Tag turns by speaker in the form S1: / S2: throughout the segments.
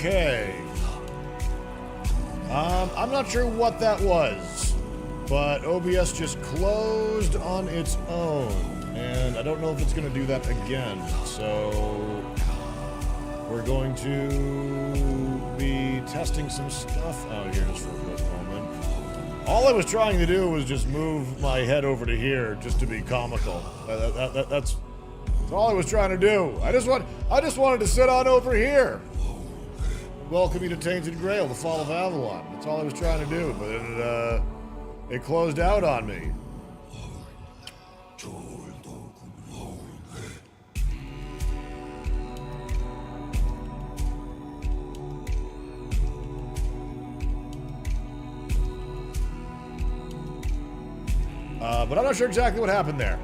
S1: Okay. I'm not sure what that was, but OBS just closed on its own, and I don't know if it's going to do that again, so we're going to be testing some stuff out here just for a quick moment. All I was trying to do was just move my head over to here just to be comical. That's all I was trying to do. I just wanted to sit on over here. Welcome you to Tainted Grail, the fall of Avalon. That's all I was trying to do, but it closed out on me. But I'm not sure exactly what happened there.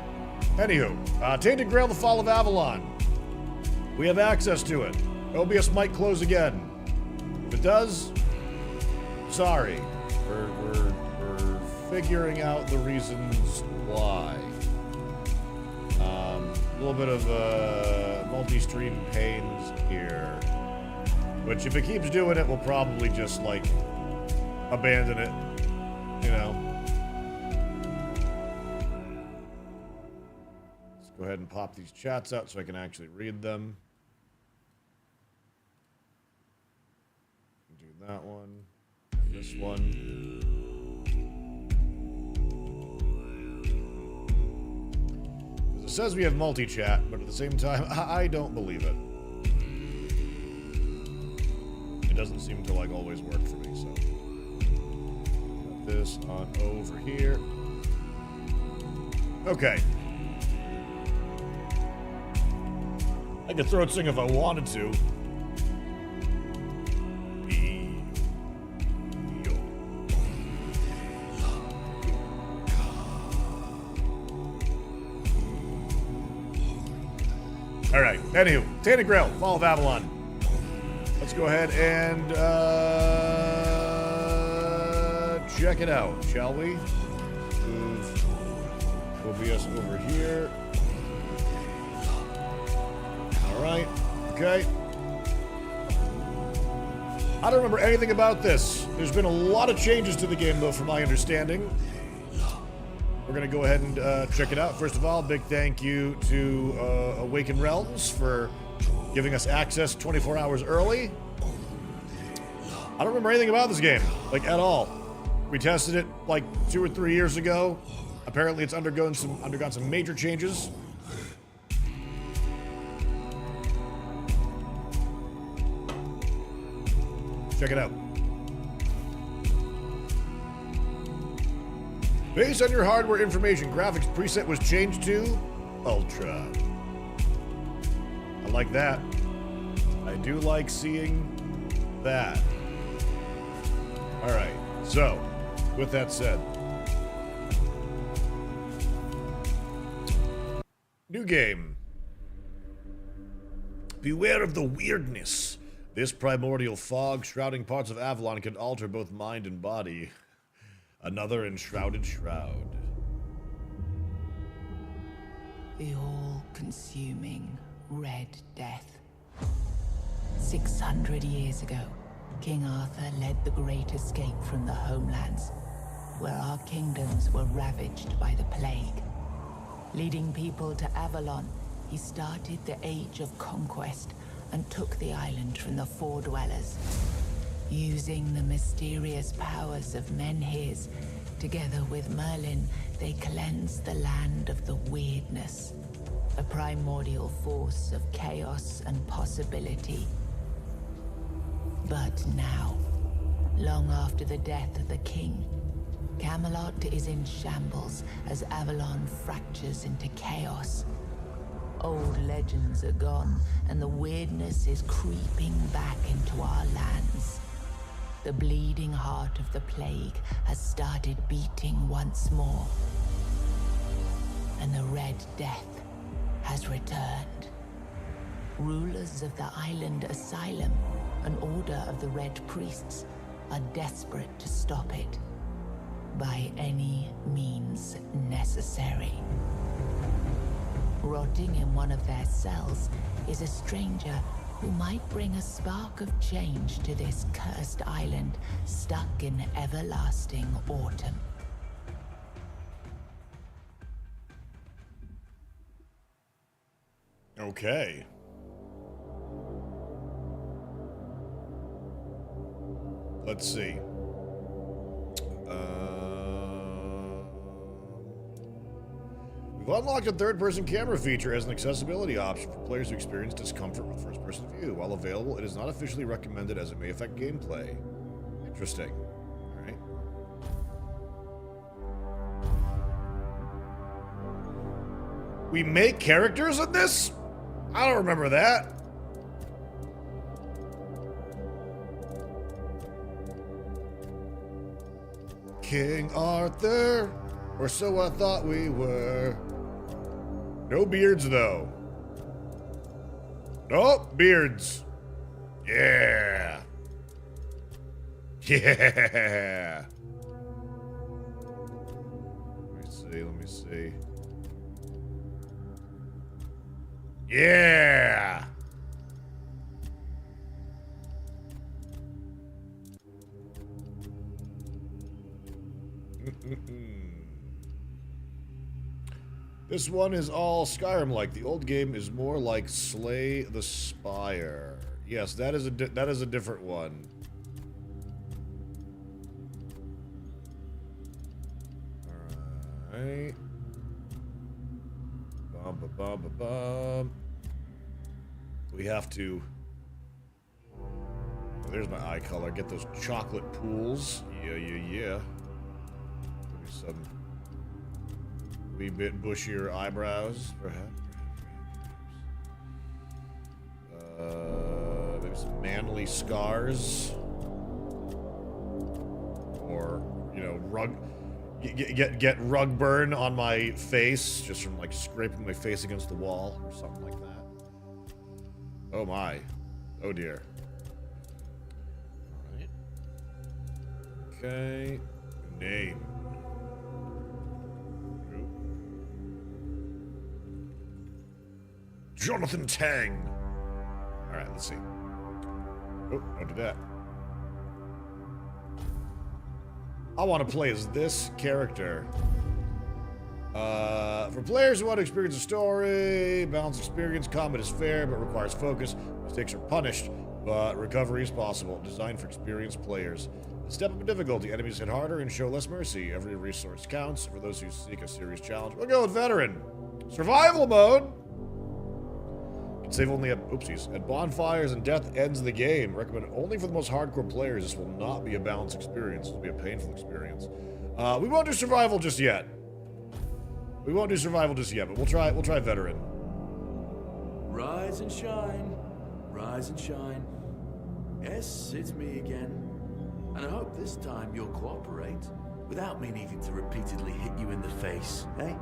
S1: Anywho, Tainted Grail, the fall of Avalon. We have access to it. OBS might close again. If it does, sorry. We're figuring out the reasons why. A little bit of multi-stream pains here. Which, if it keeps doing it, we'll probably just, like, abandon it. You know? Let's go ahead and pop these chats out so I can actually read them. That one, and this one. Because it says we have multi-chat, but at the same time, I don't believe it. It doesn't seem to, like, always work for me, so. Put this on over here. Okay. I could throat sing if I wanted to. Alright, anywho, Tainted Grail, Fall of Avalon. Let's go ahead and check it out, shall we? Move OBS over here. Alright, okay. I don't remember anything about this. There's been a lot of changes to the game, though, from my understanding. We're going to go ahead and check it out. First of all, big thank you to Awakened Realms for giving us access 24 hours early. I don't remember anything about this game, like, at all. We tested it, like, 2 or 3 years ago. Apparently, it's undergone some major changes. Check it out. Based on your hardware information, graphics preset was changed to Ultra. I like that. I do like seeing that. Alright, so, with that said. New game. Beware of the weirdness. This primordial fog shrouding parts of Avalon can alter both mind and body. Another enshrouded shroud.
S2: The all-consuming Red Death. 600 years ago, King Arthur led the Great Escape from the homelands, where our kingdoms were ravaged by the plague. Leading people to Avalon, he started the Age of Conquest and took the island from the Four Dwellers. Using the mysterious powers of Menhirs, together with Merlin, they cleansed the land of the weirdness, a primordial force of chaos and possibility. But now, long after the death of the king, Camelot is in shambles as Avalon fractures into chaos. Old legends are gone, and the weirdness is creeping back into our lands. The bleeding heart of the plague has started beating once more. And the Red Death has returned. Rulers of the island asylum, an order of the Red Priests, are desperate to stop it. By any means necessary. Rotting in one of their cells is a stranger who might bring a spark of change to this cursed island stuck in everlasting autumn.
S1: Okay. Let's see. We've unlocked a third-person camera feature as an accessibility option for players who experience discomfort with first-person view. While available, it is not officially recommended as it may affect gameplay. Interesting. All right. We make characters in this? I don't remember that. King Arthur, or so I thought we were. No beards, though. Nope, beards. Yeah. Yeah. Let me see. Yeah. This one is all Skyrim-like. The old game is more like Slay the Spire. Yes, that is a different one. All right. Bum. We have to. Oh, there's my eye color. Get those chocolate pools. Yeah. Maybe some wee bit bushier eyebrows, perhaps. Maybe some manly scars, or rug. Get rug burn on my face just from like scraping my face against the wall or something like that. Oh my. Oh dear. All right. Okay. Name. Jonathan Tang. All right, let's see. Oh, don't do that. I want to play as this character. For players who want to experience a story, balanced experience, combat is fair but requires focus. Mistakes are punished, but recovery is possible. Designed for experienced players. A step up in difficulty, enemies hit harder and show less mercy. Every resource counts. For those who seek a serious challenge, we'll go with veteran. Survival mode. Can save only at bonfires, and death ends the game. Recommended only for the most hardcore players. This will not be a balanced experience. This will be a painful experience. We won't do survival just yet. But we'll try veteran.
S3: Rise and shine. Rise and shine. Yes, it's me again. And I hope this time you'll cooperate without me needing to repeatedly hit you in the face, eh?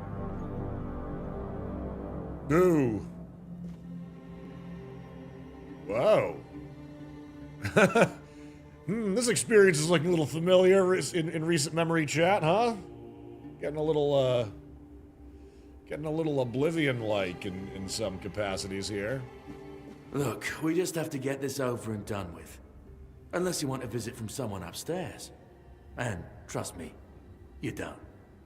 S1: No. Wow. This experience is looking a little familiar in recent memory chat, huh? Getting a little Oblivion-like in some capacities here.
S3: Look, we just have to get this over and done with. Unless you want a visit from someone upstairs. And trust me, you don't.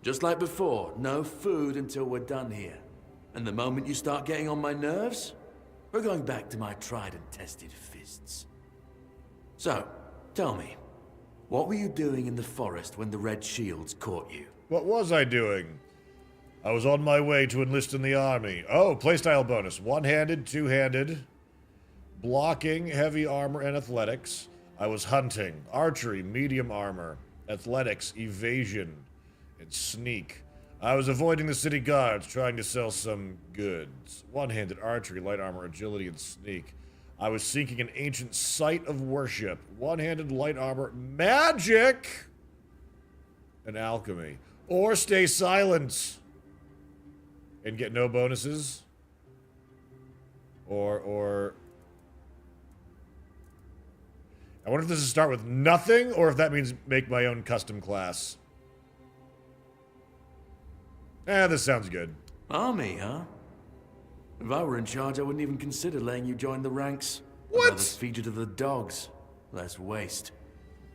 S3: Just like before, no food until we're done here. And the moment you start getting on my nerves, we're going back to my tried and tested fists. So, tell me, what were you doing in the forest when the Red Shields caught you?
S1: What was I doing? I was on my way to enlist in the army. Oh, playstyle bonus. One-handed, two-handed, blocking, heavy armor, and athletics. I was hunting, archery, medium armor, athletics, evasion, and sneak. I was avoiding the city guards, trying to sell some goods. One-handed, archery, light armor, agility, and sneak. I was seeking an ancient site of worship. One-handed, light armor, magic, and alchemy. Or stay silent and get no bonuses. Or... I wonder if this is start with nothing, or if that means make my own custom class. This sounds good.
S3: Army, huh? If I were in charge, I wouldn't even consider letting you join the ranks.
S1: What?
S3: Brothers featured to the dogs. Less waste.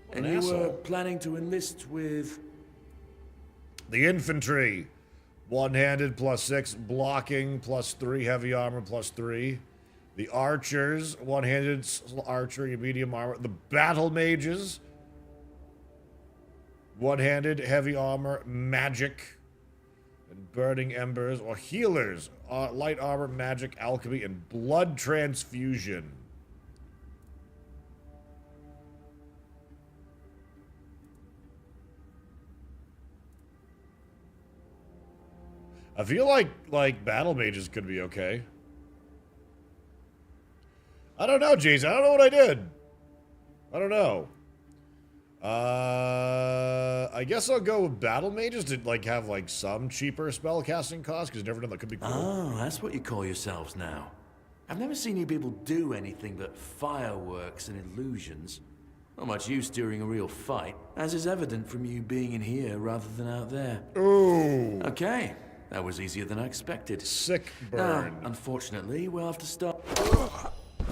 S1: What
S3: And
S1: an
S3: you were
S1: asshole.
S3: planning to enlist with...
S1: The infantry. One-handed +6, blocking +3, heavy armor +3. The archers, one-handed archery, medium armor. The battle mages, one-handed, heavy armor, magic, and burning embers. Or healers, light armor, magic, alchemy, and blood transfusion. I feel like battle mages could be okay. I don't know, Jason. I don't know what I did. I don't know. I guess I'll go with battle mages to like have like some cheaper spell casting costs, because you never know, that could be cool.
S3: Oh, that's what you call yourselves now. I've never seen you people do anything but fireworks and illusions. Not much use during a real fight, as is evident from you being in here rather than out there.
S1: Ooh.
S3: Okay, that was easier than I expected.
S1: Sick
S3: Now,
S1: burn.
S3: unfortunately, we'll have to stop.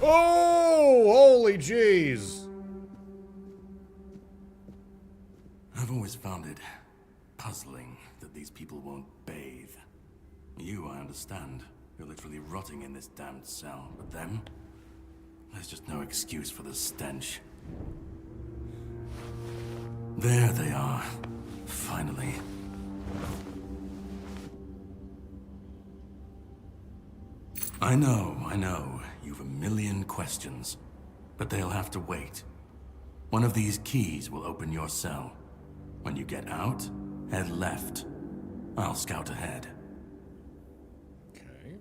S1: Oh, holy jeez.
S4: I've always found it puzzling that these people won't bathe. You, I understand. You're literally rotting in this damned cell. But them? There's just no excuse for the stench. There they are. Finally. I know. You've a million questions. But they'll have to wait. One of these keys will open your cell. When you get out, head left. I'll scout ahead.
S1: Okay.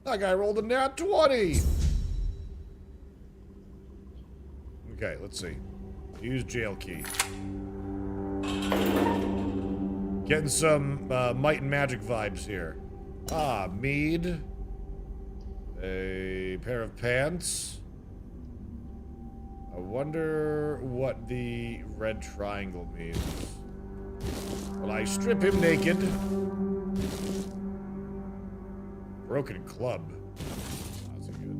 S1: That guy rolled a nat 20. Okay, let's see. Use jail key. Getting some might and magic vibes here. Ah, mead. A pair of pants. I wonder what the red triangle means. Will I strip him naked? Broken club. That's a good.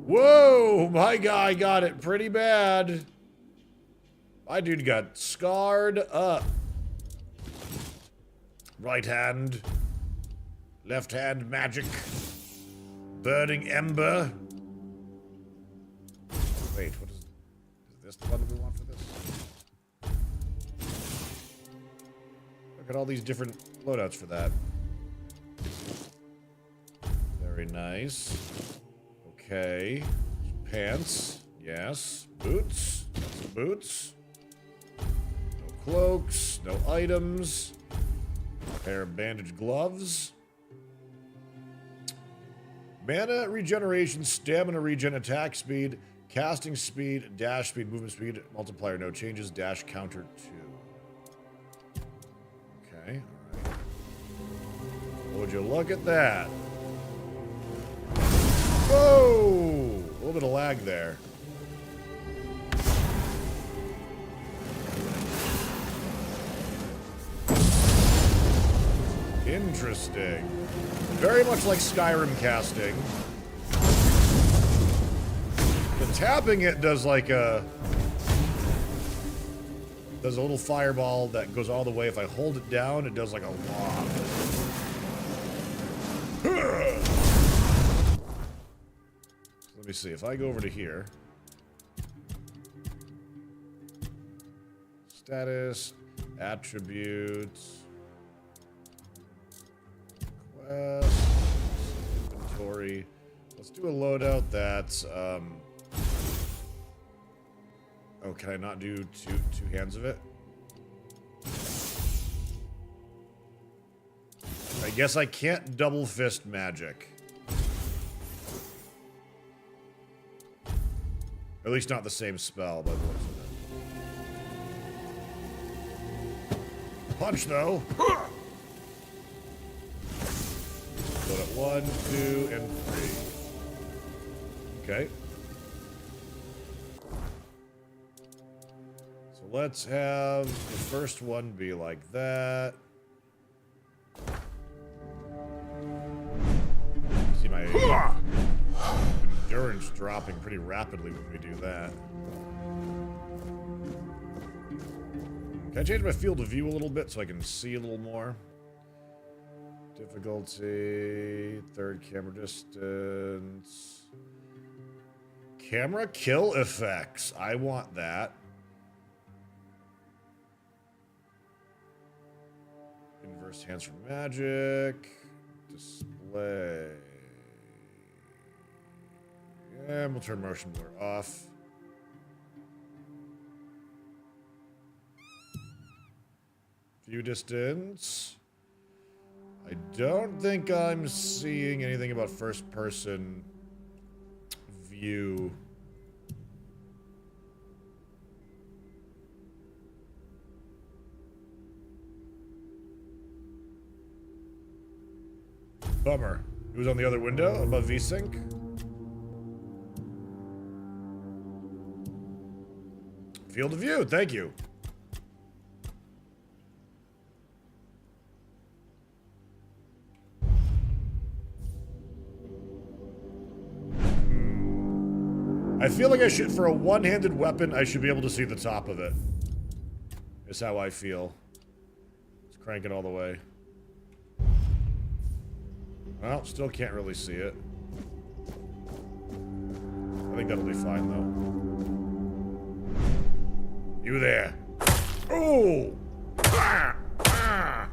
S1: Whoa! My guy got it pretty bad. My dude got scarred up. Right hand. Left hand magic. Burning ember. Wait, what is this the one that we want for this? Look at all these different loadouts for that. Very nice. Okay. Pants. Yes. Boots. Got some boots. No cloaks. No items. Pair of bandage gloves. Mana regeneration, stamina regen, attack speed, casting speed, dash speed, movement speed, multiplier, no changes, dash counter 2. Okay, alright. Would you look at that? Whoa! A little bit of lag there. Interesting. Very much like Skyrim casting. The tapping it does like a... Does a little fireball that goes all the way. If I hold it down, it does like a lob. Let me see. If I go over to here. Status. Attributes. Inventory. Let's do a loadout that's oh, can I not do two hands of it? I guess I can't double fist magic. At least not the same spell by the looks of it. Punch though. Load at 1, 2, and 3. Okay. So let's have the first one be like that. See my dropping pretty rapidly when we do that. Can I change my field of view a little bit so I can see a little more? Difficulty, third camera distance. Camera kill effects. I want that. Inverse hands for magic. Display. And we'll turn motion blur off. View distance. I don't think I'm seeing anything about first person view. Bummer. Who's on the other window above VSync? Field of view, thank you. I feel like I should, for a one-handed weapon, I should be able to see the top of it. Is how I feel. Let's crank it all the way. Well, still can't really see it. I think that'll be fine, though. You there. Oh! Ah! Ah!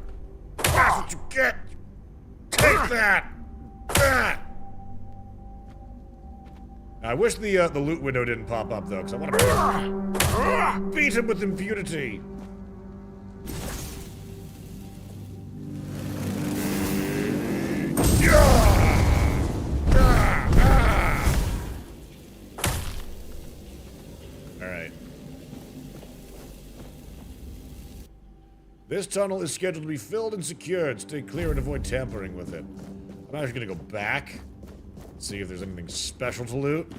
S1: That's what you get! Take that! Ah! I wish the loot window didn't pop up, though, because I want to beat him with impunity. Alright. This tunnel is scheduled to be filled and secured. Stay clear and avoid tampering with it. I'm actually gonna go back. See if there's anything special to loot.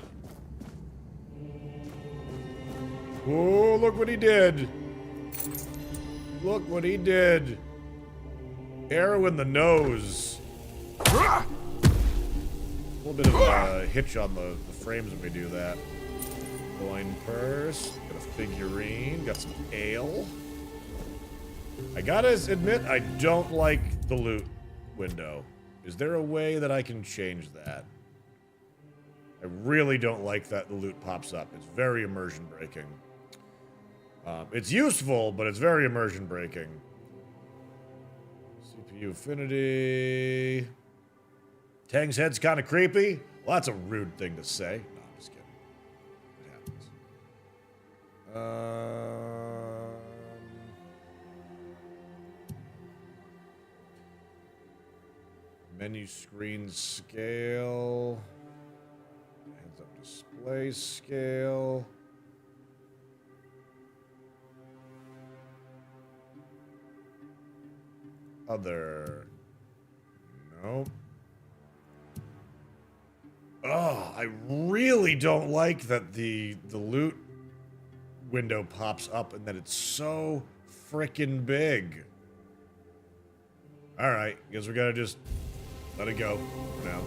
S1: Oh, look what he did. Look what he did. Arrow in the nose. A little bit of a hitch on the frames when we do that. Coin purse. Got a figurine. Got some ale. I gotta admit, I don't like the loot window. Is there a way that I can change that? I really don't like that the loot pops up. It's very immersion breaking. It's useful, but it's very immersion breaking. CPU affinity. Tang's head's kind of creepy. Well, that's a rude thing to say. No, I'm just kidding. It happens. Menu screen scale. Heads up display scale. Other. Nope. Oh, I really don't like that the loot window pops up and that it's so frickin' big. Alright, guess we gotta just let it go for now.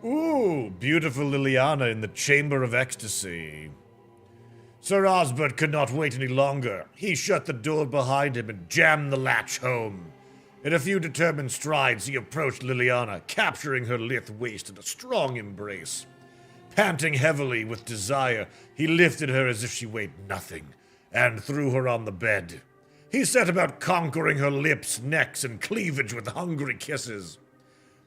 S1: Ooh, beautiful Liliana in the Chamber of Ecstasy. Sir Osbert could not wait any longer. He shut the door behind him and jammed the latch home. In a few determined strides, he approached Liliana, capturing her lithe waist in a strong embrace. Panting heavily with desire, he lifted her as if she weighed nothing, and threw her on the bed. He set about conquering her lips, necks, and cleavage with hungry kisses.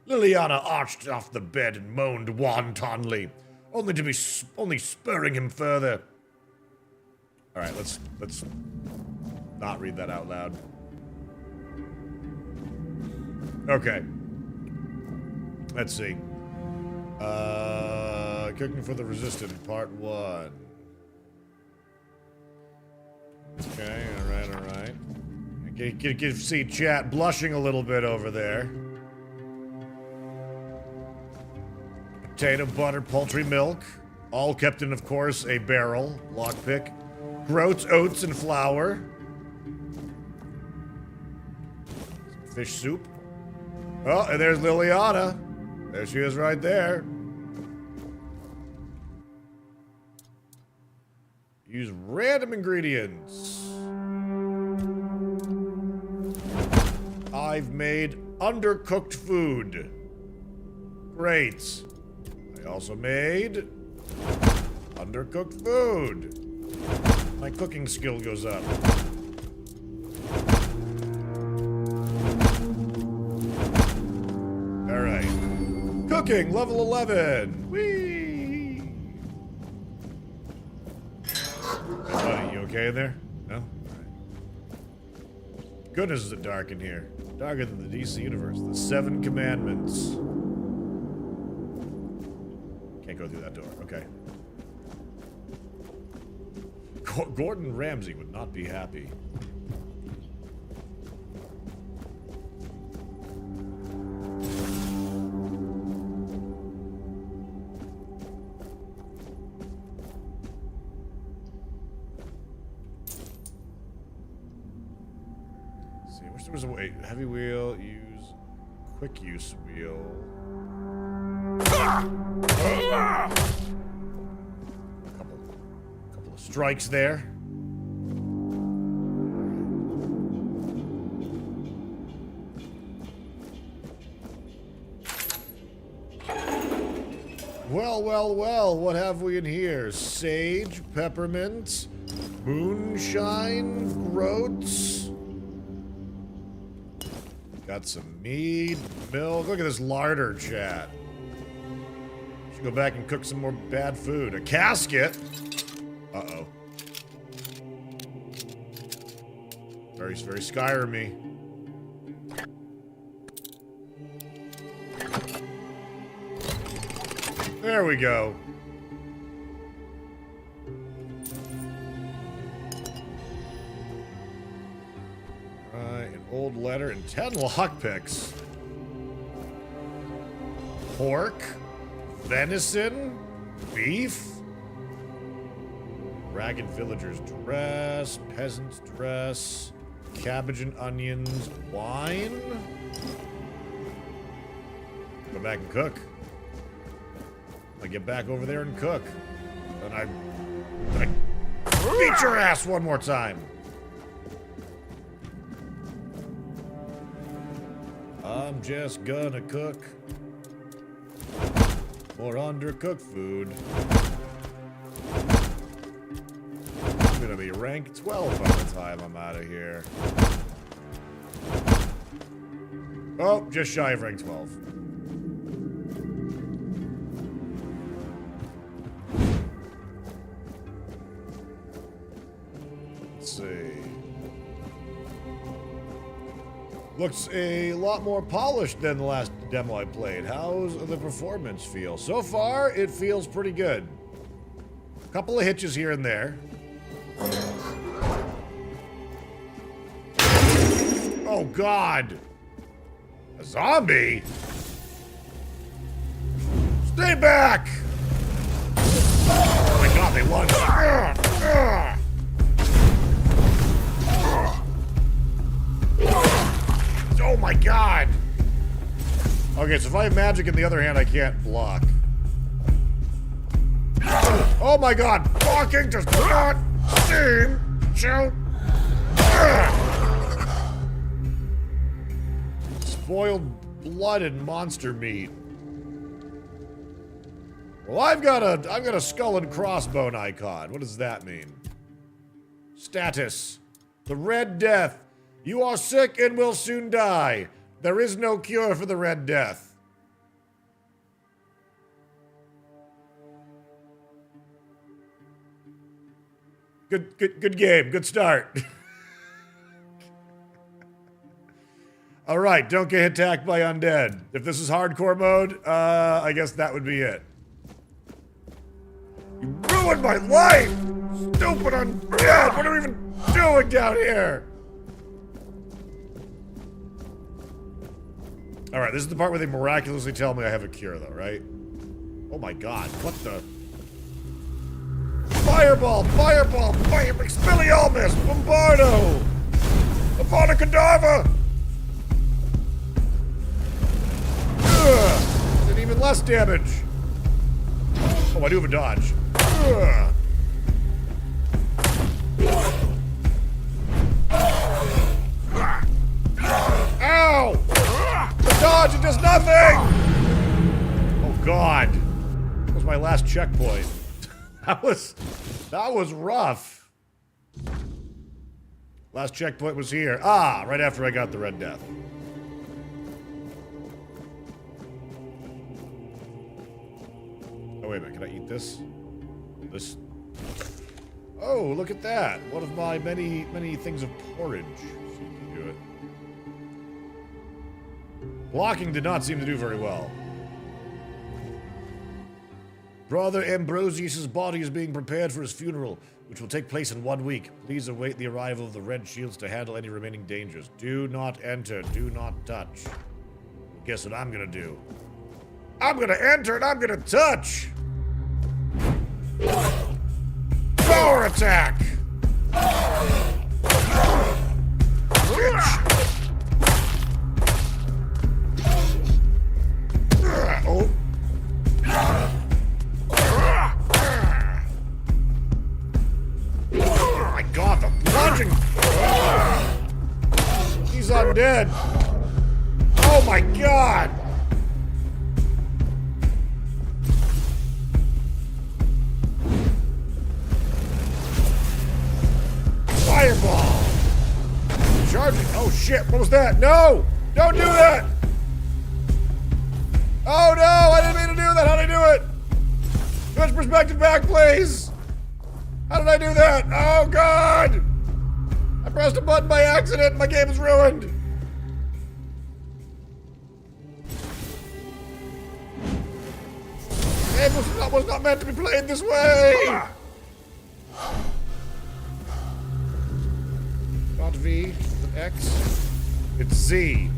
S1: Liliana arched off the bed and moaned wantonly, only spurring him further. All right, let's not read that out loud. Okay. Let's see. Cooking for the Resistant, Part 1. Okay, alright. You can see chat blushing a little bit over there. Potato, butter, poultry milk. All kept in, of course, a barrel. Lockpick. Groats, oats, and flour. Fish soup. Oh, and there's Liliana. There she is right there. Use random ingredients. I've made undercooked food. Great. I also made undercooked food. My cooking skill goes up. Alright. Cooking, level 11. Whee! Buddy, you okay in there? No? Alright. Goodness, is it dark in here. Darker than the DC universe. The 7 Commandments. Can't go through that door. Okay. Gordon Ramsay would not be happy. Let's see, I wish there was a way. Heavy wheel, use quick use wheel. Couple of strikes there. Well, well, well, what have we in here? Sage, peppermint, moonshine, groats. Got some mead, milk. Look at this larder, chat. Should go back and cook some more bad food. A casket. Uh-oh. Very Skyrim-y. There we go. An old letter and 10 lockpicks. Pork. Venison. Beef. Ragged villager's dress. Peasant's dress. Cabbage and onions. Wine. Go back and cook. I get back over there and cook. And I beat your ass one more time. I'm just gonna cook more undercooked food. I'm gonna be rank 12 by the time I'm out of here. Oh, just shy of rank 12. Let's see. Looks a lot more polished than the last demo I played. How's the performance feel? So far, it feels pretty good. A couple of hitches here and there. Oh, God. A zombie? Stay back! Oh, my God, they lunged. Oh my God! Okay, so if I have magic in the other hand, I can't block. Oh my God! Blocking does not seem to... Spoiled blood and monster meat. Well, I've got a skull and crossbone icon. What does that mean? Status. The Red Death. You are sick and will soon die. There is no cure for the Red Death. Good game. Good start. All right, don't get attacked by undead. If this is hardcore mode, I guess that would be it. You ruined my life! Stupid undead! What are we even doing down here? Alright, this is the part where they miraculously tell me I have a cure, though, right? Oh my God, what the... Fireball! Fireball! Fire! Expelliarmus! Bombardo! Avada Kedavra! Did even less damage. Oh, I do have a dodge. dodge, it does nothing! Oh god. That was my last checkpoint. That was rough. Last checkpoint was here. Ah, right after I got the Red Death. Oh, wait a minute. Can I eat this? This. Oh, look at that. One of my many, many things of porridge. Seemed to do it. Blocking did not seem to do very well. Brother Ambrosius's body is being prepared for his funeral, which will take place in 1 week. Please await the arrival of the Red Shields to handle any remaining dangers. Do not enter. Do not touch. Guess what I'm gonna do? I'm gonna enter and I'm gonna touch! Power attack! Oh. Oh my god, the plunging! He's undead! Oh my god! Fireball! Charging! Oh shit, what was that? No! Don't do that! Oh no, I didn't mean to do that! How'd I do it? Switch perspective back, please! How did I do that? Oh god! I pressed a button by accident and my game is ruined! Game was not meant to be played this way! Not V, it's an X. It's Z.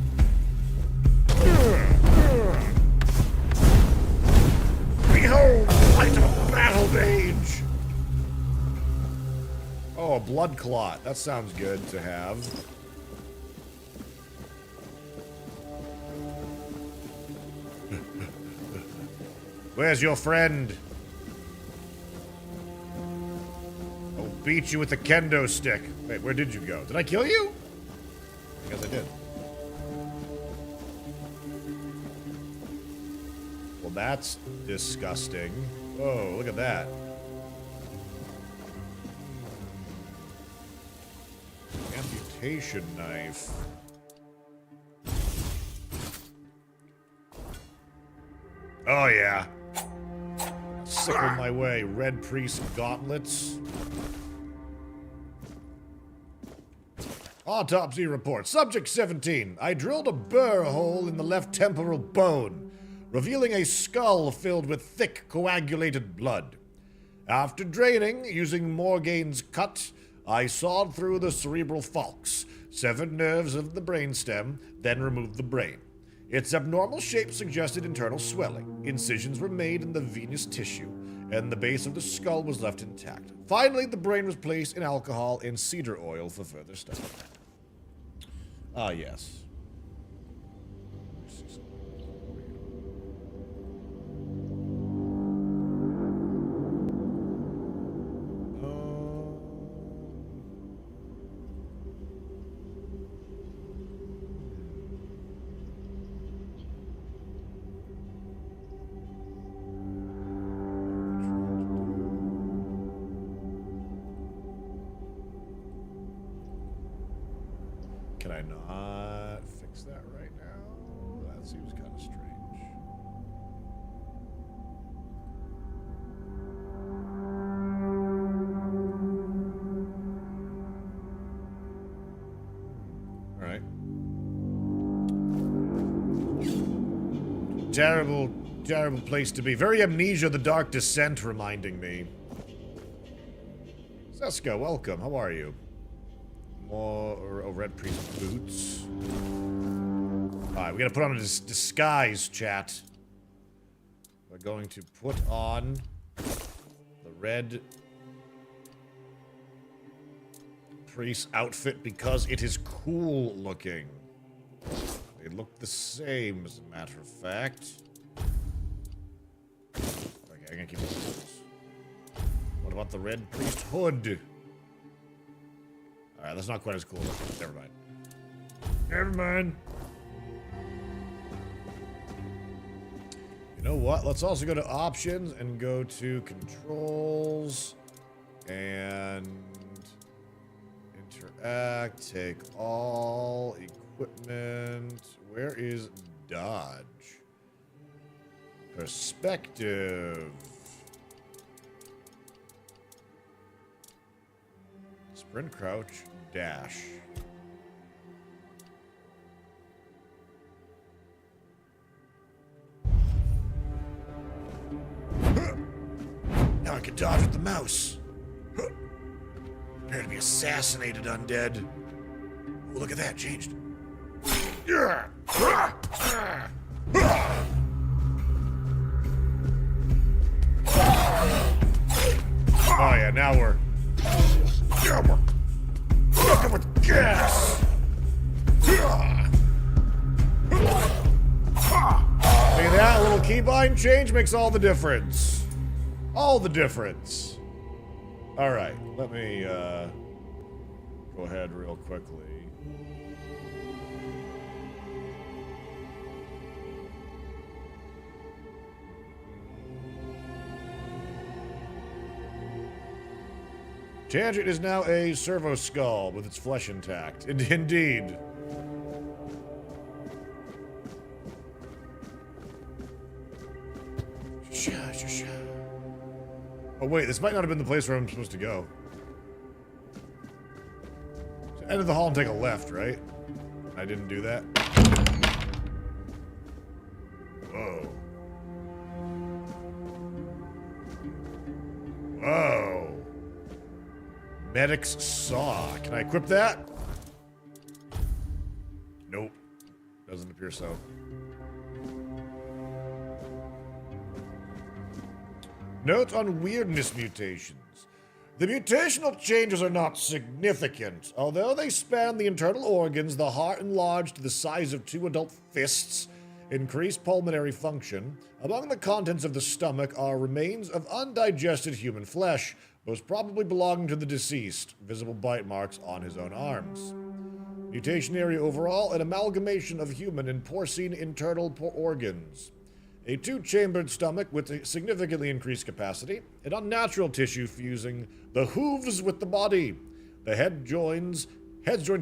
S1: Behold, the light of a battle mage! Oh, a blood clot. That sounds good to have. Where's your friend? I'll beat you with a kendo stick. Wait, where did you go? Did I kill you? I guess I did. Well, that's disgusting. Whoa, look at that. Amputation knife. Oh, yeah. Sickle my way. Red Priest gauntlets. Autopsy report. Subject 17. I drilled a burr hole in the left temporal bone, revealing a skull filled with thick coagulated blood. After draining, using Morgane's cut, I sawed through the cerebral falx, severed nerves of the brainstem, then removed the brain. Its abnormal shape suggested internal swelling. Incisions were made in the venous tissue, and the base of the skull was left intact. Finally, the brain was placed in alcohol and cedar oil for further study. Ah, yes. Can I not fix that right now? That seems kind of strange. All right. Terrible, terrible place to be. Very Amnesia: The Dark Descent reminding me. Seska, welcome. How are you? More Red Priest boots. Alright, we gotta put on a disguise, chat. We're going to put on the Red Priest outfit because it is cool looking. They look the same, as a matter of fact. Okay, I'm gonna keep this. What about the Red Priest hood? Alright, that's not quite as cool. Never mind. Never mind. know what? Let's also go to options and go to controls and interact, take all, equipment. Where is dodge? Perspective. Sprint, crouch, dash. Now I can dodge with the mouse. Prepare to be assassinated, undead. Oh, look at that, changed. Oh yeah, now we're fucking with gas. Look at that, a little keybind change makes all the difference. All the difference. All right, let me go ahead real quickly. Tainted is now a servo skull with its flesh intact. Indeed. Oh wait, this might not have been the place where I'm supposed to go. So enter the hall and take a left, right? I didn't do that. Whoa. Whoa. Medic's saw. Can I equip that? Nope. Doesn't appear so. Note on weirdness mutations. The mutational changes are not significant. Although they span the internal organs, the heart enlarged to the size of 2 adult fists, increased pulmonary function. Among the contents of the stomach are remains of undigested human flesh, most probably belonging to the deceased, visible bite marks on his own arms. Mutation area overall, an amalgamation of human and porcine internal organs. A 2-chambered stomach with a significantly increased capacity, an unnatural tissue fusing the hooves with the body. The heads joined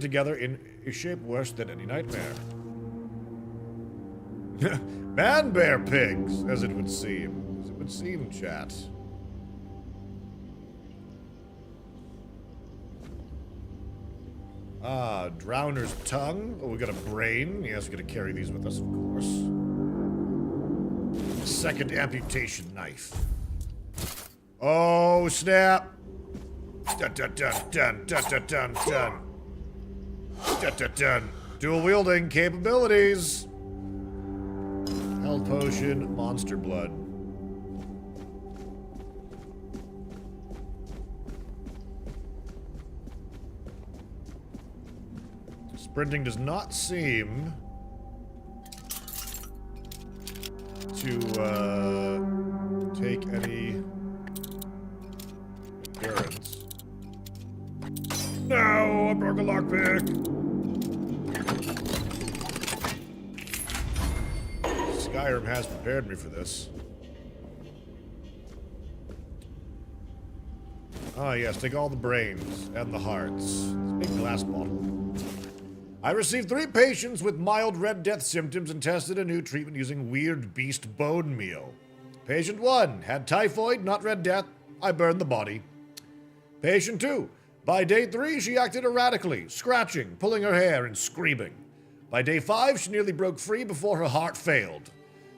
S1: together in a shape worse than any nightmare. Man-bear pigs, as it would seem. As it would seem, chat. Ah, Drowner's tongue. Oh, we got a brain. Yes, we're gonna carry these with us, of course. Second amputation knife. Oh, snap. Dun dun dun dun dun dun dun dun. Dun dun dun. Dual wielding capabilities. Health potion, monster blood. Sprinting does not seem to take any endurance. No, I broke a lockpick. Skyrim has prepared me for this. Ah, yes, take all the brains and the hearts. This big glass bottle. I received 3 patients with mild Red Death symptoms and tested a new treatment using Weird Beast bone meal. Patient 1 had typhoid, not Red Death. I burned the body. Patient 2. By day 3, she acted erratically, scratching, pulling her hair, and screaming. By day 5, she nearly broke free before her heart failed.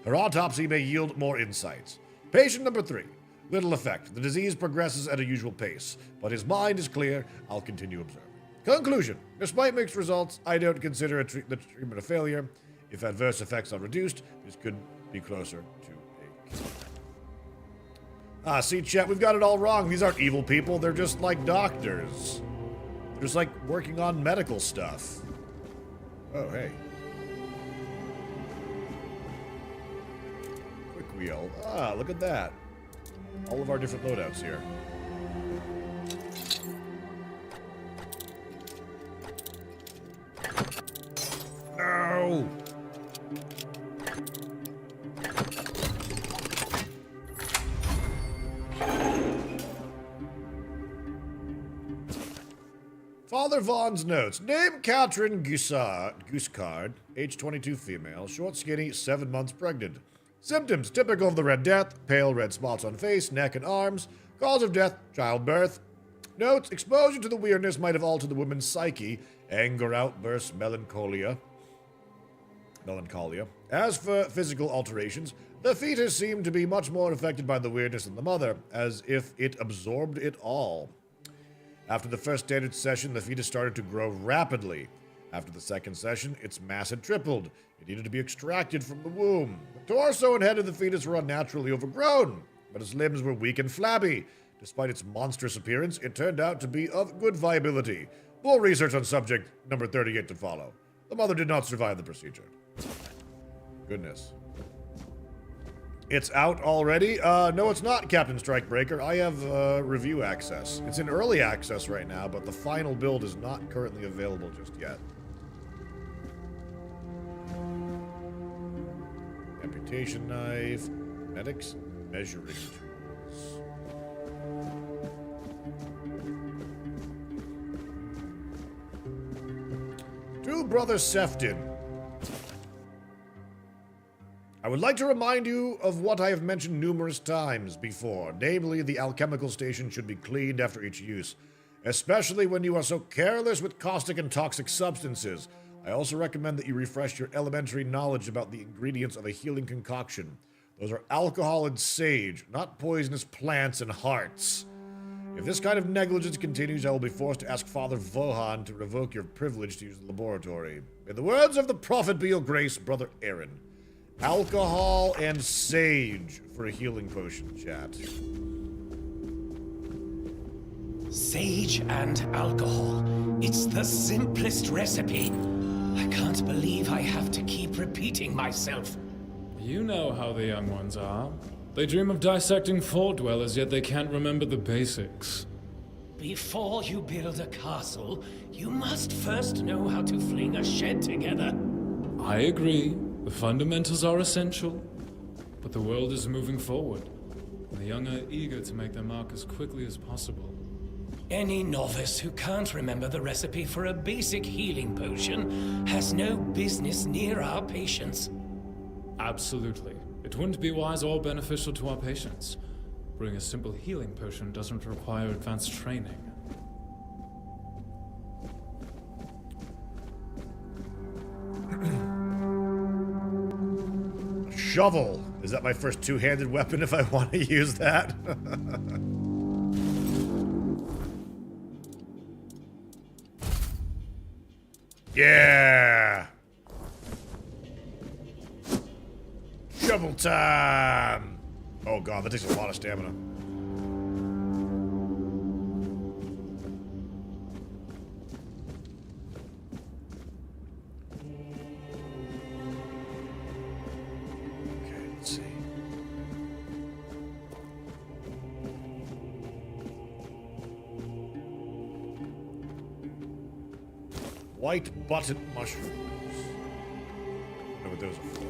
S1: Her autopsy may yield more insights. Patient number 3. Little effect. The disease progresses at a usual pace, but his mind is clear. I'll continue observing. Conclusion. Despite mixed results, I don't consider the treatment a failure. If adverse effects are reduced, this could be closer to a cure. Ah, see, chat, we've got it all wrong. These aren't evil people. They're just like doctors. They're just like working on medical stuff. Oh, hey. Quick wheel. Ah, look at that. All of our different loadouts here. No! Father Vaughn's notes. Name Katrin Gooseguard, age 22 female, short, skinny, 7 months pregnant. Symptoms, typical of the Red Death, pale red spots on face, neck, and arms. Cause of death, childbirth. Notes, exposure to the weirdness might have altered the woman's psyche. Anger outbursts, melancholia. As for physical alterations, the fetus seemed to be much more affected by the weirdness than the mother, as if it absorbed it all. After the first standard session, the fetus started to grow rapidly. After the second session, its mass had tripled. It needed to be extracted from the womb. The torso and head of the fetus were unnaturally overgrown, but its limbs were weak and flabby. Despite its monstrous appearance, it turned out to be of good viability. Full research on subject number 38 to follow. The mother did not survive the procedure. Goodness. It's out already? No, it's not, Captain Strikebreaker. I have review access. It's in early access right now, but the final build is not currently available just yet. Amputation knife, medics, measuring tools. To Brother Sefton. I would like to remind you of what I have mentioned numerous times before, namely the alchemical station should be cleaned after each use, especially when you are so careless with caustic and toxic substances. I also recommend that you refresh your elementary knowledge about the ingredients of a healing concoction. Those are alcohol and sage, not poisonous plants and hearts. If this kind of negligence continues, I will be forced to ask Father Vohan to revoke your privilege to use the laboratory. In the words of the prophet be your grace, Brother Aaron. Alcohol and sage for a healing potion, chat.
S5: Sage and alcohol. It's the simplest recipe. I can't believe I have to keep repeating myself.
S6: You know how the young ones are. They dream of dissecting fort dwellers, yet they can't remember the basics.
S5: Before you build a castle, you must first know how to fling a shed together.
S6: I agree. The fundamentals are essential. But the world is moving forward, and the young are eager to make their mark as quickly as possible.
S5: Any novice who can't remember the recipe for a basic healing potion has no business near our patients.
S6: Absolutely. It wouldn't be wise or beneficial to our patients. Brewing a simple healing potion doesn't require advanced training.
S1: Shovel. Is that my first two-handed weapon if I want to use that? Yeah! Shovel time! Oh god, that takes a lot of stamina. Okay, let's see. White button mushrooms. I don't know what those are for.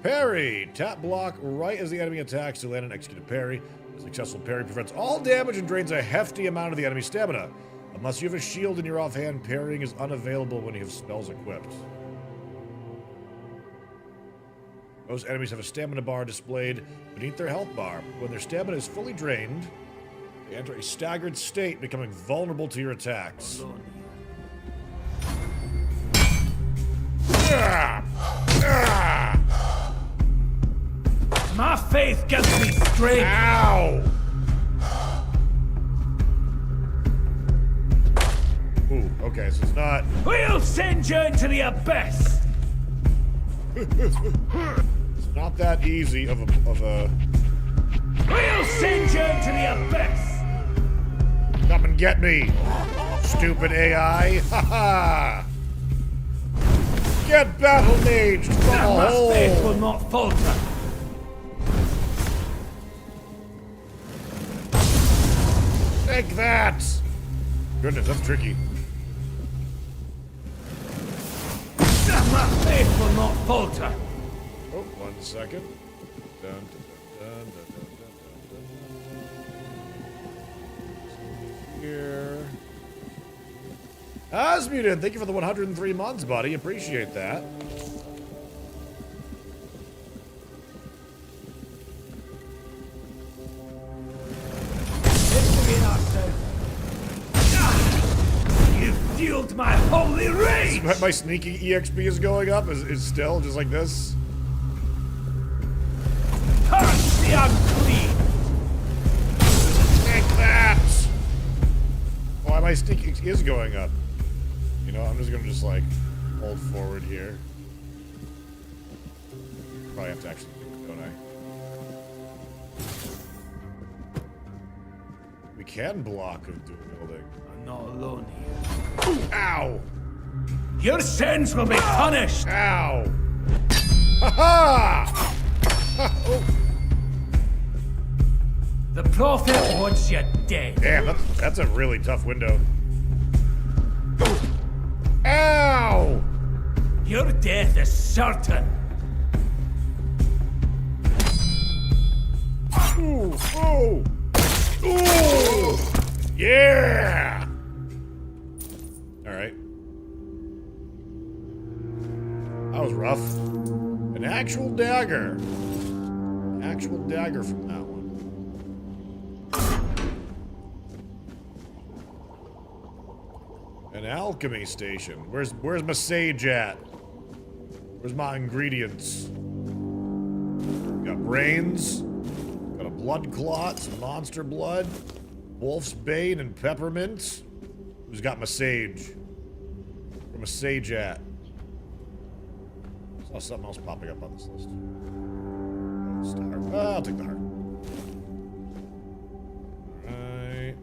S1: Parry! Tap block right as the enemy attacks to land an executed parry. A successful parry prevents all damage and drains a hefty amount of the enemy's stamina. Unless you have a shield in your offhand, parrying is unavailable when you have spells equipped. Most enemies have a stamina bar displayed beneath their health bar. When their stamina is fully drained, they enter a staggered state, becoming vulnerable to your attacks.
S5: My faith gives me strength.
S1: Ow! Ooh, okay, so it's not...
S5: We'll send you into the abyss.
S1: It's not that easy of a...
S5: We'll send you into the abyss.
S1: Come and get me, stupid AI. Haha! Get battle maged from a
S5: My
S1: hole!
S5: faith will not falter.
S1: Take that! Goodness, that's tricky.
S5: My faith will not falter.
S1: Oh, 1 second. Dun, dun, dun, Here. Asmutin, thank you for the 103 months, buddy. Appreciate that.
S5: You fueled my holy rage!
S1: My sneaky EXP is going up, is still just like this.
S5: Curse the unclean!
S1: Take that! Why my sneaky is going up? You know, I'm just gonna like hold forward here. Probably have to actually do it, don't I? We can block with dual wielding.
S5: I'm not alone here.
S1: Ow!
S5: Your sins will be punished!
S1: Ow! Ha ha! Oh.
S5: The prophet wants you dead.
S1: Damn, that's a really tough window. Ow!
S5: Your death is certain.
S1: Ooh! Ooh! Ooh! Yeah! Alright. That was rough. An actual dagger. An actual dagger from that one. An alchemy station. Where's my sage at? Where's my ingredients? Got brains. Got a blood clot, some monster blood, wolf's bane, and peppermint. Who's got my sage? Where's my sage at? Saw something else popping up on this list. Oh, star. I'll take the heart. Alright.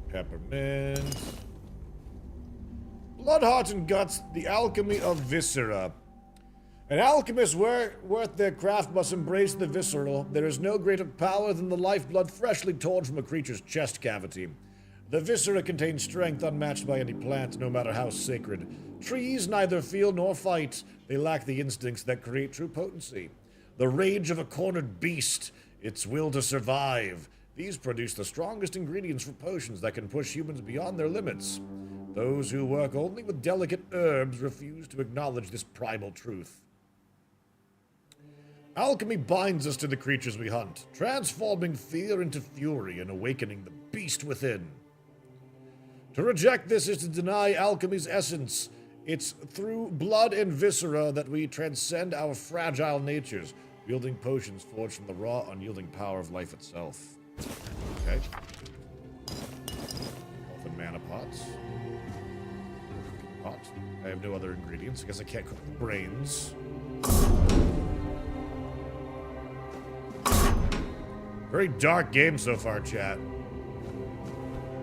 S1: Peppermint. Blood, heart, and guts. The alchemy of viscera. An alchemist worth their craft must embrace the visceral. There is no greater power than the lifeblood freshly torn from a creature's chest cavity. The viscera contains strength unmatched by any plant, no matter how sacred. Trees neither feel nor fight. They lack the instincts that create true potency. The rage of a cornered beast, its will to survive. These produce the strongest ingredients for potions that can push humans beyond their limits. Those who work only with delicate herbs refuse to acknowledge this primal truth. Alchemy binds us to the creatures we hunt, transforming fear into fury and awakening the beast within. To reject this is to deny alchemy's essence. It's through blood and viscera that we transcend our fragile natures, wielding potions forged from the raw, unyielding power of life itself. Okay. Health and mana pots. Pot. I have no other ingredients. I guess I can't cook the brains. Very dark game so far, chat.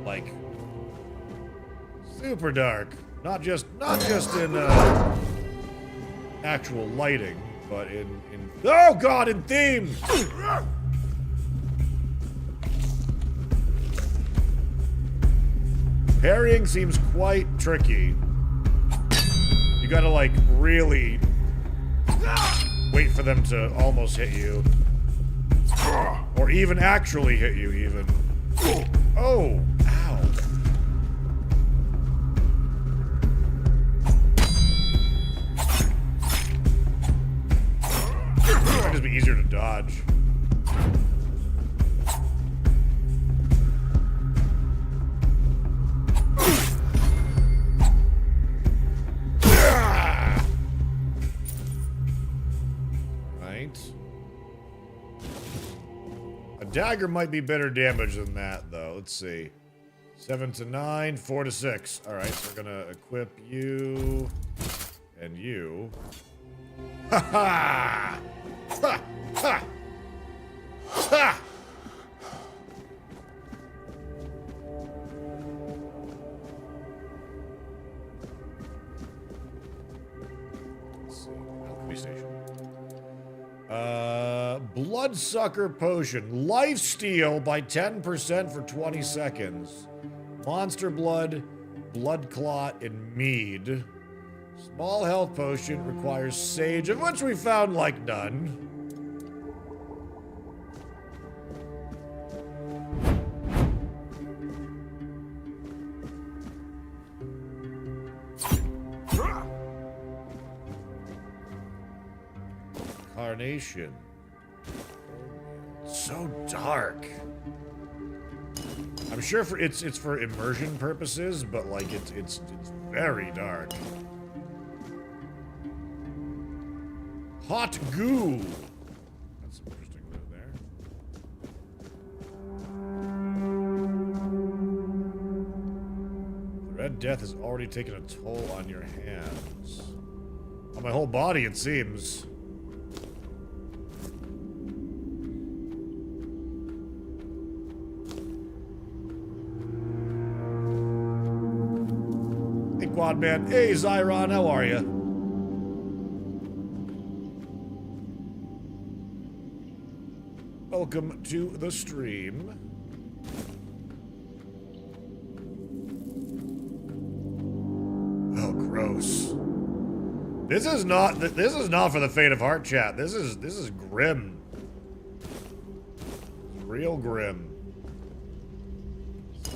S1: Like, super dark. Not just in actual lighting, but in oh god, in theme. Parrying seems quite tricky. You gotta like really wait for them to almost hit you. Or even actually hit you, even. Oh, ow. It might just be easier to dodge. Dagger might be better damage than that, though. Let's see. 7 to 9, 4 to 6. Alright, so we're gonna equip you and you. Ha ha! Ha! Ha! Ha! Let's see. Alchemy station. Bloodsucker potion. Lifesteal by 10% for 20 seconds. Monster blood, blood clot, and mead. Small health potion requires sage, of which we found like none. Incarnation. So dark. I'm sure it's for immersion purposes, but like it's very dark. Hot goo. That's some interesting loot there. The Red Death has already taken a toll on your hands. On my whole body, it seems. Hey, Quad Man. Hey, Zyron, how are you? Welcome to the stream. Oh, gross. This is not for the faint of heart, chat. This is grim. Real grim.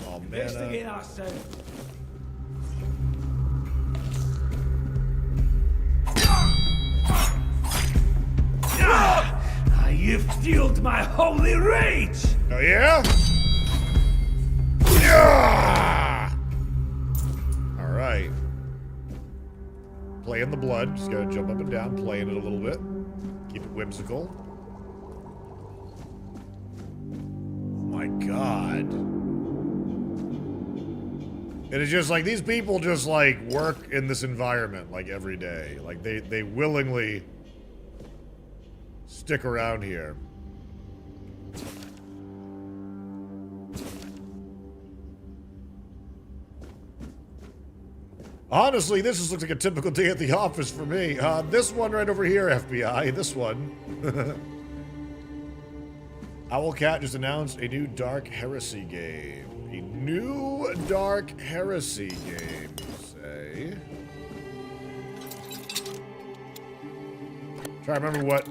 S1: Oh man.
S5: You've fueled my holy rage!
S1: Oh yeah? Yeah! Alright. Playing the blood. Just gotta jump up and down, playing it a little bit. Keep it whimsical. Oh my god. It is just like, these people just like work in this environment like every day. Like they willingly stick around here. Honestly, this just looks like a typical day at the office for me. This one right over here, FBI. This one. Owlcat just announced a new Dark Heresy game. A new Dark Heresy game, you say? Try to remember what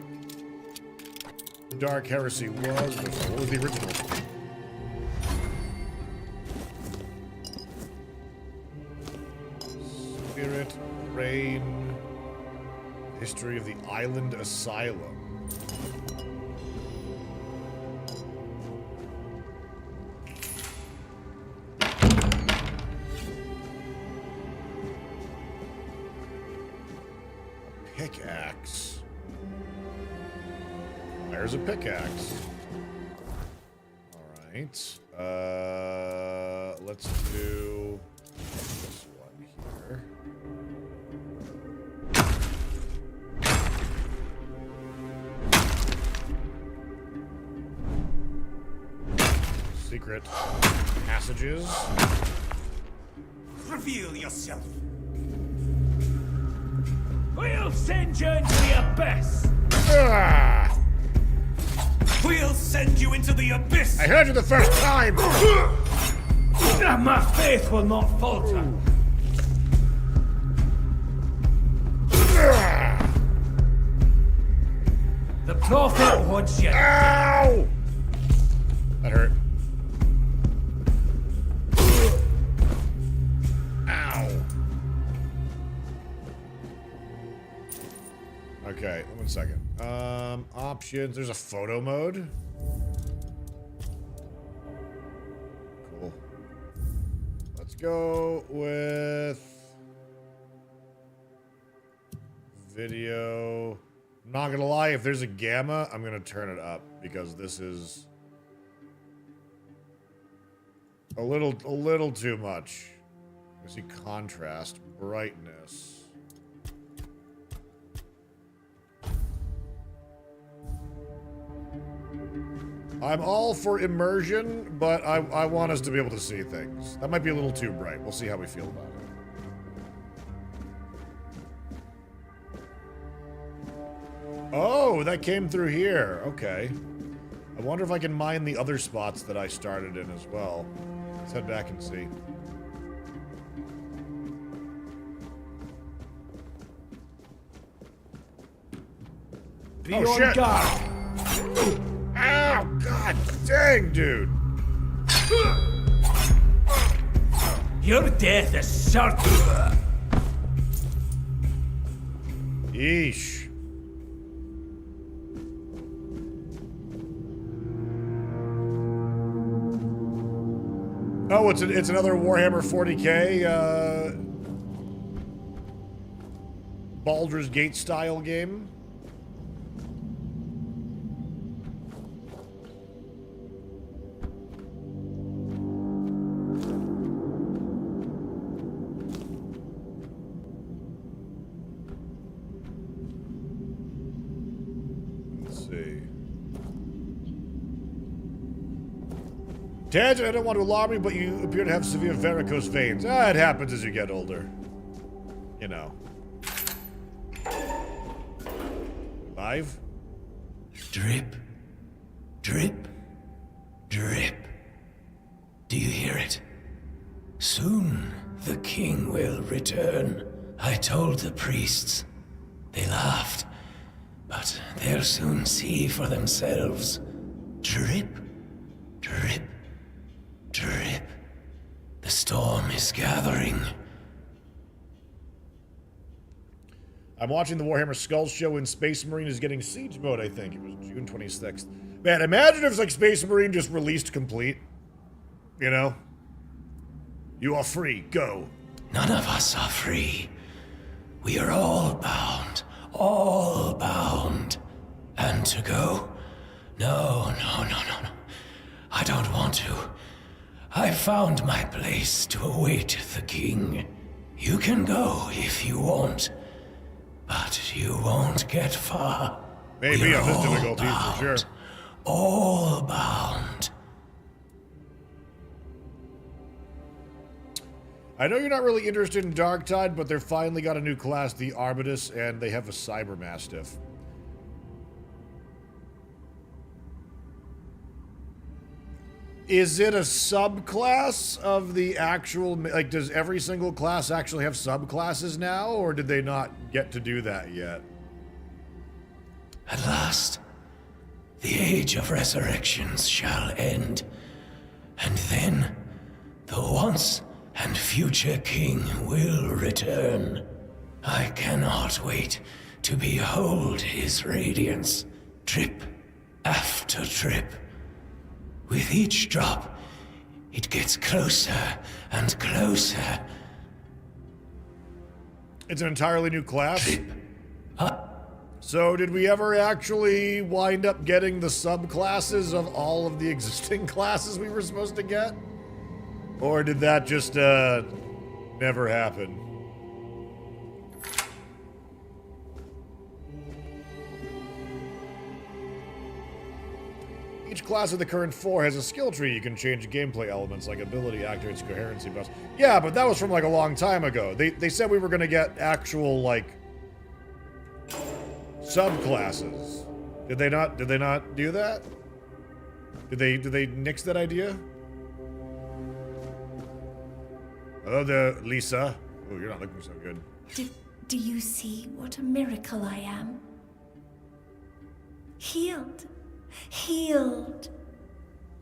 S1: Dark Heresy was. What was the original? Spirit, Rain, History of the Island Asylum. Pickaxe. There's a pickaxe. Alright. Let's do this one here. Secret passages.
S5: Reveal yourself. We'll send you into the abyss.
S1: Ah!
S5: We'll send you into the abyss.
S1: I heard you the first time.
S5: My faith will not falter. The prophet wants you.
S1: Ow! That hurt. Ow. Okay, 1 second. Options. There's a photo mode. Cool. Let's go with video. I'm not gonna lie, if there's a gamma, I'm gonna turn it up because this is a little too much. You see contrast, brightness. I'm all for immersion, but I want us to be able to see things. That might be a little too bright. We'll see how we feel about it. Oh, that came through here. Okay. I wonder if I can mine the other spots that I started in as well. Let's head back and see.
S5: Be
S1: Oh,
S5: on
S1: shit.
S5: guard.
S1: Ow! God dang, dude!
S5: Your death is certain.
S1: Yeesh. Oh, it's another Warhammer 40k, Baldur's Gate style game. Tainted, I don't want to alarm you, but you appear to have severe varicose veins. Ah, it happens as you get older. You know. Live?
S5: Drip, drip, drip. Do you hear it? Soon the king will return. I told the priests. They laughed. But they'll soon see for themselves. Drip, drip, drip. The storm is gathering.
S1: I'm watching the Warhammer Skulls show, and Space Marine is getting siege mode, I think. It was June 26th. Man, imagine if, like, Space Marine just released complete. You know? You are free. Go.
S5: None of us are free. We are all bound. All bound. And to go? No. I don't want to. I found my place to await the king. You can go if you want. But you won't get far.
S1: Maybe
S5: We're
S1: on this
S5: all
S1: difficulty,
S5: bound.
S1: for sure.
S5: All bound.
S1: I know you're not really interested in Darktide, but they've finally got a new class, the Armistice, and they have a Cyber Mastiff. Is it a subclass of the actual... Like, does every single class actually have subclasses now, or did they not get to do that yet?
S5: At last, the age of resurrections shall end, and then the once and future king will return. I cannot wait to behold his radiance, trip after trip. With each drop, it gets closer and closer.
S1: It's an entirely new class?
S5: Trip.
S1: So did we ever actually wind up getting the subclasses of all of the existing classes we were supposed to get? Or did that just, never happen? Each class of the current 4 has a skill tree. You can change gameplay elements like ability, accuracy, coherency buffs. Yeah, but that was from like a long time ago. They said we were gonna get actual, like, subclasses. Did they not do that? Did they nix that idea? Hello there, Lisa. Oh, you're not looking so good.
S7: Do you see what a miracle I am? Healed. Healed.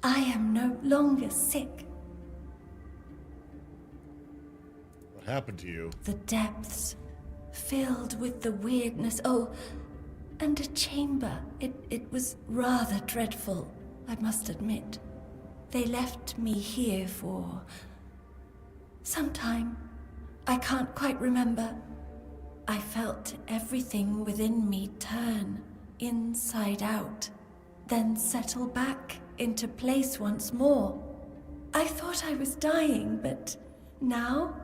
S7: I am no longer sick.
S1: What happened to you?
S7: The depths, filled with the weirdness. Oh, and a chamber. It was rather dreadful, I must admit. They left me here for some time. I can't quite remember. I felt everything within me turn inside out, then settle back into place once more. I thought I was dying, but now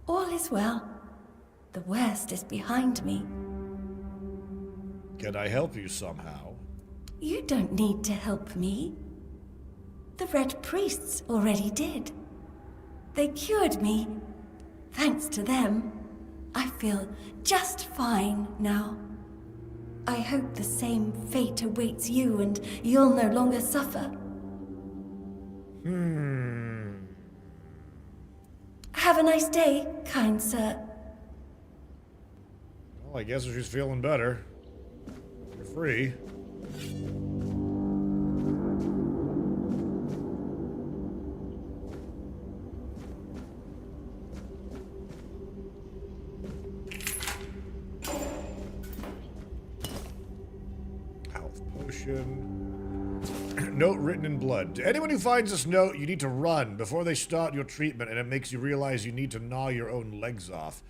S7: all is well. The worst is behind me.
S1: Can I help you somehow?
S7: You don't need to help me. The Red Priests already did. They cured me. Thanks to them, I feel just fine now. I hope the same fate awaits you and you'll no longer suffer. Have a nice day, kind sir.
S1: Well, I guess if she's feeling better, you're free. note written in blood. To anyone who finds this note, you need to run before they start your treatment, and it makes you realize you need to gnaw your own legs off.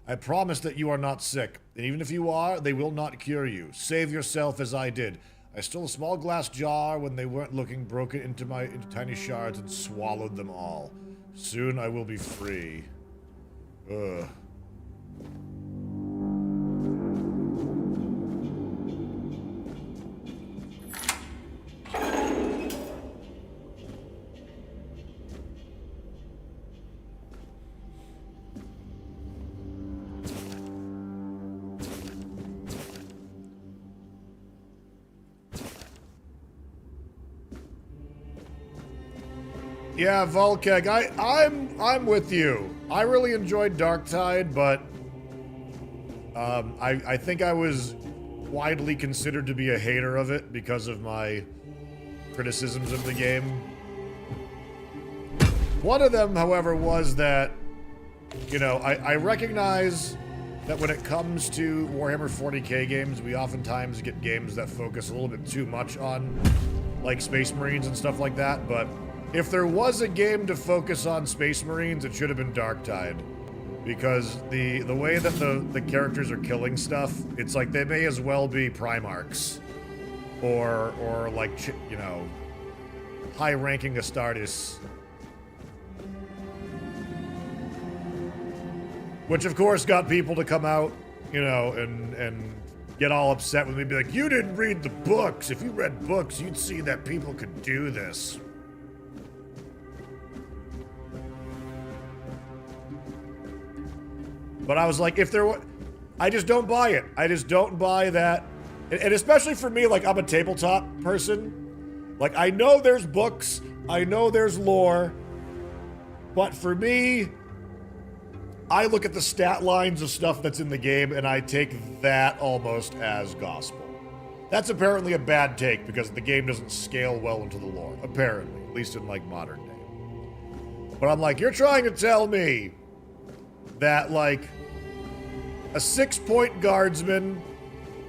S1: I promise that you are not sick, and even if you are, they will not cure you. Save yourself as I did. I stole a small glass jar when they weren't looking, broke it into tiny shards, and swallowed them all. Soon I will be free. Ugh. Yeah, Volkeg, I'm with you. I really enjoyed Darktide, but I think I was widely considered to be a hater of it because of my criticisms of the game. One of them, however, was that, you know, I recognize that when it comes to Warhammer 40k games, we oftentimes get games that focus a little bit too much on, like, Space Marines and stuff like that, but if there was a game to focus on Space Marines, it should have been Darktide. Because the way that the characters are killing stuff, it's like they may as well be Primarchs. Or like, you know, high-ranking Astartes. Which, of course, got people to come out, you know, and get all upset with me, be like, you didn't read the books. If you read books, you'd see that people could do this. But I was like, if there were... I just don't buy it. I just don't buy that. And especially for me, like, I'm a tabletop person. Like, I know there's books. I know there's lore. But for me, I look at the stat lines of stuff that's in the game, and I take that almost as gospel. That's apparently a bad take, because the game doesn't scale well into the lore. Apparently. At least in, like, modern day. But I'm like, you're trying to tell me that, like, a 6-point guardsman,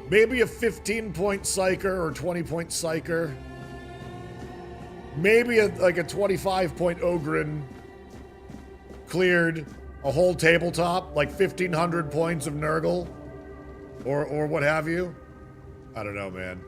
S1: maybe a 15-point psyker or 20-point psyker, maybe like a 25-point Ogren cleared a whole tabletop, like 1,500 points of Nurgle, or what have you? I don't know, man.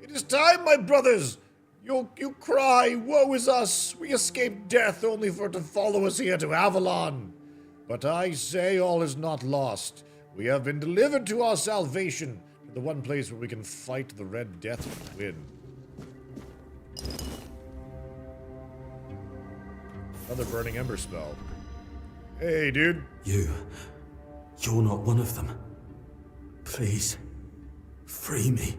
S1: It is time, my brothers! You cry, woe is us! We escaped death only for it to follow us here to Avalon. But I say all is not lost. We have been delivered to our salvation, to the one place where we can fight the Red Death and win. Another Burning Ember spell. Hey, dude.
S5: You're not one of them. Please, free me.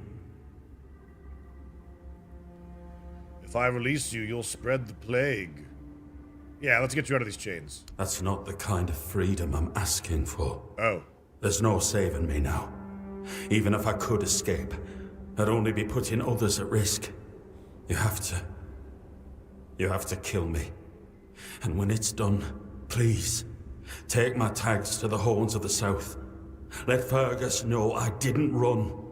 S1: If I release you, you'll spread the plague. Yeah, let's get you out of these chains.
S5: That's not the kind of freedom I'm asking for.
S1: Oh.
S5: There's no saving me now. Even if I could escape, I'd only be putting others at risk. You have to kill me. And when it's done, please, take my tags to the Horns of the South. Let Fergus know I didn't run.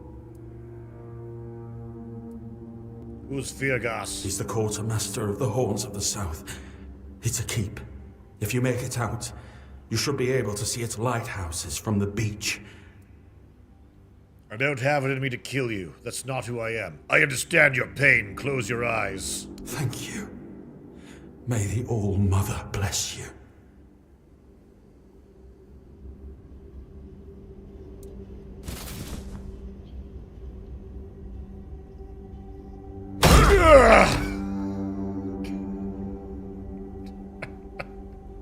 S1: Who's Fergus?
S5: He's the quartermaster of the Horns of the South. It's a keep. If you make it out, you should be able to see its lighthouses from the beach.
S1: I don't have it in me to kill you. That's not who I am. I understand your pain. Close your eyes.
S5: Thank you. May the All-Mother bless you.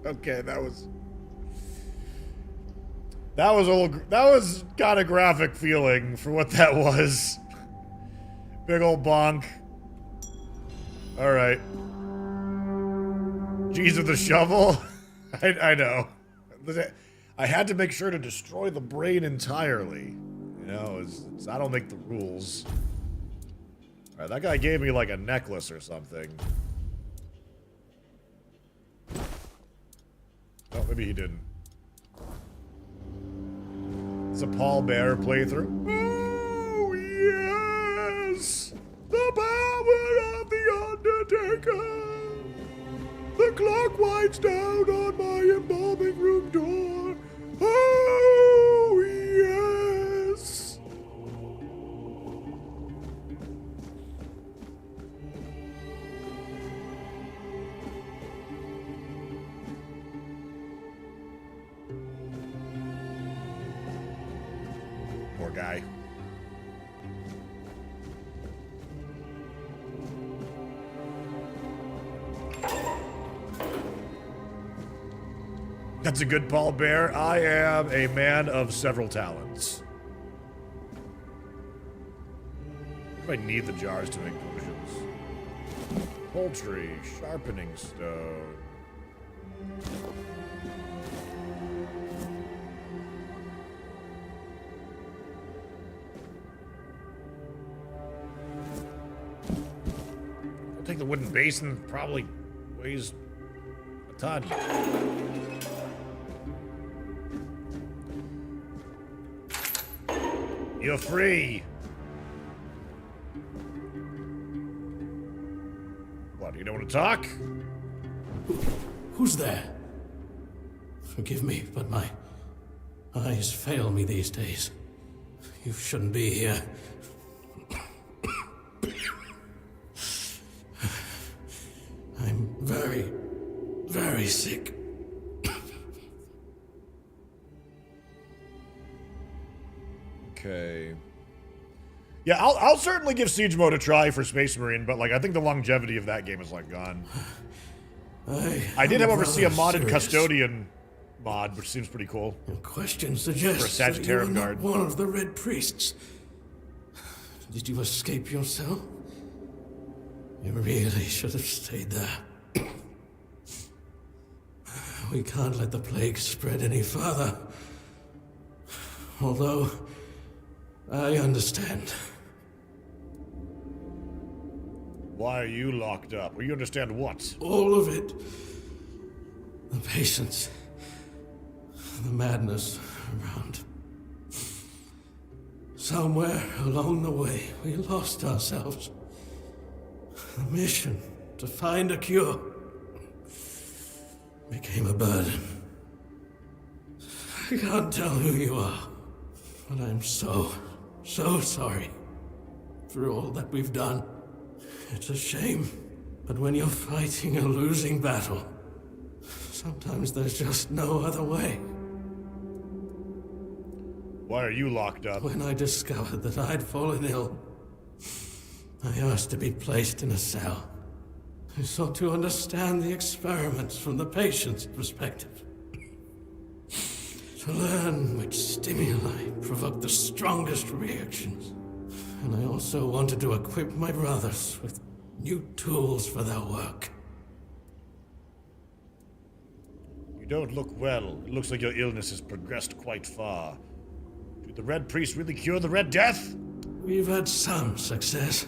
S1: Okay, that was kind of graphic feeling for what that was. Big old bonk. All right. G's with the shovel. I know. I had to make sure to destroy the brain entirely. You know, I don't make the rules. All right, that guy gave me like a necklace or something. Maybe he didn't. It's a Paul Bear playthrough. Oh, yes! The power of the Undertaker! The clock winds down on my embalming room door. Oh, yes! Poor guy. That's a good Paul Bear. I am a man of several talents. I need the jars to make potions. Poultry, sharpening stone. I'll take the wooden basin, probably weighs a ton. You're free. What, you don't want to talk?
S5: Who's there? Forgive me, but my eyes fail me these days. You shouldn't be here. I'm very, very sick.
S1: Okay. Yeah, I'll certainly give Siege Mode a try for Space Marine, but like I think the longevity of that game is like gone. I did however see a modded Custodian mod, which seems pretty cool.
S5: Your question suggests that you were not one of the Red Priests. Did you escape your cell? You really should have stayed there. We can't let the plague spread any further. Although, I understand.
S1: Why are you locked up? Well, you understand what?
S5: All of it. The patience. The madness around. Somewhere along the way, we lost ourselves. The mission to find a cure became a burden. I can't tell who you are, but I'm so sorry for all that we've done. It's a shame, but when you're fighting a losing battle, sometimes there's just no other way.
S1: Why are you locked up?
S5: When I discovered that I'd fallen ill, I asked to be placed in a cell. I sought to understand the experiments from the patient's perspective. To learn which stimuli provoke the strongest reactions. And I also wanted to equip my brothers with new tools for their work.
S1: You don't look well. It looks like your illness has progressed quite far. Did the Red Priest really cure the Red Death?
S5: We've had some success,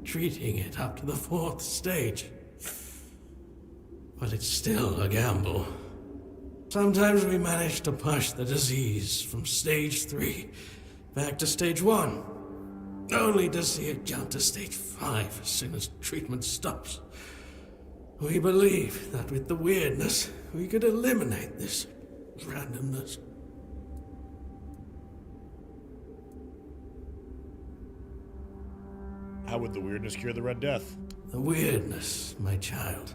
S5: treating it up to the 4th stage. But it's still a gamble. Sometimes we manage to push the disease from stage 3 back to stage 1, only to see it jump to stage 5 as soon as treatment stops. We believe that with the weirdness, we could eliminate this randomness.
S1: How would the weirdness cure the Red Death?
S5: The weirdness, my child,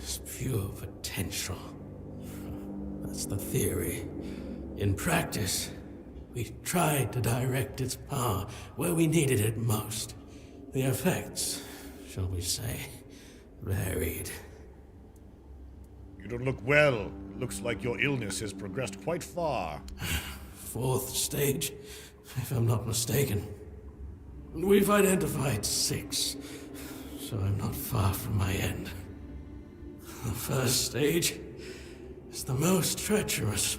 S5: is pure potential. That's the theory. In practice, we tried to direct its power where we needed it most. The effects, shall we say, varied.
S1: You don't look well. It looks like your illness has progressed quite far.
S5: 4th stage, if I'm not mistaken. We've identified 6, so I'm not far from my end. The 1st stage is the most treacherous,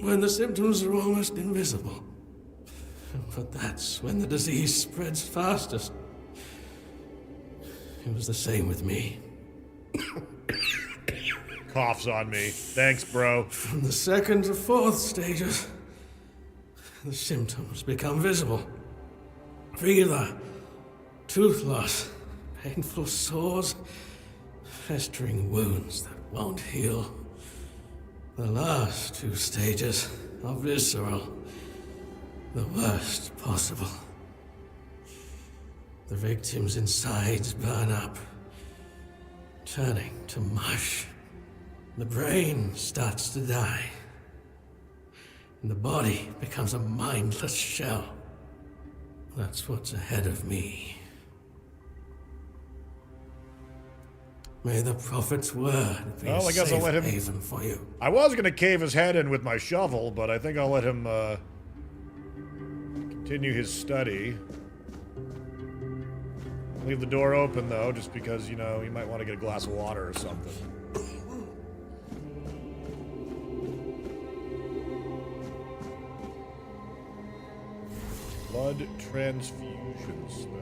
S5: when the symptoms are almost invisible. But that's when the disease spreads fastest. It was the same with me.
S1: Coughs on me. Thanks, bro.
S5: From the second to fourth stages, the symptoms become visible. Fever, tooth loss, painful sores, festering wounds that won't heal. The last two stages are visceral, the worst possible. The victim's insides burn up, turning to mush. The brain starts to die, and the body becomes a mindless shell. That's what's ahead of me. May the Prophet's word be
S1: Well, I
S5: a
S1: guess I'll
S5: safe
S1: let him-
S5: haven for you.
S1: I was gonna cave his head in with my shovel, but I think I'll let him, continue his study. Leave the door open, though, just because, you know, he might want to get a glass of water or something. Blood transfusion spell.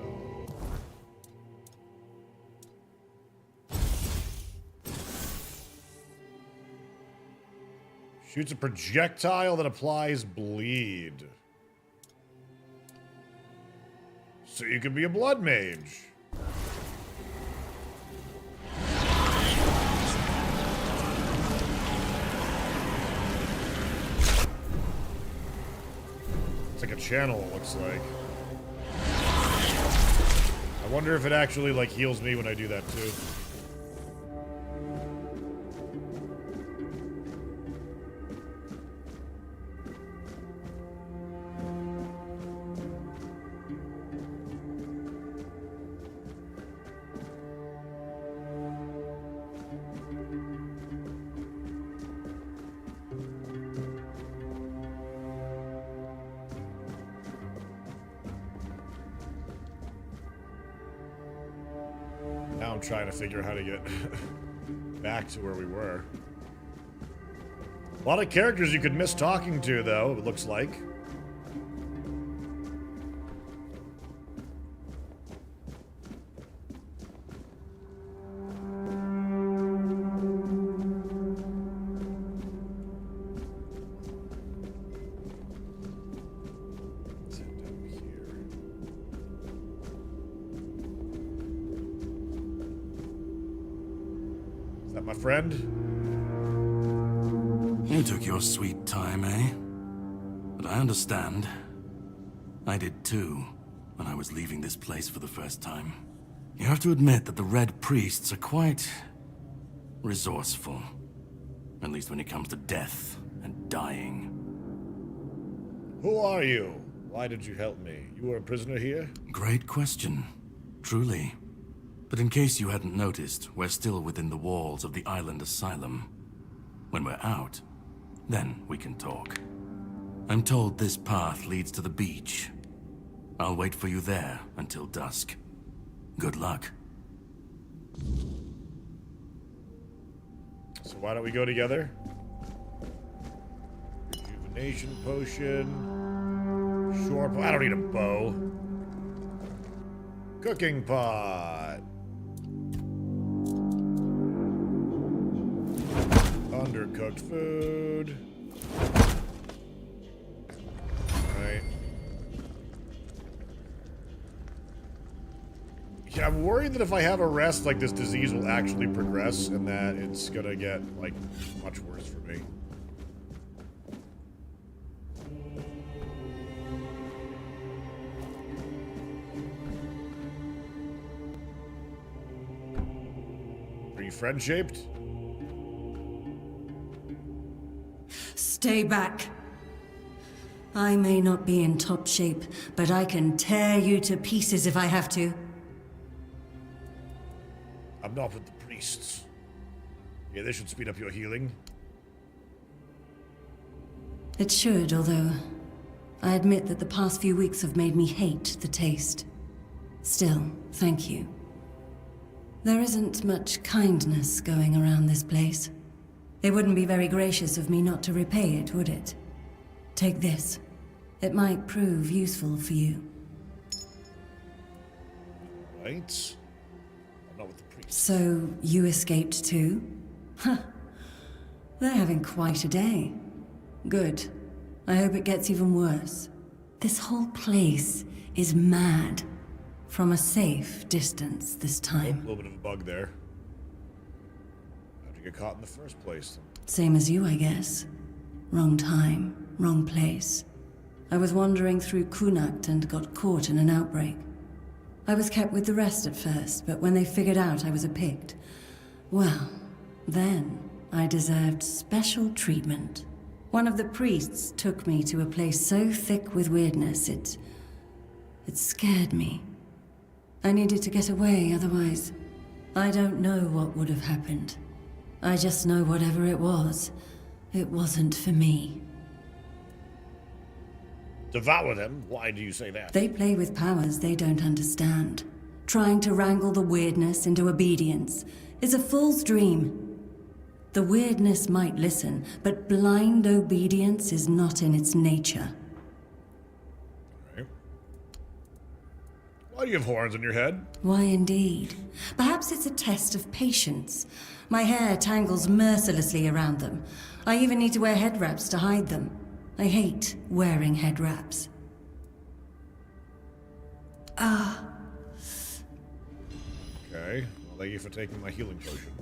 S1: Shoots a projectile that applies bleed. So you can be a blood mage. It's like a channel, it looks like. I wonder if it actually, like, heals me when I do that, too. Now I'm trying to figure out how to get back to where we were. A lot of characters you could miss talking to, though, it looks like. Let's head down here. Is that my friend?
S4: You took your sweet time, eh? But I understand. I did too, when I was leaving this place for the first time. You have to admit that the Red Priests are quite resourceful. At least when it comes to death and dying.
S1: Who are you? Why did you help me? You were a prisoner here?
S4: Great question. Truly. But in case you hadn't noticed, we're still within the walls of the island asylum. When we're out, then we can talk. I'm told this path leads to the beach. I'll wait for you there until dusk. Good luck.
S1: So why don't we go together? Rejuvenation potion. Shore I don't need a bow. Cooking pot. Undercooked food. Right. Yeah, I'm worried that if I have a rest, like, this disease will actually progress and that it's gonna get, like, much worse for me. Are you friend-shaped?
S7: Stay back. I may not be in top shape, but I can tear you to pieces if I have to.
S1: I'm not with the priests. Yeah, they should speed up your healing.
S7: It should, although I admit that the past few weeks have made me hate the taste. Still, thank you. There isn't much kindness going around this place. It wouldn't be very gracious of me not to repay it, would it? Take this. It might prove useful for you.
S1: Right? I'm not with the priests.
S7: So, you escaped too? Huh.
S8: They're having quite a day. Good. I hope it gets even worse. This whole place is mad. From a safe distance this
S1: A
S8: time.
S1: little bit of a bug there. How'd you get caught in the first place?
S8: Same as you, I guess. Wrong time, wrong place. I was wandering through Kunakt and got caught in an outbreak. I was kept with the rest at first, but when they figured out I was a Pict, well, then I deserved special treatment. One of the priests took me to a place so thick with weirdness, it scared me. I needed to get away, otherwise, I don't know what would have happened. I just know whatever it wasn't for me.
S1: Devour them? Why do you say that?
S8: They play with powers they don't understand. Trying to wrangle the weirdness into obedience is a fool's dream. The weirdness might listen, but blind obedience is not in its nature.
S1: Right. Why do you have horns on your head?
S8: Why indeed? Perhaps it's a test of patience. My hair tangles mercilessly around them. I even need to wear head wraps to hide them. I hate wearing head wraps.
S1: Okay. Well, thank you for taking my healing potion.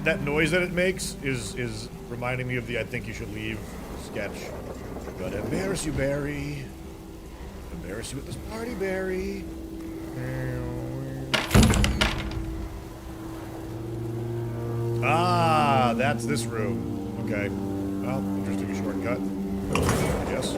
S1: That noise that it makes is reminding me of the I think you should leave sketch. Gonna embarrass you, Barry. Embarrass you at this party, Barry. Ah, that's this room. Okay. Well, interesting shortcut. Yes.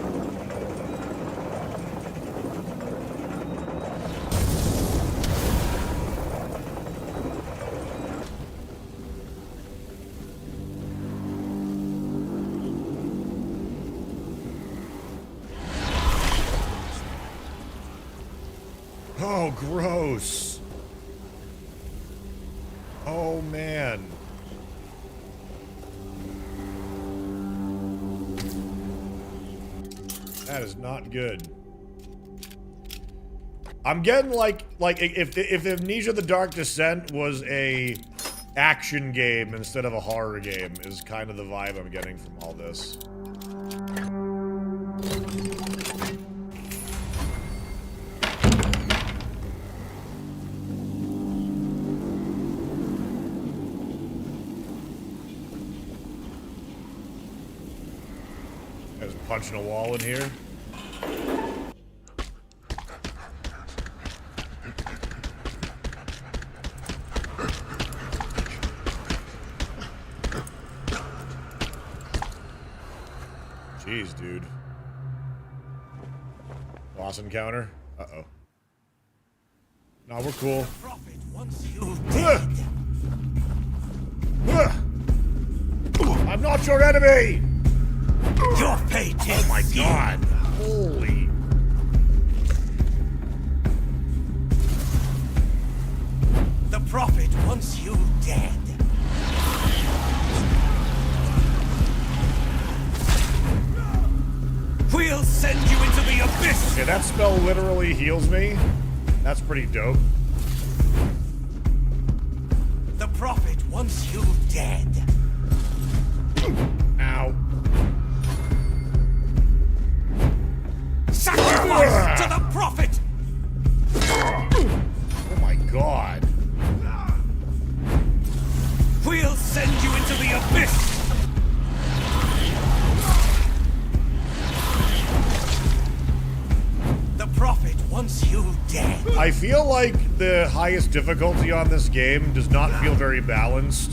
S1: Oh, gross. Oh, man. That is not good. I'm getting like if Amnesia: The Dark Descent was a action game instead of a horror game is kind of the vibe I'm getting from all this. Guys punching a wall in here. Jeez, dude. Boss encounter? Uh-oh. No, we're cool. I'm not your enemy!
S5: Your fate is
S1: Oh my god. Holy.
S5: The Prophet wants you dead. We'll send you into the abyss!
S1: Okay, that spell literally heals me. That's pretty dope.
S5: The Prophet wants you dead.
S1: Ow.
S5: Sacrifice to the Prophet!
S1: Oh my god.
S5: We'll send you into the abyss! The Prophet wants you dead.
S1: I feel like the highest difficulty on this game does not feel very balanced.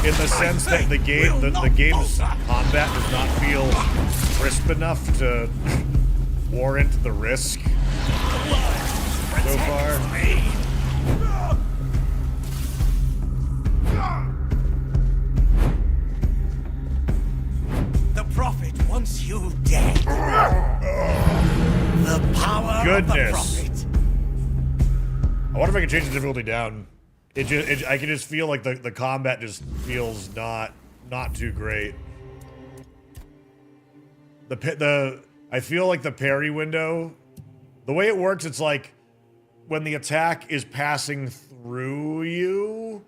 S1: In the sense that the game's combat does not feel crisp enough to warrant the risk so far.
S5: The you dead. The power
S1: Goodness.
S5: of the prophet.
S1: I wonder if I can change the difficulty down. I can just feel like the combat just feels not too great. I feel like the parry window, the way it works, it's like when the attack is passing through you,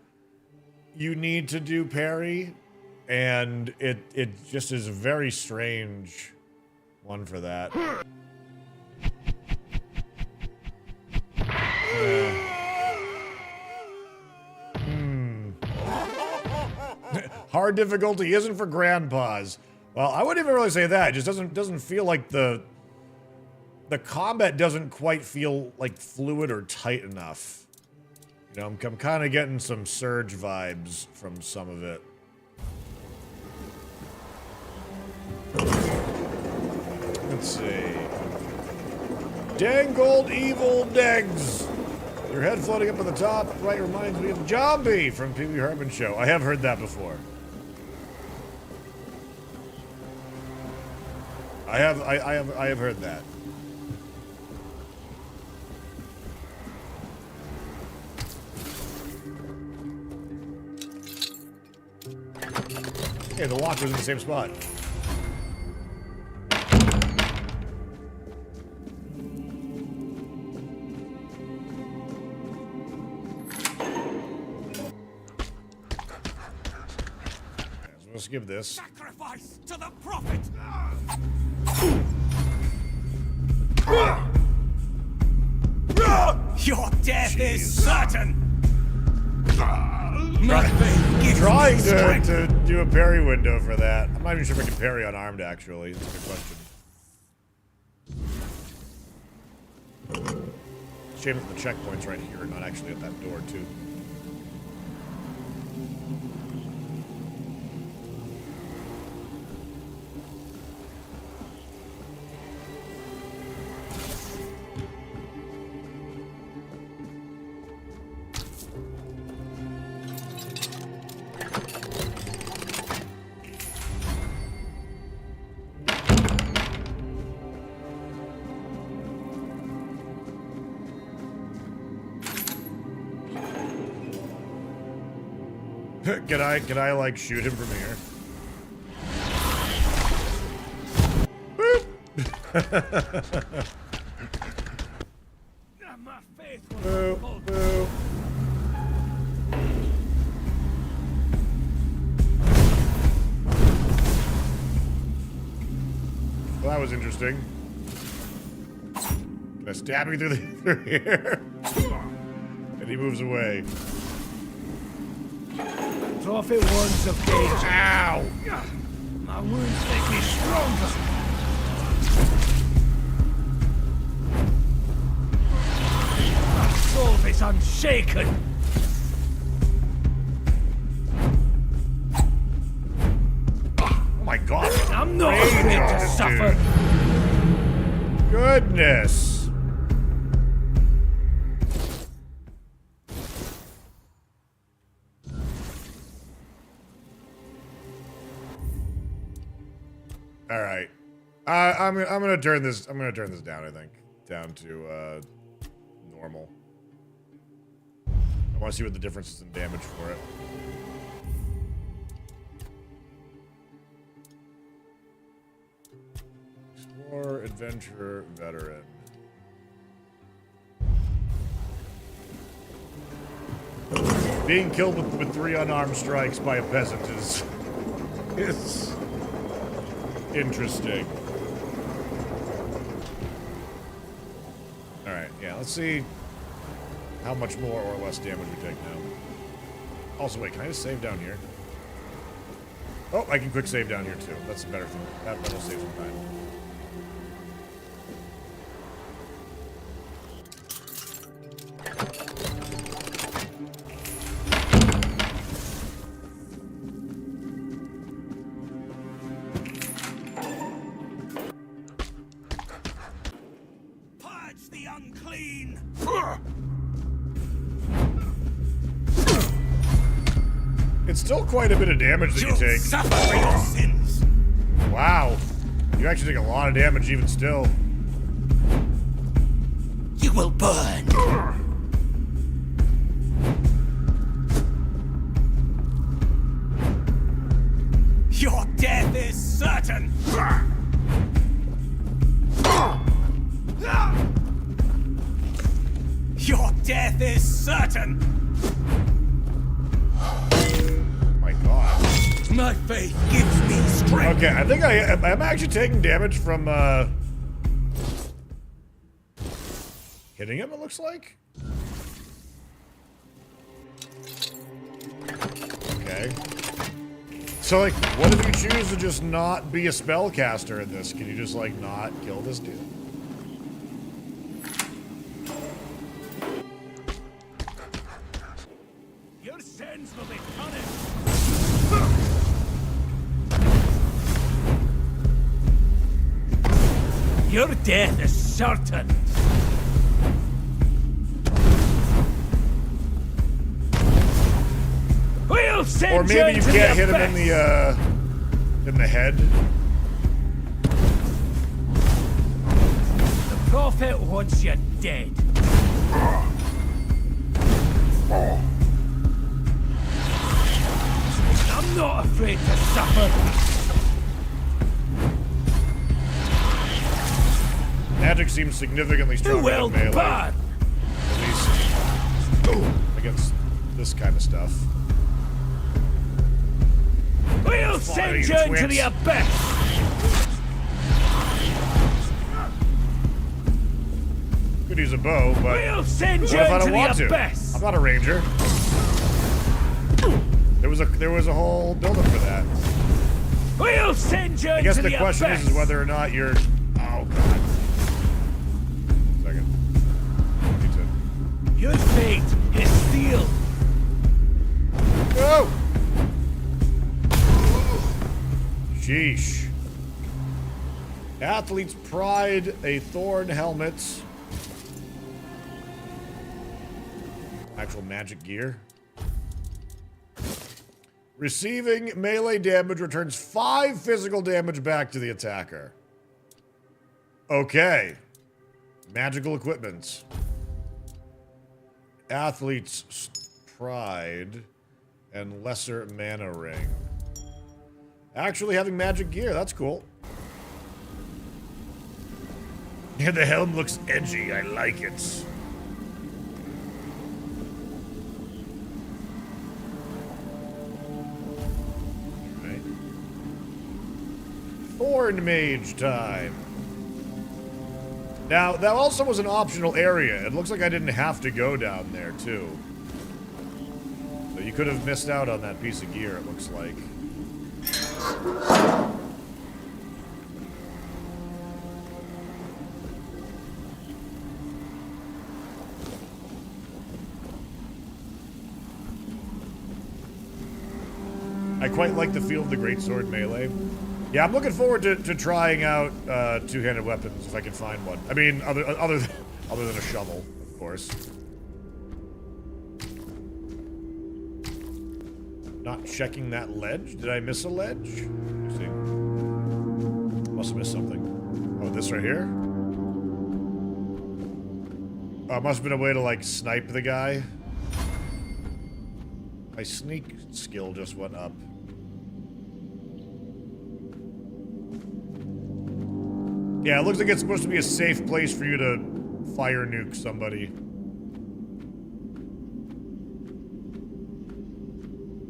S1: you need to do parry, and it just is a very strange one for that. Hard difficulty isn't for grandpas. Well, I wouldn't even really say that. It just doesn't feel like the combat doesn't quite feel like fluid or tight enough. You know, I'm kind of getting some Surge vibes from some of it. Let's see. Dangled evil degs. Your head floating up at the top right reminds me of Zombie from Pee Wee Herman Show. I have heard that before. I have heard that. Okay, the walker's in the same spot. Let's give this.
S5: Sacrifice to the prophet. Your death is certain.
S1: Trying to do a parry window for that. I'm not even sure if I can parry unarmed, actually. That's a good question. Shame that the checkpoint's right here, not actually at that door, too. Can I like shoot him from here? Boop, boop. Well, that was interesting. Can I stab me through here? And he moves away.
S5: Prophet warns of danger.
S1: Ow!
S5: My wounds make me stronger. My soul is unshaken.
S1: Oh my god!
S5: I'm not meant to suffer.
S1: Goodness! All right, I'm gonna turn this. I'm gonna turn this down. I think down to normal. I want to see what the difference is in damage for it. Explorer, adventurer, veteran. Being killed with 3 unarmed strikes by a peasant is interesting. Alright, yeah, let's see how much more or less damage we take now. Also, wait, can I just save down here? Oh, I can quick save down here too. That's a better thing. That'll save some time. It's still quite a bit of damage that you take.
S5: Suffer for your sins.
S1: Wow. You actually take a lot of damage even still.
S5: You will burn. Your death is certain. Your death is certain.
S1: My god.
S5: My faith gives me strength.
S1: Okay, I think I'm actually taking damage from, hitting him, it looks like? Okay. So, like, what if you choose to just not be a spellcaster in this? Can you just, like, not kill this dude?
S5: Your sins will be punished. Your death is certain. We'll send
S1: Or maybe you
S5: to
S1: can't
S5: the
S1: hit him in the head.
S5: The prophet wants you dead. I'm not afraid to suffer.
S1: Magic seems significantly
S5: Who
S1: stronger
S5: will
S1: than melee.
S5: burn?
S1: At least against this kind of stuff.
S5: We'll
S1: Fire,
S5: send
S1: you
S5: you into
S1: twits.
S5: the abyss.
S1: Could use a bow, but
S5: We'll send
S1: what
S5: you
S1: if I
S5: into
S1: don't want
S5: the
S1: to?
S5: abyss.
S1: I'm not a ranger. There was a whole build-up for that.
S5: We'll send you
S1: I guess
S5: into
S1: the
S5: the
S1: question
S5: abyss.
S1: is whether or not you're. Oh god. Second. Need to-
S5: Your fate is sealed.
S1: Go! Sheesh. Athlete's Pride, a thorn helmet. Actual magic gear. Receiving melee damage returns 5 physical damage back to the attacker. Okay. Magical equipment. Athlete's Pride and Lesser Mana Ring. Actually having magic gear, that's cool. Yeah, the helm looks edgy, I like it. Right. Thorn Mage time. Now, that also was an optional area. It looks like I didn't have to go down there, too. So you could have missed out on that piece of gear, it looks like. I quite like the feel of the greatsword melee. Yeah, I'm looking forward to trying out two-handed weapons if I can find one. I mean, other than a shovel, of course. Not checking that ledge. Did I miss a ledge? Let me see. Must have missed something. Oh, this right here? Oh, must have been a way to, like, snipe the guy. My sneak skill just went up. Yeah, it looks like it's supposed to be a safe place for you to fire nuke somebody.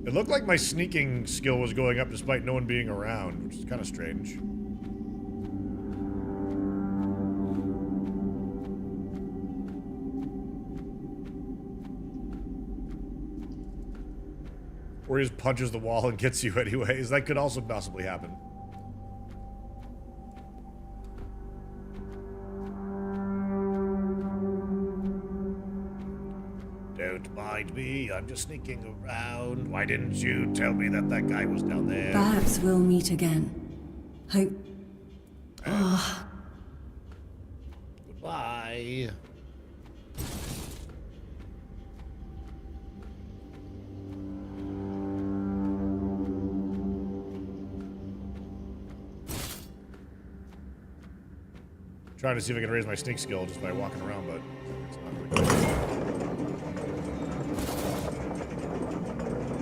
S1: It looked like my sneaking skill was going up despite no one being around, which is kind of strange. Or he just punches the wall and gets you anyways. That could also possibly happen. Don't mind me, I'm just sneaking around. Why didn't you tell me that that guy was down there?
S8: Perhaps we'll meet again. Hope.
S1: Goodbye. Trying to see if I can raise my sneak skill just by walking around, but it's not really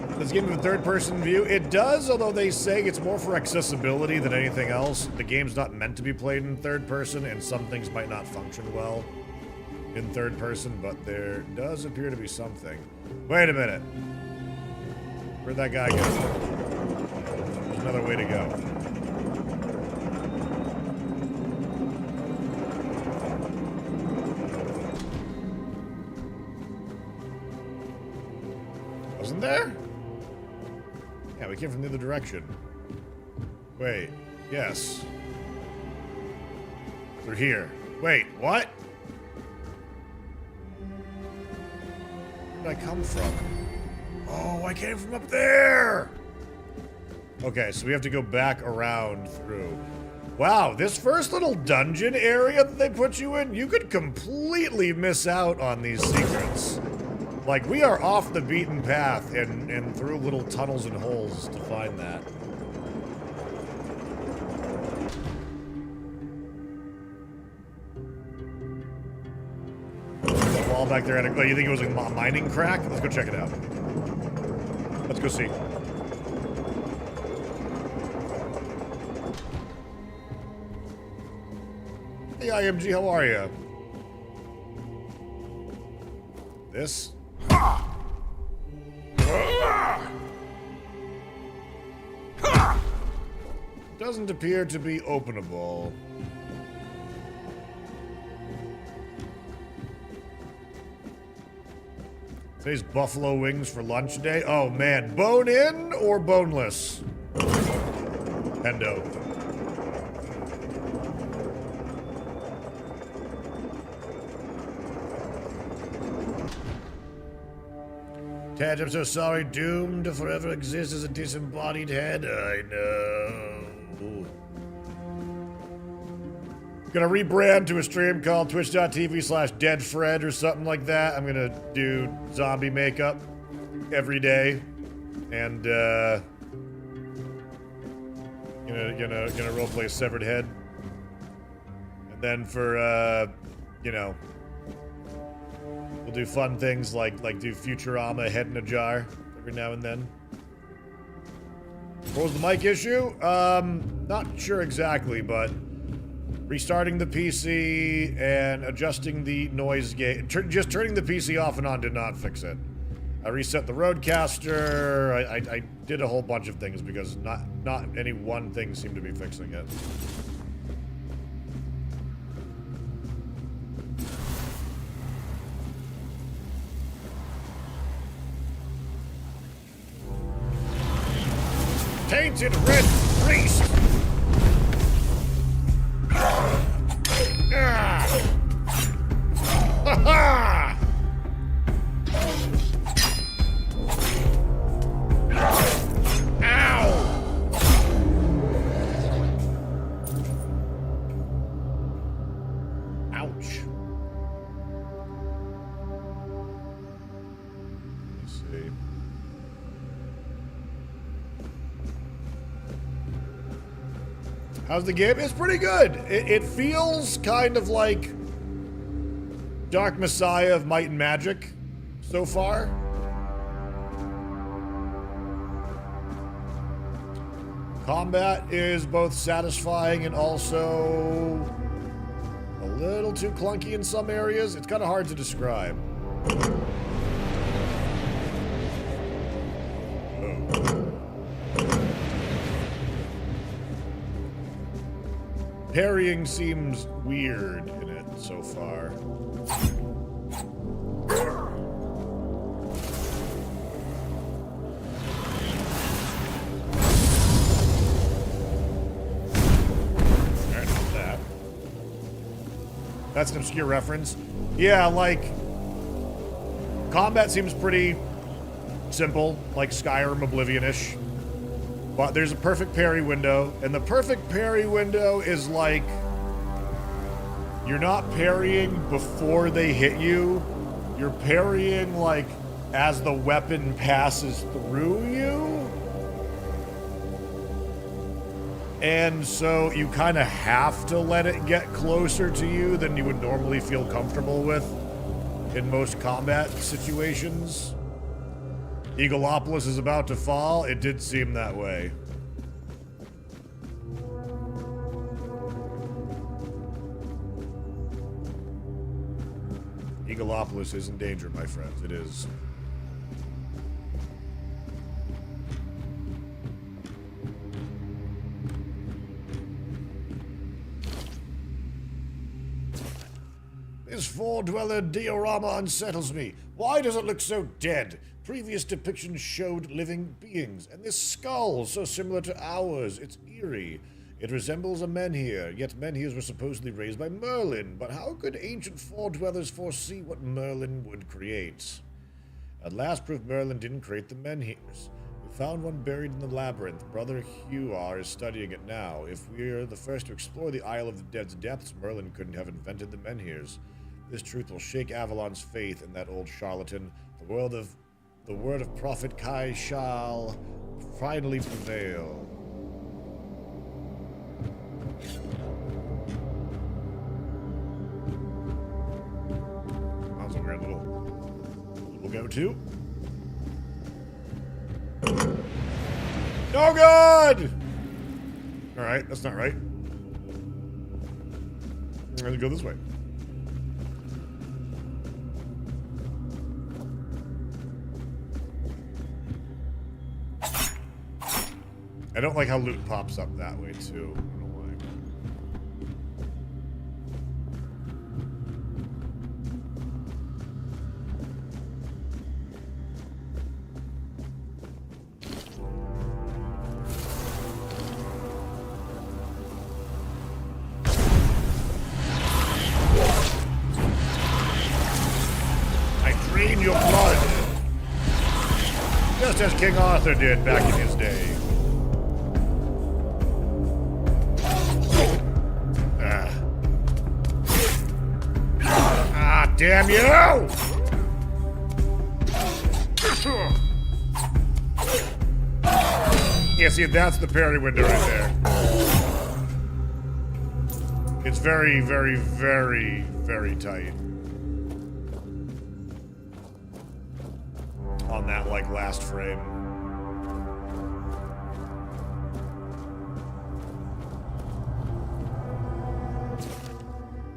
S1: good. This game with a third-person view, it does, although they say it's more for accessibility than anything else. The game's not meant to be played in third person, and some things might not function well in third person, but there does appear to be something. Wait a minute. Where'd that guy go? There's another way to go. Wasn't there? Yeah, we came from the other direction. Wait, yes. Through here. Wait, what? Where did I come from? Oh, I came from up there! Okay, so we have to go back around through. Wow, this first little dungeon area that they put you in, you could completely miss out on these secrets. Like, we are off the beaten path and through little tunnels and holes to find that. That wall back there, oh, you think it was a mining crack? Let's go check it out. Let's go see. Hey, IMG, how are you? This? Doesn't appear to be openable. Today's buffalo wings for lunch day. Oh man, bone in or boneless? Hendo. Tad, I'm so sorry. Doomed to forever exist as a disembodied head. I know. Gonna rebrand to a stream called twitch.tv/deadfred or something like that. I'm gonna do zombie makeup every day. And, gonna roleplay a severed head. And then for, you know, we'll do fun things like do Futurama head in a jar every now and then. What was the mic issue? Not sure exactly, but restarting the PC and adjusting the noise gate. Just turning the PC off and on did not fix it. I reset the Rodecaster. I did a whole bunch of things because not any one thing seemed to be fixing it. Tainted red priest! Ah! Ha ha! Ow! Ouch. Let's see. How's the game? It's pretty good. It feels kind of like Dark Messiah of Might and Magic so far. Combat is both satisfying and also a little too clunky in some areas. It's kind of hard to describe. Parrying seems weird in it so far. That's an obscure reference. Yeah, like, combat seems pretty simple, like Skyrim Oblivion-ish. But there's a perfect parry window, and the perfect parry window is like, you're not parrying before they hit you, you're parrying like as the weapon passes through you. And so you kind of have to let it get closer to you than you would normally feel comfortable with in most combat situations. Eagleopolis is about to fall. It did seem that way. Eagleopolis is in danger, my friends. It is. This four-dweller diorama unsettles me. Why does it look so dead? Previous depictions showed living beings, and this skull, so similar to ours, it's eerie. It resembles a menhir, yet menhirs were supposedly raised by Merlin, but how could ancient four-dwellers foresee what Merlin would create? At last proof Merlin didn't create the menhirs. We found one buried in the labyrinth. Brother Huar is studying it now. If we're the first to explore the Isle of the Dead's depths, Merlin couldn't have invented the menhirs. This truth will shake Avalon's faith in that old charlatan. The word of Prophet Kai shall finally prevail. That's a weird little go-to. No good! Alright, that's not right. I'm gonna go this way. I don't like how loot pops up that way, too. I don't know why. I drain your blood. Just as King Arthur did back in his day. Damn you! Yeah, see, that's the parry window right there. It's very, very, very, very tight. On that, like, last frame.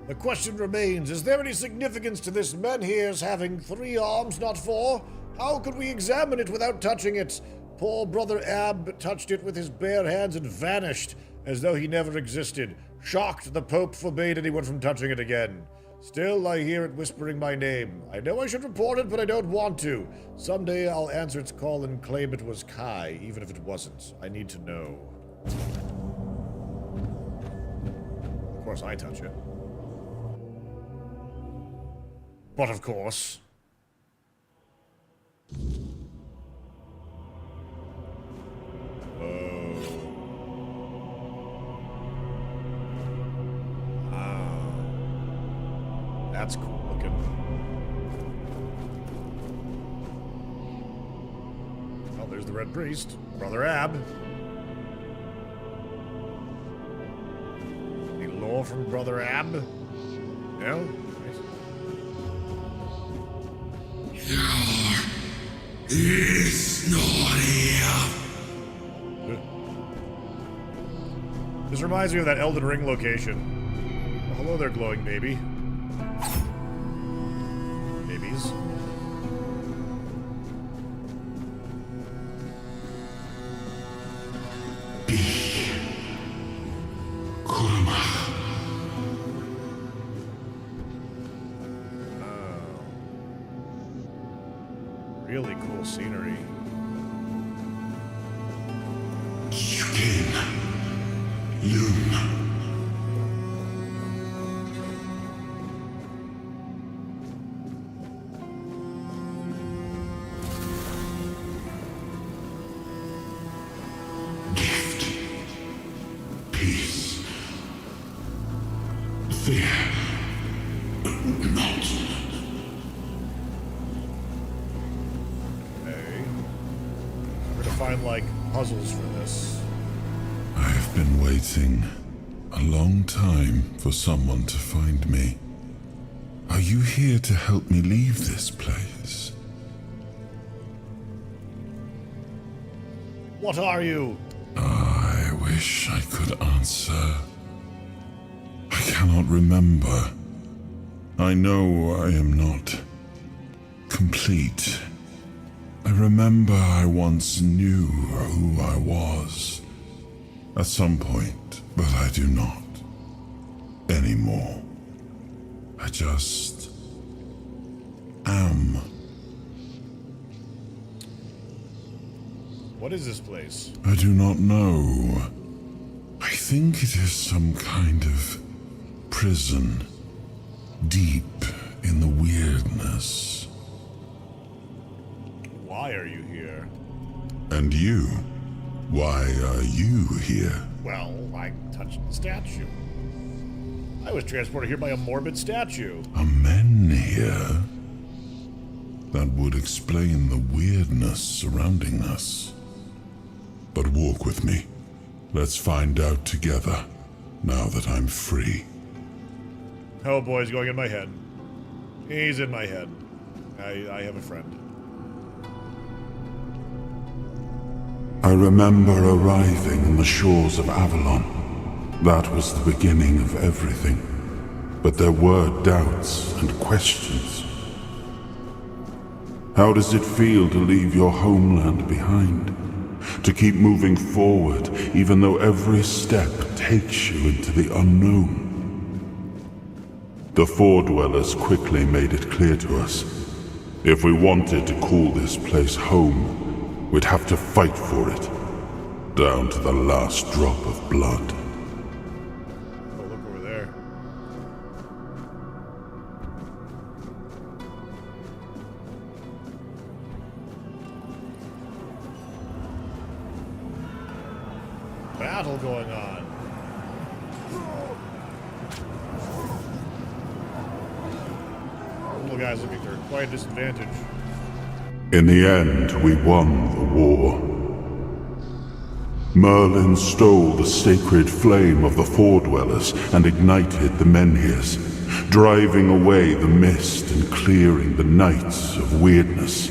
S1: The question remains, is there any significance to this menhir's having 3 arms, not 4? How could we examine it without touching it? Poor Brother Ab touched it with his bare hands and vanished, as though he never existed. Shocked, the Pope forbade anyone from touching it again. Still, I hear it whispering my name. I know I should report it, but I don't want to. Someday I'll answer its call and claim it was Kai, even if it wasn't. I need to know. Of course, I touch it. But of course. Oh. Ah. That's cool looking. Oh, there's the Red Priest. Brother Ab. Any lore from Brother Ab? No?
S5: It's not here.
S1: This reminds me of that Elden Ring location. Oh, hello there, glowing baby. Babies. Really cool scenery. Like puzzles for this.
S9: I've been waiting a long time for someone to find me. Are you here to help me leave this place?
S1: What are you?
S9: I wish I could answer. I cannot remember. I know I am not complete. I remember I once knew who I was at some point, but I do not anymore. I just am.
S1: What is this place?
S9: I do not know. I think it is some kind of prison, deep in the weirdness.
S1: Why are you here?
S9: And you? Why are you here?
S1: Well, I touched the statue. I was transported here by a morbid statue.
S9: Are men here? That would explain the weirdness surrounding us. But walk with me. Let's find out together, now that I'm free.
S1: Oh boy, he's going in my head. He's in my head. I have a friend.
S9: I remember arriving on the shores of Avalon. That was the beginning of everything. But there were doubts and questions. How does it feel to leave your homeland behind? To keep moving forward, even though every step takes you into the unknown? The Four Dwellers quickly made it clear to us. If we wanted to call this place home, we'd have to fight for it, down to the last drop of blood.
S1: Oh, look over there. Battle going on. Little guys looking for quite a disadvantage.
S9: In the end, we won the war. Merlin stole the sacred flame of the Four Dwellers and ignited the Menhirs, driving away the mist and clearing the nights of weirdness.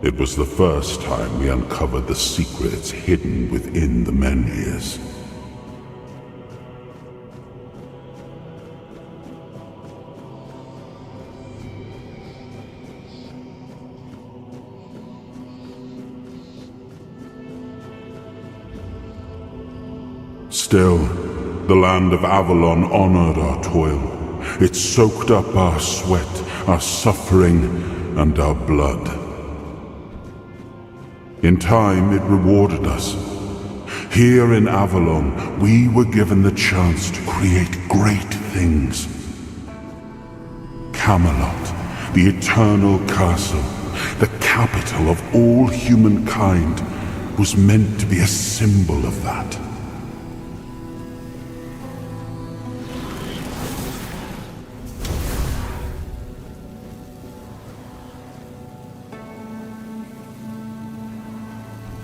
S9: It was the first time we uncovered the secrets hidden within the Menhirs. Still, the land of Avalon honored our toil. It soaked up our sweat, our suffering, and our blood. In time, it rewarded us. Here in Avalon, we were given the chance to create great things. Camelot, the eternal castle, the capital of all humankind, was meant to be a symbol of that.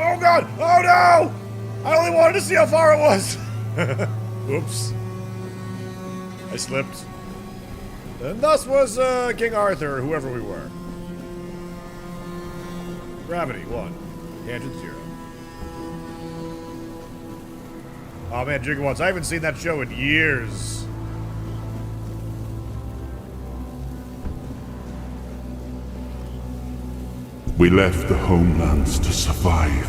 S1: Oh god! Oh no! I only wanted to see how far it was! Oops. I slipped. And thus was King Arthur, or whoever we were. Gravity, 1. Tangent, 0. Oh man, Gigawatts, I haven't seen that show in years.
S9: We left the homelands to survive.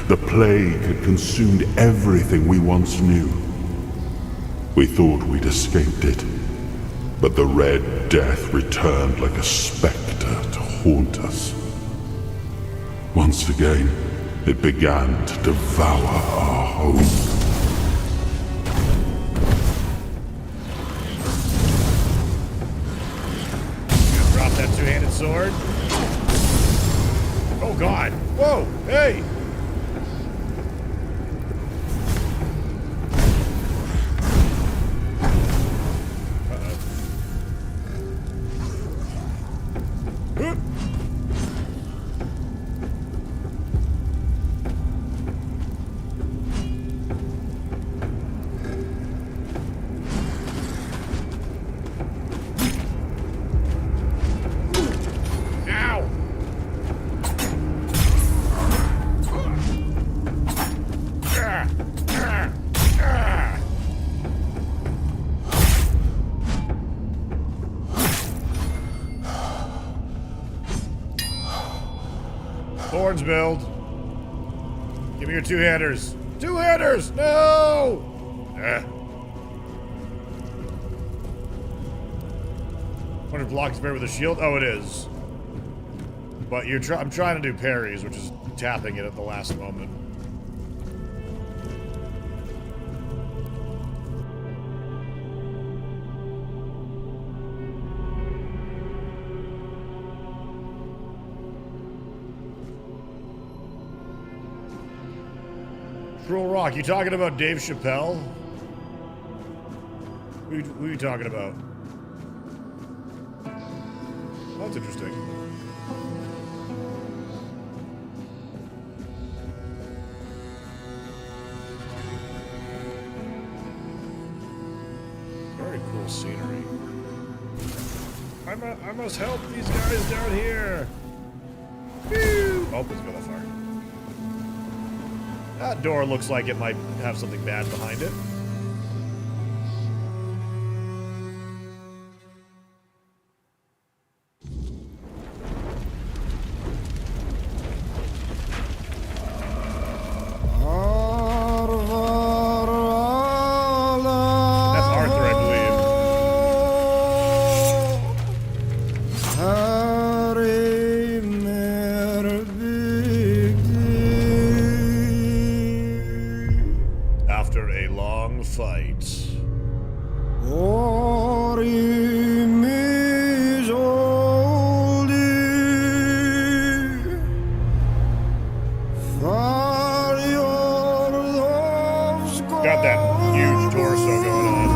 S9: The plague had consumed everything we once knew. We thought we'd escaped it, but the Red Death returned like a specter to haunt us. Once again, it began to devour our home.
S1: Drop that two-handed sword. Oh god! Whoa! Hey! Horns build. Give me your two-handers. Two-handers! No! Wonder if block is better with a shield? Oh, it is. But I'm trying to do parries, which is tapping it at the last moment. Cruel Rock, you talking about Dave Chappelle? Who are you talking about? Oh, that's interesting. Very cool scenery. I must help these guys down here. Woo! Oh, it's going fire. That door looks like it might have something bad behind it. That's Arthur, I believe. After a long fight. Got that huge torso going on.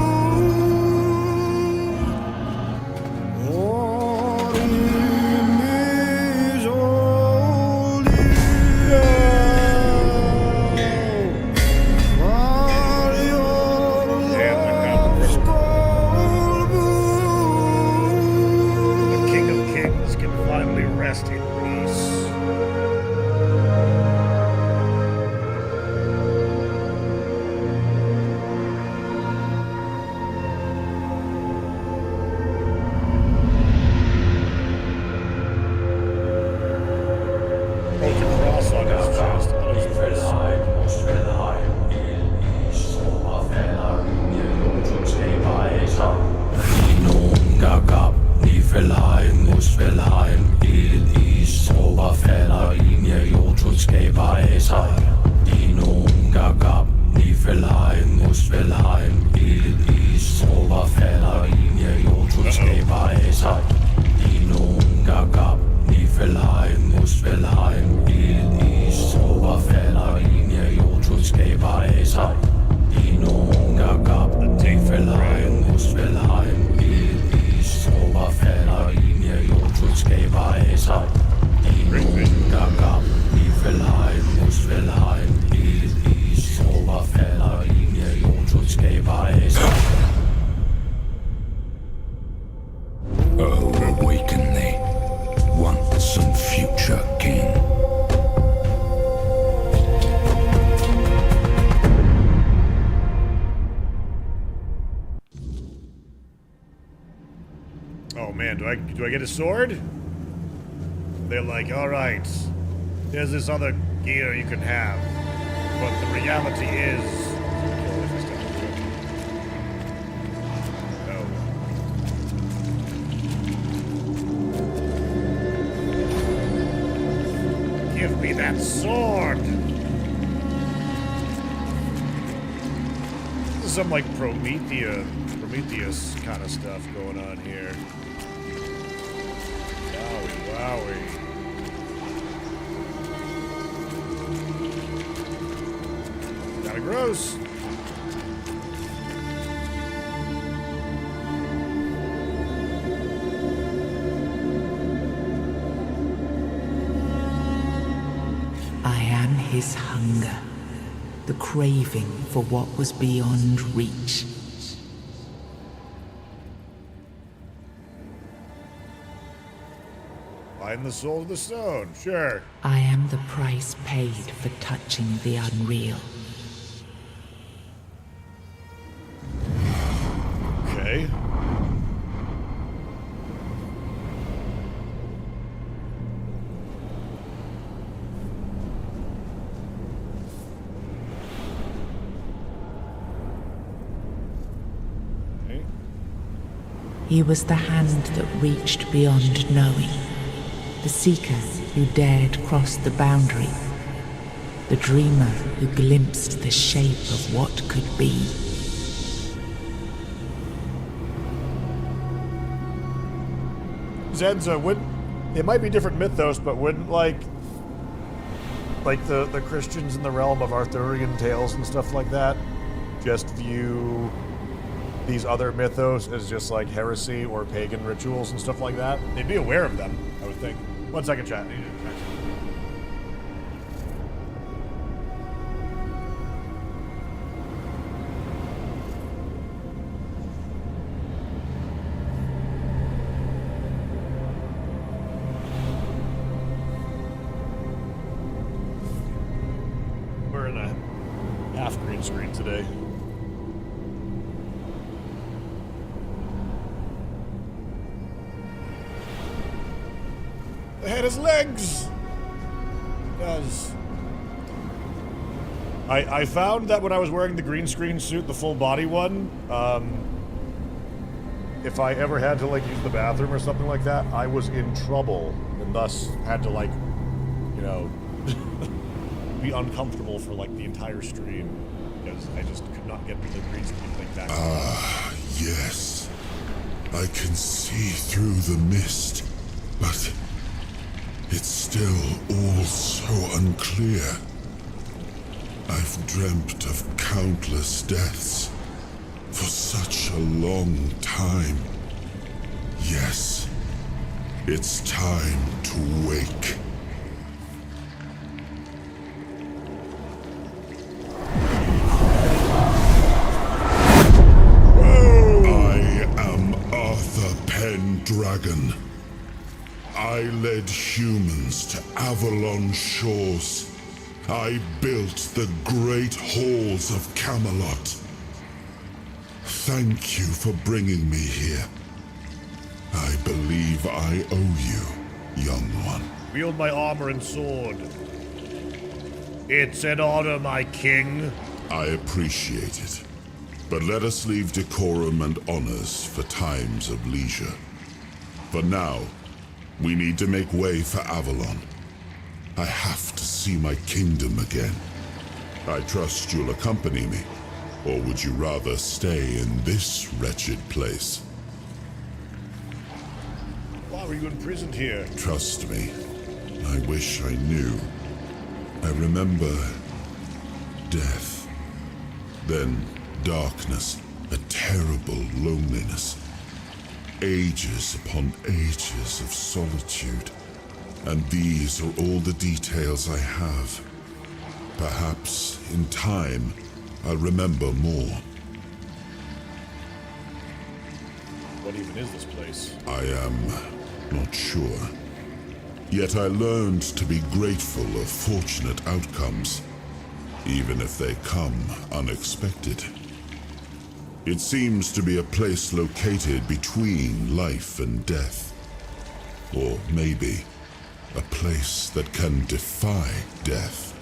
S1: The King of Kings can finally rest in peace. Holds a cross on his chest. I thought it was a cross.
S5: Awaken thee, once and future king.
S1: Oh man, do I get a sword? They're like, all right, there's this other gear you can have, but the reality is. Give me that sword! This is some like Prometheus kind of stuff going on here. Wowie, wowie. Kinda gross.
S2: His hunger, the craving for what was beyond reach.
S1: Find the soul of the stone, sure.
S2: I am the price paid for touching the unreal.
S1: Okay.
S2: He was the hand that reached beyond knowing. The seeker who dared cross the boundary. The dreamer who glimpsed the shape of what could be.
S1: Zenza, it might be different mythos, but wouldn't like the Christians in the realm of Arthurian tales and stuff like that just view these other mythos as just like heresy or pagan rituals and stuff like that? They'd be aware of them, I would think. 1 second, chat. We're in a half green screen today. It had his legs! It does. I found that when I was wearing the green screen suit, the full body one, if I ever had to like use the bathroom or something like that, I was in trouble and thus had to like, you know, be uncomfortable for like the entire stream because I just could not get the green screen thing back.
S9: Ah, yes. I can see through the mist, but it's still all so unclear. I've dreamt of countless deaths for such a long time. Yes, it's time to wake. I am Arthur Pendragon. I led humans to Avalon shores. I built the great halls of Camelot. Thank you for bringing me here. I believe I owe you, young one.
S1: Wield my armor and sword. It's an honor, my king.
S9: I appreciate it. But let us leave decorum and honors for times of leisure. For now, we need to make way for Avalon. I have to see my kingdom again. I trust you'll accompany me, or would you rather stay in this wretched place?
S1: Why were you imprisoned here?
S9: Trust me, I wish I knew. I remember death, then darkness, a terrible loneliness. Ages upon ages of solitude. And these are all the details I have. Perhaps, in time, I'll remember more.
S1: What even is this place?
S9: I am not sure. Yet I learned to be grateful of fortunate outcomes, even if they come unexpected. It seems to be a place located between life and death. Or maybe a place that can defy death.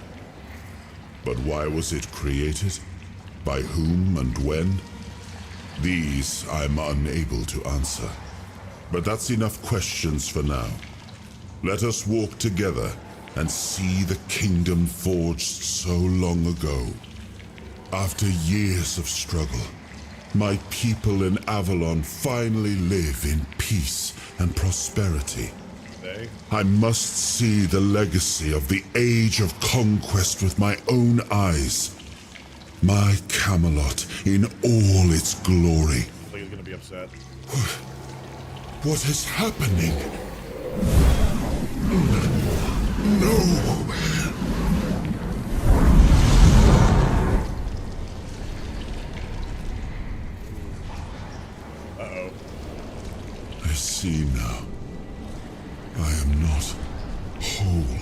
S9: But why was it created? By whom and when? These I'm unable to answer. But that's enough questions for now. Let us walk together and see the kingdom forged so long ago. After years of struggle, my people in Avalon finally live in peace and prosperity. I must see the legacy of the Age of Conquest with my own eyes. My Camelot in all its glory.
S1: I think he's gonna be upset.
S9: What is happening? No!
S1: Uh-oh.
S9: I see now. I am not whole.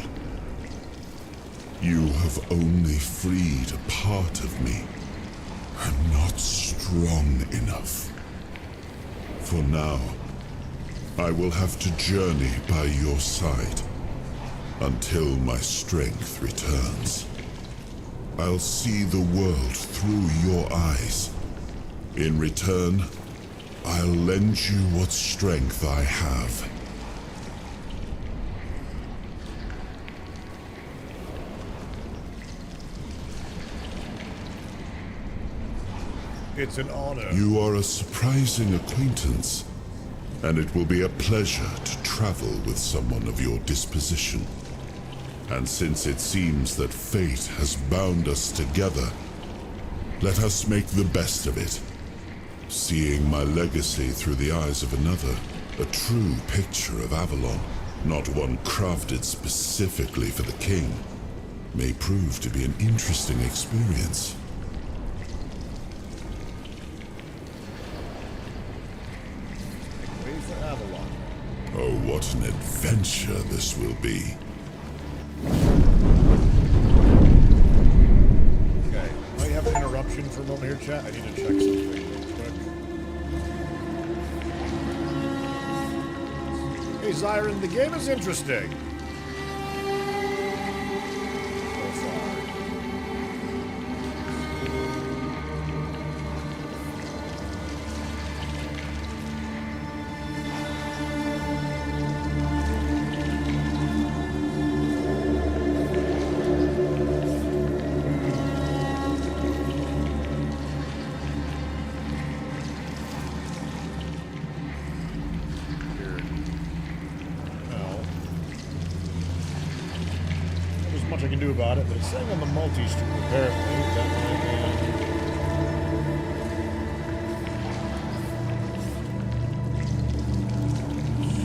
S9: You have only freed a part of me. I'm not strong enough. For now, I will have to journey by your side until my strength returns. I'll see the world through your eyes. In return, I'll lend you what strength I have.
S1: It's an honor.
S9: You are a surprising acquaintance, and it will be a pleasure to travel with someone of your disposition. And since it seems that fate has bound us together, let us make the best of it. Seeing my legacy through the eyes of another, a true picture of Avalon, not one crafted specifically for the king, may prove to be an interesting experience.
S1: Wait for Avalon.
S9: Oh, what an adventure this will be.
S1: Okay, might have an interruption for a moment here, chat. I need to check something real quick. Hey, Zyron, the game is interesting. So far. Much I can do about it, but it's saying on the multi-stream apparently that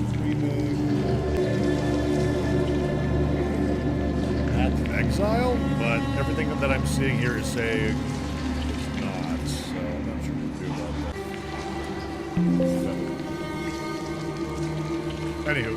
S1: streaming Path of Exile, but everything that I'm seeing here is saying it's not, so I'm not sure what to do about that. Anywho.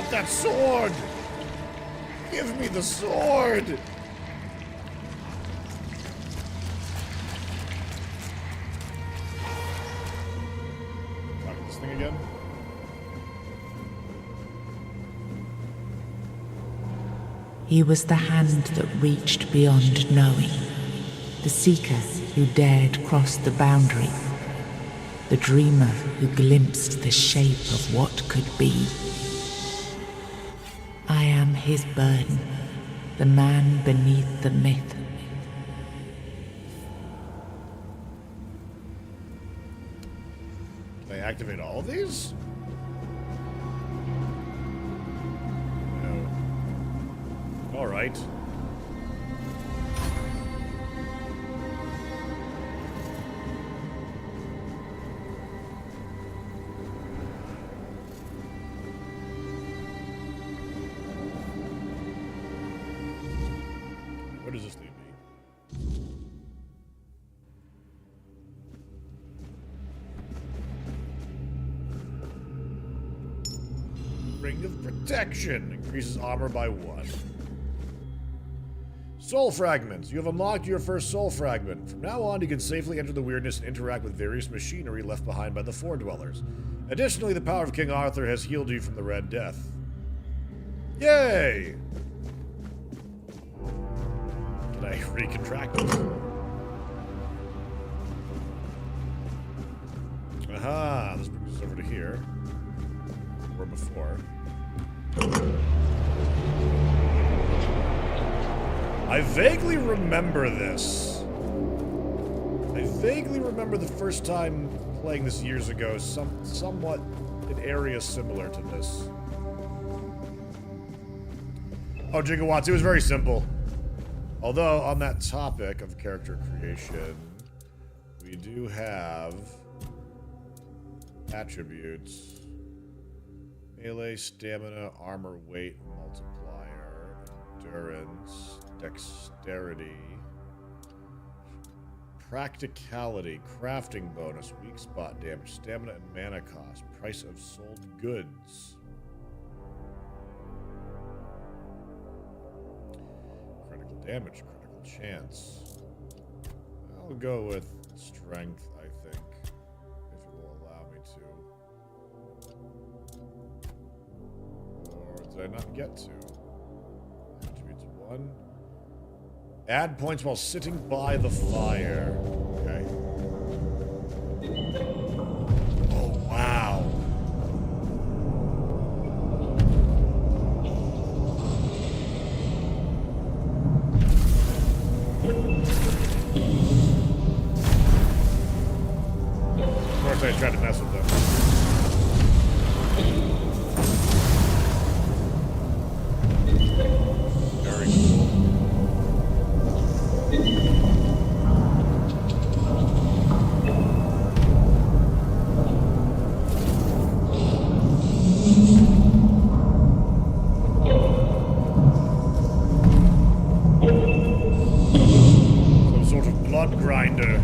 S1: That sword! Give me the sword! Talking this thing again?
S2: He was the hand that reached beyond knowing, the seeker who dared cross the boundary, the dreamer who glimpsed the shape of what could be. I am his burden, the man beneath the myth.
S1: Can I activate all of these? No. All right. Where does this leave me? Ring of Protection. Increases armor by 1. Soul Fragments. You have unlocked your first Soul Fragment. From now on, you can safely enter the weirdness and interact with various machinery left behind by the Four Dwellers. Additionally, the power of King Arthur has healed you from the Red Death. Yay! Can I recontract it? Aha! This brings us over to here. Or before. I vaguely remember this. I vaguely remember the first time playing this years ago, somewhat an area similar to this. Oh, Gigawatts, it was very simple. Although, on that topic of character creation, we do have attributes. Melee, stamina, armor, weight, multiplier, endurance, dexterity, practicality, crafting bonus, weak spot damage, stamina and mana cost, price of sold goods. damage, critical chance. I'll go with strength, I think, if it will allow me to. Or did I not get to? Attributes 1. Add points while sitting by the fire. Okay. Oh, wow. Of course, I tried to mess with them. Very cool. Some sort of blood grinder.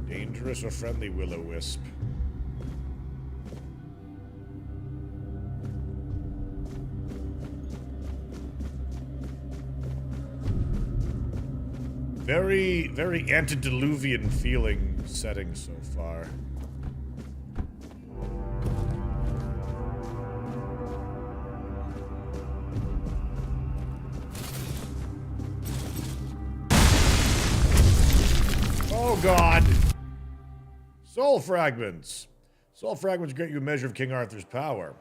S1: Dangerous or friendly will-o-wisp? Very, very antediluvian feeling setting so far. Oh god! Soul fragments. Soul fragments grant you a measure of King Arthur's power.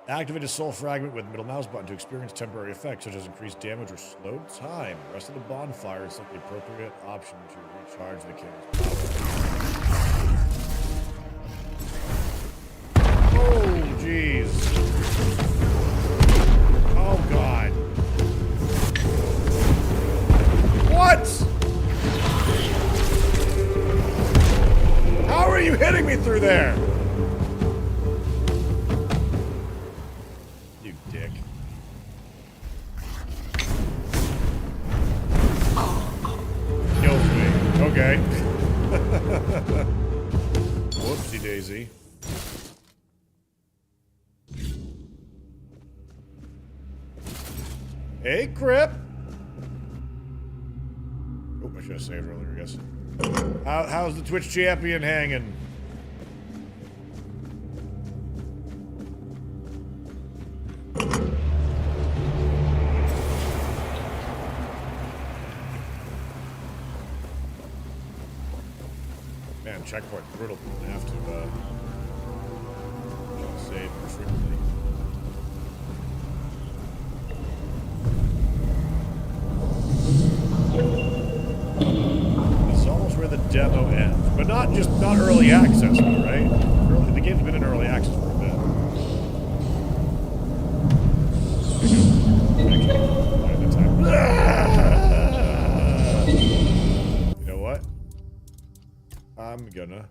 S1: Activate a soul fragment with middle mouse button to experience temporary effects such as increased damage or slow time. Rest of the bonfire is set the appropriate option to recharge the king's power. Oh, jeez. Oh, God. What? How are you hitting me through there? Okay. Whoopsie daisy. Hey, Crip. Oh, I should have saved earlier, I guess. How's the Twitch champion hanging? Man, checkpoint brutal. You have to save more frequently. This is almost where the demo ends, but not early access, right? The game's been in early access for a bit. You know what? I'm gonna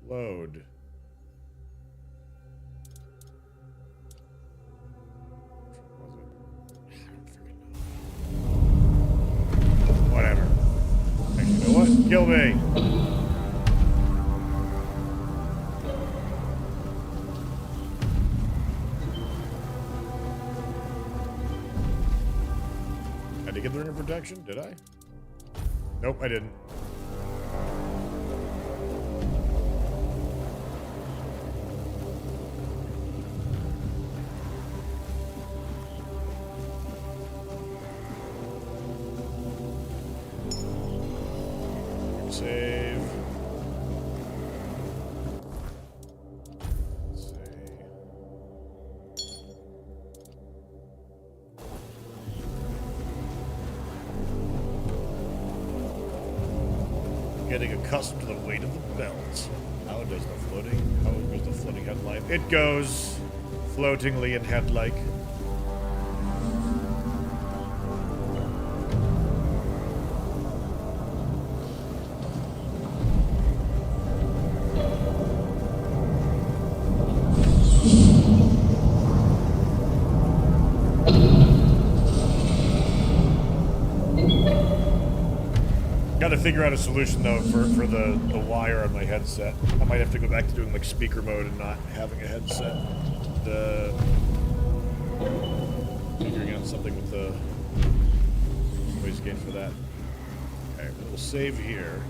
S1: load. Whatever. Actually, you know what? Kill me. Had to get the ring of protection? Did I? Nope, I didn't. Save. Let's see. Getting accustomed to the weight of the belt. How does the floating head life? It goes floatingly and head-like. to figure out a solution though for the wire on my headset. I might have to go back to doing like speaker mode and not having a headset. Figuring out something with the noise gate for that. Okay, we'll save here.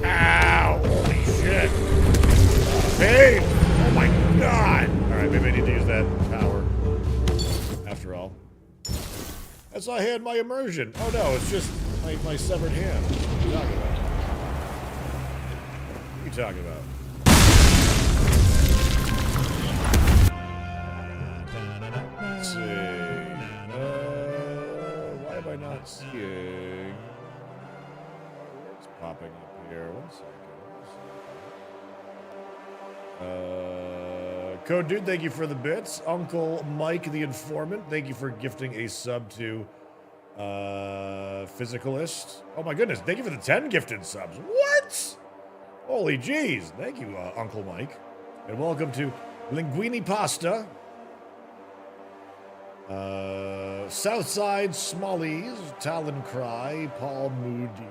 S1: Ow! Holy shit! Pain! Oh my god! Alright, maybe I need to use that power. After all. That's why I had my immersion. Oh no, it's just my severed hand. What are you talking about? What are you talking about? Let's see. Why am I not seeing? What's popping up here? 1 second. Code Dude, thank you for the bits. Uncle Mike the Informant, thank you for gifting a sub to Physicalist. Oh my goodness, thank you for the 10 gifted subs. What? Holy jeez. Thank you, Uncle Mike. And welcome to Linguini Pasta. Southside Smallies, Talon Cry, Paul Moody,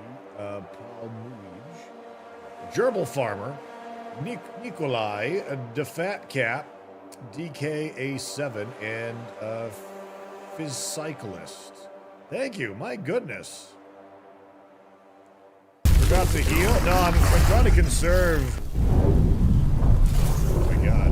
S1: Gerbil Farmer, Nikolai, DeFat Cat, DKA7, and Fizz Cyclist. Thank you, my goodness. Forgot to heal? No, I'm trying to conserve. Oh my god.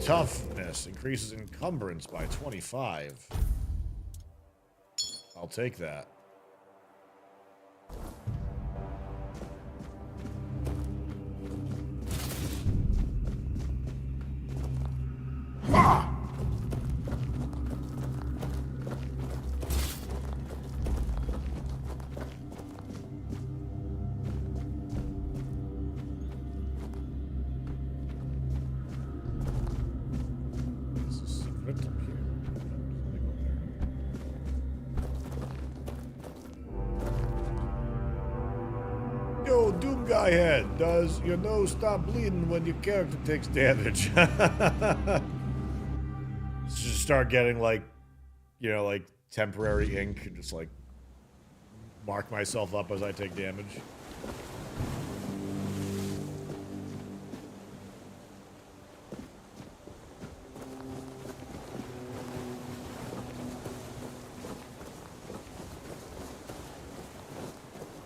S1: Toughness increases encumbrance by 25. I'll take that. Yo, Doom Guy Head, does your nose stop bleeding when your character takes damage? Just start getting like, you know, like temporary ink and just like mark myself up as I take damage.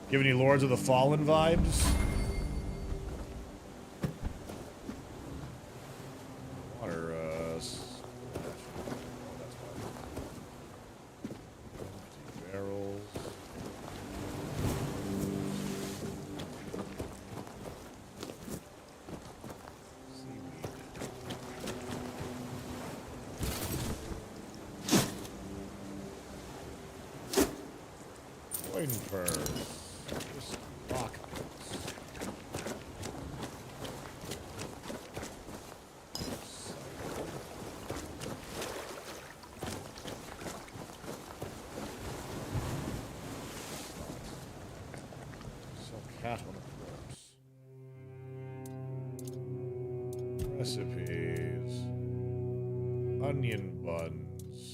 S1: Give any Lords of the Fallen vibes? Water, barrels. Coin purse. Cat on a corpse. Recipes. Onion buns.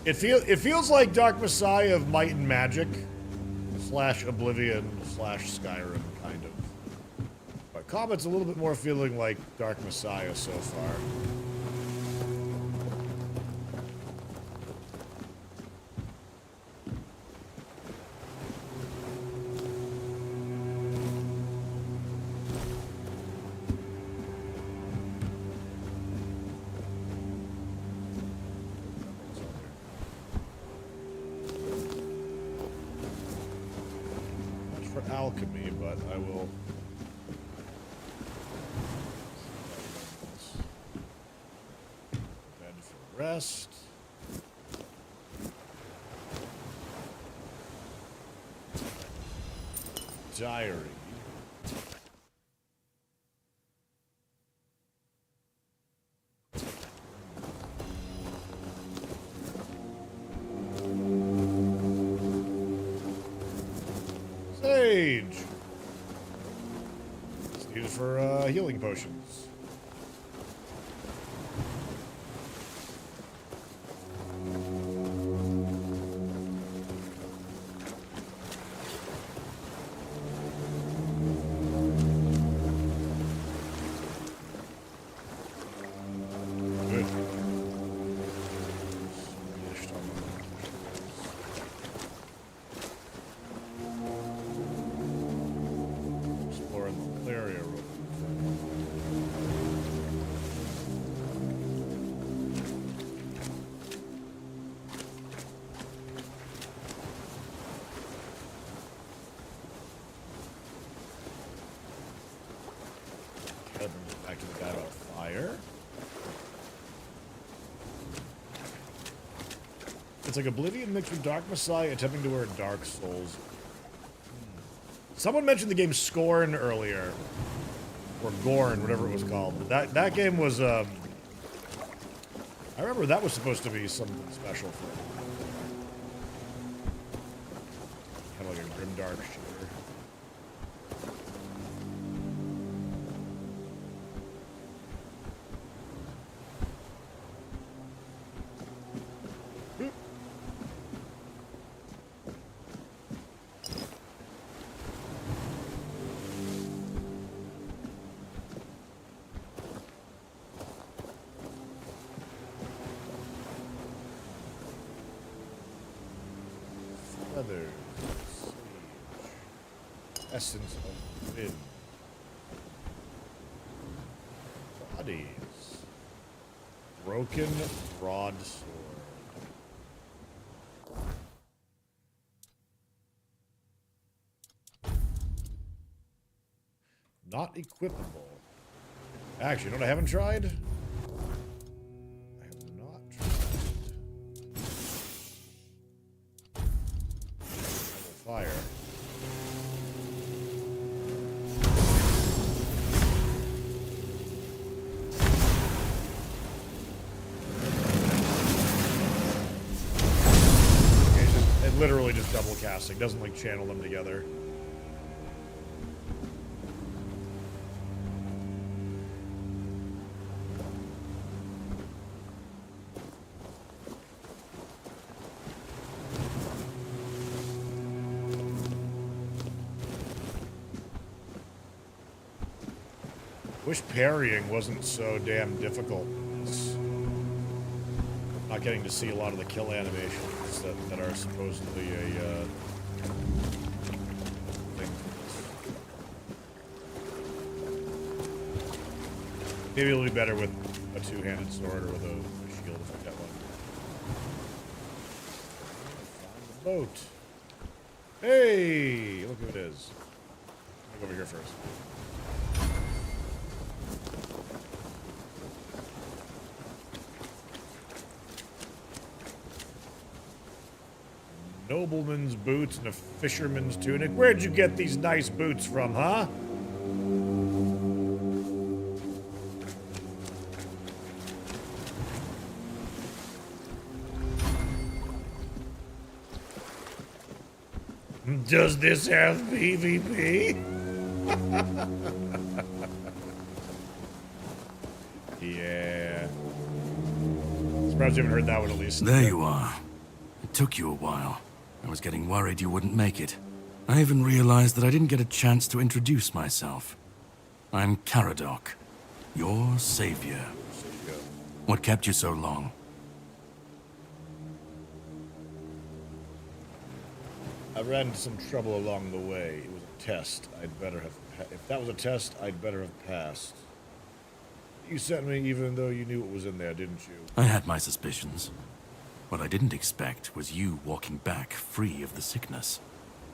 S1: It feels like Dark Messiah of Might and Magic / Oblivion / Skyrim, kind of. But Comet's a little bit more feeling like Dark Messiah so far. For alchemy, but I will. Bed for rest. Diary. Sage. It's needed for healing potions. Good. Exploring the area real quick. Gotta bring us back to the guy about fire. It's like Oblivion mixed with Dark Messiah attempting to earn Dark Souls. Someone mentioned the game Scorn earlier. Or Gorn, whatever it was called. That game was, I remember that was supposed to be something special for it. Kind of like a grimdark shooter. Feathers. Sage. Essence of wind. Bodies. Broken broadsword. Not equipable. Actually, you know what I haven't tried? I have not tried. Fire. Okay, it literally just double casting. Doesn't like channel them together. Wish parrying wasn't so damn difficult. It's not getting to see a lot of the kill animations that are supposedly a thing. Maybe it'll be better with a two-handed sword or with a shield if I get one. Find the boat. Hey, look who it is. I'll go over here first. Nobleman's boots and a fisherman's tunic. Where'd you get these nice boots from, huh? Does this have PvP? Yeah. Surprised you haven't heard that one at least.
S4: There you are. It took you a while. I was getting worried you wouldn't make it. I even realized that I didn't get a chance to introduce myself. I'm Caradoc, your savior. What kept you so long?
S1: I ran into some trouble along the way. It was a test. If that was a test, I'd better have passed. You sent me even though you knew what was in there, didn't you?
S4: I had my suspicions. What I didn't expect was you walking back free of the sickness.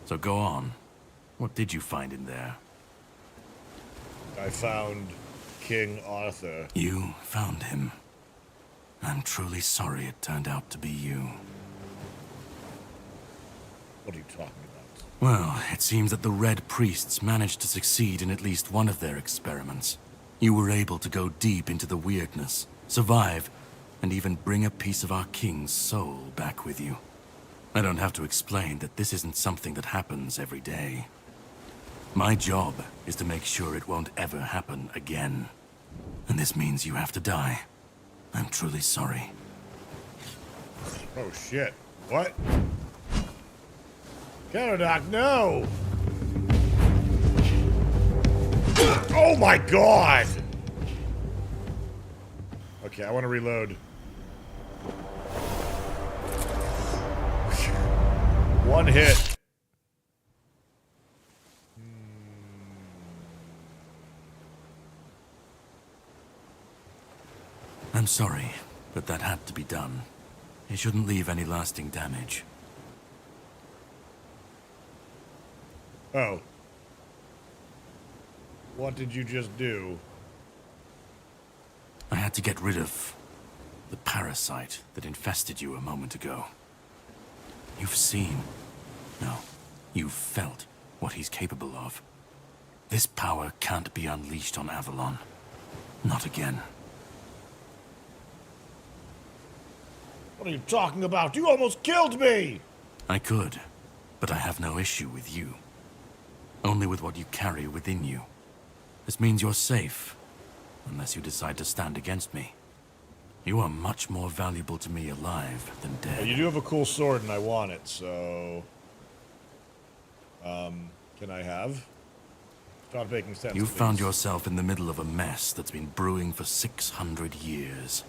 S4: So go on. What did you find in there?
S1: I found King Arthur.
S4: You found him. I'm truly sorry it turned out to be you.
S1: What are you talking about?
S4: Well, it seems that the Red Priests managed to succeed in at least one of their experiments. You were able to go deep into the weirdness, survive, and even bring a piece of our king's soul back with you. I don't have to explain that this isn't something that happens every day. My job is to make sure it won't ever happen again. And this means you have to die. I'm truly sorry.
S1: Oh shit. What? Caradoc, no! Oh my god! Okay, I want to reload. One hit.
S4: I'm sorry, but that had to be done. It shouldn't leave any lasting damage.
S1: Oh. What did you just do?
S4: I had to get rid of the parasite that infested you a moment ago. You've seen, no, you've felt what he's capable of. This power can't be unleashed on Avalon. Not again.
S1: What are you talking about? You almost killed me!
S4: I could, but I have no issue with you. Only with what you carry within you. This means you're safe, unless you decide to stand against me. You are much more valuable to me alive than dead.
S1: You do have a cool sword and I want it, so... can I have? Start making sense,
S4: You've
S1: please.
S4: found yourself in the middle of a mess that's been brewing for 600 years.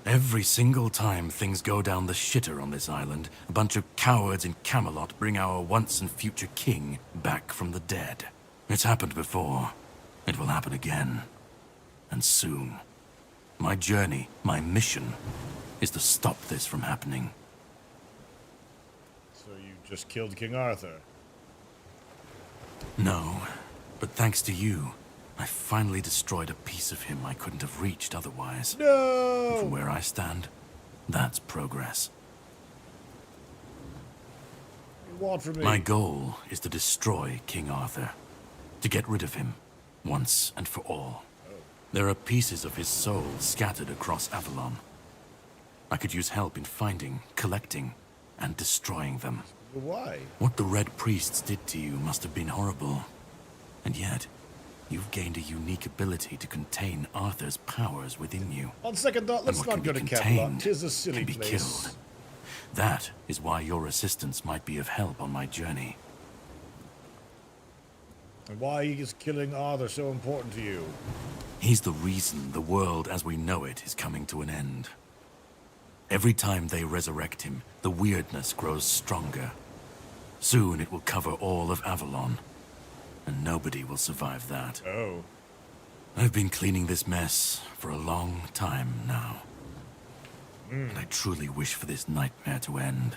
S4: Every single time things go down the shitter on this island, a bunch of cowards in Camelot bring our once and future king back from the dead. It's happened before. It will happen again. And soon. My journey, my mission, is to stop this from happening.
S1: So you just killed King Arthur?
S4: No, but thanks to you, I finally destroyed a piece of him I couldn't have reached otherwise.
S1: No!
S4: And from where I stand, that's progress.
S1: What do you want from me?
S4: My goal is to destroy King Arthur. To get rid of him, once and for all. There are pieces of his soul scattered across Avalon. I could use help in finding, collecting, and destroying them.
S1: Why?
S4: What the Red Priests did to you must have been horrible. And yet, you've gained a unique ability to contain Arthur's powers within you.
S1: On second thought, let's
S4: And what
S1: not go to
S4: can be
S1: Camelot.
S4: contained
S1: 'Tis a silly
S4: can be
S1: place.
S4: killed. That is why your assistance might be of help on my journey.
S1: And why is killing Arthur so important to you?
S4: He's the reason the world as we know it is coming to an end. Every time they resurrect him, the weirdness grows stronger. Soon it will cover all of Avalon, and nobody will survive that.
S1: Oh.
S4: I've been cleaning this mess for a long time now. And I truly wish for this nightmare to end.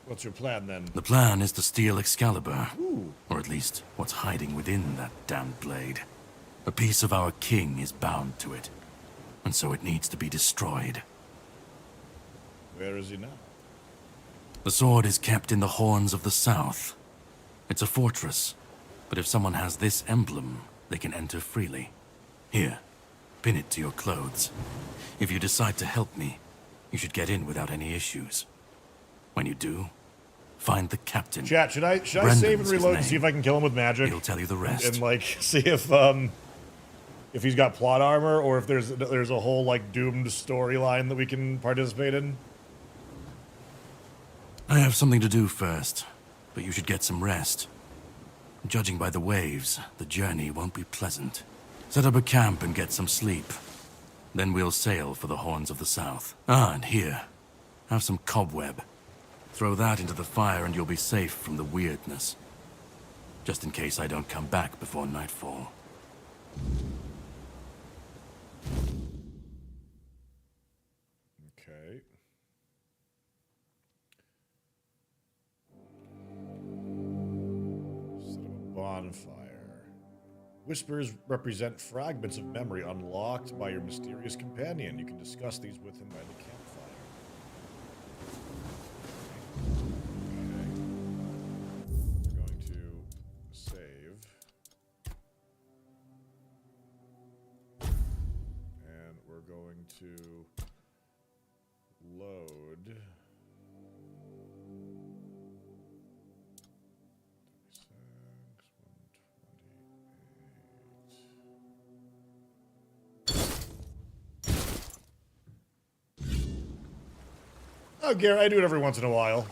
S1: What's your plan, then?
S4: The plan is to steal Excalibur.
S1: Ooh.
S4: Or at least what's hiding within that damned blade. A piece of our king is bound to it. And so it needs to be destroyed.
S1: Where is he now?
S4: The sword is kept in the Horns of the South. It's a fortress, but if someone has this emblem, they can enter freely. Here, pin it to your clothes. If you decide to help me, you should get in without any issues. When you do, Find the captain.
S1: Chat, should I save and
S4: Brendan's his
S1: reload and see
S4: name.
S1: if I can kill him with magic?
S4: He'll tell you the rest.
S1: And like see if he's got plot armor or if there's a whole like doomed storyline that we can participate in.
S4: I have something to do first, but you should get some rest. Judging by the waves, the journey won't be pleasant. Set up a camp and get some sleep. Then we'll sail for the Horns of the South. Ah, and here, have some cobweb. Throw that into the fire and you'll be safe from the weirdness. Just in case I don't come back before nightfall.
S1: Okay. Set up a bonfire. Whispers represent fragments of memory unlocked by your mysterious companion. You can discuss these with him by the campfire. Okay. We're going to save. And we're going to load. Oh, Garrett, I do it every once in a while.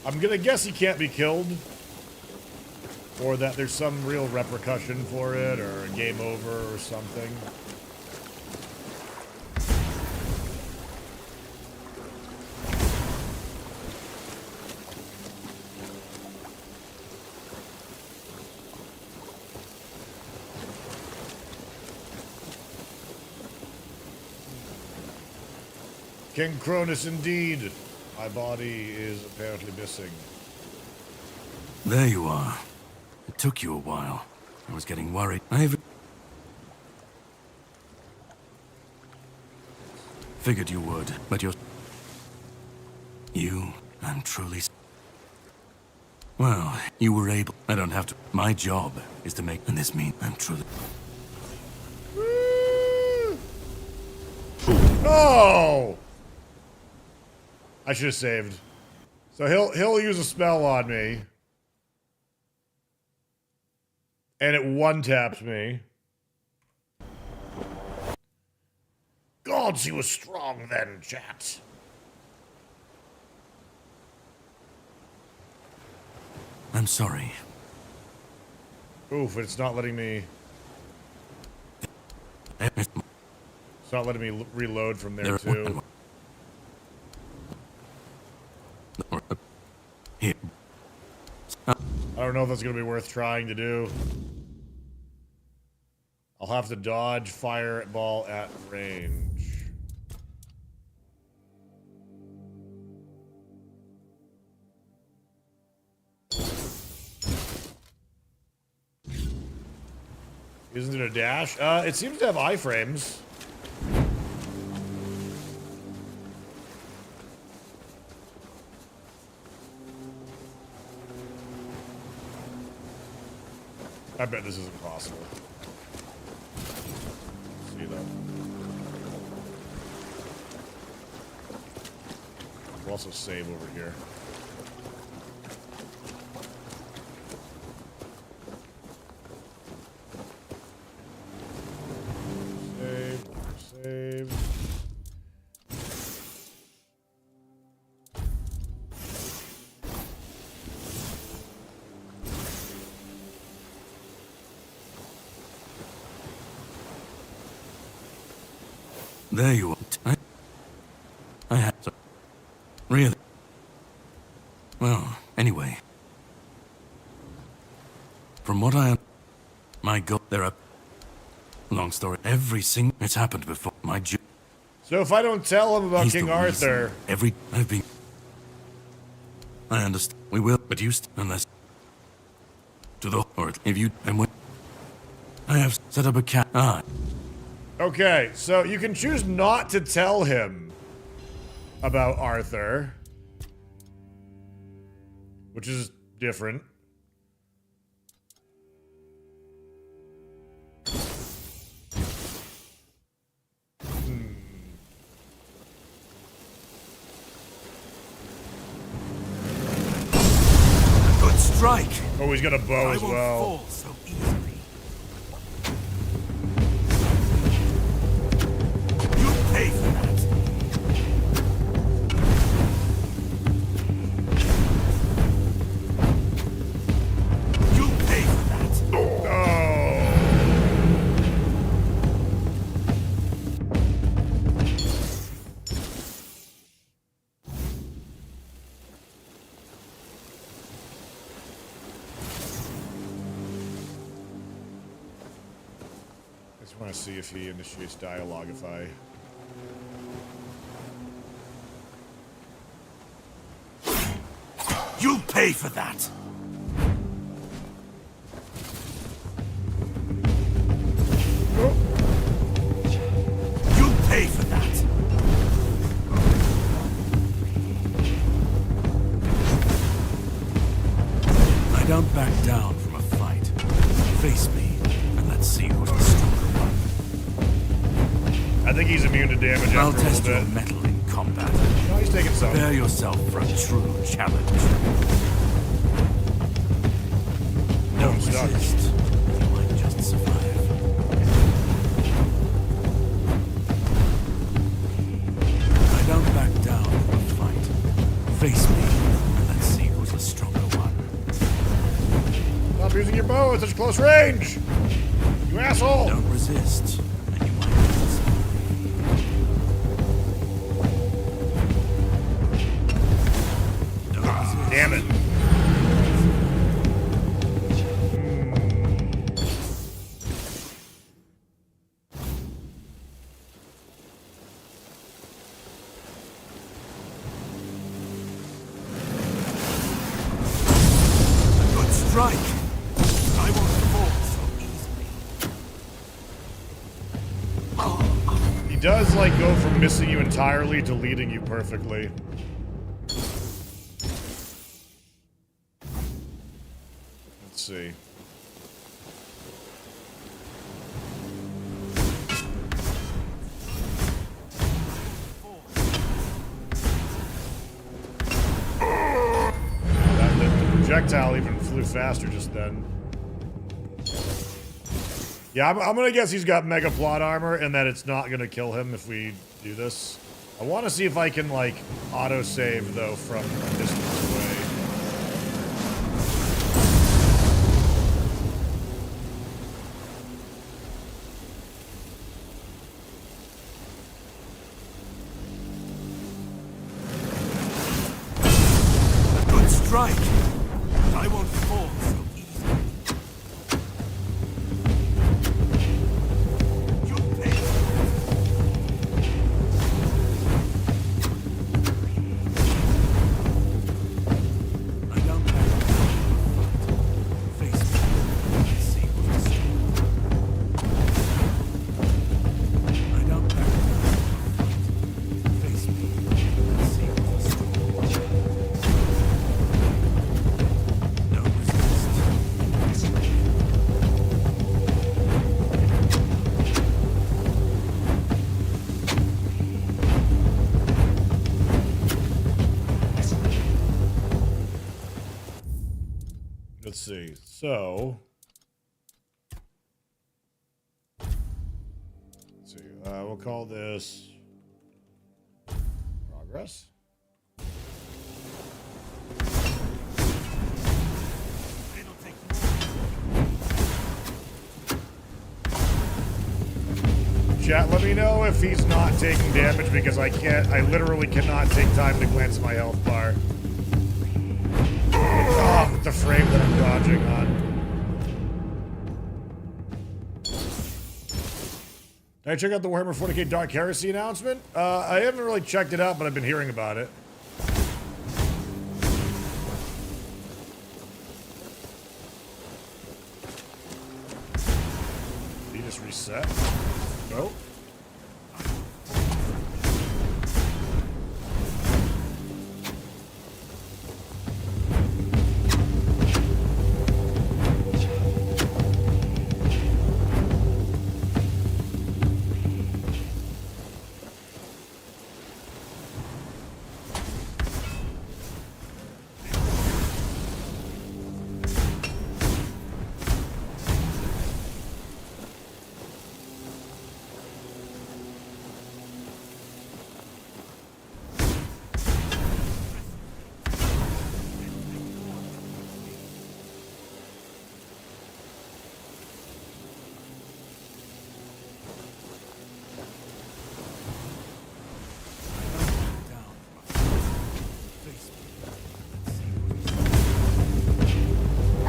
S1: I'm gonna guess he can't be killed. Or that there's some real repercussion for it, or a game over, or something. King Cronus, indeed. My body is apparently missing.
S4: There you are. It took you a while. I was getting worried. I figured you would, but I'm truly... Well, you were able... I don't have to... My job is to make... And this means I'm truly...
S1: Oh! I should have saved. So he'll use a spell on me. And it one-taps me. Gods, he was strong then, chat.
S4: I'm sorry.
S1: Oof, it's not letting me... It's not letting me reload from there, too.
S4: Here.
S1: I don't know if that's going to be worth trying to do. I'll have to dodge fireball at range. Isn't it a dash? It seems to have iframes. I bet this isn't possible. See though. We'll also save over here. Save.
S4: There you are. I had to. Really? Well, anyway. From what my God, there are... Long story. Every single... It's happened before.
S1: So if I don't tell him about King Arthur...
S4: I've been... I understand. We will, but unless... To the... Or if you... And when... I have set up a
S1: Okay, so you can choose not to tell him about Arthur, which is different.
S4: Good strike.
S1: Oh, he's got a bow as well.
S4: Fall so easily. You'll pay for that. You'll pay for that.
S1: Oh. I just want to see if he initiates dialogue if I...
S4: You'll pay for that. You'll pay for that. I don't back down from a fight. Face me, and let's see who's the stronger one.
S1: I think he's immune to damage
S4: I'll
S1: after a
S4: test your
S1: little bit.
S4: mettle in combat.
S1: No, he's taking some.
S4: Prepare yourself for a true challenge. Don't
S1: stuck.
S4: resist. You might just survive. I don't back down from a fight. Face me, and let's see who's the stronger one.
S1: Stop using your bow at such close range! You asshole!
S4: Don't resist, and you might just survive. Don't resist.
S1: Damn it.
S4: Good strike. I won't fall so easily.
S1: He does, like, go from missing you entirely to leading you perfectly. Let's see. The projectile even flew faster just then. Yeah, I'm gonna guess he's got mega plot armor and that it's not gonna kill him if we do this. I want to see if I can, like, auto-save, though, from a distance away.
S4: Good strike. I won't fall so easily. You'll pay. I don't back down. Face me. Let's see who's strong. I don't back down. Face me. Let's see who's strong. Don't resist.
S1: Let's see. So... Let's see. We'll call this... Progress?
S4: It'll take
S1: Chat, let me know if he's not taking damage because I literally cannot take time to glance at my health bar. Oh, with the frame that I'm dodging on. Did I check out the Warhammer 40k Dark Heresy announcement? I haven't really checked it out, but I've been hearing about it. this reset? Nope.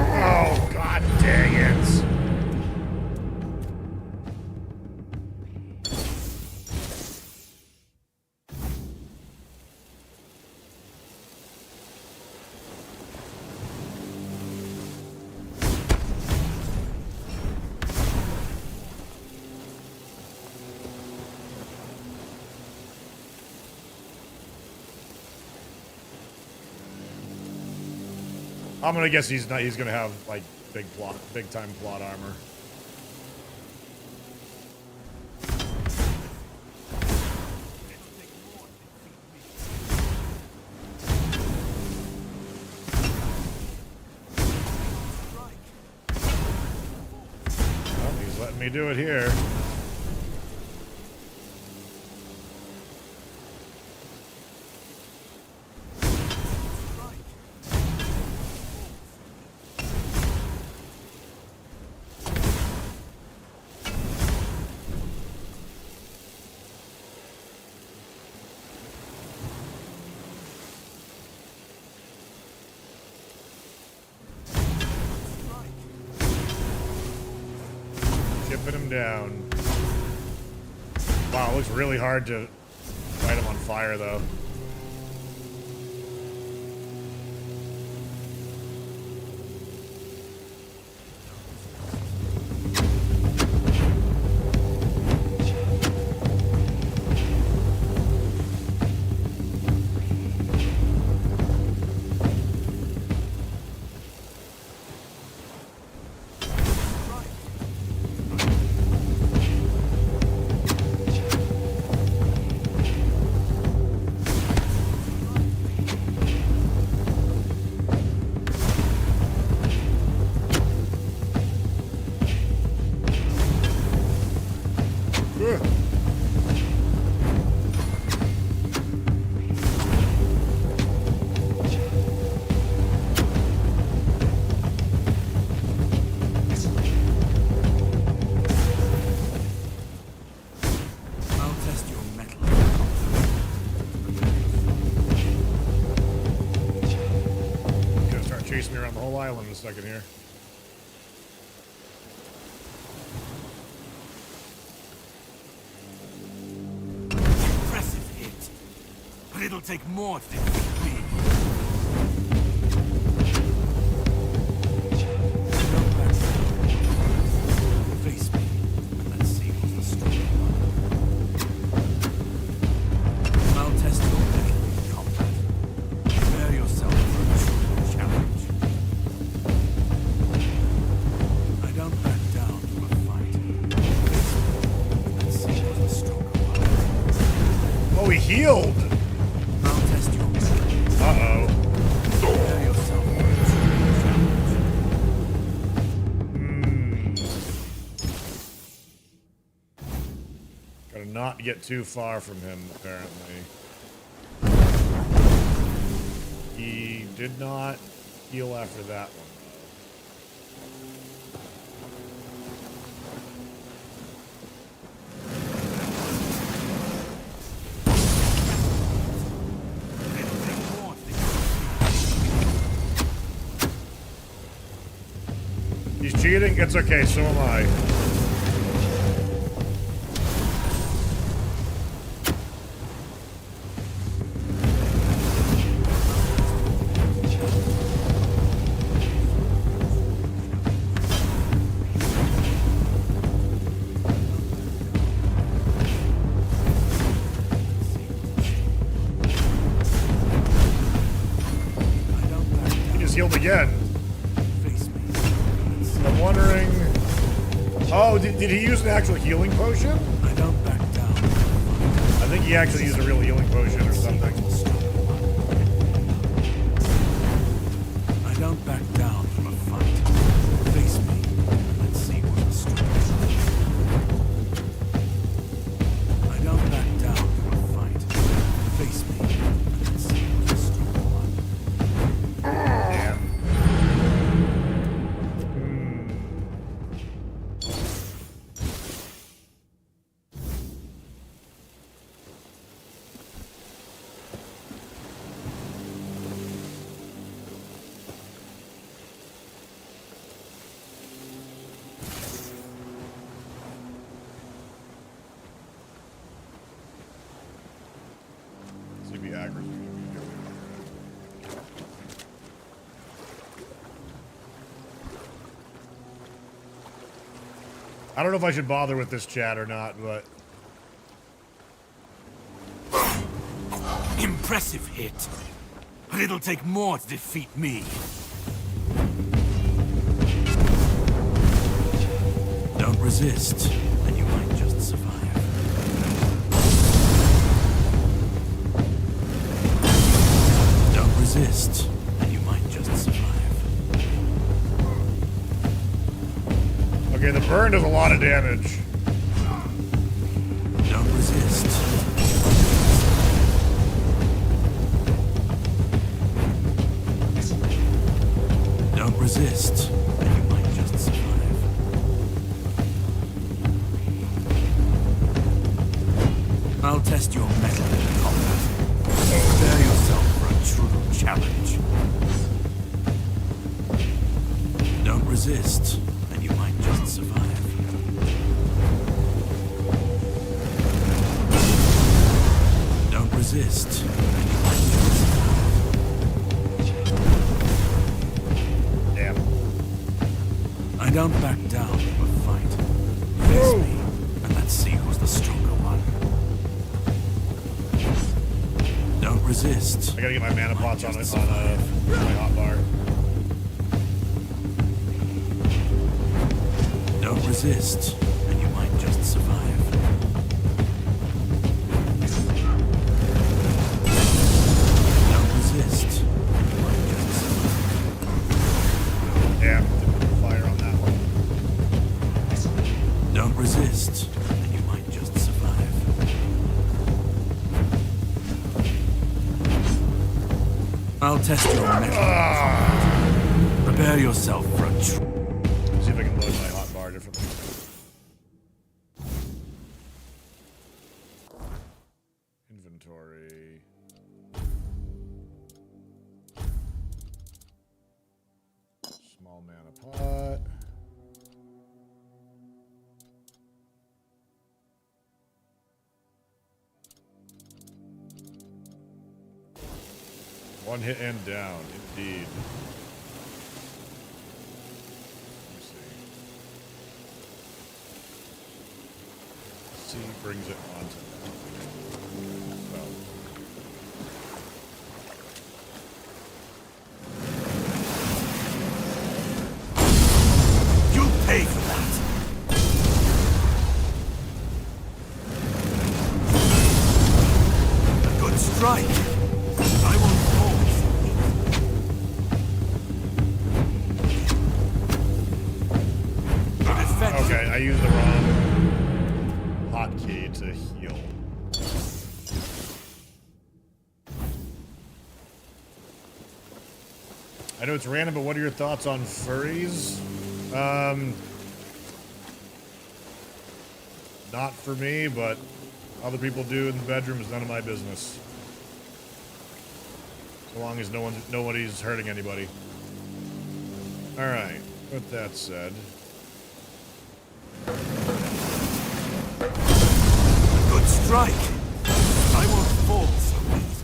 S1: Oh, god dang it! I'm gonna guess he's gonna have like big time plot armor. Well, he's letting me do it here. Chipping him down. Wow, it looks really hard to light him on fire, though. Chasing me around the whole island in a second here.
S4: Impressive hit, but it'll take more to defeat me. Face me, and let's see who's the stronger one. I'll test your mettle in combat. Prepare yourself for a true challenge. I don't back down from a fight. Face me, and let's see who's the stronger one.
S1: Oh, he healed!
S4: I'll test your mettle.
S1: Uh-oh.
S4: Prepare yourself for a true challenge.
S1: Gotta not get too far from him, apparently. He did not heal after that one, though. He's cheating? It's okay, so am I. again.
S4: Face me.
S1: I'm wondering... Oh, did he use an actual healing potion?
S4: I don't back down.
S1: I think he actually used a real healing potion or something.
S4: I don't back down from a fight. Face me. Let's see what's the strong. I don't back down from a fight. Face me. Let's see what's the strong one.
S1: Damn. See if he aggro's me. I don't know if I should bother with this chat or not, but
S4: Impressive hit. But it'll take more to defeat me. Don't resist, and you might just survive. Don't resist, and you might just survive.
S1: okay, the burn does a lot of damage.
S4: Don't resist. Don't resist, and you might just survive. I'll test your mettle in combat. Prepare yourself for a true challenge. Don't resist, and you might just survive. Don't resist, and you might just survive.
S1: Damn.
S4: I don't back down from a fight. Face me, and let's see who's the stronger one. Don't resist.
S1: I gotta get my mana pots on my hotbar.
S4: Don't resist, and you might just survive. Don't resist, and you might just survive.
S1: Damn, didn't put fire on that one.
S4: Don't resist, and you might just survive. I'll test your mettle. Prepare yourself for a true.
S1: See if I can load my hotbar differently. Inventory. Small mana pot. One hit and down, indeed. Let me see. C brings it onto well.
S4: You'll pay for that. A good strike. I won't fall. Good effect.
S1: Okay, I used the wrong hotkey to heal. I know it's random, but what are your thoughts on furries? Not for me, but other people do in the bedroom is none of my business. So long as nobody's hurting anybody. Alright, with that said.
S4: Good strike. I won't fall so easy.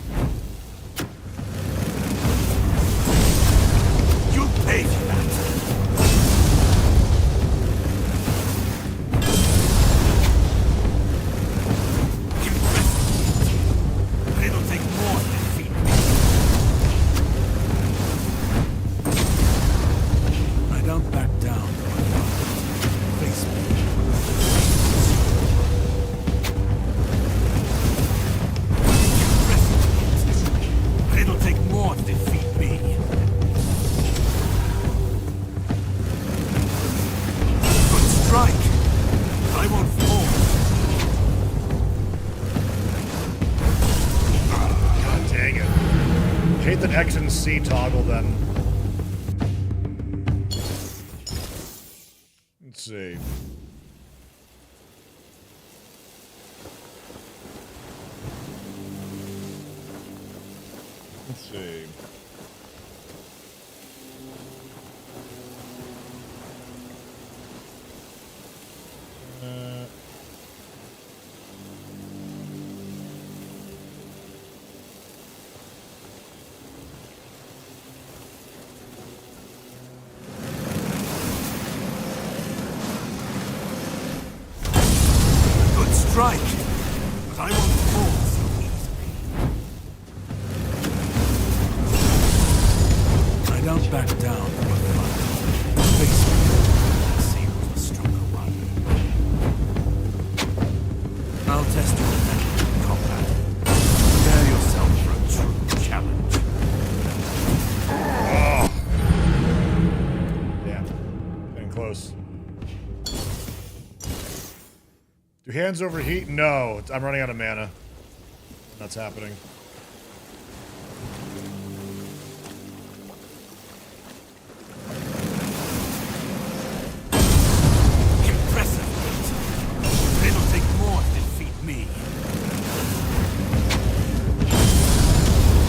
S4: You'll pay for that. Impressive. But it'll take more to defeat me.
S1: an X and C toggle then. Let's see. Let's see.
S4: Good strike, but I won't fall so easily. I don't back down from a fight. Face me, and see who's the stronger one. I'll test your mettle in combat. Prepare yourself for a true challenge.
S1: Damn. Getting close. Do hands overheat? No. I'm running out of mana. That's happening.
S4: Impressive. But it'll take more to defeat me.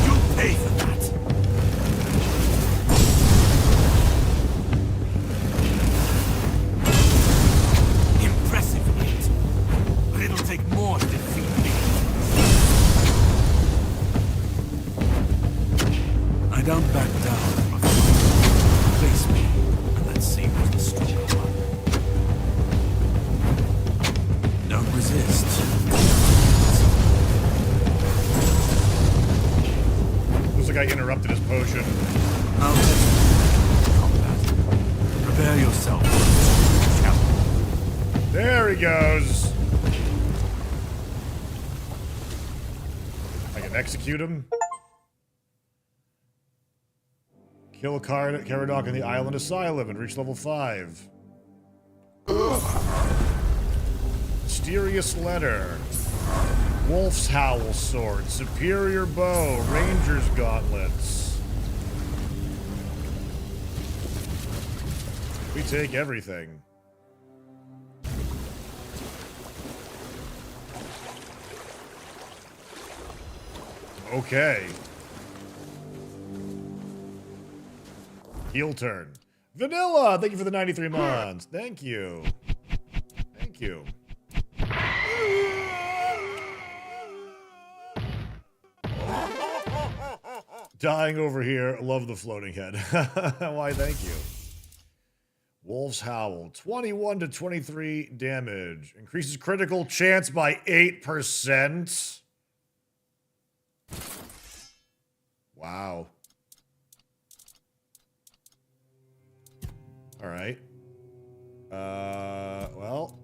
S4: You'll pay for that. Impressive, mate. But it'll take more to defeat me. I don't back down from a fight. Face me, and let's see who's the stronger one. Don't resist.
S1: Looks like I interrupted his potion.
S4: I'll test you in combat. Prepare yourself for a challenge.
S1: There he goes. I can execute him. Kill Caradoc on the Island Asylum and reach level 5. Mysterious Letter. Wolf's Howl Sword. Superior Bow. Ranger's Gauntlets. We take everything. Okay. Heel turn. Vanilla, thank you for the 93 months. Thank you. Thank you. Dying over here. Love the floating head. Why, thank you. Wolf's Howl. 21 to 23 damage. Increases critical chance by 8%. Wow. All right. Well.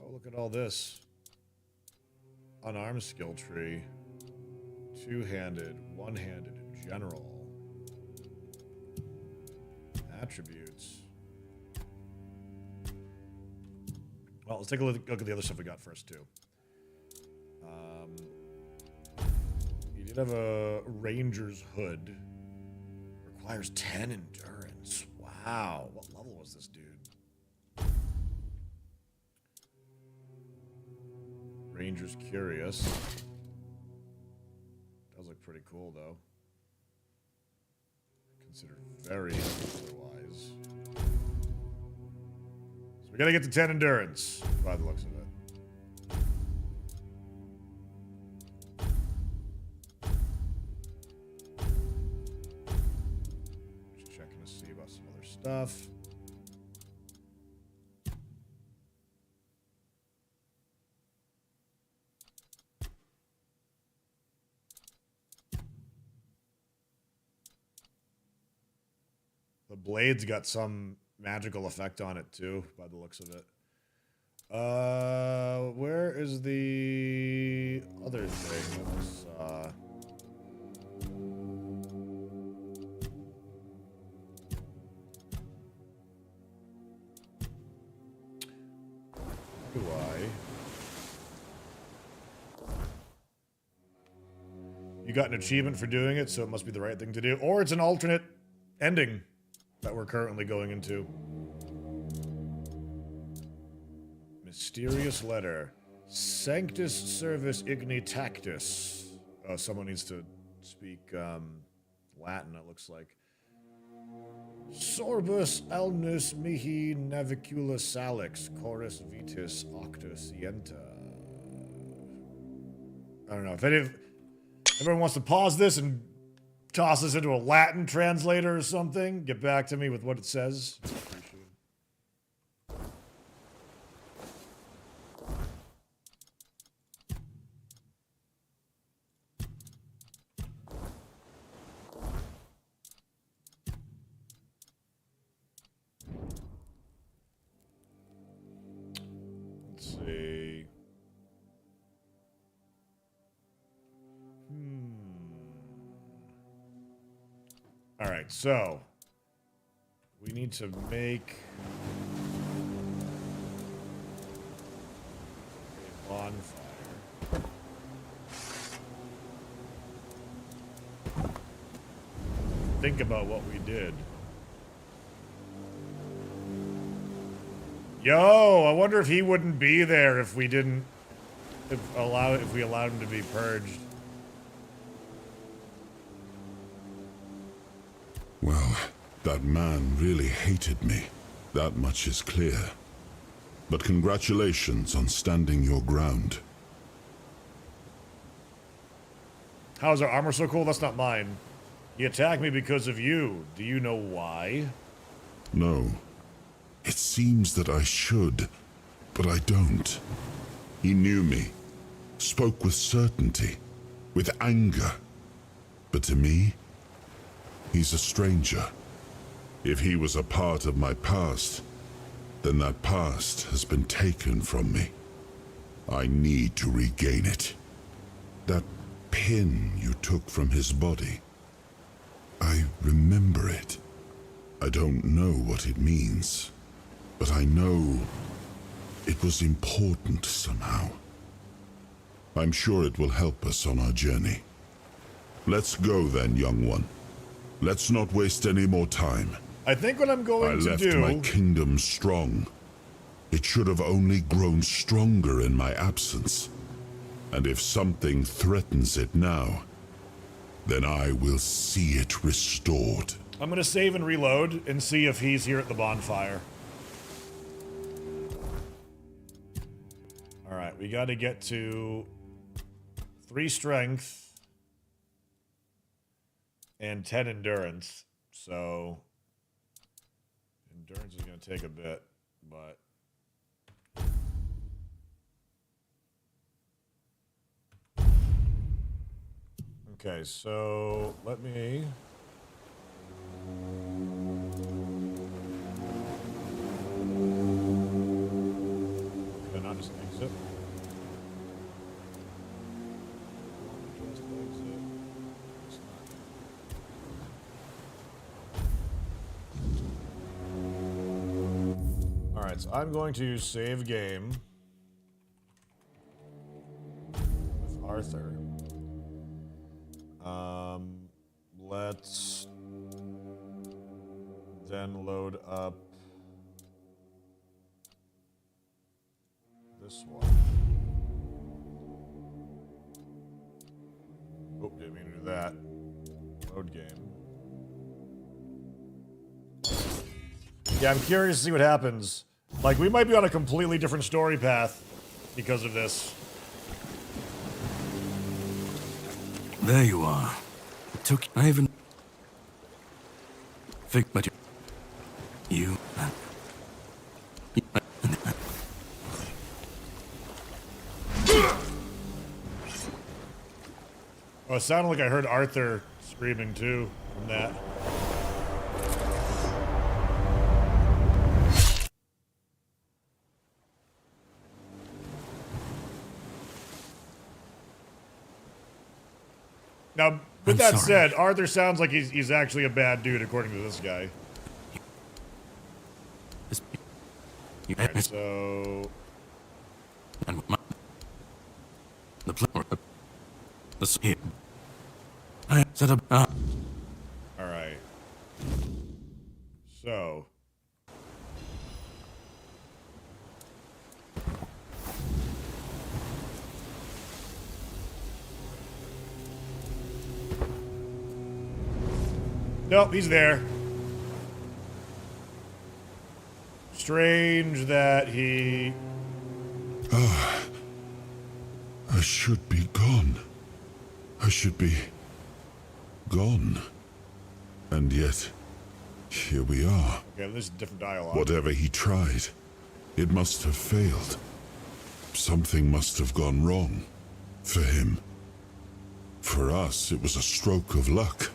S1: Oh, look at all this. Unarmed skill tree. Two-handed, one-handed in general. Attributes. Well, let's take a look at the other stuff we got first, too. You did have a Ranger's Hood. Requires 10 endurance. Wow. What level was this dude? Ranger's Curious. Does look pretty cool, though. Considered very otherwise. So we gotta get to 10 endurance, by the looks of it. Just checking to see about some other stuff. The blade's got some magical effect on it too, by the looks of it. Where is the other thing that was, do I? You got an achievement for doing it, so it must be the right thing to do. Or it's an alternate ending that we're currently going into. Mysterious letter. Sanctus Servus Igni Tactus. Oh, someone needs to speak Latin, it looks like. Sorbus alnus mihi navicula salix, chorus vitis octosienta. I don't know. If everyone wants to pause this and toss this into a Latin translator or something, get back to me with what it says. Let's see. All right, so we need to make a bonfire. Think about what we did. Yo, I wonder if he wouldn't be there if we didn't if we allowed him to be purged.
S9: Well, that man really hated me. That much is clear. But congratulations on standing your ground.
S1: How's our armor so cool? That's not mine. He attacked me because of you. Do you know why?
S9: No. It seems that I should, but I don't. He knew me, spoke with certainty, with anger. But to me, he's a stranger. If he was a part of my past, then that past has been taken from me. I need to regain it. That pin you took from his body, I remember it. I don't know what it means, but I know it was important somehow. I'm sure it will help us on our journey. Let's go then, young one. Let's not waste any more time.
S1: I think what I'm going to do...
S9: I left my kingdom strong. It should have only grown stronger in my absence. And if something threatens it now, then I will see it restored.
S1: I'm going to save and reload and see if he's here at the bonfire. Alright, we got to get to 3 strength and 10 endurance. So, endurance is going to take a bit, but... Okay, so let me... Can I not just exit? Just exit. It's not. Alright, so I'm going to save game with Arthur. Let's then load up this one. Oh, didn't mean to do that. Load game. Yeah, I'm curious to see what happens. Like, we might be on a completely different story path because of this.
S4: There you are. It took... I even... But you...
S1: Oh, it sounded like I heard Arthur screaming too from that. Now, with that said, Arthur sounds like he's actually a bad dude, according to this guy. Alright, so...
S4: Set up.
S1: Alright. So. Nope, he's there. Strange that he...
S9: I should be gone. I should be gone. And yet, here we are.
S1: Okay, this is different dialogue.
S9: Whatever he tried, it must have failed. Something must have gone wrong. For him. For us, it was a stroke of luck.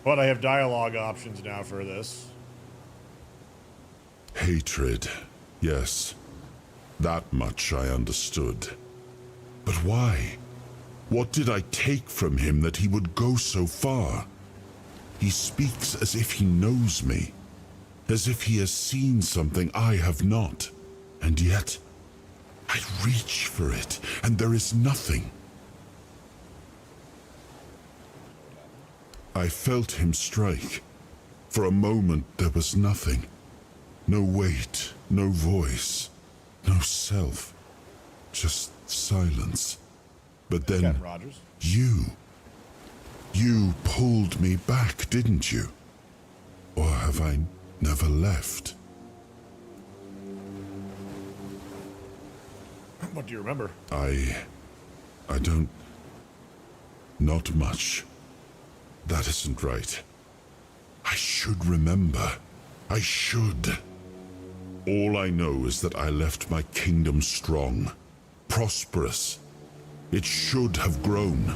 S1: But I have dialogue options now for this.
S9: Hatred. Yes. That much I understood. But why? What did I take from him that he would go so far? He speaks as if he knows me. As if he has seen something I have not. And yet, I reach for it, and there is nothing. I felt him strike. For a moment, there was nothing. No weight, no voice, no self. Just silence. But then,
S1: Captain Rogers.
S9: you pulled me back, didn't you? Or have I never left?
S1: What do you remember?
S9: I don't... Not much. That isn't right. I should remember. I should. All I know is that I left my kingdom strong, prosperous. It should have grown.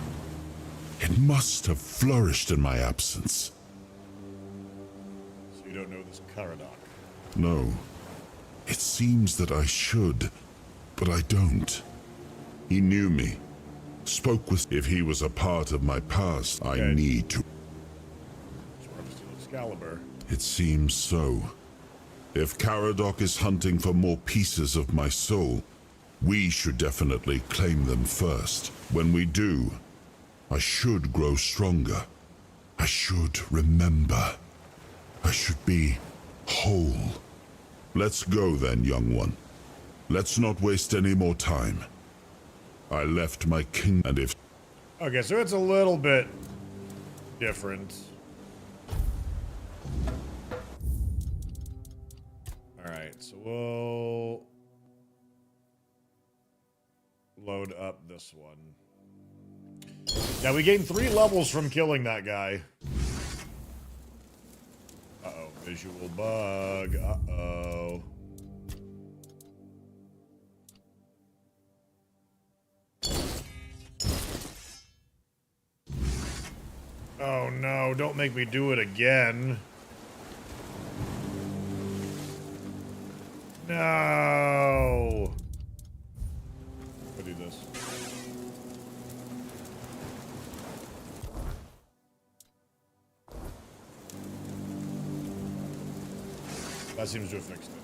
S9: It must have flourished in my absence.
S1: So you don't know this Caradoc?
S9: No. It seems that I should, but I don't. He knew me. Spoke with... If he was a part of my past, I need to...
S1: Excalibur.
S9: It seems so. If Caradoc is hunting for more pieces of my soul, we should definitely claim them first. When we do, I should grow stronger. I should remember. I should be whole. Let's go then, young one. Let's not waste any more time. I left my king, and if...
S1: Okay, so it's a little bit different. Alright, so we'll load up this one. Now we gained 3 levels from killing that guy. Uh-oh, visual bug. Uh-oh. Oh no, don't make me do it again. No. I'll do this. That seems to have fixed it.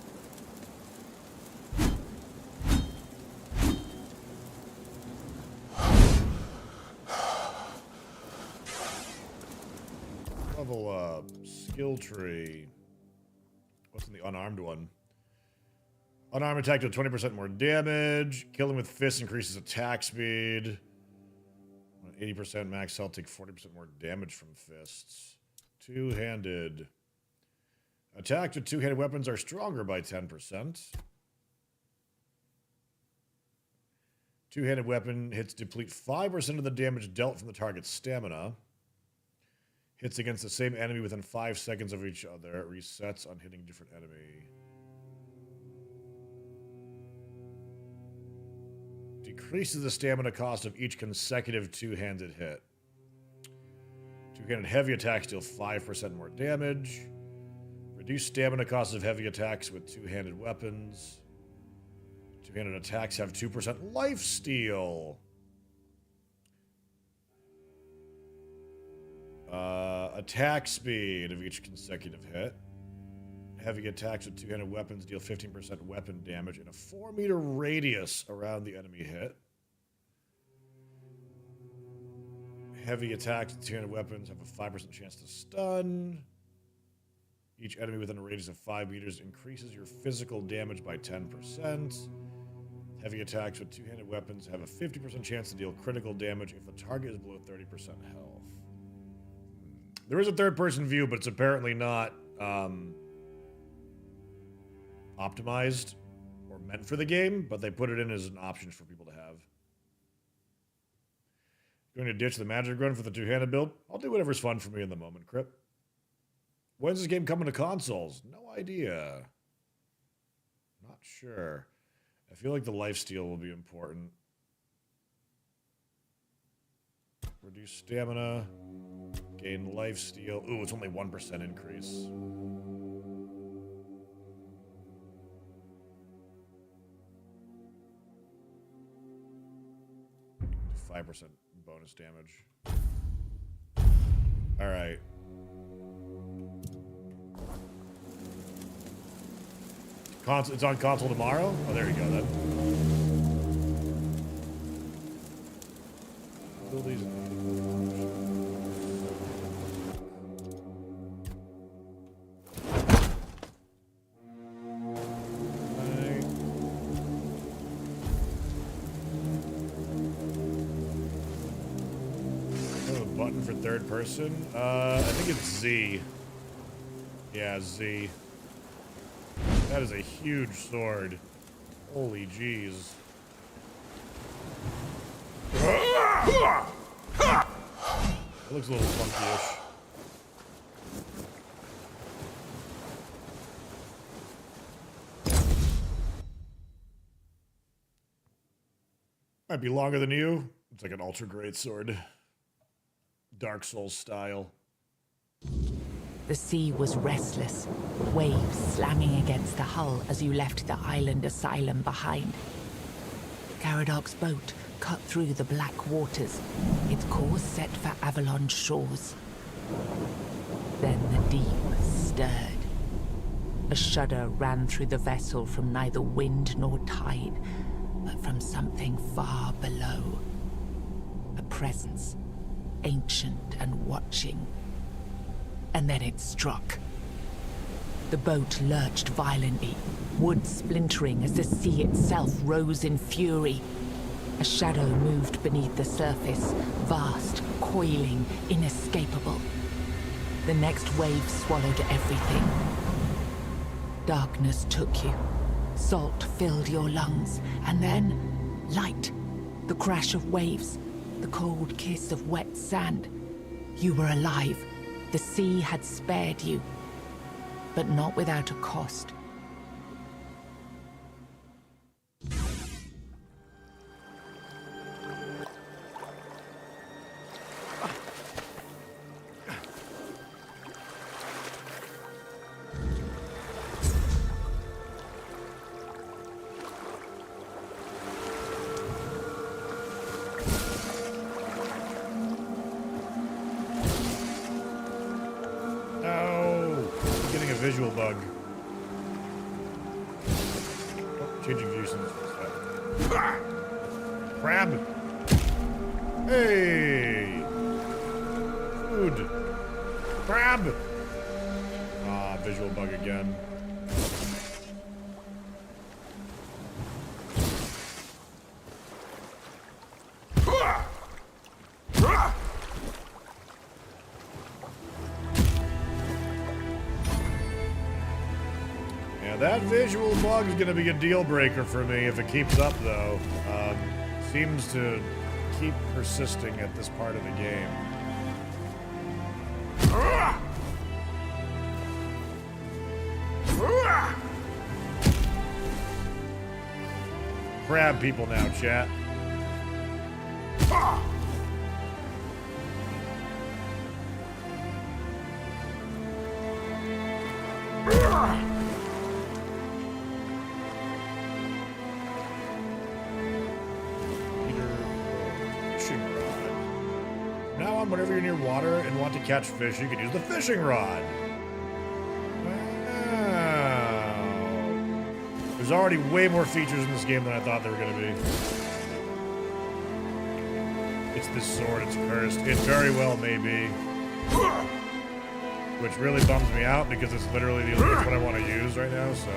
S1: Level up. Skill tree. What's in the unarmed one? Unarmed attack to 20% more damage. Killing with fists increases attack speed. 80% max health, take 40% more damage from fists. Two-handed. Attacks with two-handed weapons are stronger by 10%. Two-handed weapon hits deplete 5% of the damage dealt from the target's stamina. Hits against the same enemy within 5 seconds of each other. It resets on hitting a different enemy. Decreases the stamina cost of each consecutive two-handed hit. Two-handed heavy attacks deal 5% more damage. Reduce stamina cost of heavy attacks with two-handed weapons. Two-handed attacks have 2% lifesteal. Attack speed of each consecutive hit. Heavy attacks with two-handed weapons deal 15% weapon damage in a 4-meter radius around the enemy hit. Heavy attacks with two-handed weapons have a 5% chance to stun. Each enemy within a radius of 5 meters increases your physical damage by 10%. Heavy attacks with two-handed weapons have a 50% chance to deal critical damage if the target is below 30% health. There is a third-person view, but it's apparently not optimized or meant for the game, but they put it in as an option for people to have. Going to ditch the magic run for the two-handed build? I'll do whatever's fun for me in the moment, Crip. When's this game coming to consoles? No idea. Not sure. I feel like the lifesteal will be important. Reduce stamina. Gain lifesteal. Ooh, it's only 1% increase. 5% bonus damage. Alright. It's on console tomorrow? Oh, there you go, then. Abilities. Button for third person? I think it's Z. Yeah, Z. That is a huge sword. Holy jeez. It looks a little funky-ish. Might be longer than you. It's like an ultra great sword. Dark Souls style.
S2: The sea was restless, waves slamming against the hull as you left the island asylum behind. Garadoc's boat cut through the black waters, its course set for Avalon's shores. Then the deep stirred. A shudder ran through the vessel from neither wind nor tide, but from something far below. A presence, ancient and watching. And then it struck. The boat lurched violently, wood splintering as the sea itself rose in fury. A shadow moved beneath the surface, vast, coiling, inescapable. The next wave swallowed everything. Darkness took you. Salt filled your lungs, and then light. The crash of waves, the cold kiss of wet sand. You were alive. The sea had spared you, but not without a cost.
S1: Visual bug. Oh, changing views. Crab. Hey. Food. Crab. Ah, visual bug again. That visual bug is going to be a deal breaker for me if it keeps up, though. Seems to keep persisting at this part of the game. Crab people now, chat. Whenever you're near water and want to catch fish, you can use the fishing rod. Wow. There's already way more features in this game than I thought there were going to be. It's this sword, it's cursed. It very well may be. Which really bums me out because it's literally it's what I want to use right now, so.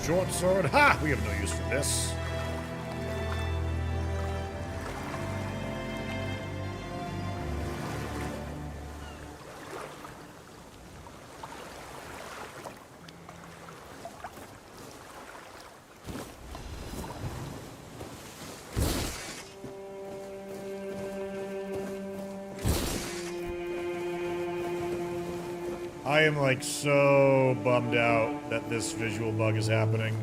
S1: Short sword. Ha! We have no use for this. I am like so bummed out that this visual bug is happening.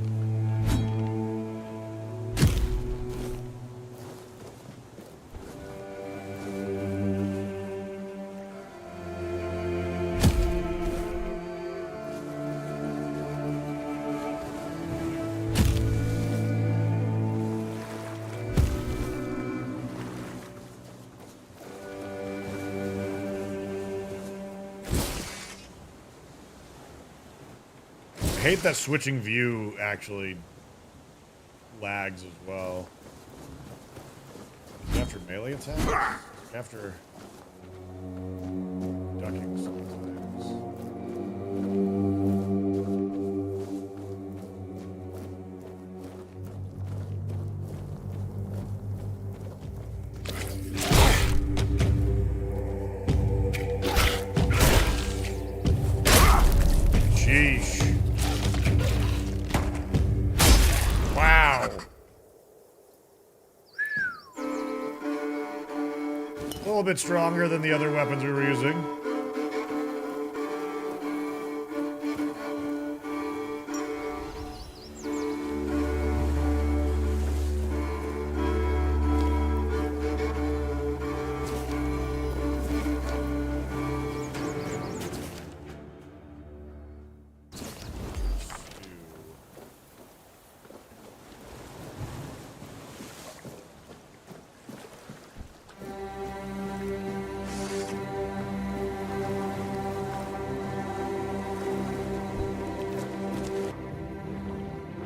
S1: I hate that switching view actually lags as well. Is it after melee attack? After ducking sometimes. Sheesh. Wow. A little bit stronger than the other weapons we were using.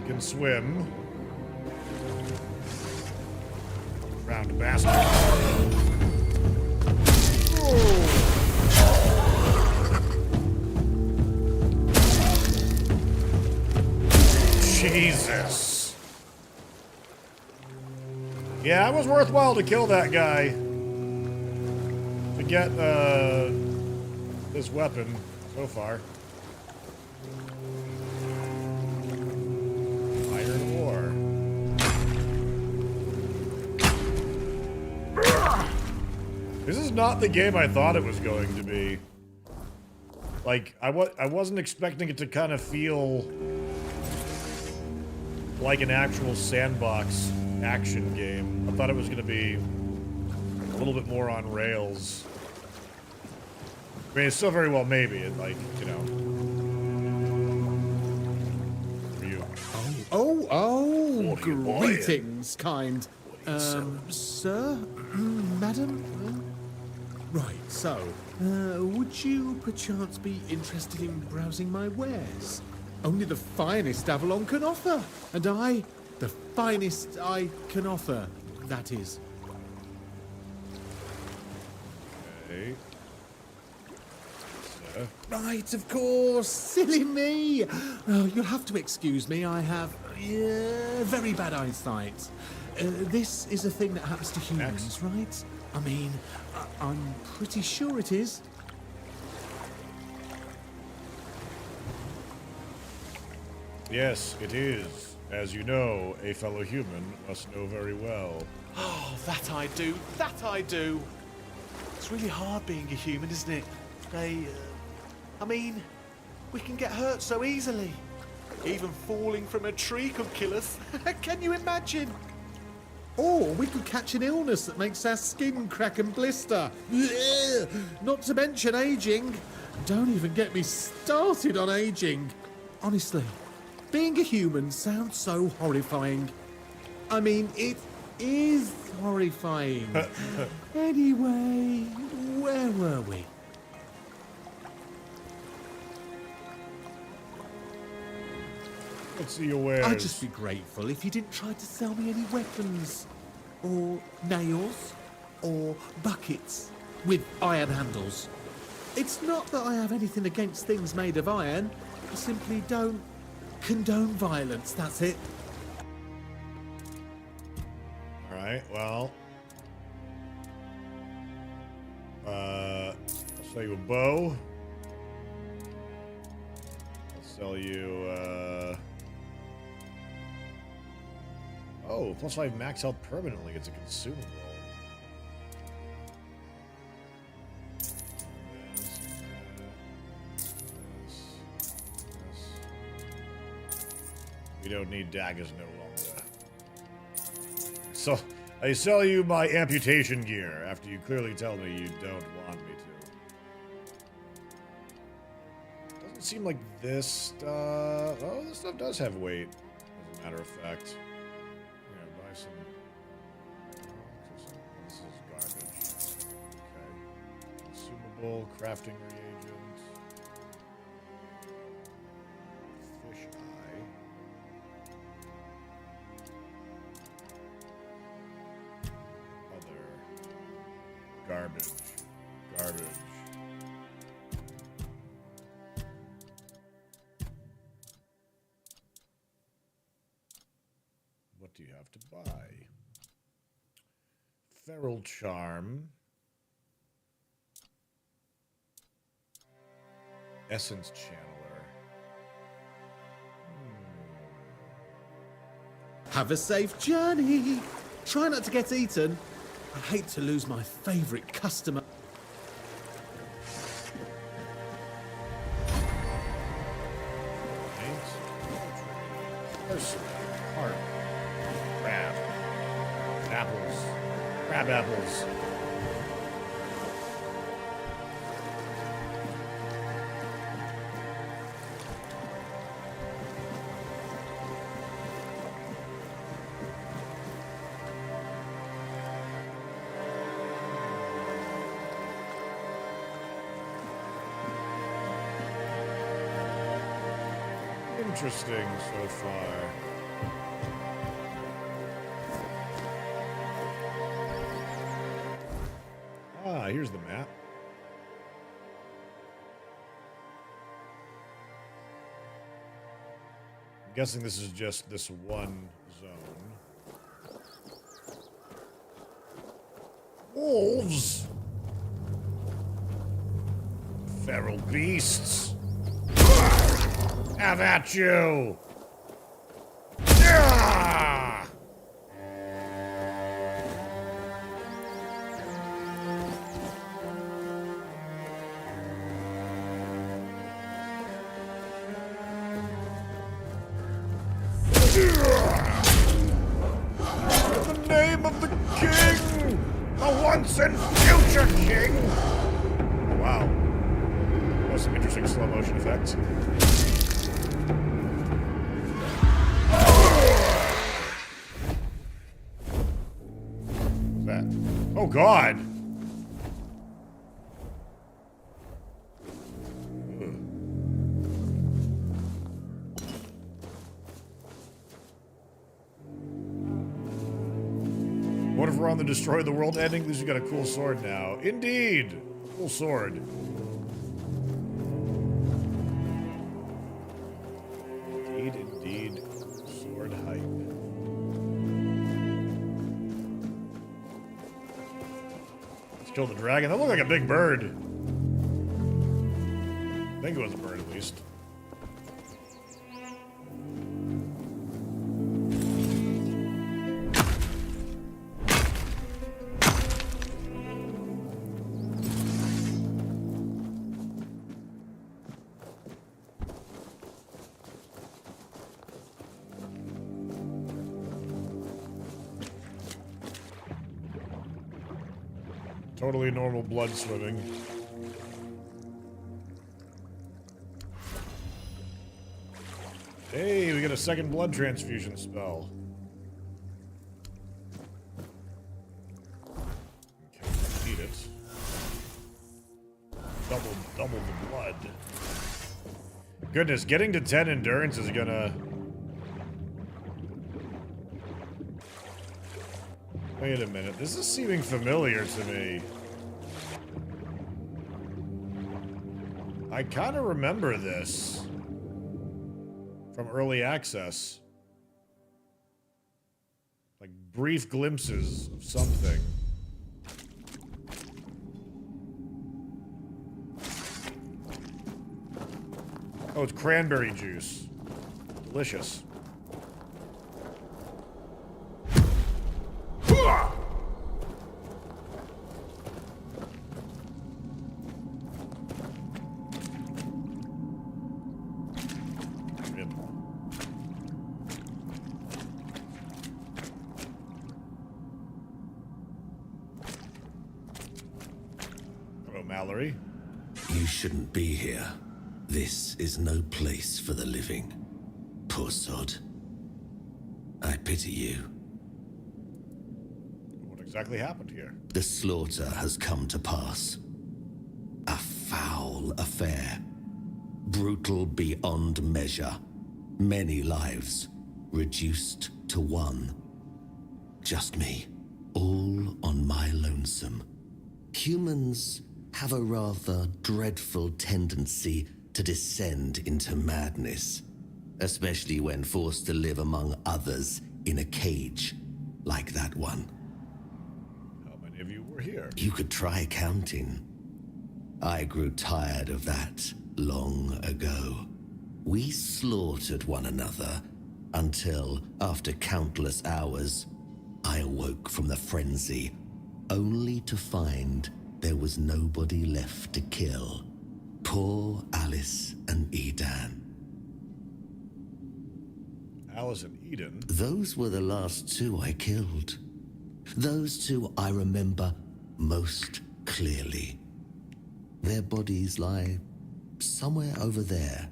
S1: Can swim. Round bastard. Jesus. Yeah, it was worthwhile to kill that guy. To get this weapon so far. Iron ore. This is not the game I thought it was going to be. Like, I wasn't expecting it to kind of feel like an actual sandbox action game. I thought it was going to be a little bit more on rails. I mean, it's still very well maybe, like, you know. For you.
S10: Oh,
S1: What are you buying?
S10: greetings, kind. Sir? Madam? Right, so, would you perchance be interested in browsing my wares? Only the finest Avalon can offer, and I, the finest I can offer, that is.
S1: Okay.
S10: Right, of course, silly me. Oh, you'll have to excuse me, I have very bad eyesight. This is a thing that happens to humans, right? I mean, I'm pretty sure it is.
S1: Yes, it is. As you know, a fellow human must know very well.
S10: Oh, that I do, that I do. It's really hard being a human, isn't it? I mean, we can get hurt so easily. Even falling from a tree could kill us. Can you imagine? Or we could catch an illness that makes our skin crack and blister. Not to mention aging. Don't even get me started on aging. Honestly, being a human sounds so horrifying. I mean, it is horrifying. Anyway, where were we?
S1: Let's see your wares.
S10: I'd just be grateful if you didn't try to sell me any weapons, or nails, or buckets with iron handles. It's not that I have anything against things made of iron. I simply don't condone violence, that's it.
S1: Alright, well. I'll sell you a bow. I'll sell you, oh, +5 max health permanently. It's a consumable. We don't need daggers no longer. So, I sell you my amputation gear after you clearly tell me you don't want me to. Doesn't seem like this stuff... Oh, this stuff does have weight, as a matter of fact. Yeah, buy some... This is garbage. Okay. Consumable, crafting reagent. Fish eye. Other. Garbage. Garbage. What do you have to buy? Feral charm. Essence channeler.
S10: Have a safe journey. Try not to get eaten. I hate to lose my favorite customer.
S1: Heart. Crab. Apples. Crab apples. Interesting so far. Ah, here's the map. I'm guessing this is just this one zone. Wolves! Feral beasts! Have at you! Yeah! In the name of the king! The once and future king! Wow. That was some interesting slow motion effects. Oh God! What if we're on the Destroy the World ending? At least we got a cool sword now. Indeed! Cool sword. Indeed. Sword hype. Kill the dragon. That looked like a big bird. I think it was a bird at least. Totally normal blood swimming. Hey, we get a second blood transfusion spell. Double the blood. Goodness, getting to 10 endurance is gonna... Wait a minute, this is seeming familiar to me. I kind of remember this from early access. Like brief glimpses of something. Oh, it's cranberry juice. Delicious. Hello, Mallory.
S5: You shouldn't be here. This is no place for the living. Poor sod. I pity you.
S1: What exactly happened here?
S5: The slaughter has come to pass. A foul affair. Brutal beyond measure. Many lives reduced to one. Just me. All on my lonesome. Humans have a rather dreadful tendency to descend into madness, especially when forced to live among others in a cage like that one.
S1: How many of you were here?
S5: You could try counting. I grew tired of that long ago. We slaughtered one another until, after countless hours, I awoke from the frenzy, only to find there was nobody left to kill. Poor Alice and Edan.
S1: Alice and Eden?
S5: Those were the last two I killed. Those two I remember most clearly. Their bodies lie somewhere over there.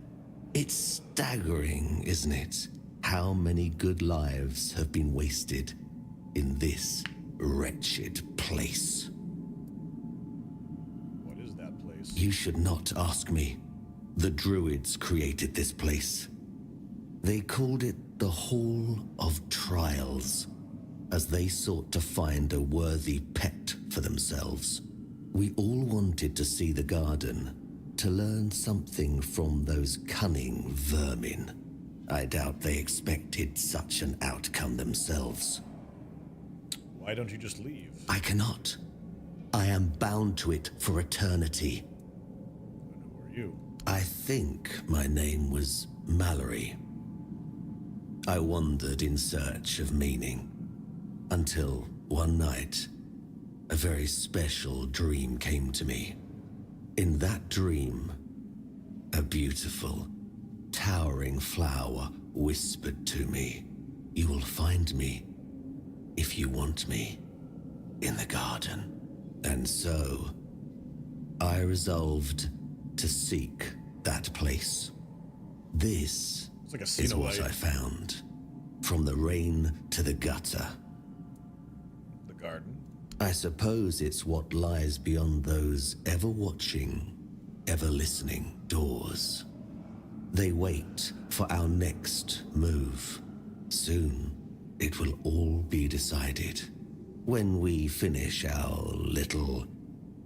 S5: It's staggering, isn't it? How many good lives have been wasted in this wretched place.
S1: What is that place?
S5: You should not ask me. The Druids created this place. They called it the Hall of Trials, as they sought to find a worthy pet for themselves. We all wanted to see the garden, to learn something from those cunning vermin. I doubt they expected such an outcome themselves.
S1: Why don't you just leave?
S5: I cannot. I am bound to it for eternity.
S1: And who are you?
S5: I think my name was Mallory. I wandered in search of meaning, until one night, a very special dream came to me. In that dream, a beautiful, towering flower whispered to me, "You will find me, if you want me, in the garden." And so, I resolved to seek that place. This
S1: It's like a
S5: is what
S1: Cenobite.
S5: I found. From the rain to the gutter.
S1: The garden?
S5: I suppose it's what lies beyond those ever watching, ever listening doors. They wait for our next move. Soon, it will all be decided. When we finish our little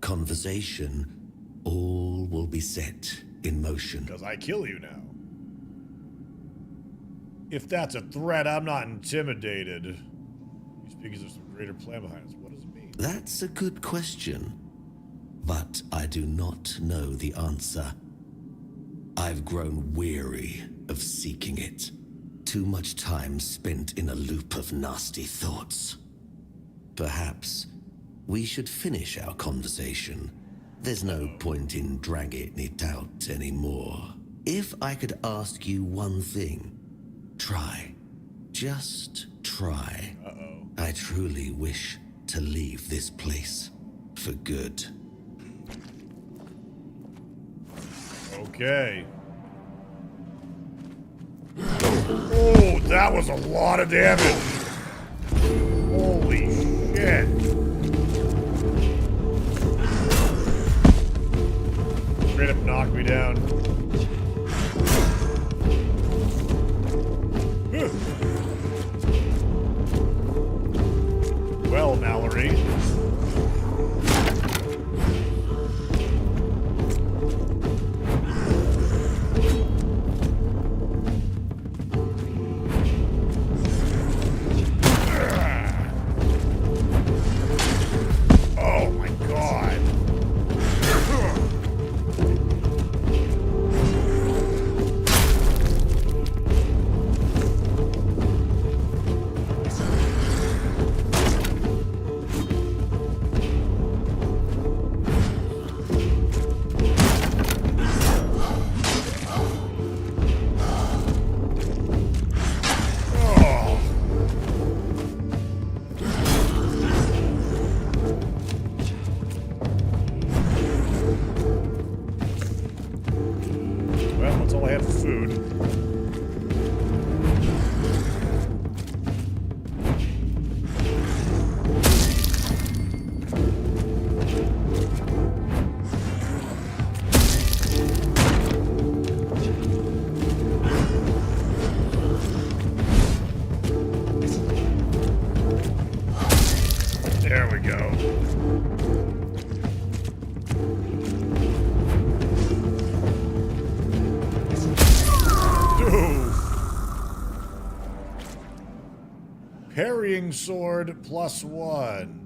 S5: conversation, all will be set in motion.
S1: Because I kill you now. If that's a threat, I'm not intimidated. You speak as if some greater plan behind us. What does it mean?
S5: That's a good question, but I do not know the answer. I've grown weary of seeking it. Too much time spent in a loop of nasty thoughts. Perhaps we should finish our conversation. There's no point in dragging it out anymore. If I could ask you one thing, try. Just try.
S1: Uh-oh.
S5: I truly wish to leave this place for good.
S1: Okay. Oh, that was a lot of damage. Holy shit. knock me down. Well, Mallory. Oh my god. Well, that's all I have for food. There we go. Parrying sword +1.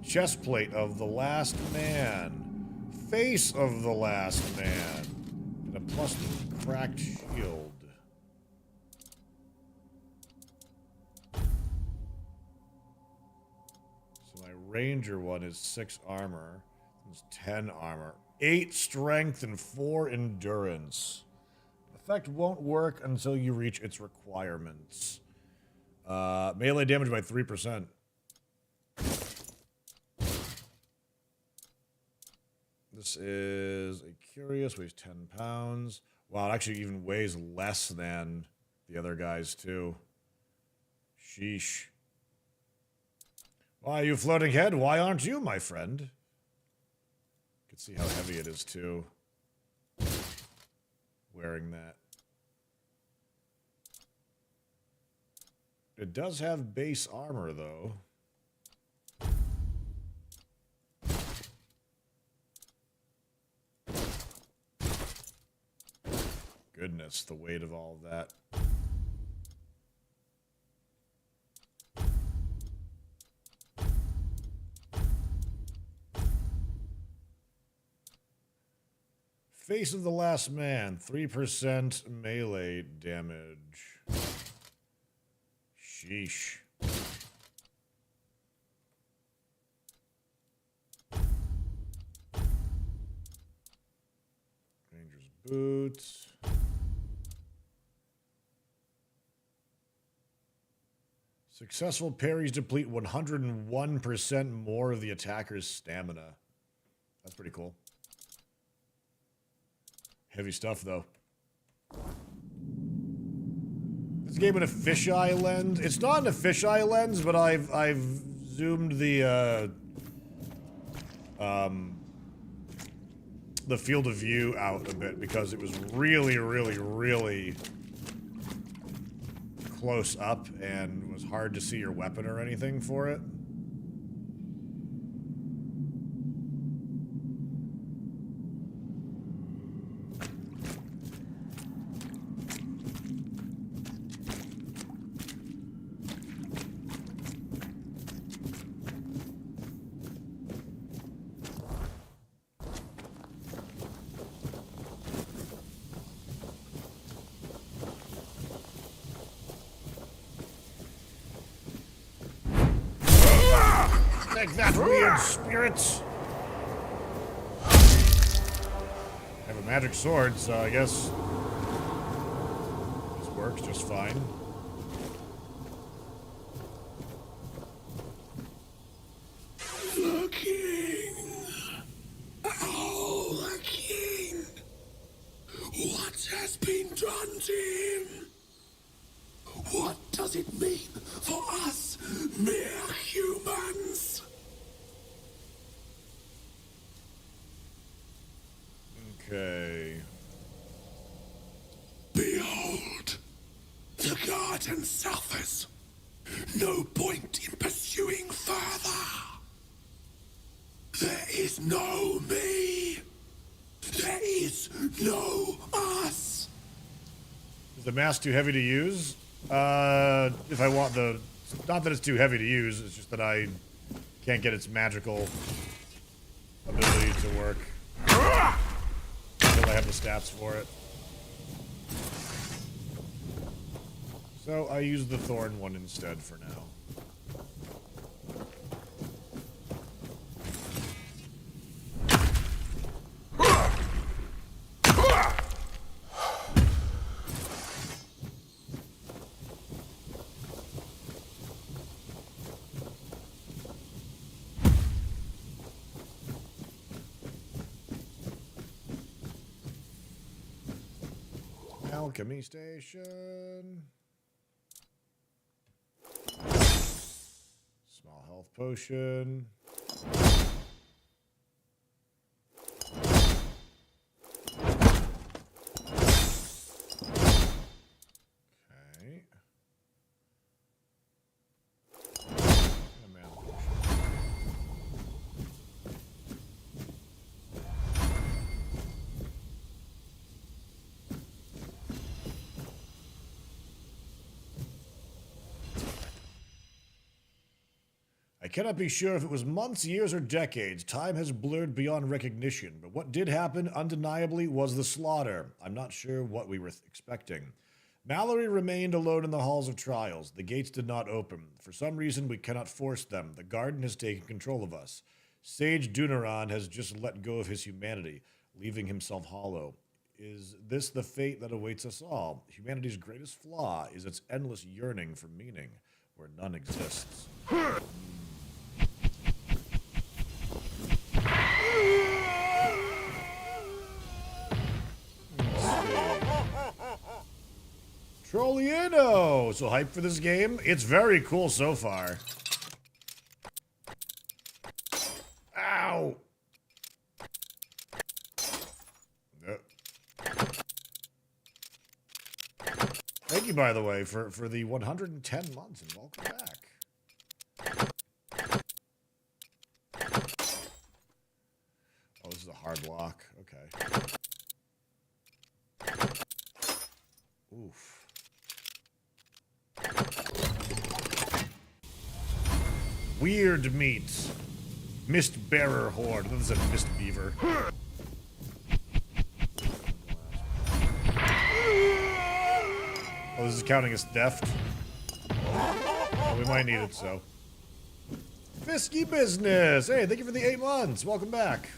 S1: Chestplate of the last man. Face of the last man. And a +2 cracked shield. So my ranger one is 6 armor. It's 10 armor. 8 strength and 4 endurance. Effect won't work until you reach its requirements. Melee damage by 3%. This is a curious, weighs 10 pounds. Wow, it actually even weighs less than the other guys, too. Sheesh. Why, you floating head? Why aren't you, my friend? You can see how heavy it is, too. Wearing that. It does have base armor, though. Goodness, the weight of all of that. Face of the last man, 3% melee damage. Sheesh. Ranger's boots. Successful parries deplete 101% more of the attacker's stamina. That's pretty cool. Heavy stuff, though. This game in a fisheye lens. It's not in a fisheye lens, but I've zoomed the field of view out a bit because it was really, really, really close up and was hard to see your weapon or anything for it. Take that, weird spirits! I have a magic sword, so I guess this works just fine.
S5: The king! Oh, the king! What has been done to him? What does it mean for us, mere humans?
S1: Okay.
S5: Behold, the garden suffers. No point in pursuing further. There is no me. There is no us.
S1: Is the mask too heavy to use? If I want the... Not that it's too heavy to use, it's just that I can't get its magical ability to work until I have the stats for it. So I use the thorn one instead for now. Alchemy station. Small health potion. Okay. And a mana potion. I cannot be sure if it was months, years, or decades. Time has blurred beyond recognition, but what did happen undeniably was the slaughter. I'm not sure what we were expecting. Mallory remained alone in the halls of trials. The gates did not open. For some reason, we cannot force them. The garden has taken control of us. Sage Duneron has just let go of his humanity, leaving himself hollow. Is this the fate that awaits us all? Humanity's greatest flaw is its endless yearning for meaning, where none exists. Trolliano! So hyped for this game? It's very cool so far. Ow! No. Thank you, by the way, for the 110 months, and welcome back. Oh, this is a hard lock. Okay. Oof. Weird meat. Mist bearer horde. This is a mist beaver. Oh, this is counting as theft. Oh, we might need it, so. Fisky business. Hey, thank you for the 8 months. Welcome back.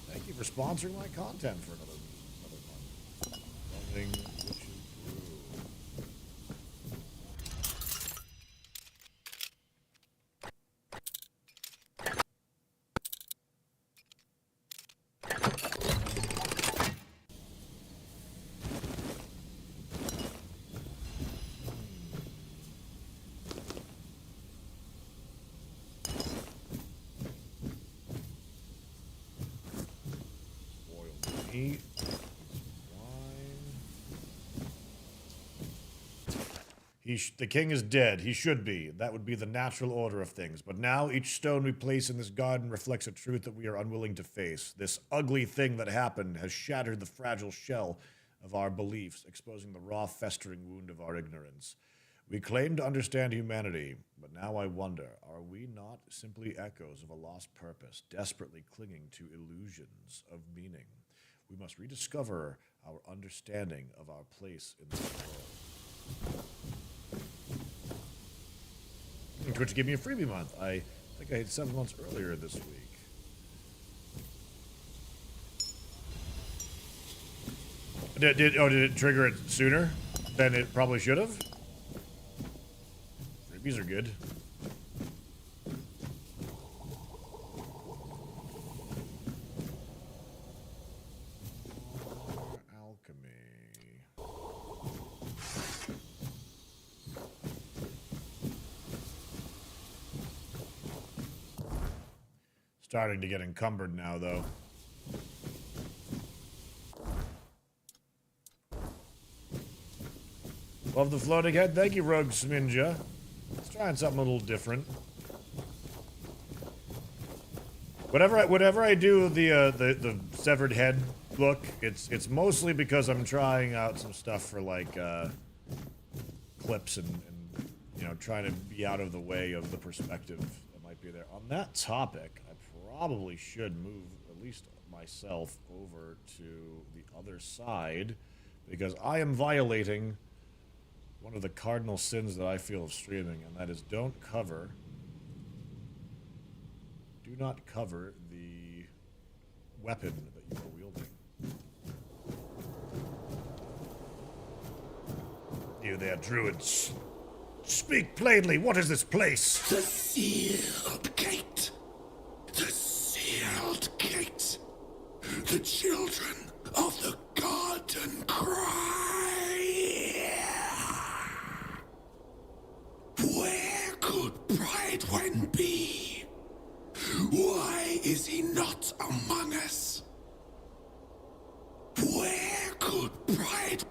S1: Thank you for sponsoring my content for another month. Something which is true. Meat, wine. The king is dead. He should be. That would be the natural order of things. But now each stone we place in this garden reflects a truth that we are unwilling to face. This ugly thing that happened has shattered the fragile shell of our beliefs, exposing the raw, festering wound of our ignorance. We claim to understand humanity, but now I wonder, are we not simply echoes of a lost purpose, desperately clinging to illusions of meaning? We must rediscover our understanding of our place in this world. Twitch gave me a freebie month. I think I hit 7 months earlier this week. Did it trigger it sooner than it probably should have? Freebies are good. Starting to get encumbered now, though. Love the floating head. Thank you, Rogue Sminja. Let's try something a little different. Whatever I do the severed head look, it's mostly because I'm trying out some stuff for like clips and you know, trying to be out of the way of the perspective that might be there. On that topic, I probably should move at least myself over to the other side because I am violating one of the cardinal sins that I feel of streaming, and that is do not cover the weapon that you are wielding. You there, druids. Speak plainly, what is this place?
S5: The sealed gate. The sealed gate. The children of the garden cry. Where could Brightwen be? Why is he not among us? Where could Brightwen...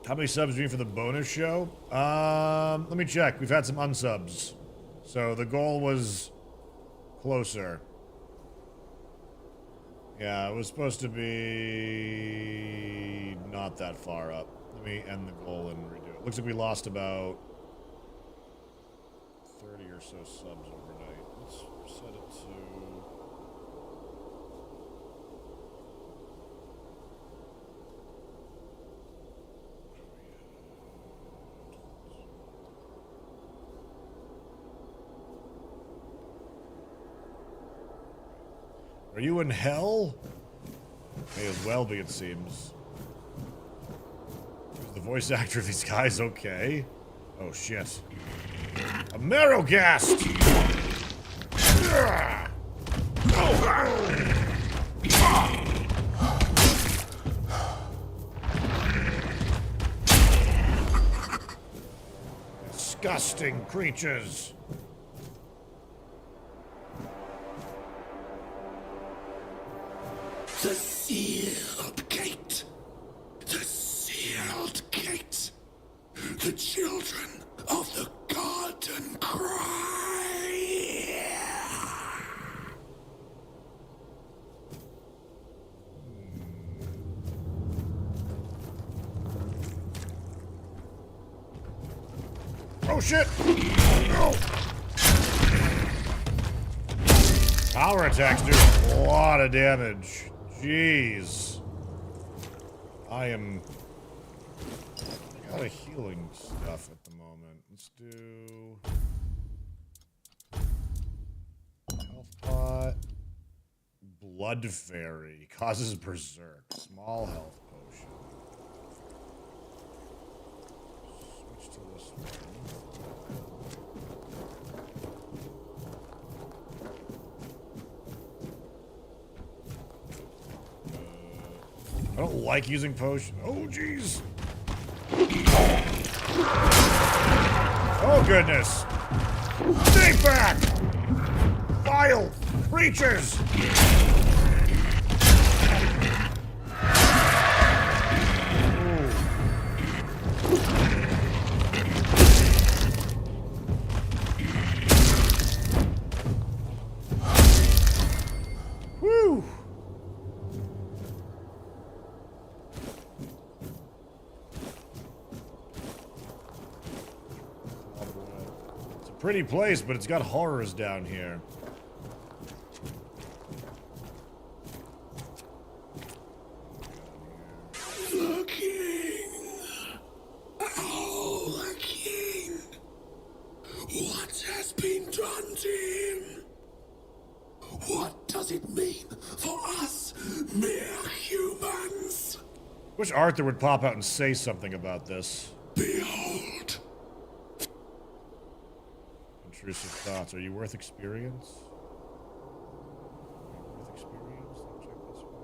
S1: How many subs do you need for the bonus show? Let me check. We've had some unsubs. So the goal was closer. Yeah, it was supposed to be not that far up. Let me end the goal and redo it. Looks like we lost about 30 or so subs overnight. Let's set it to... Are you in hell? May as well be, it seems. Is the voice actor of these guys okay? Oh, shit. A Marrowghast! Disgusting creatures!
S5: The sealed gate. The sealed gate. The children of the garden cry.
S1: Oh shit! No! Power attacks do a lot of damage. Jeez. I got a healing stuff at the moment. Let's do health pot. Blood Fairy causes berserk. Small health potion. Switch to this one. I don't like using potion. Oh, jeez. Oh, goodness. Stay back! Vile creatures! Woo! Pretty place, but it's got horrors down here.
S5: The king! Oh, the king! What has been done to him? What does it mean for us, mere humans?
S1: Wish Arthur would pop out and say something about this.
S5: Behold!
S1: Intrusive thoughts. Are you worth experience? Worth experience? Check this one.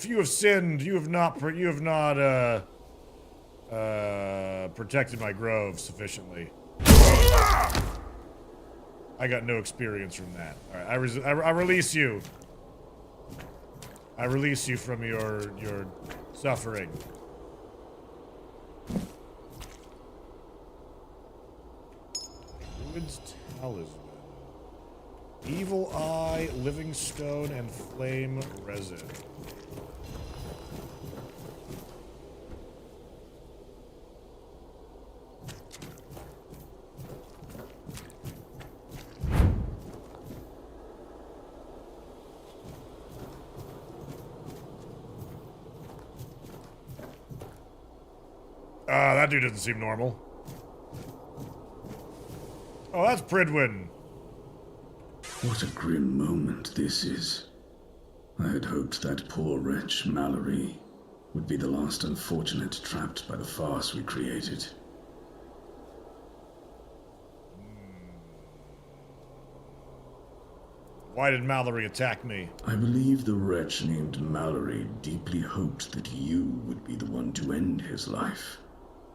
S1: You have sinned. You have not protected my grove sufficiently. I got no experience from that. All right, I release you. I release you from your suffering. Druid's Talisman. Evil Eye, Living Stone, and Flame Resin. That dude doesn't seem normal. Oh, that's Pridwin.
S11: What a grim moment this is. I had hoped that poor wretch, Mallory, would be the last unfortunate trapped by the farce we created.
S1: Why did Mallory attack me?
S11: I believe the wretch named Mallory deeply hoped that you would be the one to end his life,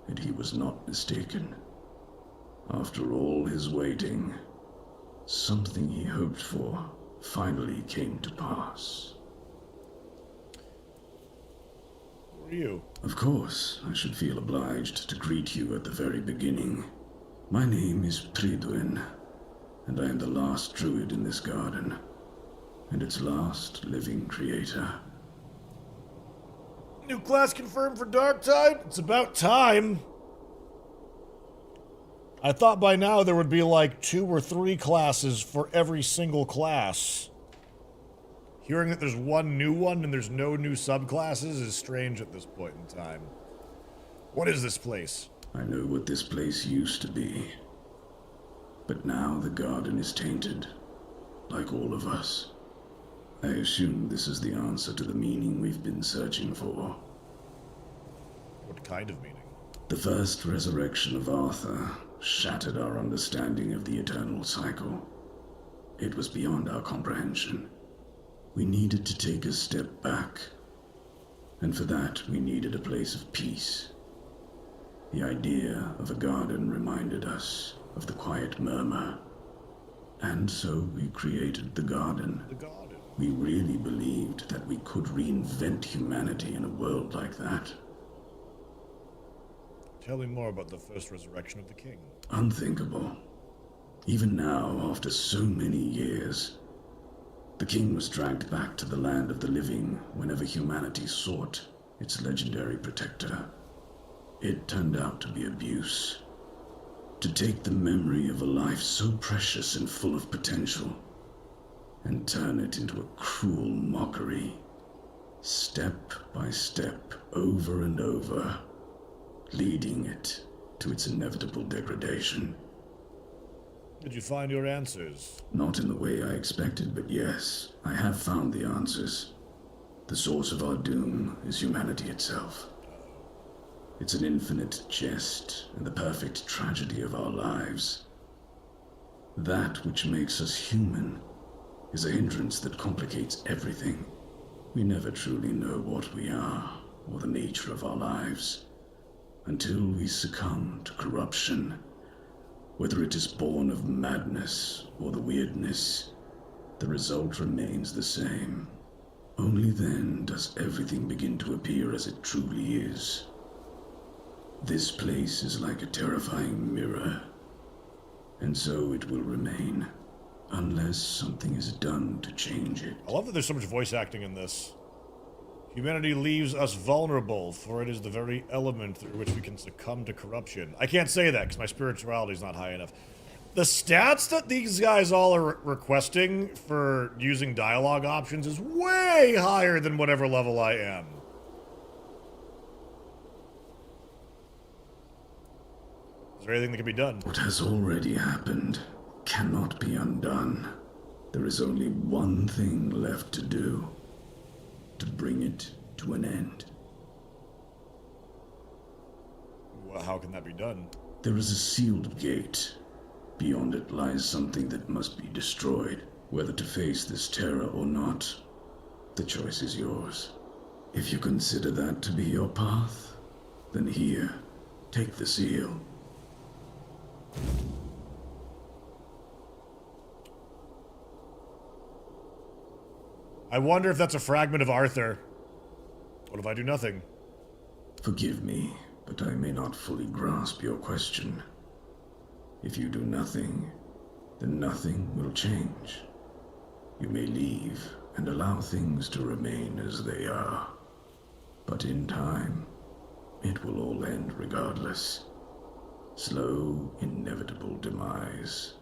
S11: and he was not mistaken. After all his waiting, something he hoped for finally came to pass.
S1: Who are you?
S11: Of course, I should feel obliged to greet you at the very beginning. My name is Pridwin, and I am the last druid in this garden, and its last living creator.
S1: New class confirmed for Darktide? It's about time. I thought by now there would be like 2 or 3 classes for every single class. Hearing that there's one new one and there's no new subclasses is strange at this point in time. What is this place?
S11: I know what this place used to be. But now the garden is tainted, like all of us. I assume this is the answer to the meaning we've been searching for.
S1: What kind of meaning?
S11: The first resurrection of Arthur shattered our understanding of the eternal cycle. It was beyond our comprehension. We needed to take a step back, and for that we needed a place of peace. The idea of a garden reminded us of the quiet murmur, and so we created the garden.
S1: The garden?
S11: We really believed that we could reinvent humanity in a world like that.
S1: Tell me more about the first resurrection of the king.
S11: Unthinkable. Even now, after so many years, the king was dragged back to the land of the living whenever humanity sought its legendary protector. It turned out to be abuse. To take the memory of a life so precious and full of potential and turn it into a cruel mockery, step by step, over and over, leading it to its inevitable degradation.
S1: Did you find your answers?
S11: Not in the way I expected, but yes, I have found the answers. The source of our doom is humanity itself. It's an infinite jest and the perfect tragedy of our lives. That which makes us human is a hindrance that complicates everything. We never truly know what we are or the nature of our lives until we succumb to corruption. Whether it is born of madness or the weirdness, the result remains the same. Only then does everything begin to appear as it truly is. This place is like a terrifying mirror, and so it will remain, unless something is done to change it.
S1: I love that there's so much voice acting in this. Humanity leaves us vulnerable, for it is the very element through which we can succumb to corruption. I can't say that, because my spirituality is not high enough. The stats that these guys all are requesting for using dialogue options is way higher than whatever level I am. Is there anything that can be done?
S11: What has already happened cannot be undone. There is only one thing left to do. To bring it to an end.
S1: Well, how can that be done?
S11: There is a sealed gate. Beyond it lies something that must be destroyed. Whether to face this terror or not, the choice is yours. If you consider that to be your path, then here, Take the seal.
S1: I wonder if that's a fragment of Arthur. What if I do nothing?
S11: Forgive me, but I may not fully grasp your question. If you do nothing, then nothing will change. You may leave and allow things to remain as they are. But in time, it will all end regardless. Slow, inevitable demise.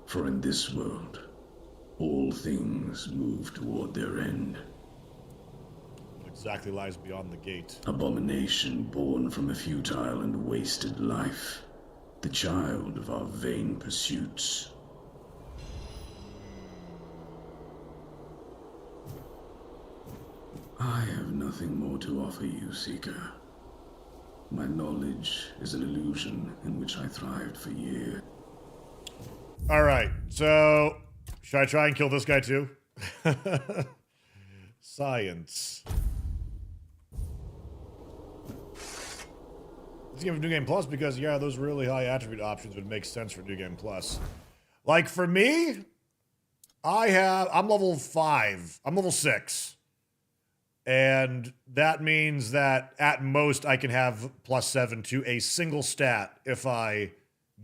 S11: For in this world, all things move toward their end.
S1: What exactly lies beyond the gate?
S11: Abomination born from a futile and wasted life. The child of our vain pursuits. I have nothing more to offer you, Seeker. My knowledge is an illusion in which I thrived for years.
S1: Alright, so should I try and kill this guy too? Science. Let's give him New Game Plus because, yeah, those really high attribute options would make sense for New Game Plus. Like, for me, I'm level 5. I'm level 6. And that means that at most I can have +7 to a single stat if I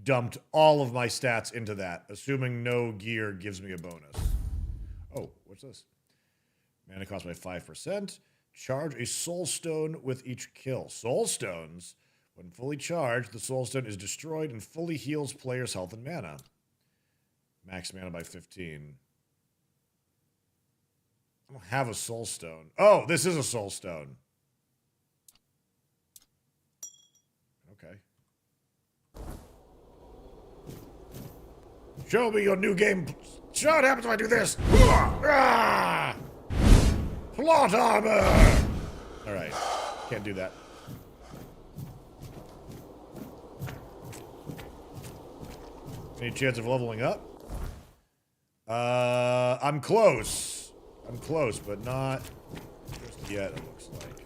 S1: dumped all of my stats into that, assuming no gear gives me a bonus. Oh, what's this? Mana cost by 5%. Charge a soul stone with each kill. Soul stones, when fully charged, the soul stone is destroyed and fully heals players' health and mana. Max mana by 15. I don't have a soul stone. Oh, this is a soul stone. Okay. Show me your new game. Show what happens if I do this. Plot armor. All right. Can't do that. Any chance of leveling up? I'm close. I'm close, but not just yet, it looks like.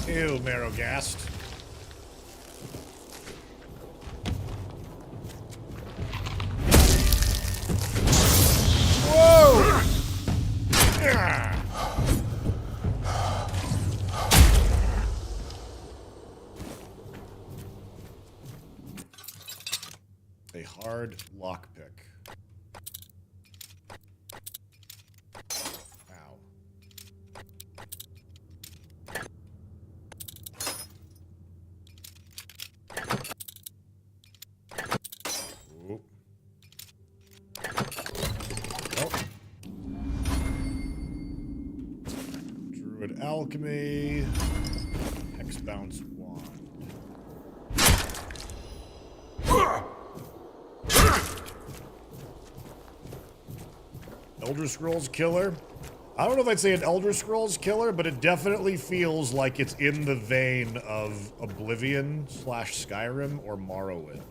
S1: Ew, Marrowgast. Whoa! Yeah. A hard lockpick. Alchemy, Hex Bounce Wand. Elder Scrolls Killer. I don't know if I'd say an Elder Scrolls Killer, but it definitely feels like it's in the vein of Oblivion / Skyrim or Morrowind.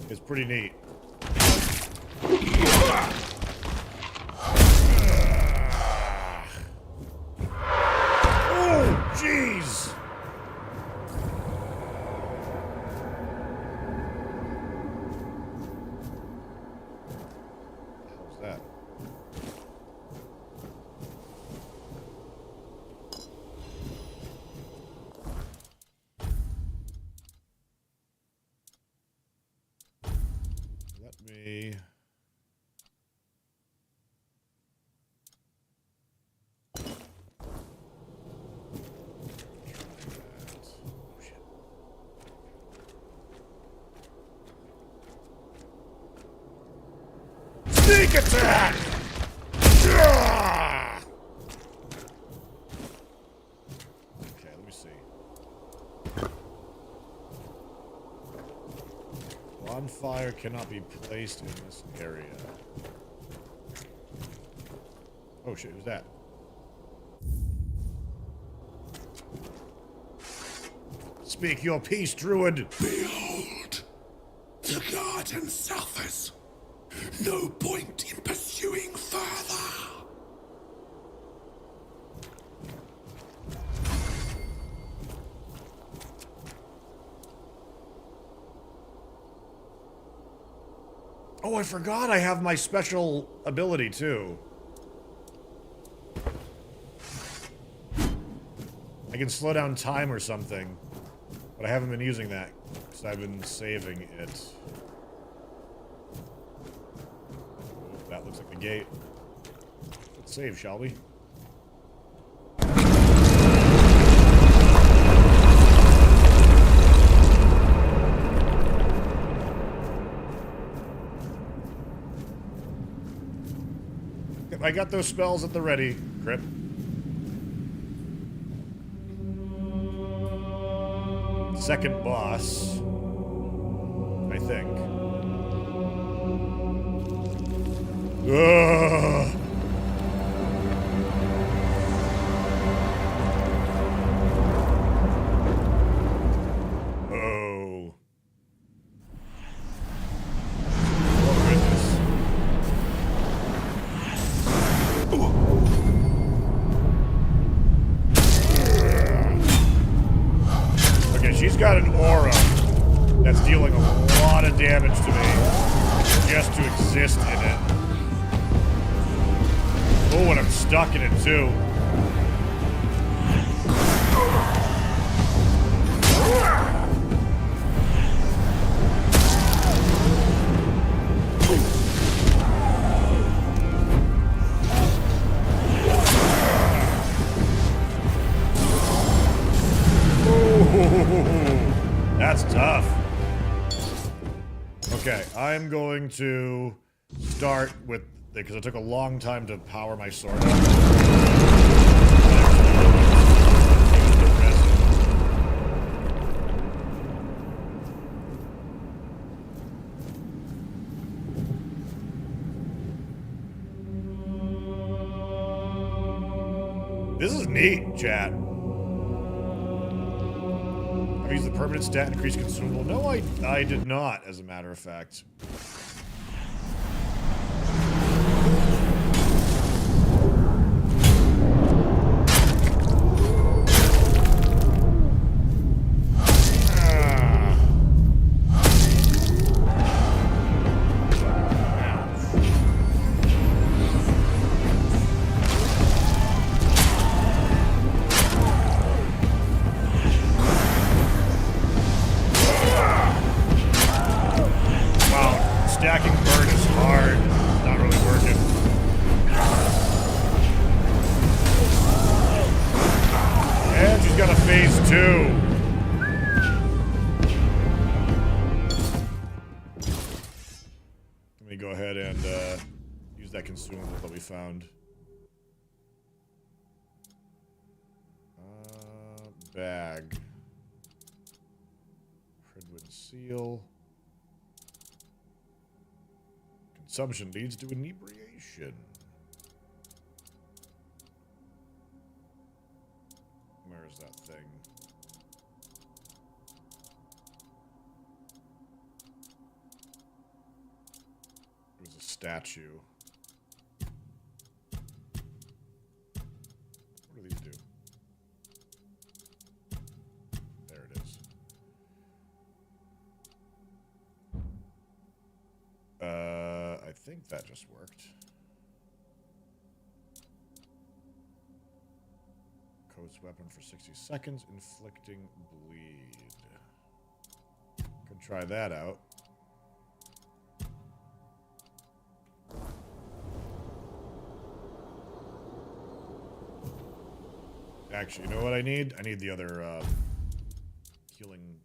S1: It's pretty neat. Jeez! How's that? Let me... Sneak attack! Okay, let me see. Bonfire cannot be placed in this area. Oh shit, who's that? Speak your peace, Druid!
S12: Behold, the garden suffers. No point in pursuing further.
S1: Oh, I forgot I have my special ability, too. I can slow down time or something. But I haven't been using that, because I've been saving it. Oh, that looks like the gate. Let's save, shall we? I got those spells at the ready, Crip. Second boss, I think. Ugh. Oh. Oh, goodness. Okay, she's got an aura that's dealing a lot of damage to me just to exist in it. Oh, and I'm stuck in it too. That's tough. Okay, I'm going to start with, because it took a long time to power my sword up. Use the resin. This is neat, chat. I've used the permanent stat increase consumable. No, I did not, as a matter of fact. Stacking burn is hard. It's not really working. And she's got a phase 2. Let me go ahead and use that consumable that we found. Bag. Hardwood seal. Consumption leads to inebriation. Where is that thing? It was a statue. What do these do? There it is. I think that just worked. Coast weapon for 60 seconds, inflicting bleed. Could try that out. Actually, you know what I need? I need the other healing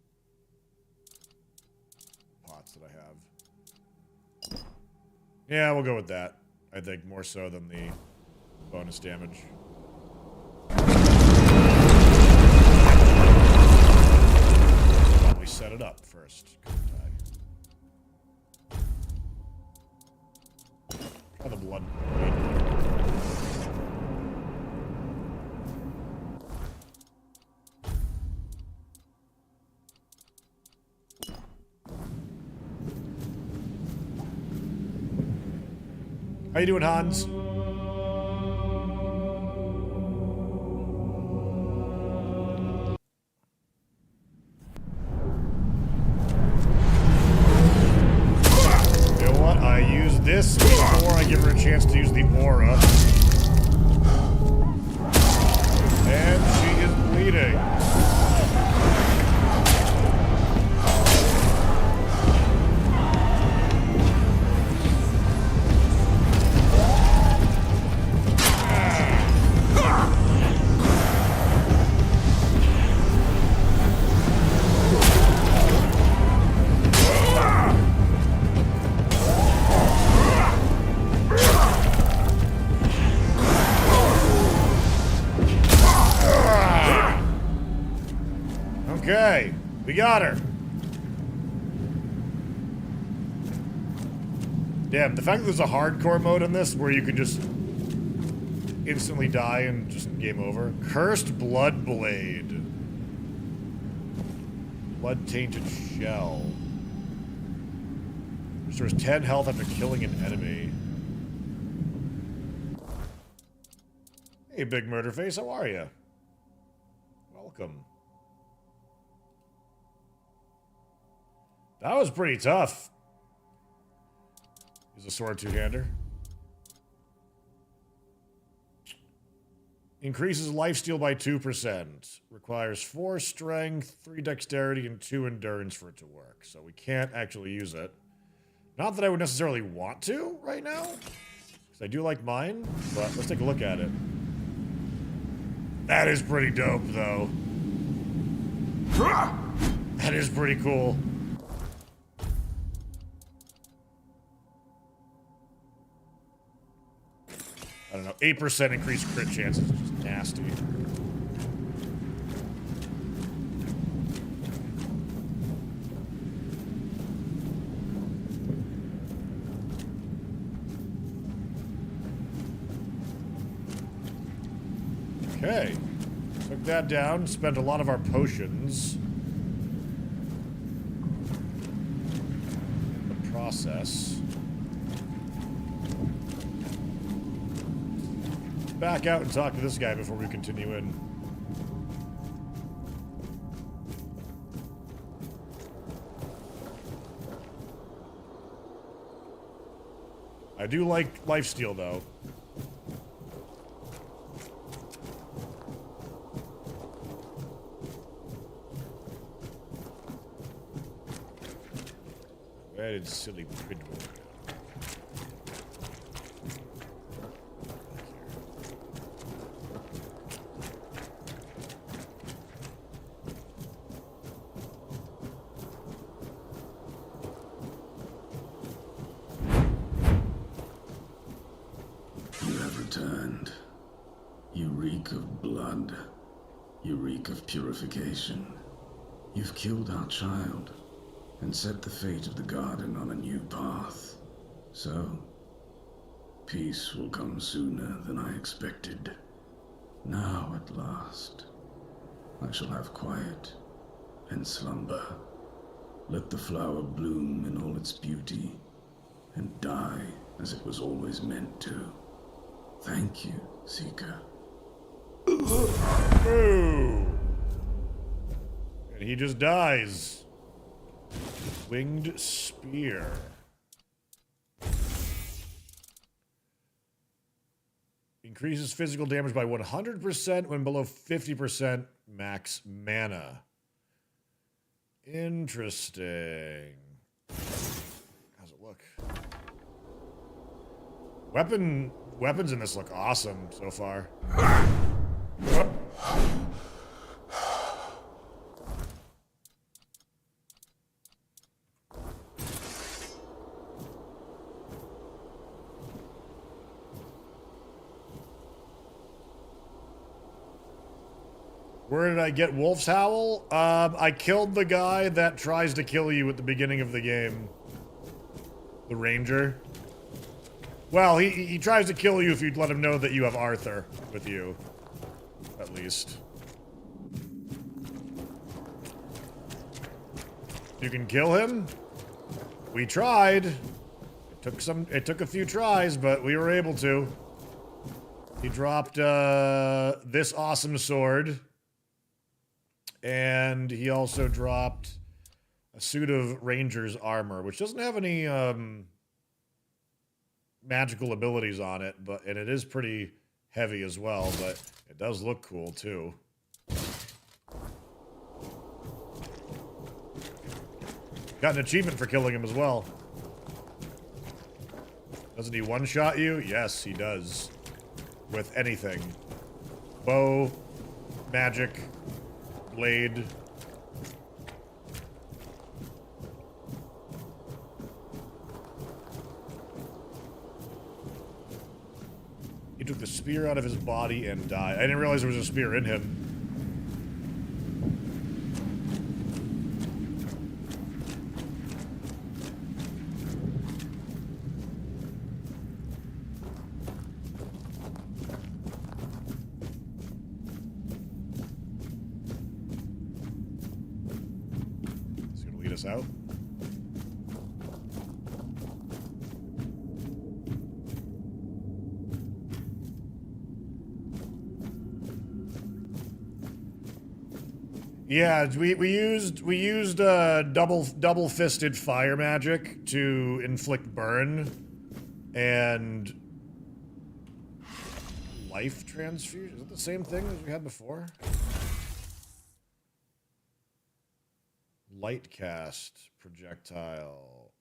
S1: pots that I have. Yeah, we'll go with that. I think more so than the bonus damage. Probably set it up first, couldn't I? Try the blood. How you doing, Hans? You know what? I this before I give her a chance to use the aura. And she is bleeding. Okay, we got her. Damn, the fact that there's a hardcore mode in this where you can just instantly die and just game over. Cursed Blood Blade. Blood Tainted Shell. Restores 10 health after killing an enemy. Hey, Big Murder Face, how are you? Welcome. That was pretty tough. Use a sword two-hander. Increases lifesteal by 2%. Requires 4 strength, 3 dexterity, and 2 endurance for it to work. So we can't actually use it. Not that I would necessarily want to right now. Because I do like mine, but let's take a look at it. That is pretty dope, though. That is pretty cool. I don't know, 8% increased crit chances is just nasty. Okay. Took that down, spent a lot of our potions. The process. Back out and talk to this guy before we continue in. I do like lifesteal, though. Where did silly Pridwood go?
S11: Purification. You've killed our child and set the fate of the garden on a new path. So, peace will come sooner than I expected. Now, at last, I shall have quiet and slumber. Let the flower bloom in all its beauty and die as it was always meant to. Thank you, Seeker.
S1: Boo! And he just dies. Winged Spear. Increases physical damage by 100% when below 50% max mana. Interesting. How's it look? Weapons in this look awesome so far. Where did I get Wolf's Howl? I killed the guy that tries to kill you at the beginning of the game. The ranger. Well, he tries to kill you if you'd let him know that you have Arthur with you. At least. You can kill him? We tried. It took a few tries, but we were able to. He dropped this awesome sword. And he also dropped a suit of Ranger's armor, which doesn't have any magical abilities on it, and it is pretty heavy as well, but it does look cool too. Got an achievement for killing him as well. Doesn't he one-shot you? Yes, he does. With anything. Bow, magic, blade. He took the spear out of his body and died. I didn't realize there was a spear in him. Out. Yeah, we used double fisted fire magic to inflict burn and life transfusion. Is it the same thing as we had before? Light cast projectile.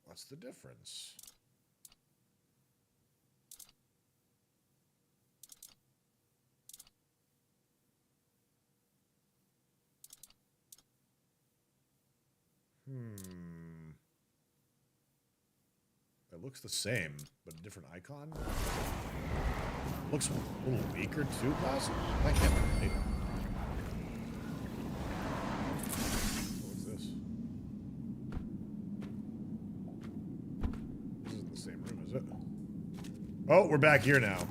S1: What's the difference? It looks the same, but a different icon. Looks a little weaker too, possibly. I can't be right. What's this? This isn't the same room, is it? Oh, we're back here now.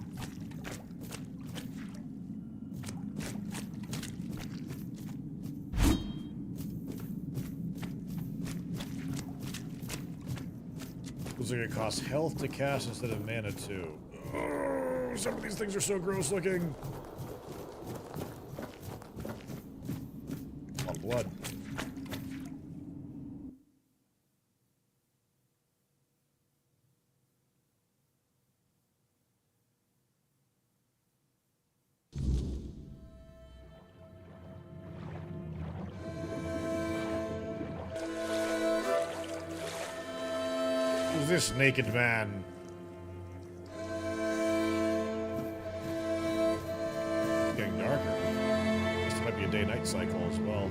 S1: Looks like it costs health to cast instead of mana too. Oh, some of these things are so gross looking. A lot of blood. Who's this naked man? It's getting darker. I guess there might be a day-night cycle as well.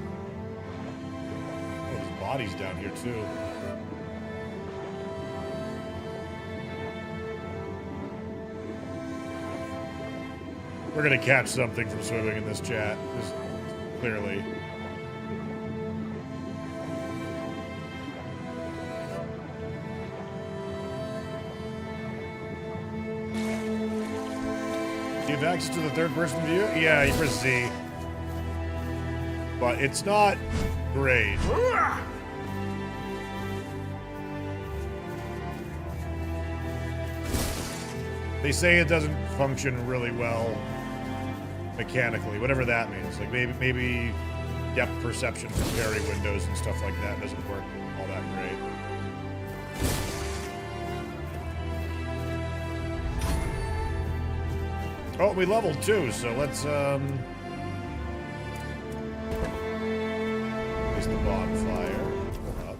S1: Oh, there's bodies down here too. We're gonna catch something from swimming in this chat, just clearly. Do you have access to the third-person view? Yeah, you press Z. But it's not great. They say it doesn't function really well mechanically, whatever that means. Like maybe depth perception from parry windows and stuff like that doesn't work all that great. Oh, we leveled too, so let's place the bonfire. Up.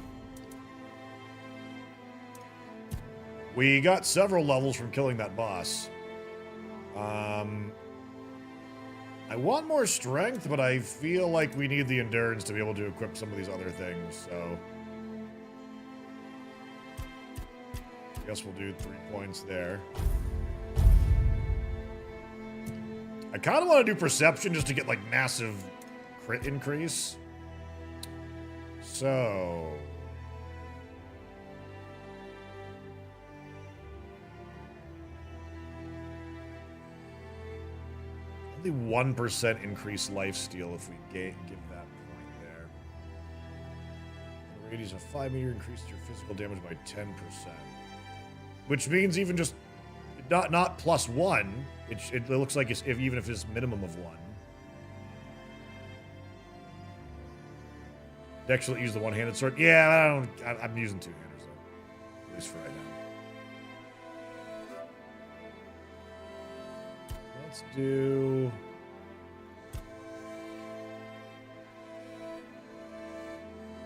S1: We got several levels from killing that boss. I want more strength, but I feel like we need the endurance to be able to equip some of these other things, so I guess we'll do 3 points there. I kind of want to do perception just to get like massive crit increase. So only 1% increase lifesteal if we give that point there. The radius of 5 meter increases your physical damage by 10%, which means even just not +1. It looks like even if it's minimum of 1. Actually, use the one-handed sword. Yeah, I'm using two-handers though, at least for right now. Let's do.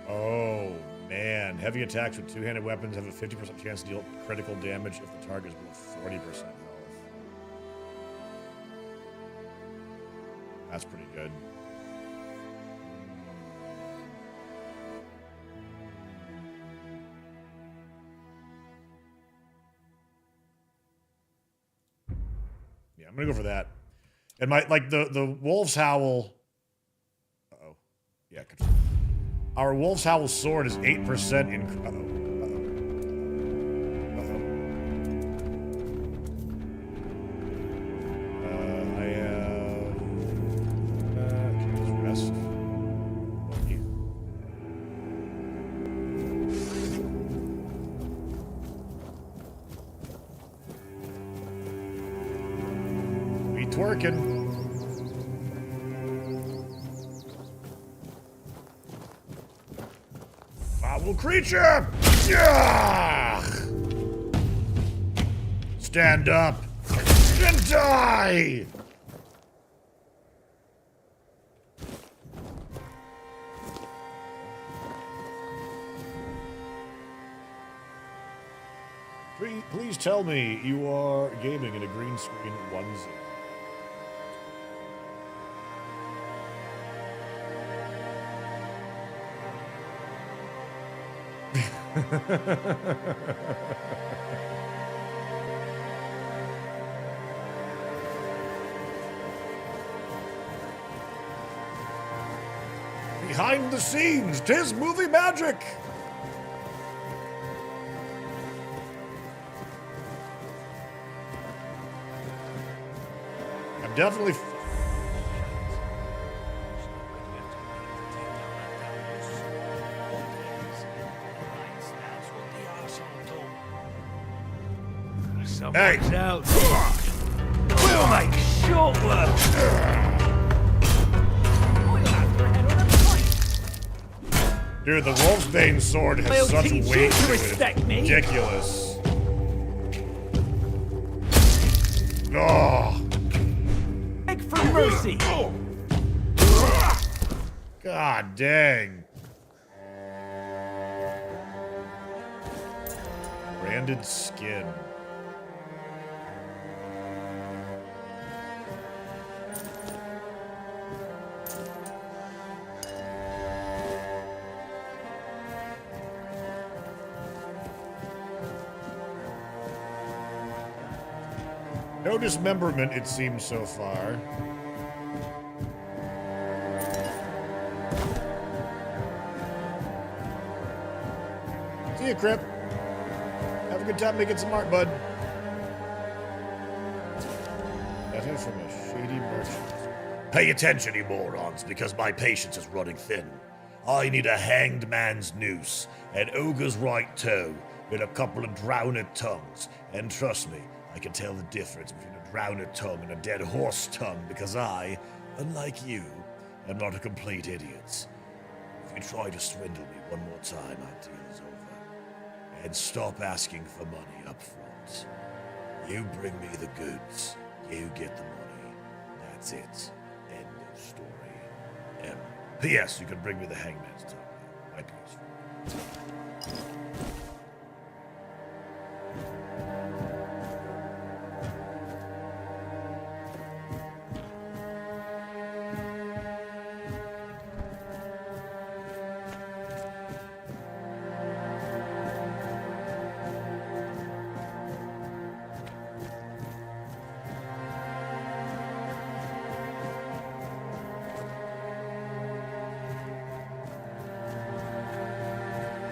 S1: Oh man, heavy attacks with two-handed weapons have a 50% chance to deal critical damage if the target is below 40% health. That's pretty good. Yeah, I'm gonna go for that. And my the Wolf's Howl. Uh-oh. Yeah, our Wolf's Howl sword is 8% in. I have. Can just rest. We twerking. Foul creature! Yeah! Stand up and die! Please tell me you are gaming in a green screen onesie. Behind the scenes, 'tis movie magic! I'm definitely... Hey!
S5: Out. We'll make short work.
S1: Dude, the Wolfsbane sword has
S5: I'll
S1: such
S5: teach
S1: weight
S5: you to
S1: to it.
S5: respect me.
S1: Ridiculous. Oh.
S5: Beg for mercy.
S1: God dang. Branded skin. No dismemberment, it seems so far. See ya, Crip. Have a good time making some art, bud. Letter from a shady merchant. Pay attention, you morons, because my patience is running thin. I need a hanged man's noose, an ogre's right toe, and a couple of drowned tongues. And trust me, I can tell the difference between a drowned tongue and a dead horse tongue because I, unlike you, am not a complete idiot. If you try to swindle me one more time, our deal is over. And stop asking for money up front. You bring me the goods, you get the money. That's it. End of story. P.S. You can bring me the hangman's tongue. Might be useful.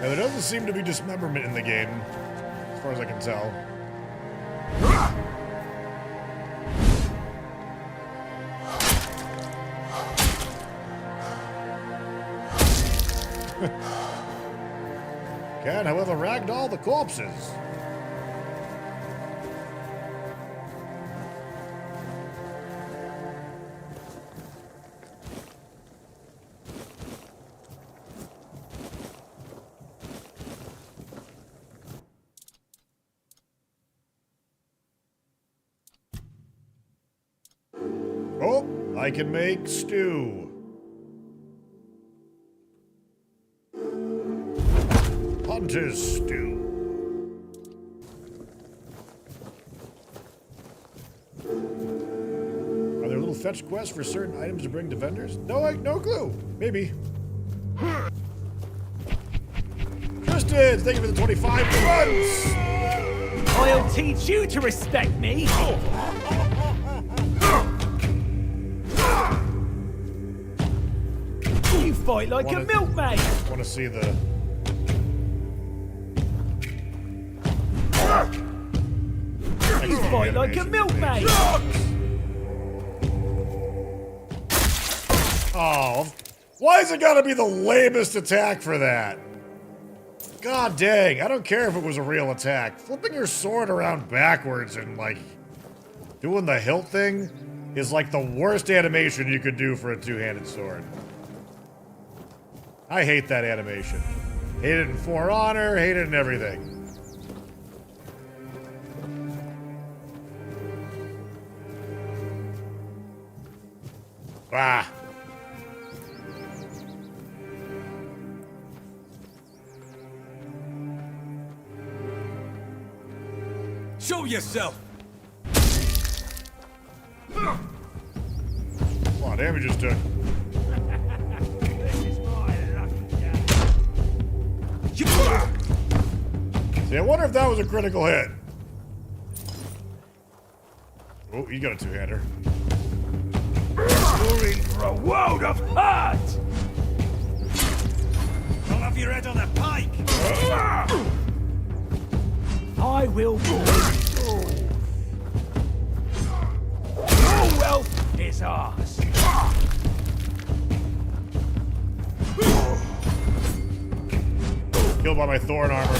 S1: Now, there doesn't seem to be dismemberment in the game, as far as I can tell. Can, however, ragdoll the corpses. Oh, I can make stew. Hunter's stew. Are there little fetch quests for certain items to bring to vendors? No clue. Maybe. Tristan, thank you for the 25 months.
S13: I'll teach you to respect me. You fight like a milkmaid.
S1: Want to see the...
S13: You fight like a milkmaid.
S1: Oh, why is it gotta be the lamest attack for that? God dang, I don't care if it was a real attack. Flipping your sword around backwards and, like, doing the hilt thing is like the worst animation you could do for a two-handed sword. I hate that animation. Hate it in For Honor, hate it in everything. Ah.
S5: Show yourself!
S1: A lot of damage just took. See, I wonder if that was a critical hit. Oh, you got a two-hander.
S5: You're in for a world of hurt! I'll have your head on a pike!
S13: I will rule. Your wealth is ours.
S1: Killed by my thorn armor.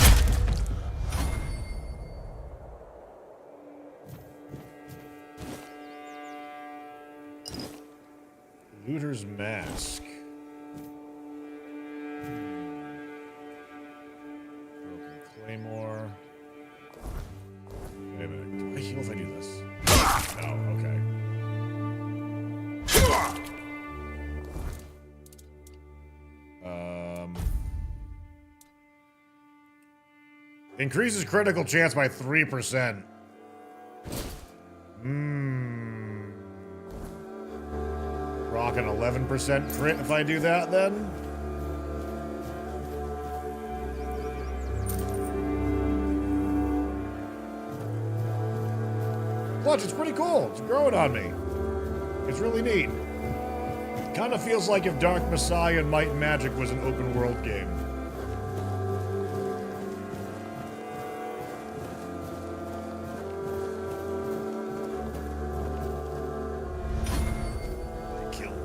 S1: Looter's Mask. Broken Claymore. Wait a minute. Do I heal if I do this? No, okay. Increases critical chance by 3%. Rock an 11% crit if I do that, then? Clutch, it's pretty cool. It's growing on me. It's really neat. It kind of feels like if Dark Messiah and Might and Magic was an open world game.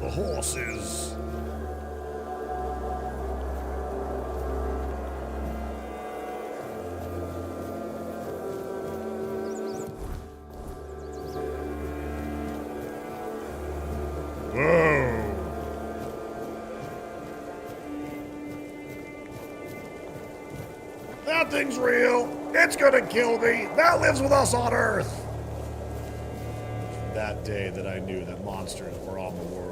S1: Horses. Whoa. That thing's real. It's gonna kill me. That lives with us on Earth. That day that I knew that monsters were on the world.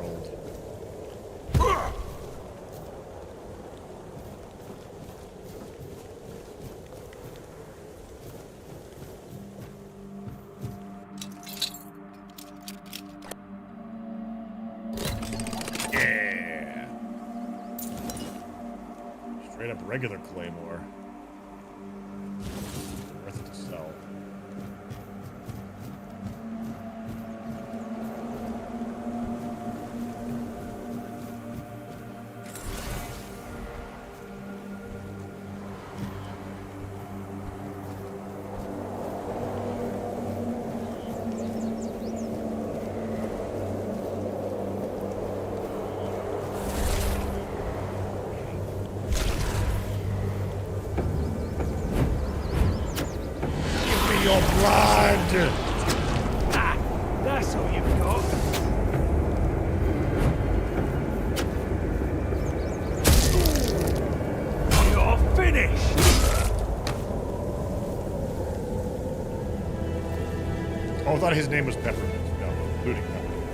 S1: Yeah. Straight up regular Claymore. Worth it to sell. Your blood!
S13: Ah, that's all you've got. You're finished!
S1: Oh, I thought his name was Peppermint. No, looting Peppermint.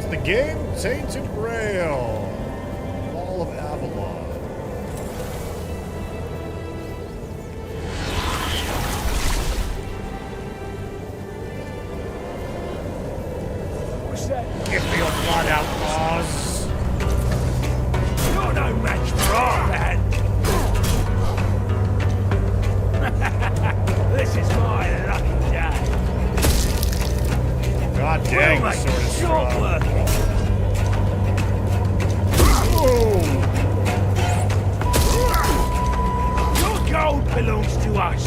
S1: It's the game Tainted Grail. Fall of Avalon.
S13: What's that?
S1: Give me your blood, outlaws.
S13: You're no match for our lad. This is my lucky day.
S1: God dang,
S13: We'll
S1: this
S13: make
S1: sword is
S13: short
S1: strong.
S13: work. Your gold belongs to us.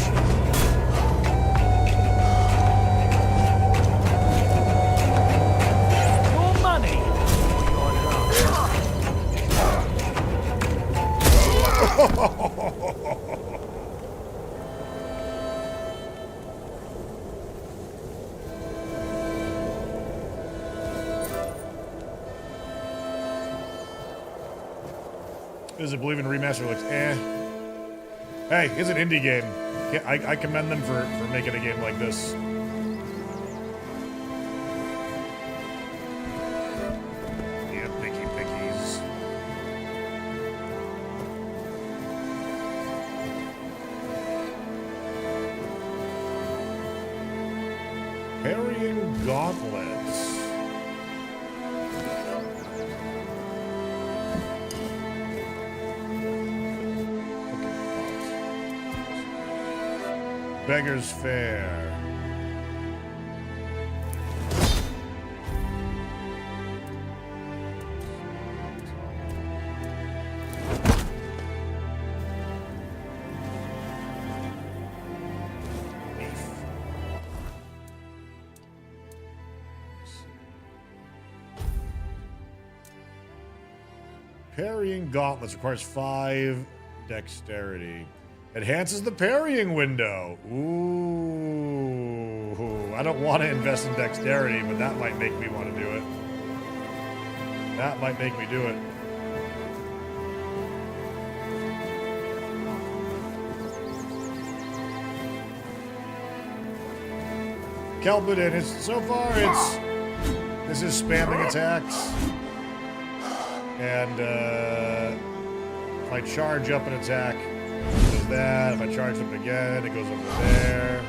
S13: Your money or your love.
S1: Does it believe in remaster? Looks eh. Hey, it's an indie game. I commend them for making a game like this. Yeah, picky pickies. Parrying gauntlets. Beggar's Fair. Parrying gauntlets requires 5 dexterity. Enhances the parrying window. Ooh. I don't want to invest in dexterity, but that might make me want to do it. That might make me do it. Kelpidin, this is spamming attacks. And if I charge up an attack, it does that. If I charge up again, it goes over there.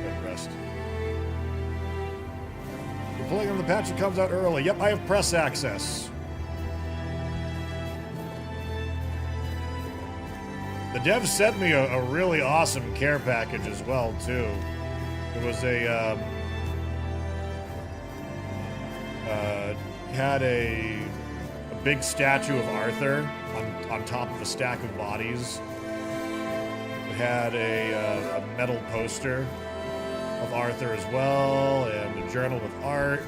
S1: Good rest. You're pulling on the patch that comes out early. Yep, I have press access. The devs sent me a really awesome care package as well, too. It was had a big statue of Arthur on top of a stack of bodies. It had a metal poster of Arthur as well, and a journal with art.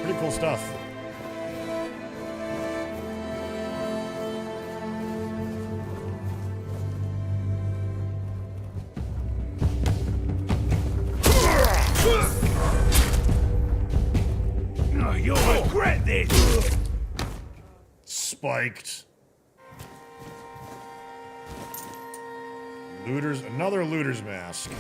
S1: Pretty cool stuff.
S13: You'll regret this!
S1: Spiked. Another looter's mask.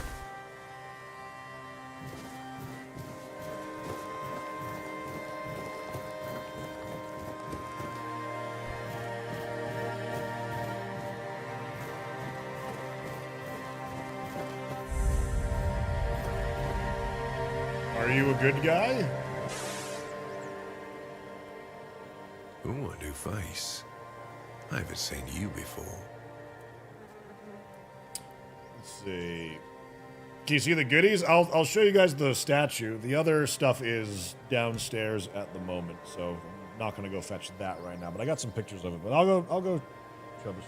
S1: Are you a good guy?
S14: Ooh, a new face. I haven't seen you before.
S1: Let's see. Can you see the goodies? I'll show you guys the statue. The other stuff is downstairs at the moment, so I'm not gonna go fetch that right now. But I got some pictures of it. But I'll go show this.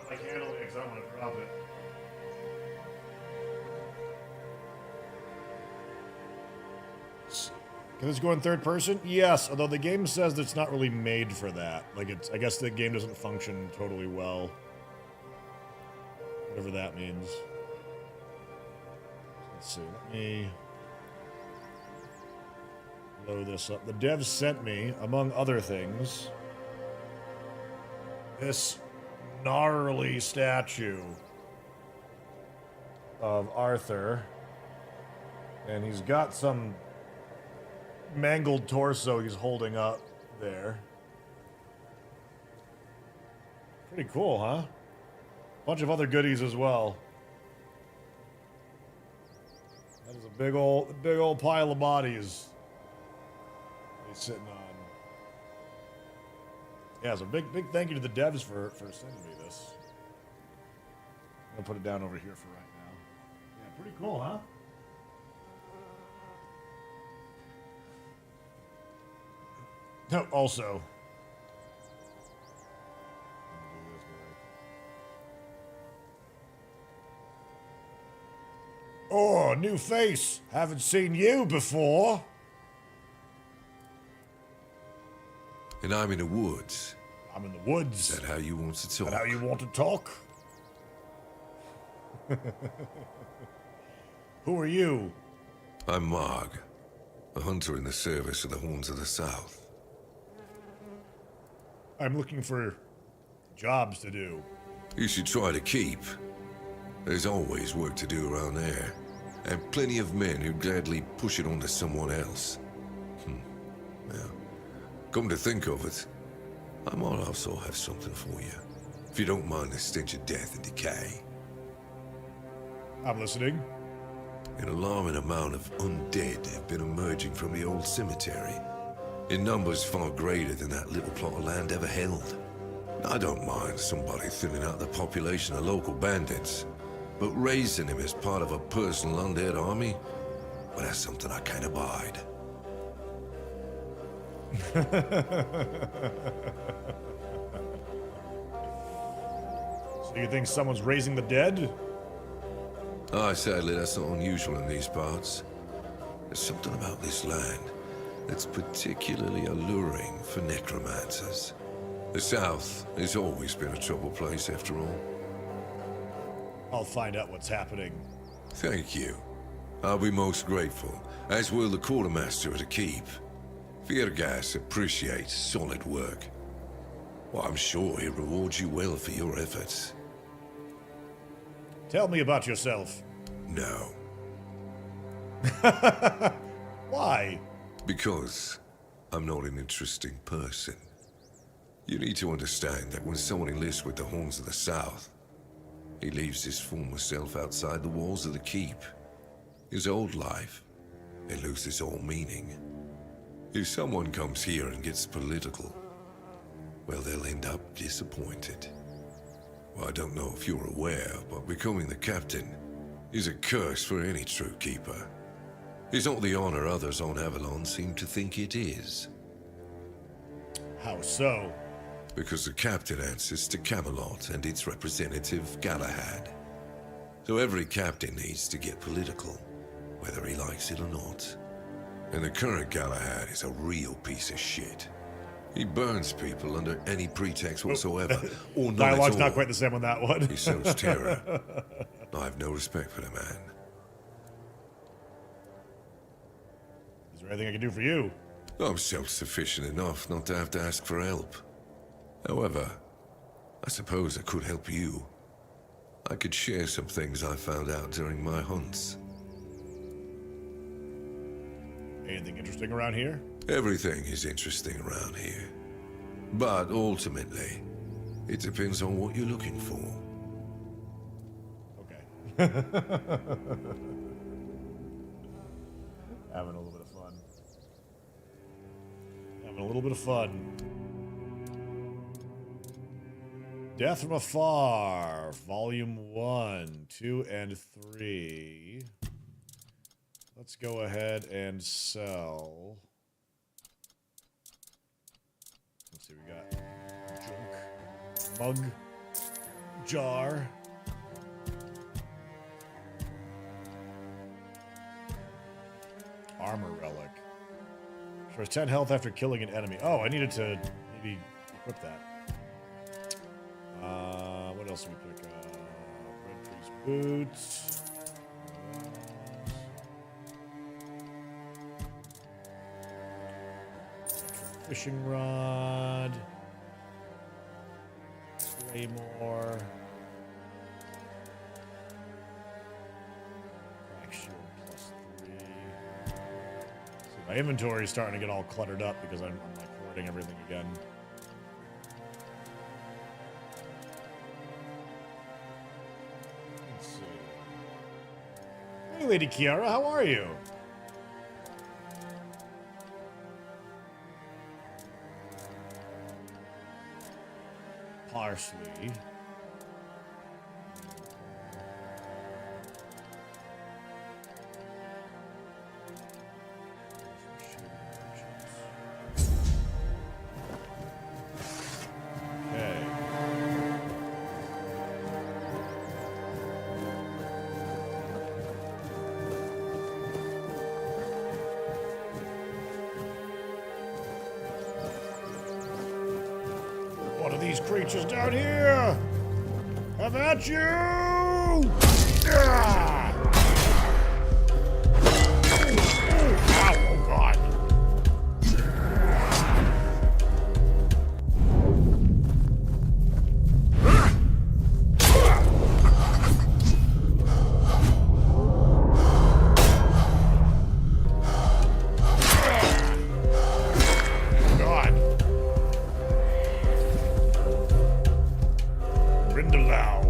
S1: I can't handle it because I want to drop it. Can this go in third person? Yes, although the game says that it's not really made for that. Like, I guess the game doesn't function totally well. Whatever that means. Let's see, let me load this up. The devs sent me, among other things, this gnarly statue of Arthur. And he's got some mangled torso he's holding up there. Pretty cool, huh? Bunch of other goodies as well. That is a big old pile of bodies he's sitting on. Yeah, so big thank you to the devs for sending me this. I'm gonna put it down over here for right now. Yeah, pretty cool, huh? No, also. Oh, new face. Haven't seen you before.
S14: And I'm in the woods.
S1: I'm in the woods.
S14: Is that how you want to talk?
S1: Is that how you want to talk? Who are you?
S14: I'm Marg, a hunter in the service of the Horns of the South.
S1: I'm looking for jobs to do.
S14: You should try to keep. There's always work to do around there, and plenty of men who gladly push it onto someone else. Now, come to think of it, I might also have something for you, if you don't mind the stench of death and decay.
S1: I'm listening.
S14: An alarming amount of undead have been emerging from the old cemetery, in numbers far greater than that little plot of land ever held. I don't mind somebody thinning out the population of local bandits, but raising him as part of a personal undead army, well, that's something I can't abide.
S1: So you think someone's raising the dead?
S14: Sadly, that's not unusual in these parts. There's something about this land that's particularly alluring for necromancers. The South has always been a troubled place, after all.
S1: I'll find out what's happening.
S14: Thank you. I'll be most grateful, as will the quartermaster of the keep. Virgas appreciates solid work. Well, I'm sure he rewards you well for your efforts.
S1: Tell me about yourself.
S14: No.
S1: Why?
S14: Because I'm not an interesting person. You need to understand that when someone enlists with the Horns of the South, he leaves his former self outside the walls of the keep. His old life, it loses all meaning. If someone comes here and gets political, well, they'll end up disappointed. Well, I don't know if you're aware, but becoming the captain is a curse for any true keeper. It's not the honor others on Avalon seem to think it is.
S1: How so?
S14: Because the captain answers to Camelot and its representative, Galahad. So every captain needs to get political, whether he likes it or not. And the current Galahad is a real piece of shit. He burns people under any pretext whatsoever, or none
S1: Dialogue's
S14: at all.
S1: not quite the same on that one.
S14: He sows terror. I have no respect for the man.
S1: Is there anything I can do for you?
S14: I'm self-sufficient enough not to have to ask for help. However, I suppose I could help you. I could share some things I found out during my hunts.
S1: Anything interesting around here?
S14: Everything is interesting around here. But ultimately, it depends on what you're looking for.
S1: Okay. Having a little bit of fun. Having a little bit of fun. Death from Afar, Volume 1, 2, and 3. Let's go ahead and sell. Let's see, we got junk, mug, jar. Armor relic. Restores 10 health after killing an enemy. Oh, I needed to maybe equip that. What else did we pick up? Red Priest boots. Fishing rod. Claymore. Crack shield +3. See, my inventory is starting to get all cluttered up because I'm like hoarding everything again. Let's see. Hey, Lady Kiara, how are you? Parsley. Okay. What are these creatures down here? Have at you! Ah! Ow, oh God. God. Grindelau.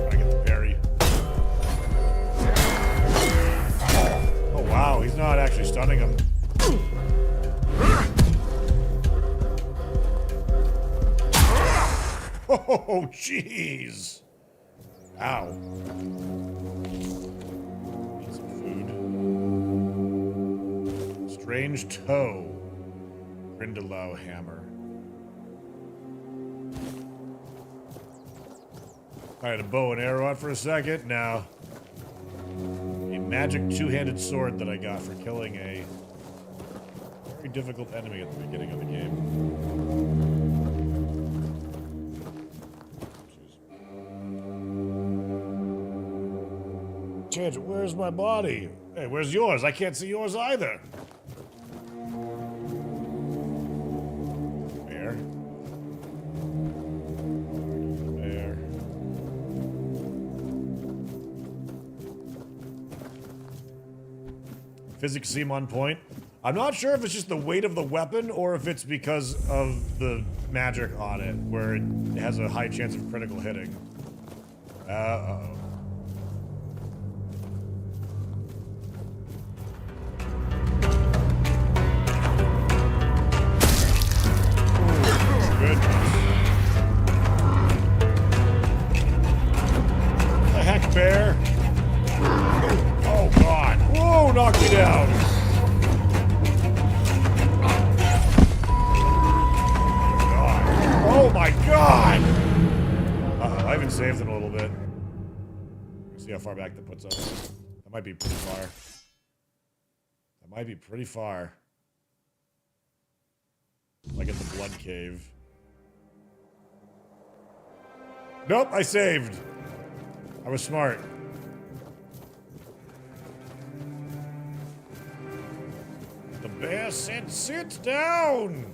S1: I get the parry. Oh wow, he's not actually stunning him. Oh jeez. Ow. Need some food. Strange toe. Grindelau hammer. I had a bow and arrow out for a second. Now, a magic two-handed sword that I got for killing a very difficult enemy at the beginning of the game. Change it. Where's my body? Hey, where's yours? I can't see yours either. Bear. Bear. Physics seem on point. I'm not sure if it's just the weight of the weapon or if it's because of the magic on it, where it has a high chance of critical hitting. Uh-oh. Bear. Oh God. Whoa, knocked me down. God. Oh my God. Uh-oh, I haven't saved in a little bit. Let's see how far back that puts us. That might be pretty far. That might be pretty far. Like at the blood cave. Nope, I saved. I was smart. The bear said, "Sit down."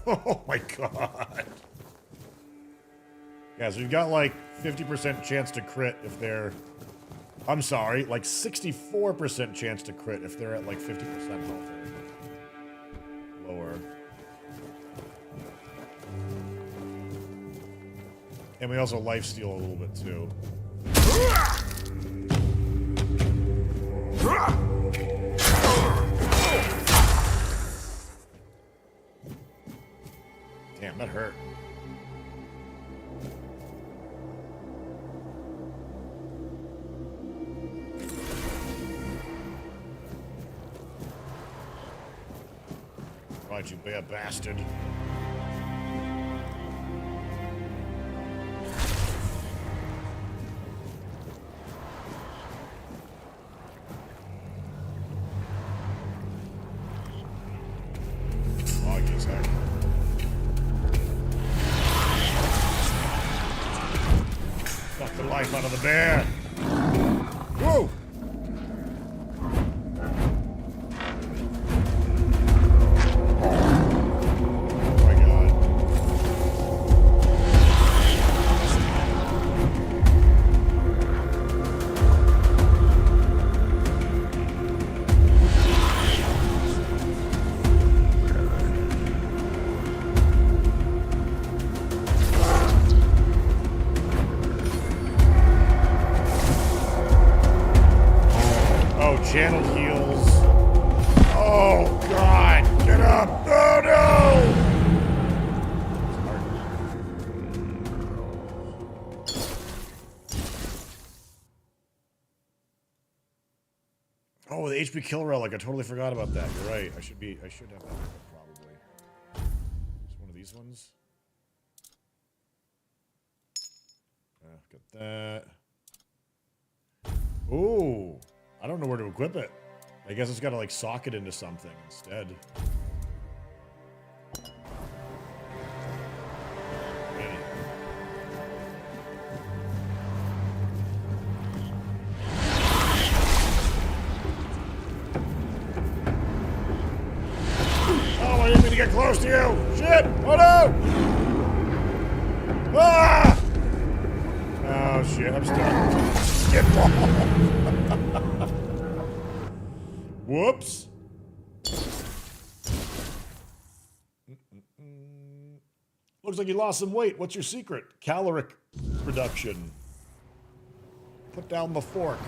S1: Oh my God. Yeah, so you've got like 50% chance to crit if they're... I'm sorry, like 64% chance to crit if they're at like 50% health or lower. And we also lifesteal a little bit too. Damn, that hurt. Why'd you be a bastard? Suck the life out of the bear. Whoa! Oh my god. Channel heals. Oh god! Get up! Oh no! Oh, the HP kill relic. I totally forgot about that. You're right. I should have that probably. It's one of these ones. Got that. Ooh. I don't know where to equip it. I guess it's got to like sock it into something instead. Oh, I didn't mean to get close to you! Shit! Oh no! Ah! Oh shit, I'm stuck. Get Whoops. Looks like you lost some weight. What's your secret? Caloric reduction. Put down the fork.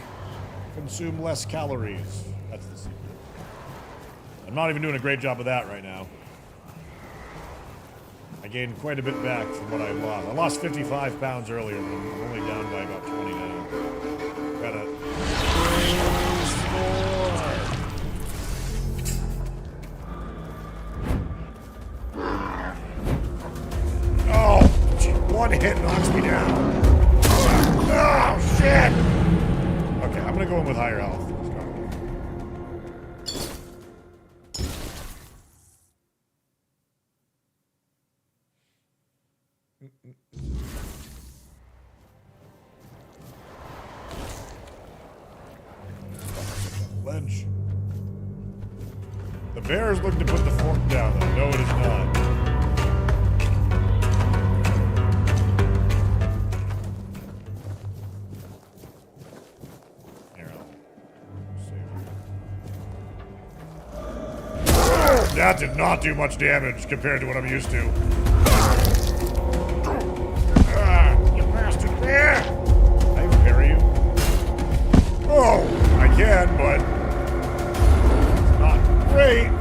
S1: Consume less calories. That's the secret. I'm not even doing a great job of that right now. I gained quite a bit back from what I lost. I lost 55 pounds earlier, but I'm only down by about 20 now. Gotta... Oh, one hit knocks me down. Oh, shit! Okay, I'm gonna go in with higher health. Ledge. The bear is looking to put the fork down, though. No, it is not. That did not do much damage compared to what I'm used to. You bastard bear! Can I parry you? Oh, I can, but it's not great.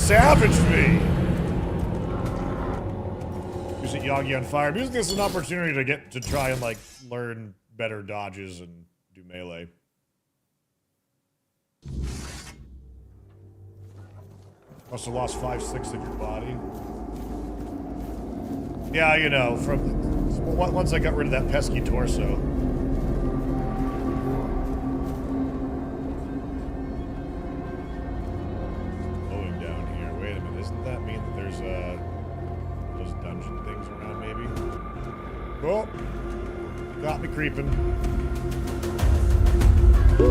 S1: Savaged me! Using Yagi on fire. I'm using this as an opportunity to try and like learn better dodges and do melee. Also lost 5/6 of your body. Yeah, you know, from once I got rid of that pesky torso. Oh, got me creeping. Hey,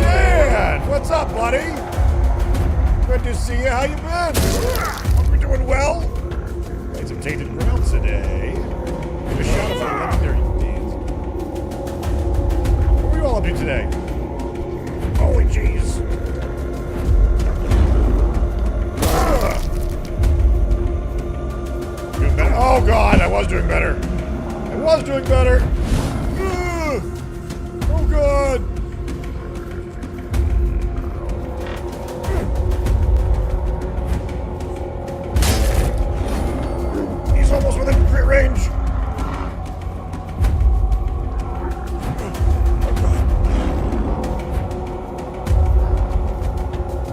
S1: Dan! What's up, buddy? Good to see you. How you been? Hope you're doing well. Played some Tainted Grail today. Give a shout out for the legendary dance. What were you all up to today? Holy jeez. Doing better. Oh god, I was doing better. I was doing better. Oh god. He's almost within crit range.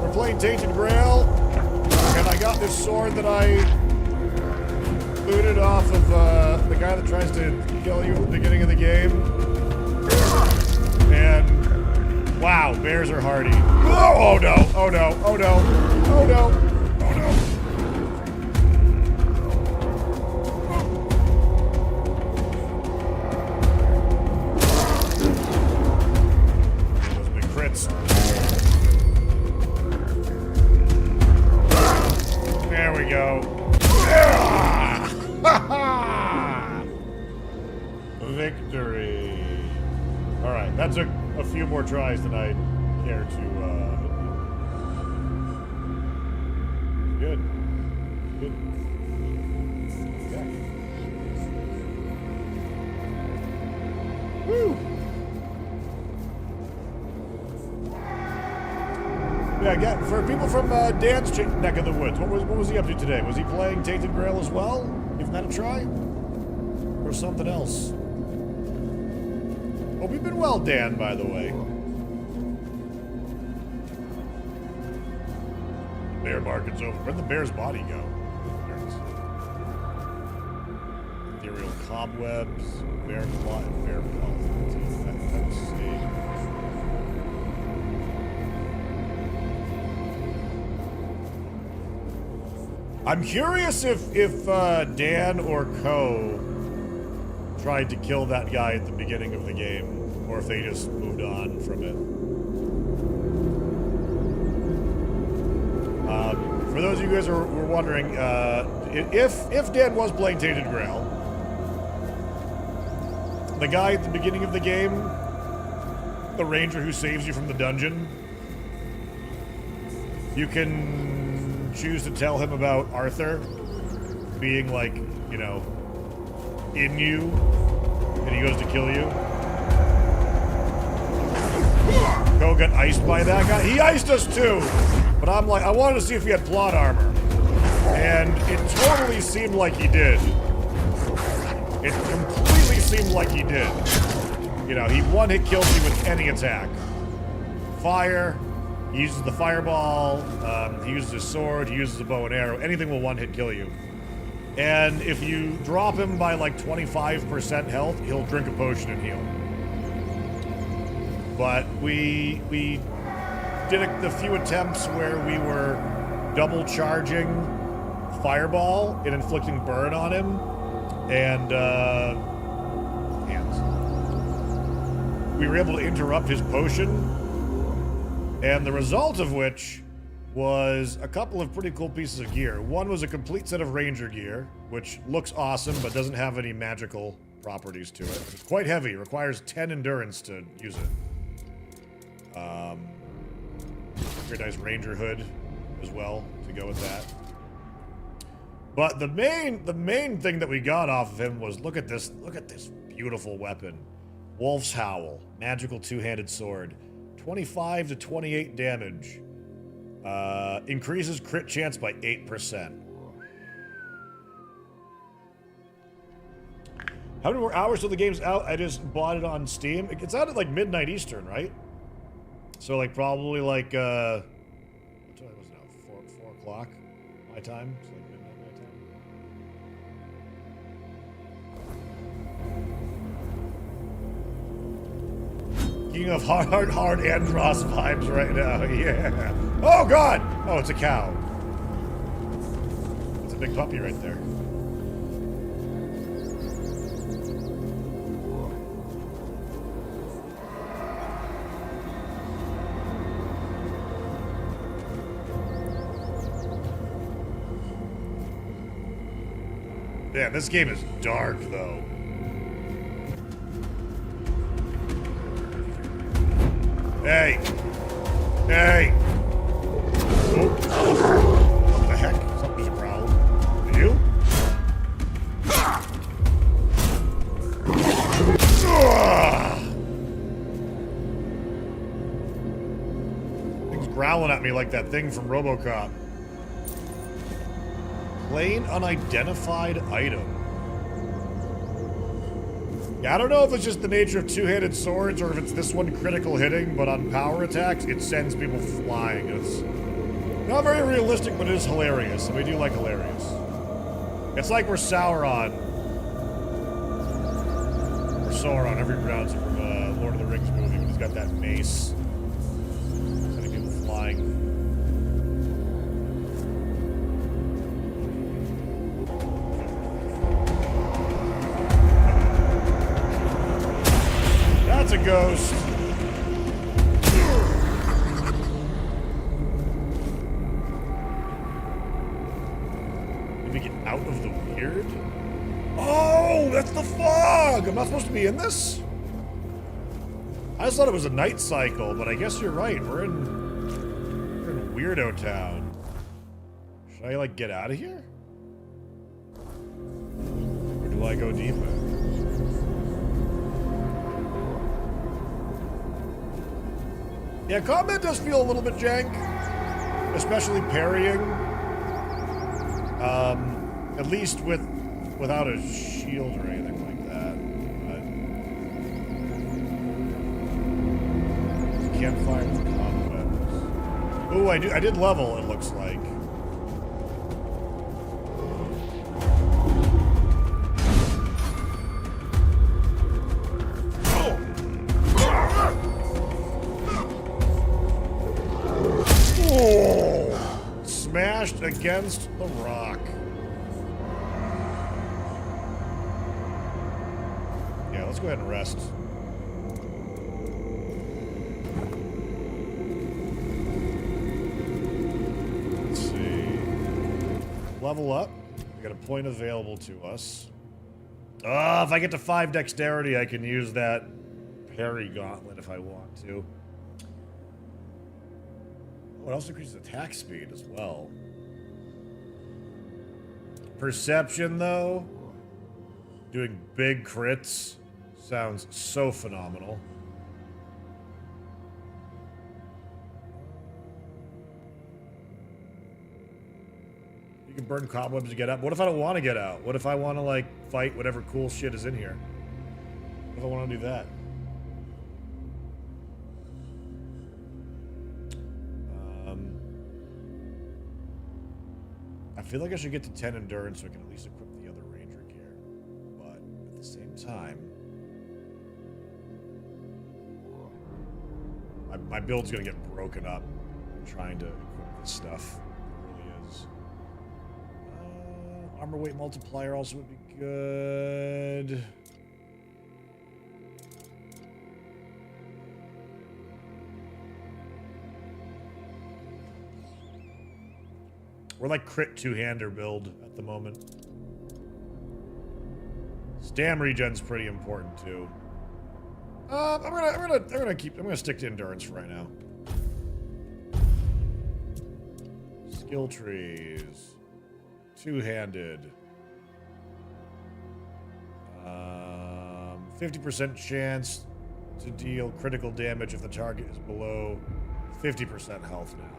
S1: We're playing Tainted Grail, and I got this sword that I looted off of the guy that tries to kill you at the beginning of the game. And wow, bears are hardy. Oh no, oh no, oh no, oh no, oh no. Those big crits. There we go. Victory. Alright, that took a few more tries than I care to, Good. Good. Okay. Woo! Yeah, again, for people from Dan's neck of the woods, what was he up to today? Was he playing Tainted Grail as well? Give that a try? Or something else? Hope you've been well, Dan, by the way. Bear market's over. Where'd the bear's body go? There it is. Ethereal cobwebs, bear claw, and bear pelt. Let's see. I'm curious if Dan or Co tried to kill that guy at the beginning of the game, or if they just moved on from it. For those of you guys who were wondering, if Dan was playing Tainted Grail, the guy at the beginning of the game, the ranger who saves you from the dungeon, you can choose to tell him about Arthur being like, you know, in you, and he goes to kill you. Go got iced by that guy. He iced us too, but I'm like, I wanted to see if he had plot armor, and it totally seemed like he did. It completely seemed like he did. You know, he one-hit kills you with any attack. Fire, he uses the fireball, he uses his sword, he uses a bow and arrow. Anything will one-hit kill you. And if you drop him by like 25% health, he'll drink a potion and heal. But we did the few attempts where we were double charging fireball and inflicting burn on him, and hands. We were able to interrupt his potion, and the result of which was a couple of pretty cool pieces of gear. One was a complete set of ranger gear, which looks awesome but doesn't have any magical properties to it. It's quite heavy, it requires 10 endurance to use it. Very nice ranger hood as well to go with that. But the main thing that we got off of him was look at this beautiful weapon. Wolf's Howl, magical two-handed sword. 25 to 28 damage. Increases crit chance by 8%. How many more hours till the game's out? I just bought it on Steam. It's out at like midnight Eastern, right? So like probably like what time was it now? 4 o'clock my time. So like midnight my time. King of hard Andros vibes right now. Yeah. Oh god! Oh, it's a cow. It's a big puppy right there. Yeah, this game is dark, though. Hey! Hey! Oh. What the heck? Something's a growl. Are you? Thing's growling at me like that thing from RoboCop. Plain unidentified item. Yeah, I don't know if it's just the nature of two-handed swords or if it's this one critical hitting, but on power attacks, it sends people flying. It's not very realistic, but it is hilarious, and we do like hilarious. It's like we're Sauron. Or Sauron, every pronounce it from Lord of the Rings movie, when he's got that mace. Sending people flying. That's a ghost. Did we get out of the weird? Oh, that's the fog! I'm not supposed to be in this? I just thought it was a night cycle, but I guess you're right. We're in Weirdo Town. Should I, like, get out of here? Or do I go deeper? Yeah, combat does feel a little bit jank, especially parrying. At least without a shield or anything like that. But can't find the combat. Ooh, I did level. It looks like. Smashed against the rock. Yeah, let's go ahead and rest. Let's see. Level up. We got a point available to us. Ah, if I get to 5 dexterity, I can use that parry gauntlet if I want to. It also increases attack speed as well. Perception, though, doing big crits sounds so phenomenal. You can burn cobwebs to get up. What if I don't want to get out? What if I want to, like, fight whatever cool shit is in here? What if I want to do that? I feel like I should get to 10 endurance so I can at least equip the other ranger gear. But at the same time, my build's gonna get broken up trying to equip this stuff. It really is. Armor weight multiplier also would be good. We're like crit two-hander build at the moment. Stam regen's pretty important too. I'm gonna stick to endurance for right now. Skill trees. Two-handed. 50% chance to deal critical damage if the target is below 50% health now.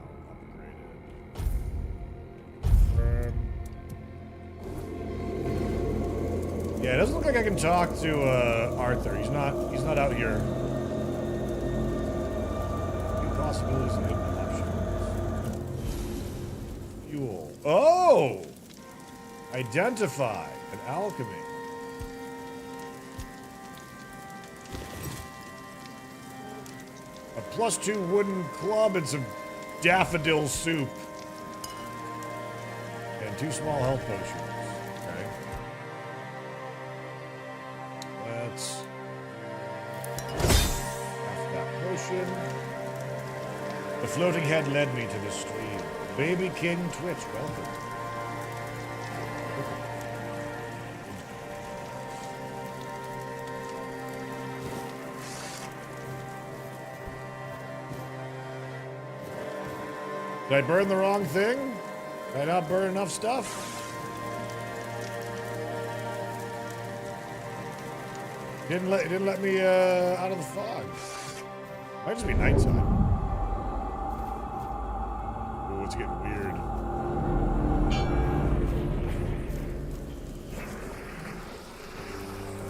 S1: Yeah, it doesn't look like I can talk to Arthur. He's not out here. New possibilities and hidden options. Fuel. Oh! Identify an alchemy. A +2 wooden club and some daffodil soup. And 2 small health potions. Okay. Let's half that potion. The floating head led me to the stream. Baby King Twitch, welcome. Did I burn the wrong thing? Did I not burn enough stuff? Didn't let me out of the fog. Might just be nighttime. Ooh, it's getting weird.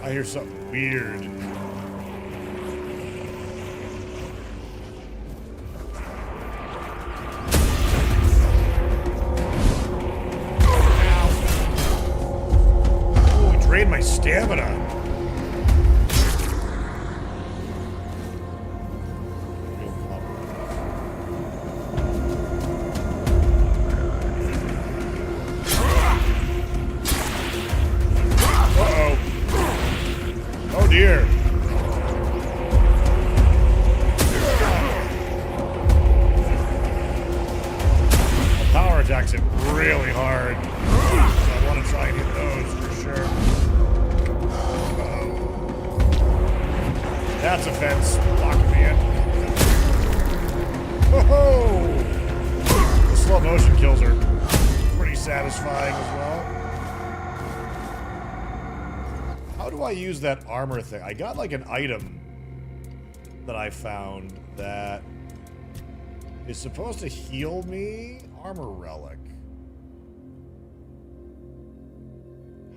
S1: I hear something weird. Oh, it drained my stamina. That armor thing. I got like an item that I found that is supposed to heal me. Armor relic.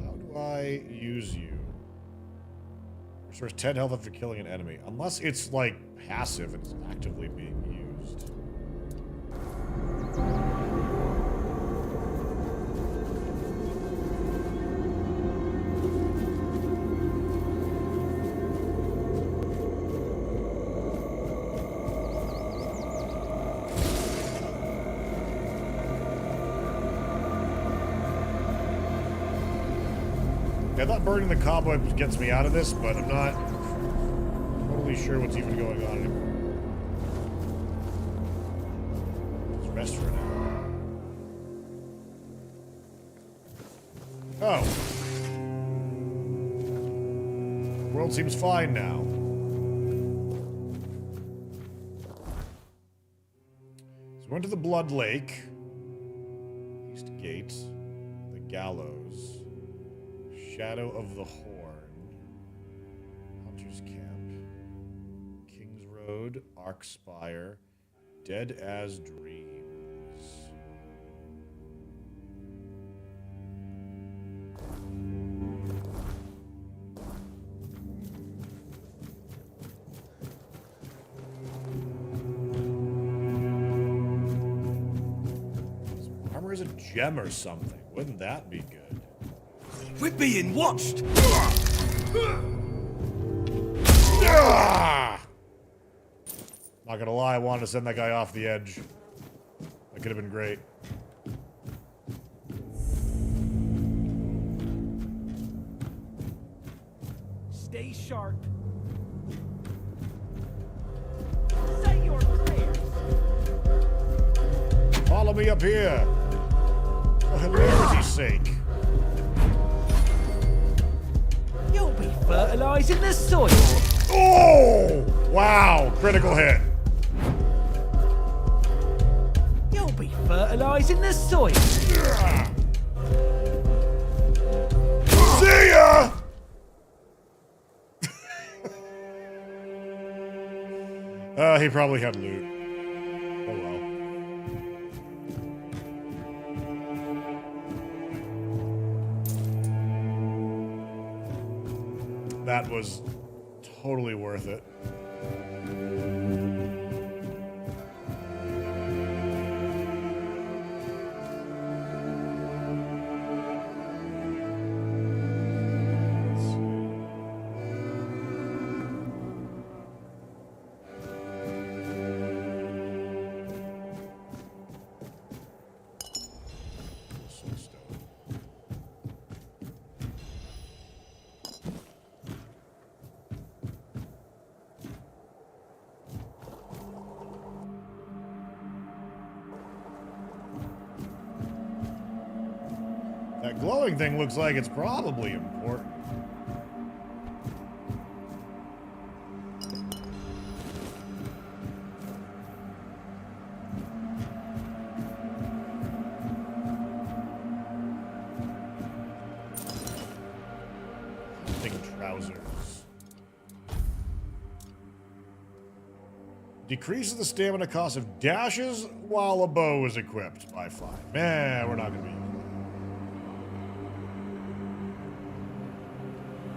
S1: How do I use you? Restores 10 health after killing an enemy. Unless it's like passive and it's actively being used. I thought burning the cobwebs gets me out of this, but I'm not totally sure what's even going on anymore. Let's rest for now. Oh. The world seems fine now. So we went to the Blood Lake. East Gate. The Gallows. Shadow of the Horn, Hunter's Camp, King's Road, Ark Spire, Dead as Dreams. This armor is a gem or something. Wouldn't that be good?
S5: We're being watched!
S1: Not gonna lie, I wanted to send that guy off the edge. That could have been great.
S13: Stay sharp. Say your prayers.
S1: Follow me up here. For hilarity's sake.
S13: You'll be fertilizing the soil.
S1: Oh! Wow, critical hit.
S13: You'll be fertilizing the soil.
S1: See ya! He probably had loot. Oh well. That was totally worth it. That glowing thing looks like it's probably important. Wowzers. Decreases the stamina cost of dashes while a bow is equipped by 5. Man, we're not gonna be.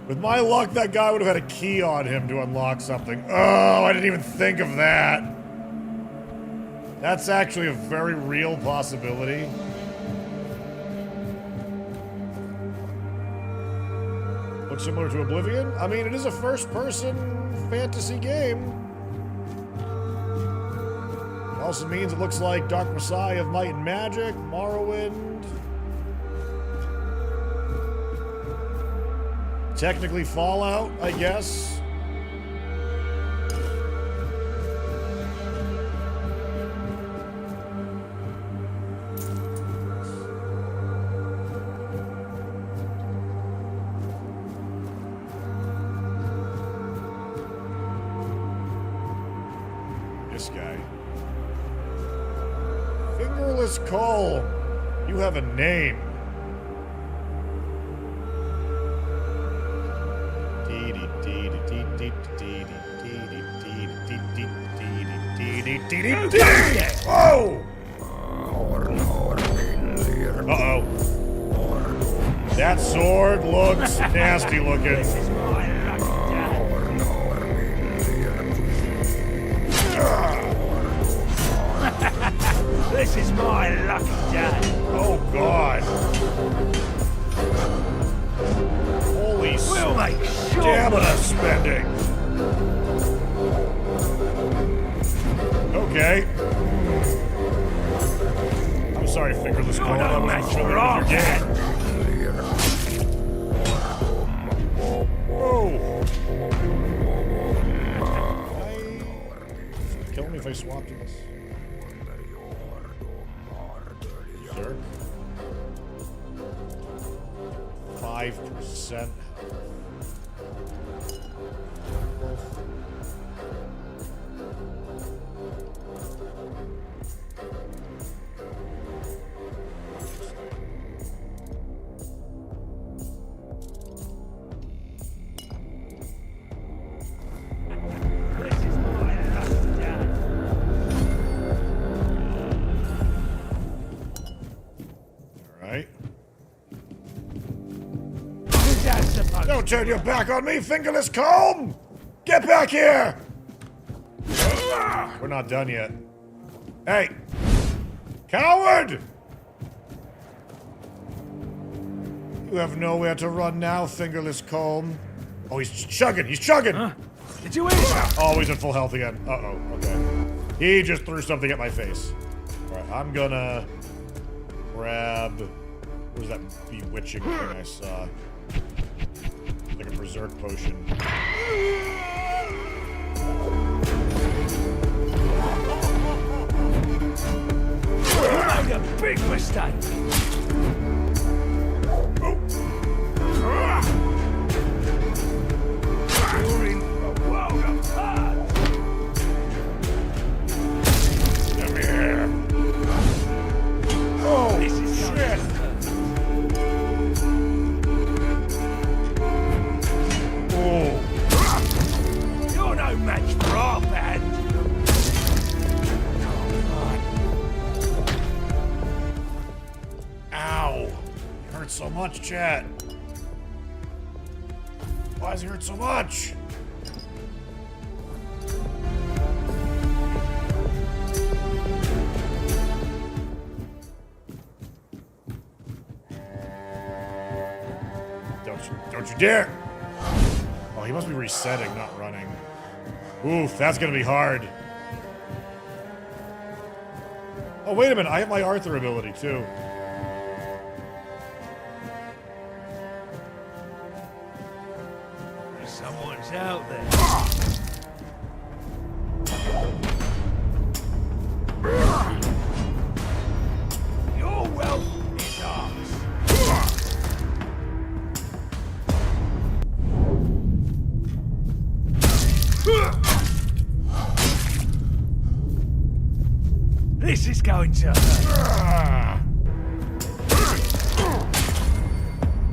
S1: With my luck, that guy would have had a key on him to unlock something. Oh, I didn't even think of that. That's actually a very real possibility. Looks similar to Oblivion. I mean, it is a first-person fantasy game. It also means it looks like Dark Messiah of Might and Magic, Morrowind. Technically Fallout, I guess. This guy. Fingerless Cole. You have a name. Whoa! Uh-oh. That sword looks nasty looking.
S13: This is my lucky day.
S1: Oh, God. Holy stamina spending. Okay. I'm sorry, Fingerless Cole. I wasn't familiar with your game. Whoa. Kill me if I swap to this. Sure. 5%. Don't turn your back on me, Fingerless Comb! Get back here! We're not done yet. Hey! Coward! You have nowhere to run now, Fingerless Comb. Oh, he's chugging! He's chugging! Huh?
S13: Did you eat?
S1: Oh, he's at full health again. Uh-oh, okay. He just threw something at my face. Alright, I'm gonna grab... What was that bewitching thing I saw? Like a berserk potion.
S13: You made a big mistake. You're in for a world of hurt.
S1: Come here. Oh,
S13: this is
S1: shit.
S13: You're no match for our band.
S1: Ow. It hurts so much, chat. Why does it hurt so much? Don't you dare! Oh, he must be resetting, not running. Oof, that's gonna be hard. Oh, wait a minute, I have my Arthur ability, too.
S13: Someone's out there. Your wealth is ours. This is going to hurt.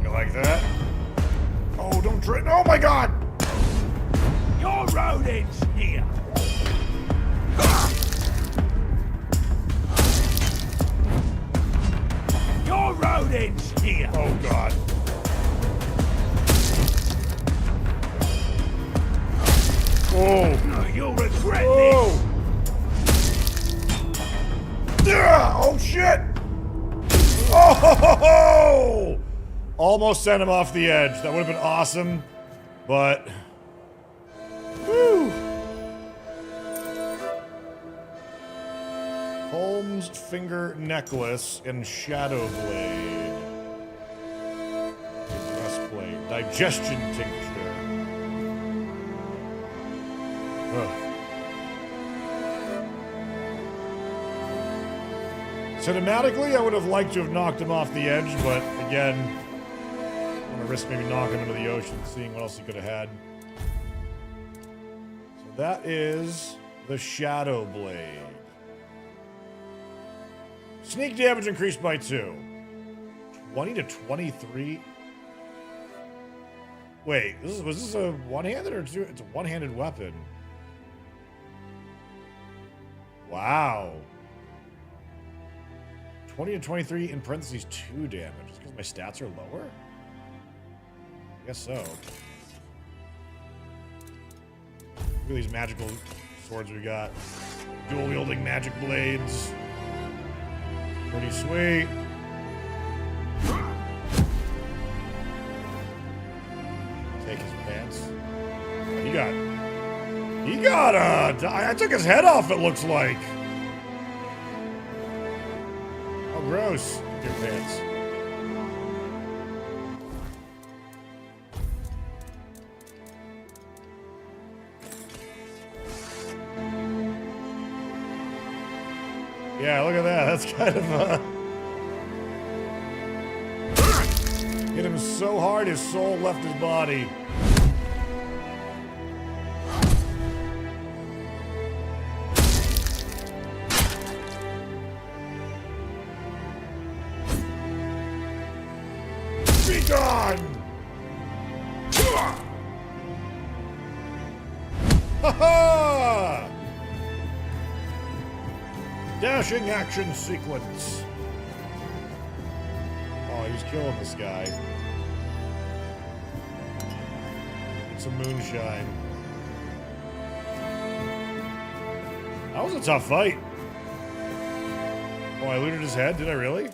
S1: You like that? Oh No, don't try. Oh my god!
S13: Your road ends here. Your road ends here.
S1: Oh god. Oh.
S13: You'll regret
S1: Oh. Oh shit! Oh! Almost sent him off the edge. That would have been awesome, but. Whew. Holmes finger necklace and shadow blade. Breastplate. Digestion tincture. Ugh. Cinematically, I would have liked to have knocked him off the edge, but again, I'm gonna risk maybe knocking him into the ocean, seeing what else he could have had. So that is the Shadow Blade. Sneak damage increased by 2. 20 to 23. Wait, was this a one-handed or two? It's a one-handed weapon. Wow. 20 to 23 in parentheses 2 damage. Just because my stats are lower? I guess so. Look at these magical swords we got. Dual wielding magic blades. Pretty sweet. Take his pants. He got I took his head off, it looks like. Oh, gross. Your pants. Yeah, look at that. That's kind of hit him so hard his soul left his body. Be gone! Ha ha! Dashing action sequence. Oh, he was killing this guy. Get some moonshine. That was a tough fight. Oh, I looted his head? Did I really?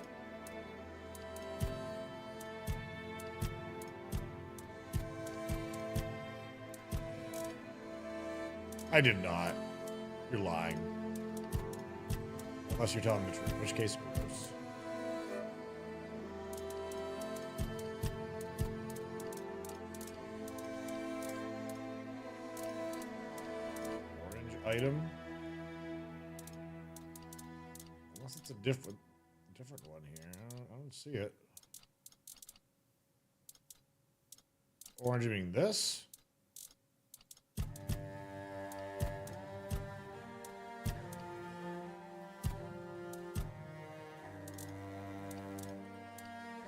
S1: I did not. You're lying. Unless you're telling the truth, in which case, gross. Orange item. Unless it's a different one here. I don't see it. Orange being this.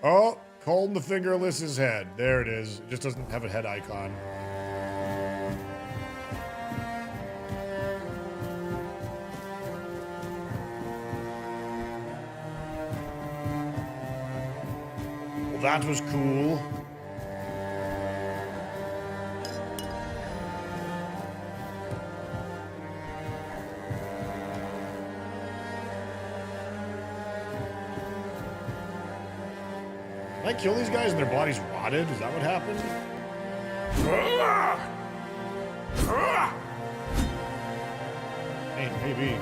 S1: Oh, Colm the Fingerless's head. There it is. It just doesn't have a head icon. Well, that was cool. Did I kill these guys and their bodies rotted? Is that what happened? Hey, maybe.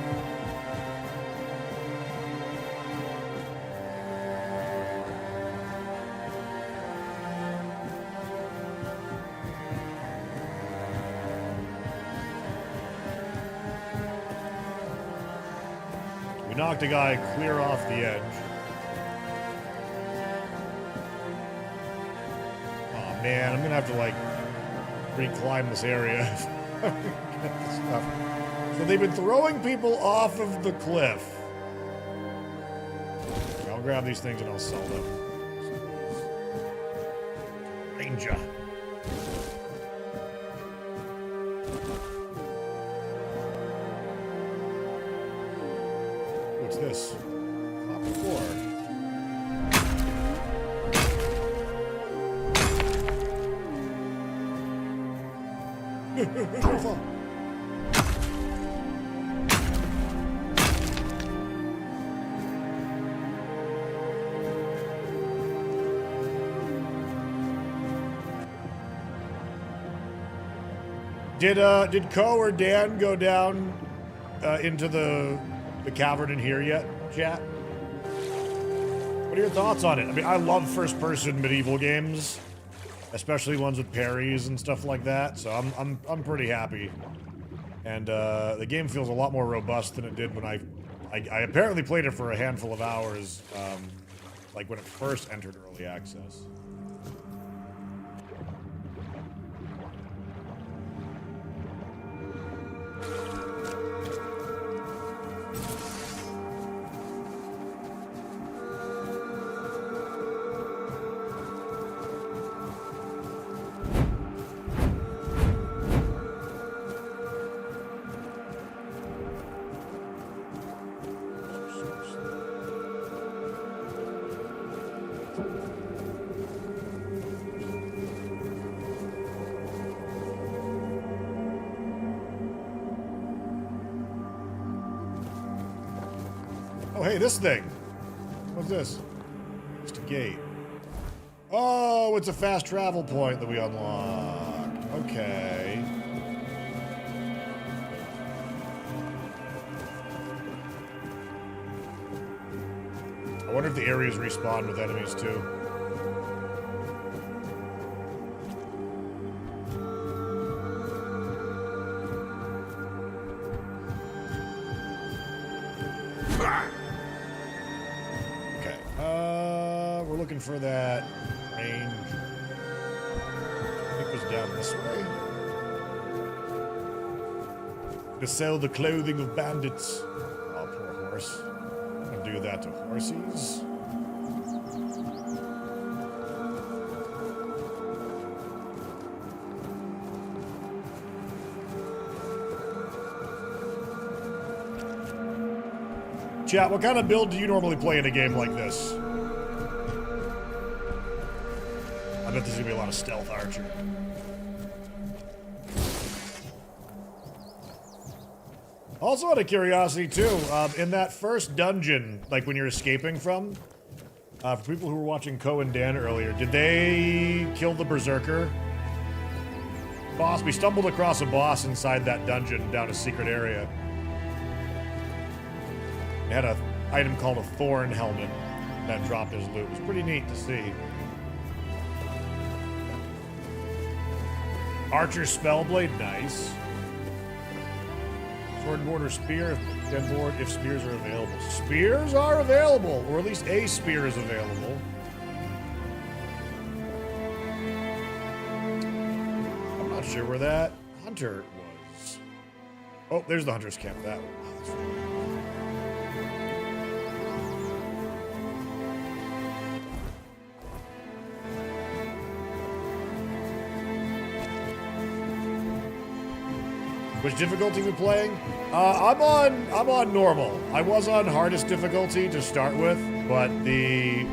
S1: We knocked a guy clear off the edge. Man, I'm gonna have to like reclimb this area. Get this stuff. So they've been throwing people off of the cliff. I'll grab these things and I'll sell them. Ranger. nice. Top floor. Careful. Did Ko or Dan go down into the cavern in here yet, chat? What are your thoughts on it? I mean, I love first-person medieval games, especially ones with parries and stuff like that. So I'm pretty happy, and the game feels a lot more robust than it did when I apparently played it for a handful of hours, like when it first entered early access. Oh, hey, this thing. What's this? Just a gate. Oh, it's a fast travel point that we unlocked. Okay. I wonder if the areas respawn with enemies too. For that range. I think it was down this way. To sell the clothing of bandits. Oh, poor horse. I'm gonna do that to horsies. Chat, what kind of build do you normally play in a game like this? I bet there's gonna be a lot of stealth archer. Also out of curiosity too, in that first dungeon, like when you're escaping from, for people who were watching Ko and Dan earlier, did they kill the berserker? Boss, we stumbled across a boss inside that dungeon down a secret area. It had an item called a thorn helmet that dropped his loot. It was pretty neat to see. Archer Spellblade, nice. Sword and Border Spear, then board if spears are available. Spears are available, or at least a spear is available. I'm not sure where that hunter was. Oh, there's the hunter's camp, that one. Oh, that's right. Which difficulty we playing? I'm on normal. I was on hardest difficulty to start with, but the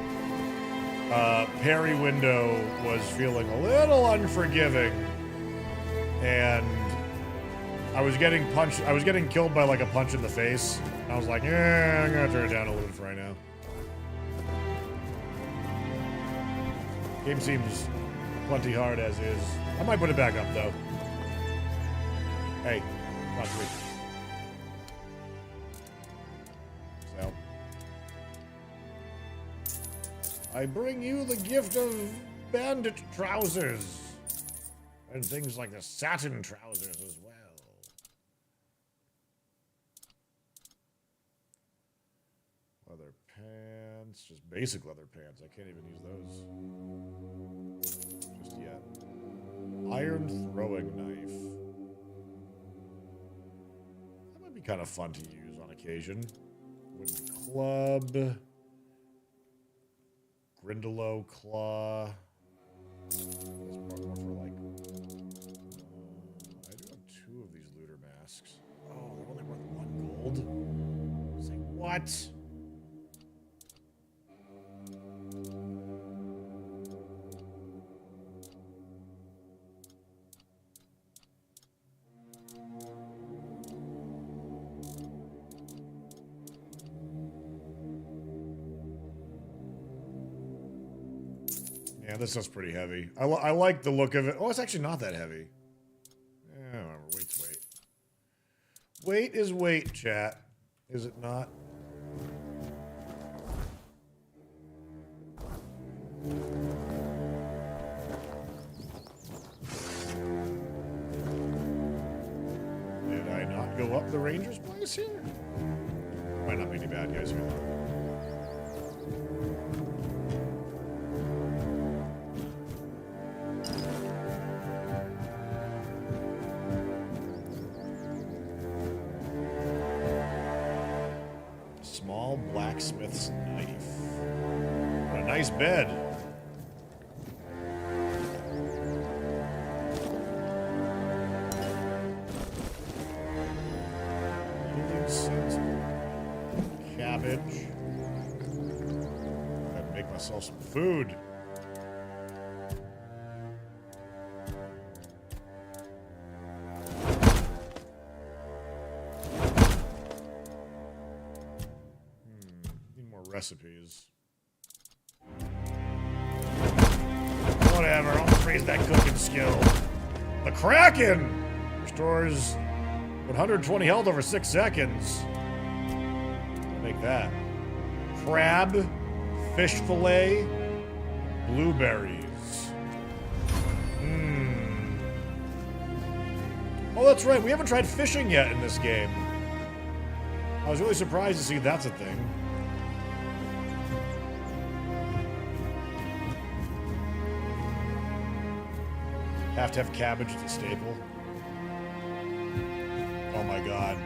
S1: parry window was feeling a little unforgiving, and I was getting punched. I was getting killed by like a punch in the face. I was like, I'm gonna turn it down a little bit for right now. Game seems plenty hard as is. I might put it back up though. Hey, not three. So, I bring you the gift of bandit trousers. And things like the satin trousers as well. Leather pants, just basic leather pants. I can't even use those just yet. Iron throwing knife. Kind of fun to use on occasion. Wooden club. Grindelow claw. That's more for like... I do have 2 of these looter masks. Oh, they're only worth 1 gold? Say what? Yeah, this stuff's pretty heavy. I like the look of it. Oh, it's actually not that heavy. Yeah, weight's weight. Weight is weight, chat. Is it not? Did I not go up the ranger's place here? Might not be any bad guys here. Small blacksmith's knife. What a nice bed. Cabbage. Gotta make myself some food. Need more recipes. Whatever, I'll freeze that cooking skill. The Kraken! Restores 120 health over 6 seconds. Make that. Crab, fish fillet, blueberries. Oh, that's right. We haven't tried fishing yet in this game. I was really surprised to see that's a thing. Have to have cabbage, it's a staple. Oh my god.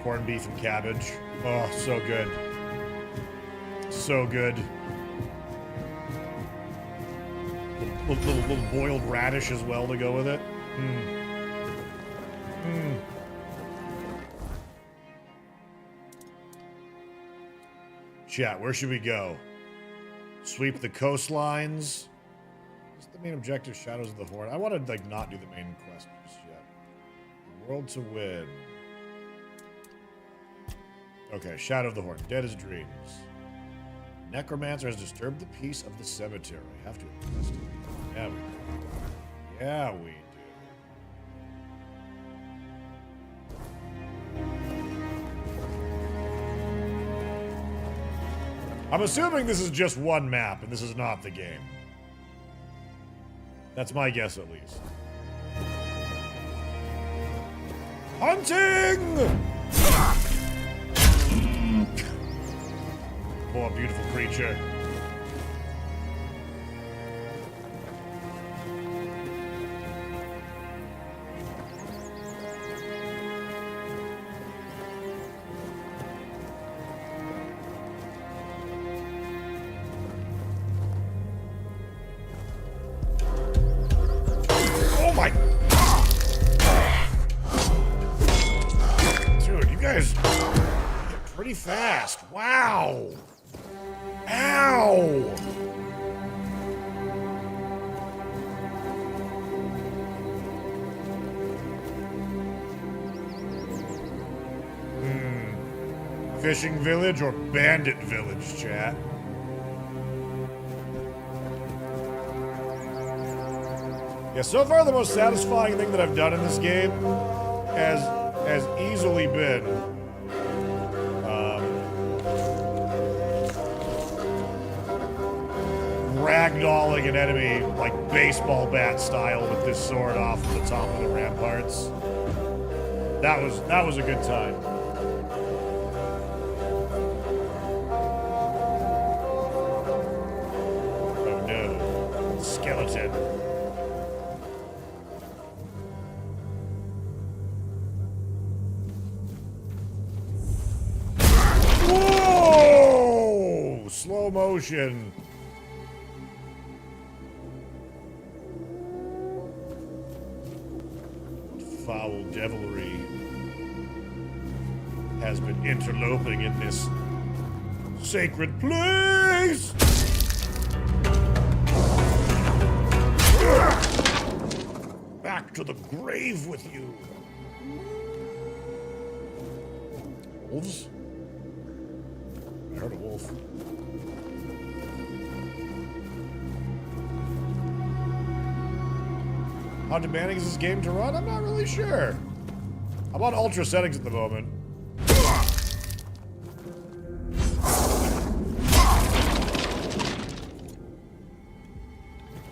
S1: Corned beef and cabbage. Oh, so good. So good. Little boiled radish as well to go with it. Chat, where should we go? Sweep the coastlines. What's the main objective? Shadows of the Horde. I want to like not do the main quest just yet. The world to win. Okay, Shadow of the Horde. Dead as dreams. Necromancer has disturbed the peace of the cemetery. I have to investigate. Yeah, we do. Yeah, we do. I'm assuming this is just one map, and this is not the game. That's my guess, at least. Hunting! Poor beautiful creature. Oh my! Dude, you guys get pretty fast. Wow! Ow! Fishing village or bandit village, chat? Yeah, so far the most satisfying thing that I've done in this game has easily been ragdolling an enemy like baseball bat style with this sword off the top of the ramparts. That was a good time. Oh no, skeleton. Whoa! Slow motion. Foul devilry has been interloping in this sacred place. Back to the grave with you. Wolves? I heard a wolf. How demanding is this game to run? I'm not really sure. I'm on ultra settings at the moment.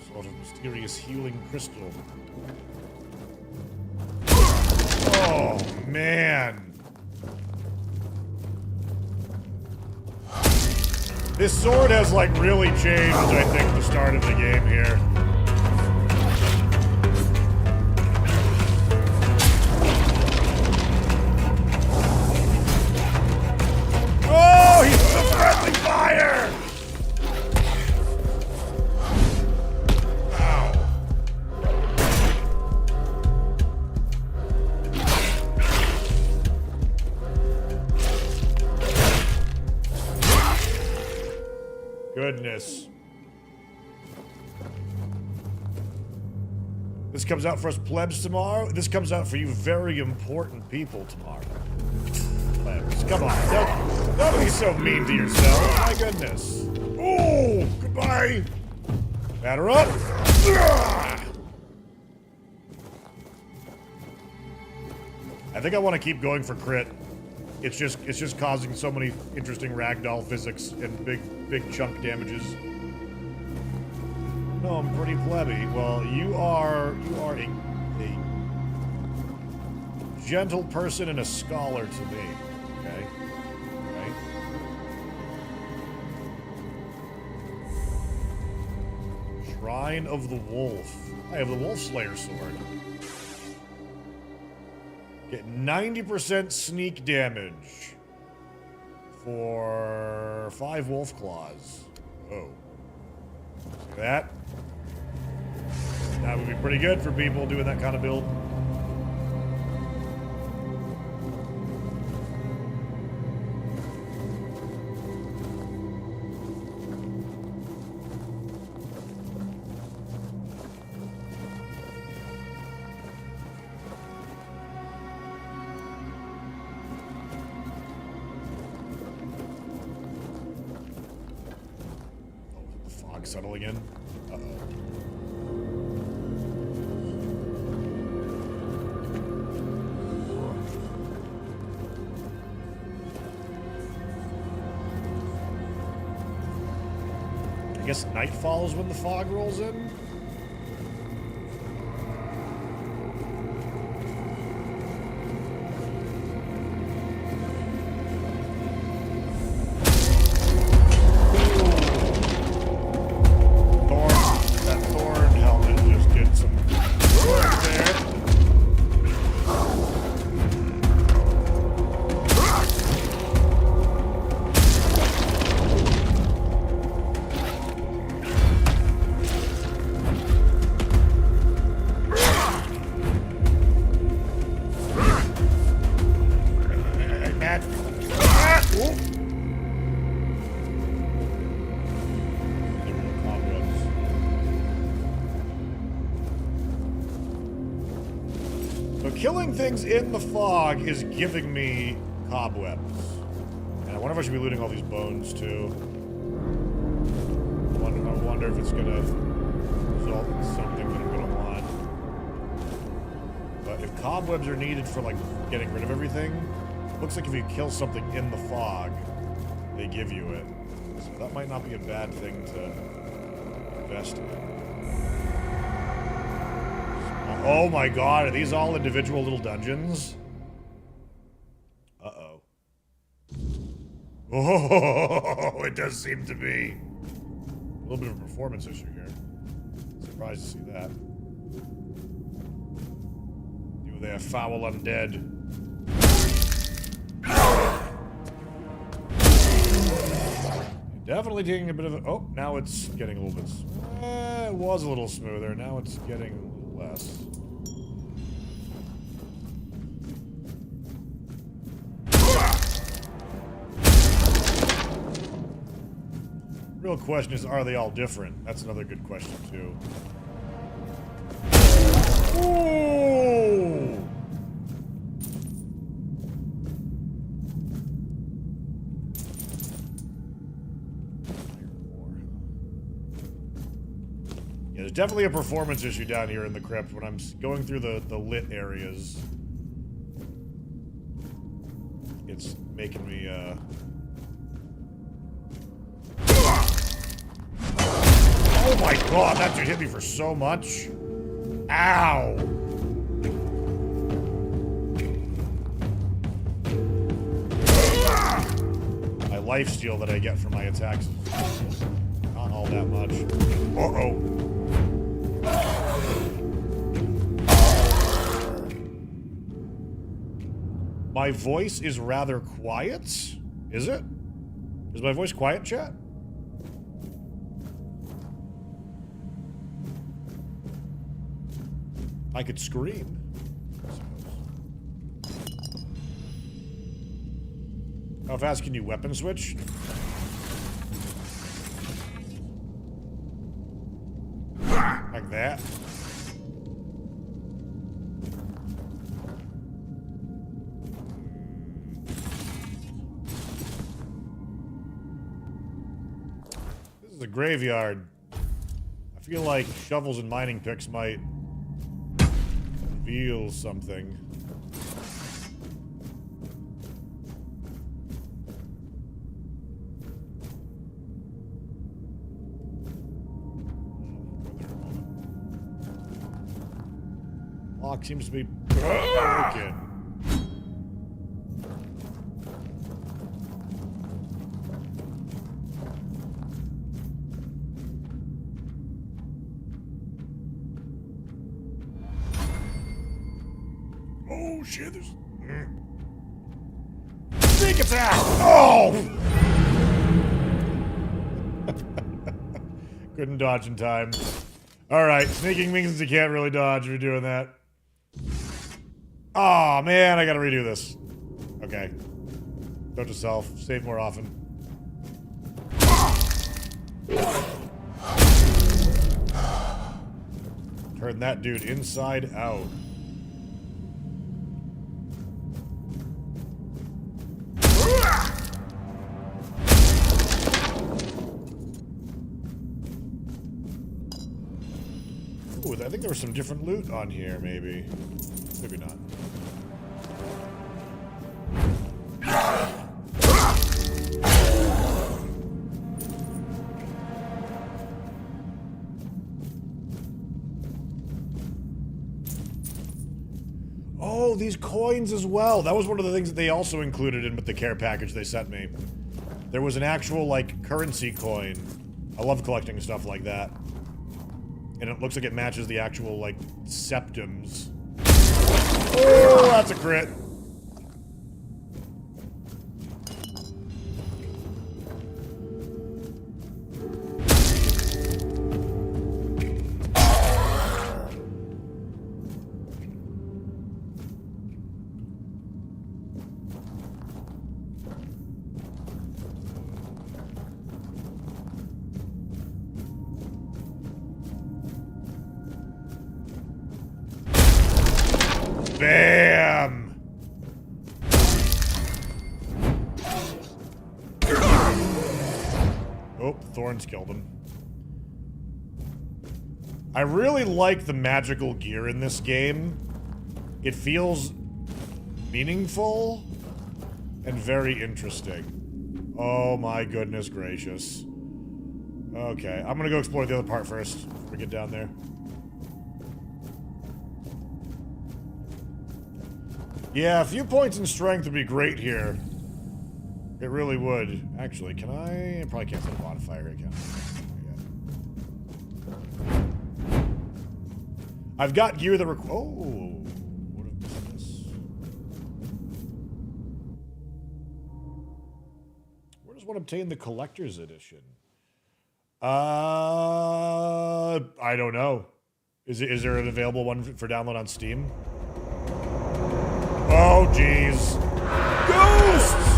S1: Sort of mysterious healing crystal. Oh, man. This sword has, like, really changed, I think, the start of the game here. Oh, he's the friendly fire! Goodness. This comes out for us plebs tomorrow. This comes out for you very important people tomorrow. Plebs, come on. Don't be so mean to yourself. My goodness. Oh, goodbye. Batter up. I think I want to keep going for crit. It's just causing so many interesting ragdoll physics and big chunk damages. No, I'm pretty plebby. Well, you are a gentle person and a scholar to me. Okay? Right? Shrine of the Wolf. I have the Wolf Slayer sword. Get 90% sneak damage for 5 wolf claws. Oh. See that? That would be pretty good for people doing that kind of build. Settling in. Uh-oh. I guess night falls when the fog rolls in? Killing things in the fog is giving me cobwebs. And I wonder if I should be looting all these bones, too. I wonder if it's gonna result in something that I'm gonna want. But if cobwebs are needed for, like, getting rid of everything, looks like if you kill something in the fog, they give you it. So that might not be a bad thing to invest in. Oh my god, are these all individual little dungeons? Uh-oh. Oh, it does seem to be. A little bit of a performance issue here. Surprised to see that. You there, foul undead. Definitely taking a bit of a... Oh, now it's getting a little bit... it was a little smoother. Now it's getting a little less. Real question is, are they all different? That's another good question, too. Ooh! Yeah, there's definitely a performance issue down here in the crypt when I'm going through the lit areas. It's making me, Oh my god, that dude hit me for so much. Ow! My lifesteal that I get from my attacks is not all that much. Uh-oh. My voice is rather quiet? Is it? Is my voice quiet, chat? I could scream. How fast can you weapon switch? Like that? This is a graveyard. I feel like shovels and mining picks might reveal something. Lock seems to be broken. Oh shit, there's... Sneak attack! Oh! Couldn't dodge in time. Alright, sneaking means you can't really dodge if you're doing that. Aw, oh, man, I gotta redo this. Okay. Note to self, save more often. Turn that dude inside out. Ooh, I think there was some different loot on here, maybe. Maybe not. Oh, these coins as well. That was one of the things that they also included in with the care package they sent me. There was an actual, like, currency coin. I love collecting stuff like that. And it looks like it matches the actual, like, septums. Oh, that's a crit. Bam! Oh, Thorns killed him. I really like the magical gear in this game. It feels meaningful and very interesting. Oh my goodness gracious. Okay, I'm gonna go explore the other part first before we get down there. Yeah, a few points in strength would be great here. It really would. Actually, can I probably can't set a modifier here, can I? I've got gear that oh, what is this? Where does one obtain the collector's edition? I don't know. Is there an available one for download on Steam? Oh, jeez. Ghosts!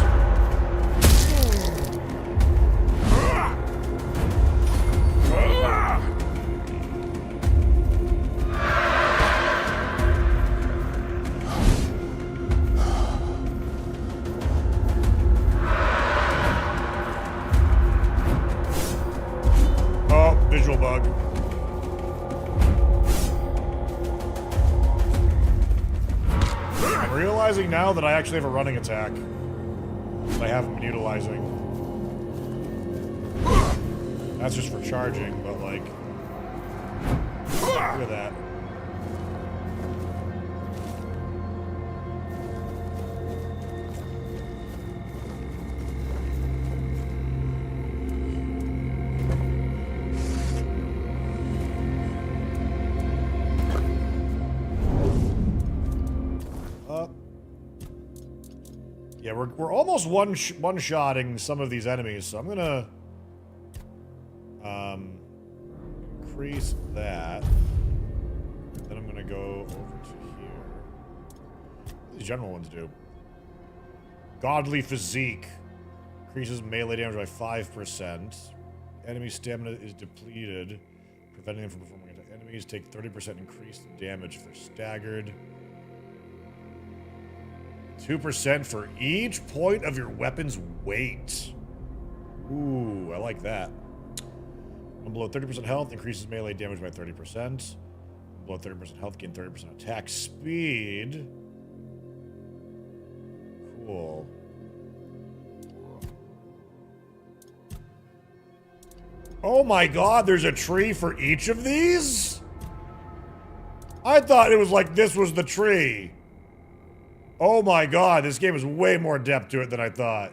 S1: Oh, visual bug. realizing now that I actually have a running attack that I haven't been utilizing. That's just for charging, but like, look at that. Yeah, we're almost one-shotting some of these enemies, so I'm gonna increase that. Then I'm gonna go over to here. What do these general ones do? Godly Physique increases melee damage by 5%. Enemy stamina is depleted, preventing them from performing attack. Enemies take 30% increased damage if they're staggered. 2% for each point of your weapon's weight. Ooh, I like that. When below 30% health, increases melee damage by 30%. Below 30% health, gain 30% attack speed. Cool. Oh my god, there's a tree for each of these? I thought it was like this was the tree. Oh my god, this game has way more depth to it than I thought.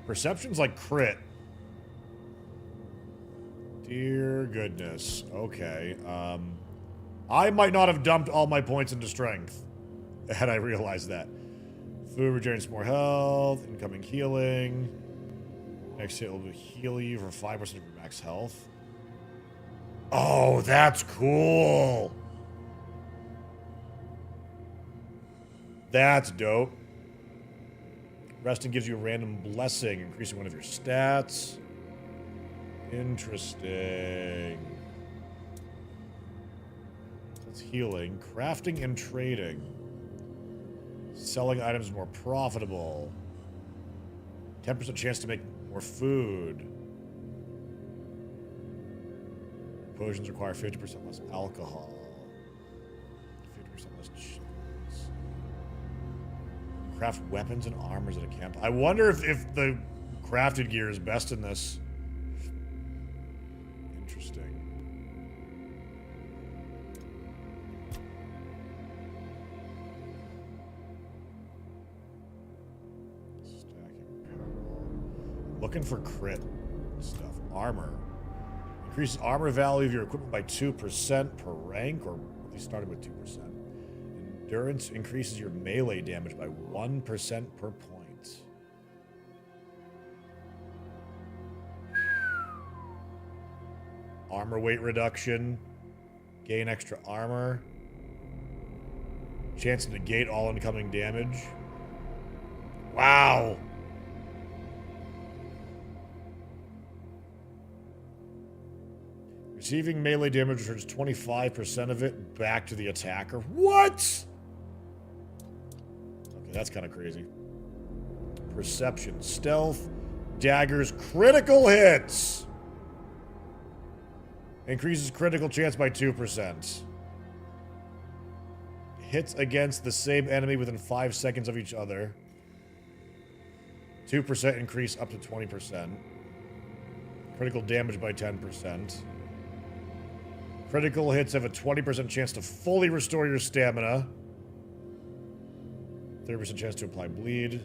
S1: Perception's like crit. Dear goodness. Okay. I might not have dumped all my points into strength had I realized that. Food regenerates more health. Incoming healing. Next hit will heal you for 5% of your max health. Oh, that's cool. That's dope. Resting gives you a random blessing, increasing one of your stats. Interesting. That's healing. Crafting and trading. Selling items more profitable. 10% chance to make more food. Potions require 50% less alcohol. 50% less cheese. Craft weapons and armors at a camp. I wonder if the crafted gear is best in this. Interesting. Stacking peril. Looking for crit stuff. Armor. Increases armor value of your equipment by 2% per rank, or at least starting with 2%. Endurance increases your melee damage by 1% per point. Armor weight reduction. Gain extra armor. Chance to negate all incoming damage. Wow! Receiving melee damage returns 25% of it back to the attacker. What? Okay, that's kind of crazy. Perception, stealth, daggers, critical hits. Increases critical chance by 2%. Hits against the same enemy within 5 seconds of each other. 2% increase up to 20%. Critical damage by 10%. Critical hits have a 20% chance to fully restore your stamina. 30% chance to apply bleed.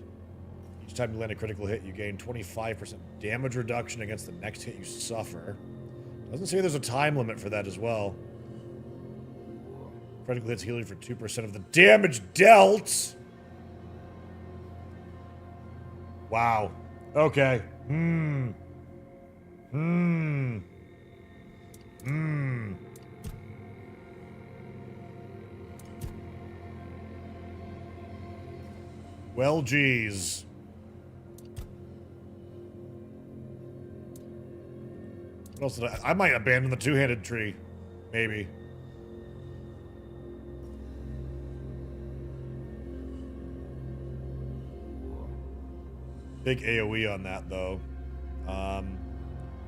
S1: Each time you land a critical hit, you gain 25% damage reduction against the next hit you suffer. Doesn't say there's a time limit for that as well. Critical hits heal you for 2% of the damage dealt. Wow. Okay. Well, geez. What else did I might abandon the two-handed tree. Maybe. Big AoE on that, though.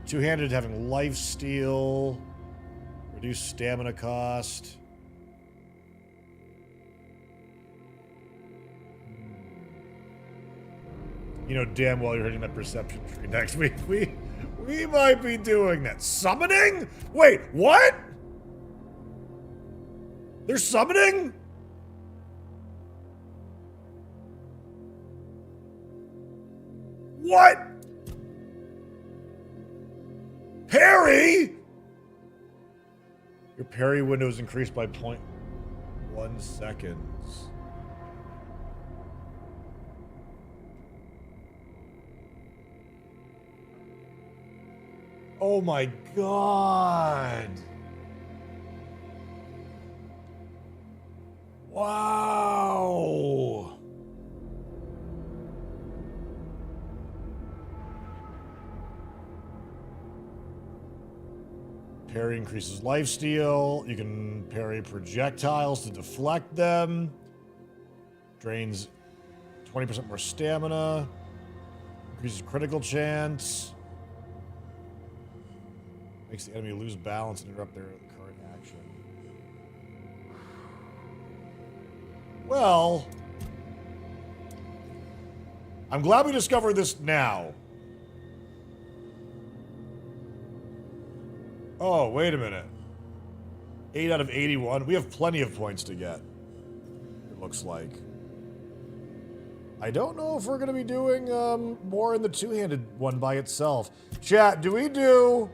S1: Two-handed having lifesteal. Reduce stamina cost. You know damn well you're hitting that perception tree next week. We might be doing that. Summoning? Wait, what? They're summoning? What? Parry? Your parry window is increased by 0.1 seconds. Oh my god. Wow. Parry increases lifesteal. You can parry projectiles to deflect them. Drains 20% more stamina. Increases critical chance. Makes the enemy lose balance and interrupt their current action. Well, I'm glad we discovered this now. Oh, wait a minute. 8 out of 81. We have plenty of points to get, it looks like. I don't know if we're going to be doing more in the two-handed one by itself. Chat, do we do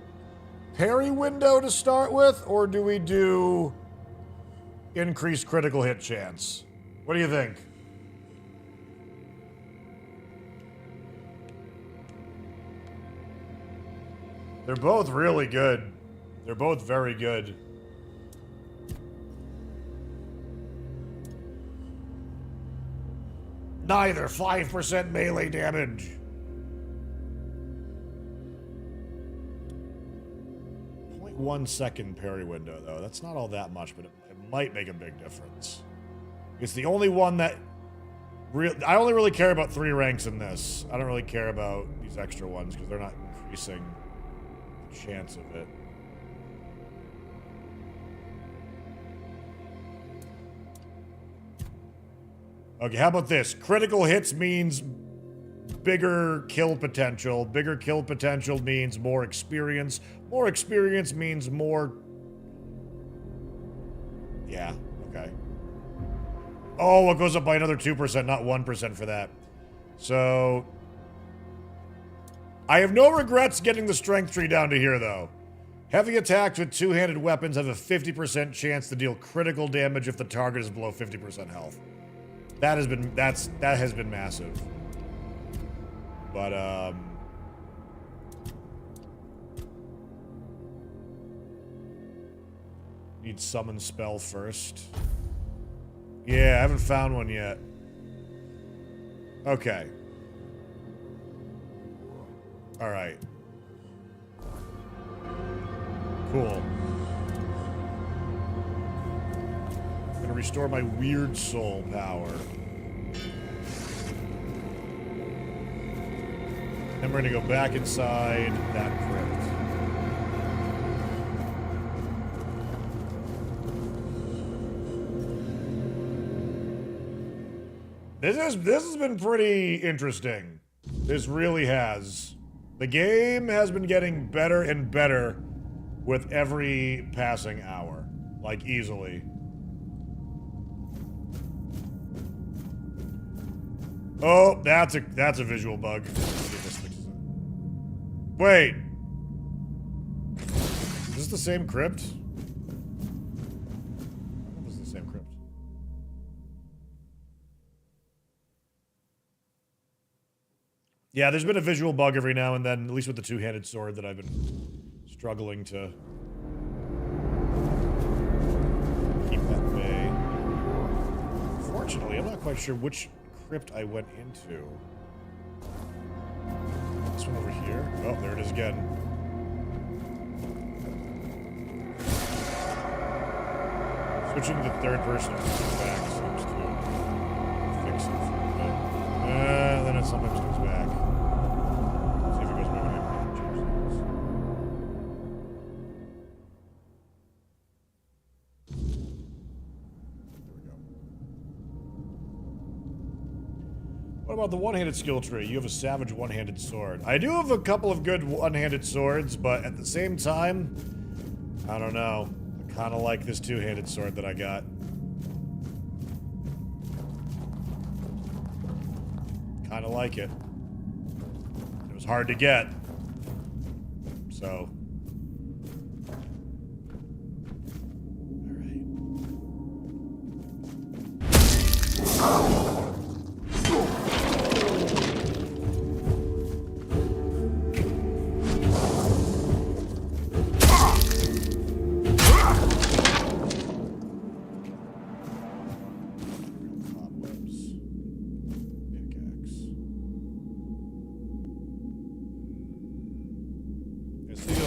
S1: parry window to start with, or do we do increased critical hit chance? What do you think? They're both really good. They're both very good. Neither 5% melee damage. 0.1 second parry window, though. That's not all that much, but it might make a big difference. It's the only one that... I only really care about 3 ranks in this. I don't really care about these extra ones, because they're not increasing the chance of it. Okay, how about this? Critical hits means bigger kill potential. Bigger kill potential means more experience. More experience means more... Yeah, okay. Oh, it goes up by another 2%, not 1% for that. So... I have no regrets getting the strength tree down to here, though. Heavy attacks with two-handed weapons have a 50% chance to deal critical damage if the target is below 50% health. That has been massive. But need summon spell first. Yeah, I haven't found one yet. Okay. All right. Cool. I'm gonna restore my weird soul power. Then we're gonna go back inside that crypt. This has been pretty interesting. This really has. The game has been getting better and better with every passing hour. Like, easily. Oh, that's a visual bug. Wait. Is this the same crypt? I don't know if this is the same crypt. Yeah, there's been a visual bug every now and then, at least with the two-handed sword that I've been struggling to keep at bay. Fortunately, I'm not quite sure which crypt I went into. This one over here? Oh, there it is again. Switching to third person back seems to fix it for a bit. Then it sometimes comes back. See if it goes back when I change things. What about the one-handed skill tree? You have a savage one-handed sword. I do have a couple of good one-handed swords, but at the same time, I don't know. I kind of like this two-handed sword that I got. Kind of like it. It was hard to get. So.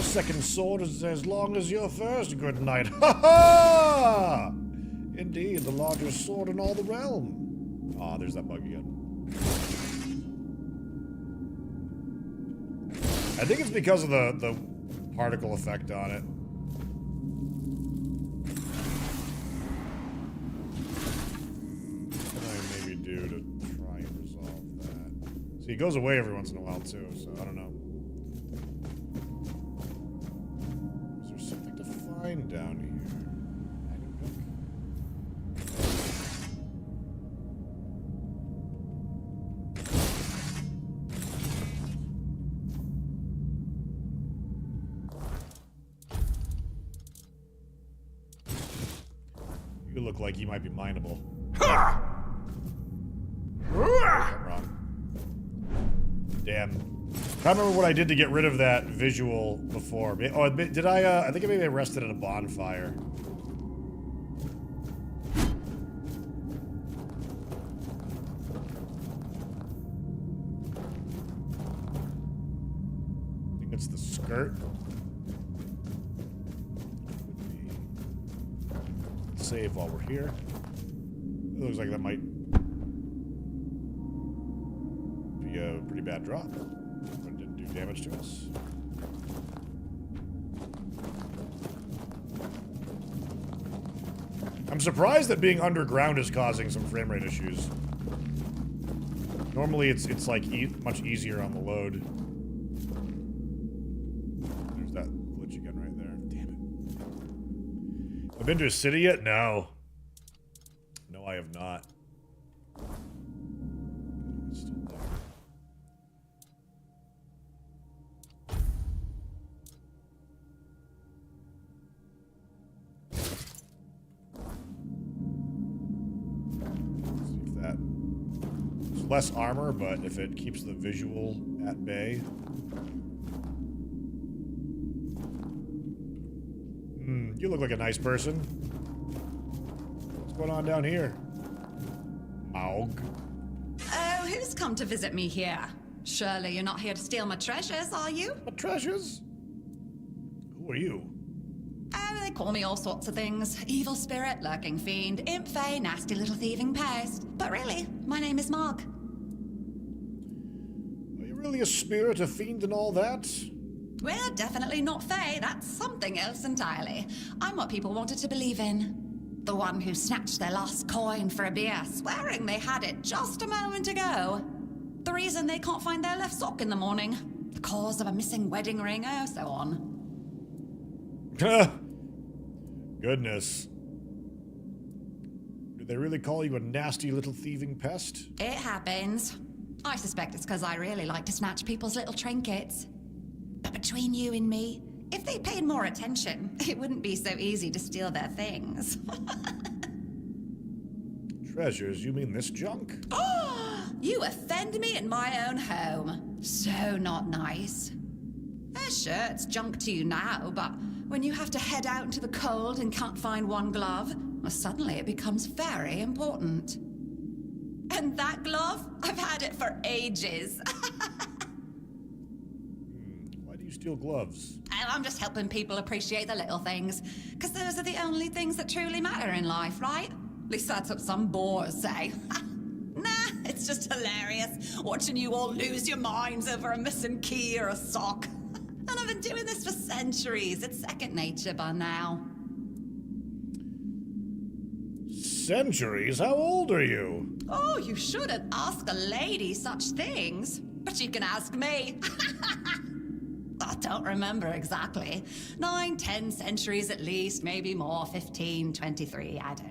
S1: Second sword is as long as your first, good knight. Ha ha! Indeed, the largest sword in all the realm. Ah, there's that bug again. I think it's because of the particle effect on it. What can I maybe do to try and resolve that? See, it goes away every once in a while too, so I don't know. Down here. You look like you might be mineable. Ha! Wrong. Damn. I can't remember what I did to get rid of that visual before. Oh, did I think I maybe rested at a bonfire. I think it's the skirt. Let's save while we're here. It looks like that might be a pretty bad drop. Damage to us. I'm surprised that being underground is causing some frame rate issues. Normally it's like much easier on the load. There's that glitch again right there. Damn it. Have I been to a city yet? No. No, I have not. Less armor, but if it keeps the visual at bay. You look like a nice person. What's going on down here? Maug.
S15: Oh, who's come to visit me here? Surely you're not here to steal my treasures, are you?
S1: My treasures? Who are you?
S15: Oh, they call me all sorts of things. Evil spirit, lurking fiend, imp fae, nasty little thieving pest. But really, my name is Mark.
S1: Really a spirit, a fiend, and all that?
S15: We're definitely not fae. That's something else entirely. I'm what people wanted to believe in. The one who snatched their last coin for a beer, swearing they had it just a moment ago. The reason they can't find their left sock in the morning. The cause of a missing wedding ring, oh, so on.
S1: Goodness. Did they really call you a nasty little thieving pest?
S15: It happens. I suspect it's because I really like to snatch people's little trinkets. But between you and me, if they paid more attention, it wouldn't be so easy to steal their things.
S1: Treasures? You mean this junk?
S15: You offend me in my own home. So not nice. Sure, it's junk to you now, but when you have to head out into the cold and can't find one glove, well, suddenly it becomes very important. And that glove? I've had it for ages.
S1: Why do you steal gloves?
S15: I'm just helping people appreciate the little things. Because those are the only things that truly matter in life, right? At least that's what some bores say. Nah, it's just hilarious. Watching you all lose your minds over a missing key or a sock. And I've been doing this for centuries. It's second nature by now.
S1: centuries? How old are you?
S15: Oh, you shouldn't ask a lady such things. But you can ask me. I don't remember exactly. 9, 10 centuries at least, maybe more. 15, 23, I don't know.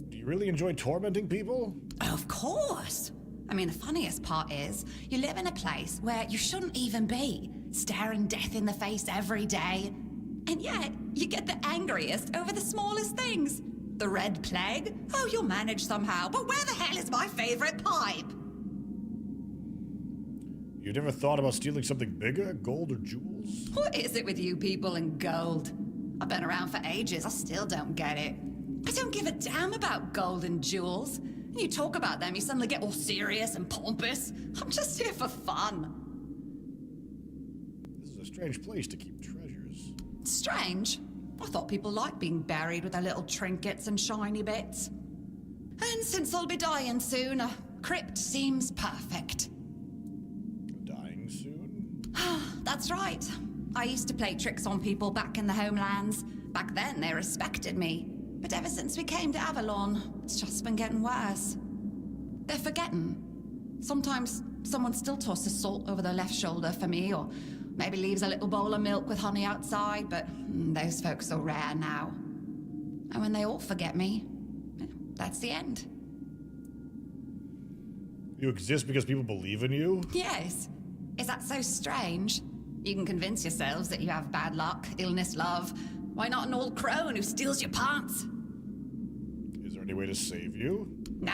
S1: Do you really enjoy tormenting people?
S15: Of course. I mean, the funniest part is, you live in a place where you shouldn't even be, staring death in the face every day. And yet, you get the angriest over the smallest things. The Red Plague? Oh, you'll manage somehow, but where the hell is my favorite pipe?
S1: You never thought about stealing something bigger? Gold or jewels?
S15: What is it with you people and gold? I've been around for ages, I still don't get it. I don't give a damn about gold and jewels. You talk about them, you suddenly get all serious and pompous. I'm just here for fun.
S1: This is a strange place to keep treasures.
S15: Strange? I thought people liked being buried with their little trinkets and shiny bits. And since I'll be dying soon, a crypt seems perfect.
S1: Dying soon?
S15: That's right. I used to play tricks on people back in the homelands. Back then, they respected me. But ever since we came to Avalon, it's just been getting worse. They're forgetting. Sometimes someone still tosses salt over their left shoulder for me, or maybe leaves a little bowl of milk with honey outside, but those folks are rare now. And when they all forget me, that's the end.
S1: You exist because people believe in you?
S15: Yes. Is that so strange? You can convince yourselves that you have bad luck, illness, love. Why not an old crone who steals your pants?
S1: Is there any way to save you?
S15: No,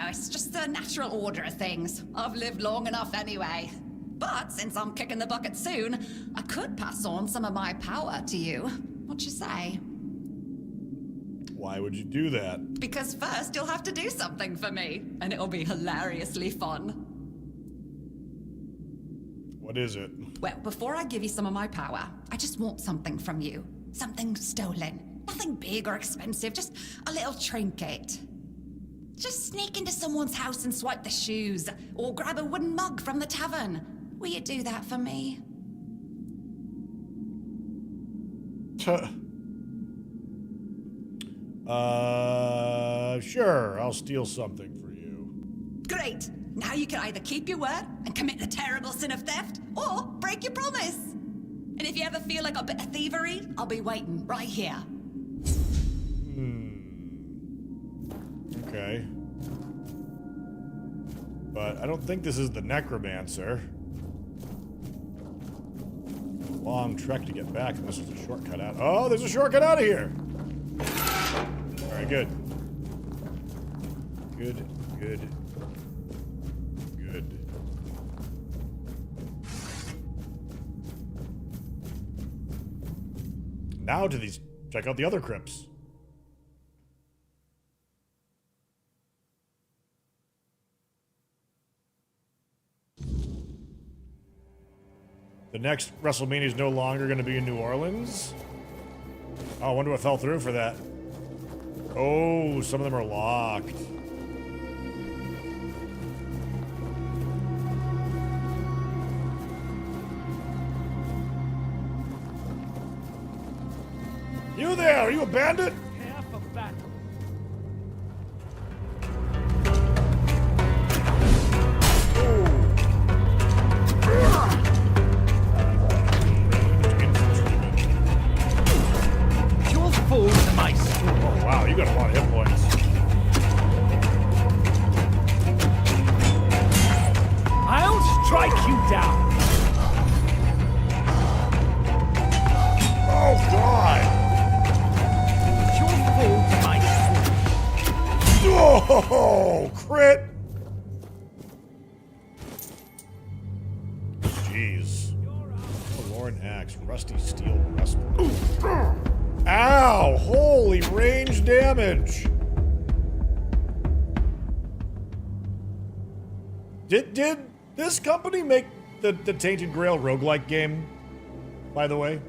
S15: it's just the natural order of things. I've lived long enough anyway. But since I'm kicking the bucket soon, I could pass on some of my power to you. What you say?
S1: Why would you do that?
S15: Because first you'll have to do something for me, and it'll be hilariously fun.
S1: What is it?
S15: Well, before I give you some of my power, I just want something from you. Something stolen. Nothing big or expensive, just a little trinket. Just sneak into someone's house and swipe the shoes, or grab a wooden mug from the tavern. Will you do that for me?
S1: Sure, I'll steal something for you.
S15: Great! Now you can either keep your word and commit the terrible sin of theft, or break your promise. And if you ever feel like a bit of thievery, I'll be waiting right here.
S1: Okay. But I don't think this is the necromancer. Long trek to get back, and this is a shortcut out. Oh, there's a shortcut out of here! Alright, good. Good. Now to these... check out the other crypts. The next WrestleMania is no longer going to be in New Orleans. Oh, I wonder what fell through for that. Oh, some of them are locked. You there? Are you a bandit?
S13: Prepare for battle. You'll fall to my sword.
S1: Oh, wow, you got a lot of hit points.
S13: I'll strike you down.
S1: Oh, God! Oh, crit! Jeez. Forlorn axe, rusty steel breastplate. Ow! Holy range damage! Did this company make the Tainted Grail roguelike game, by the way?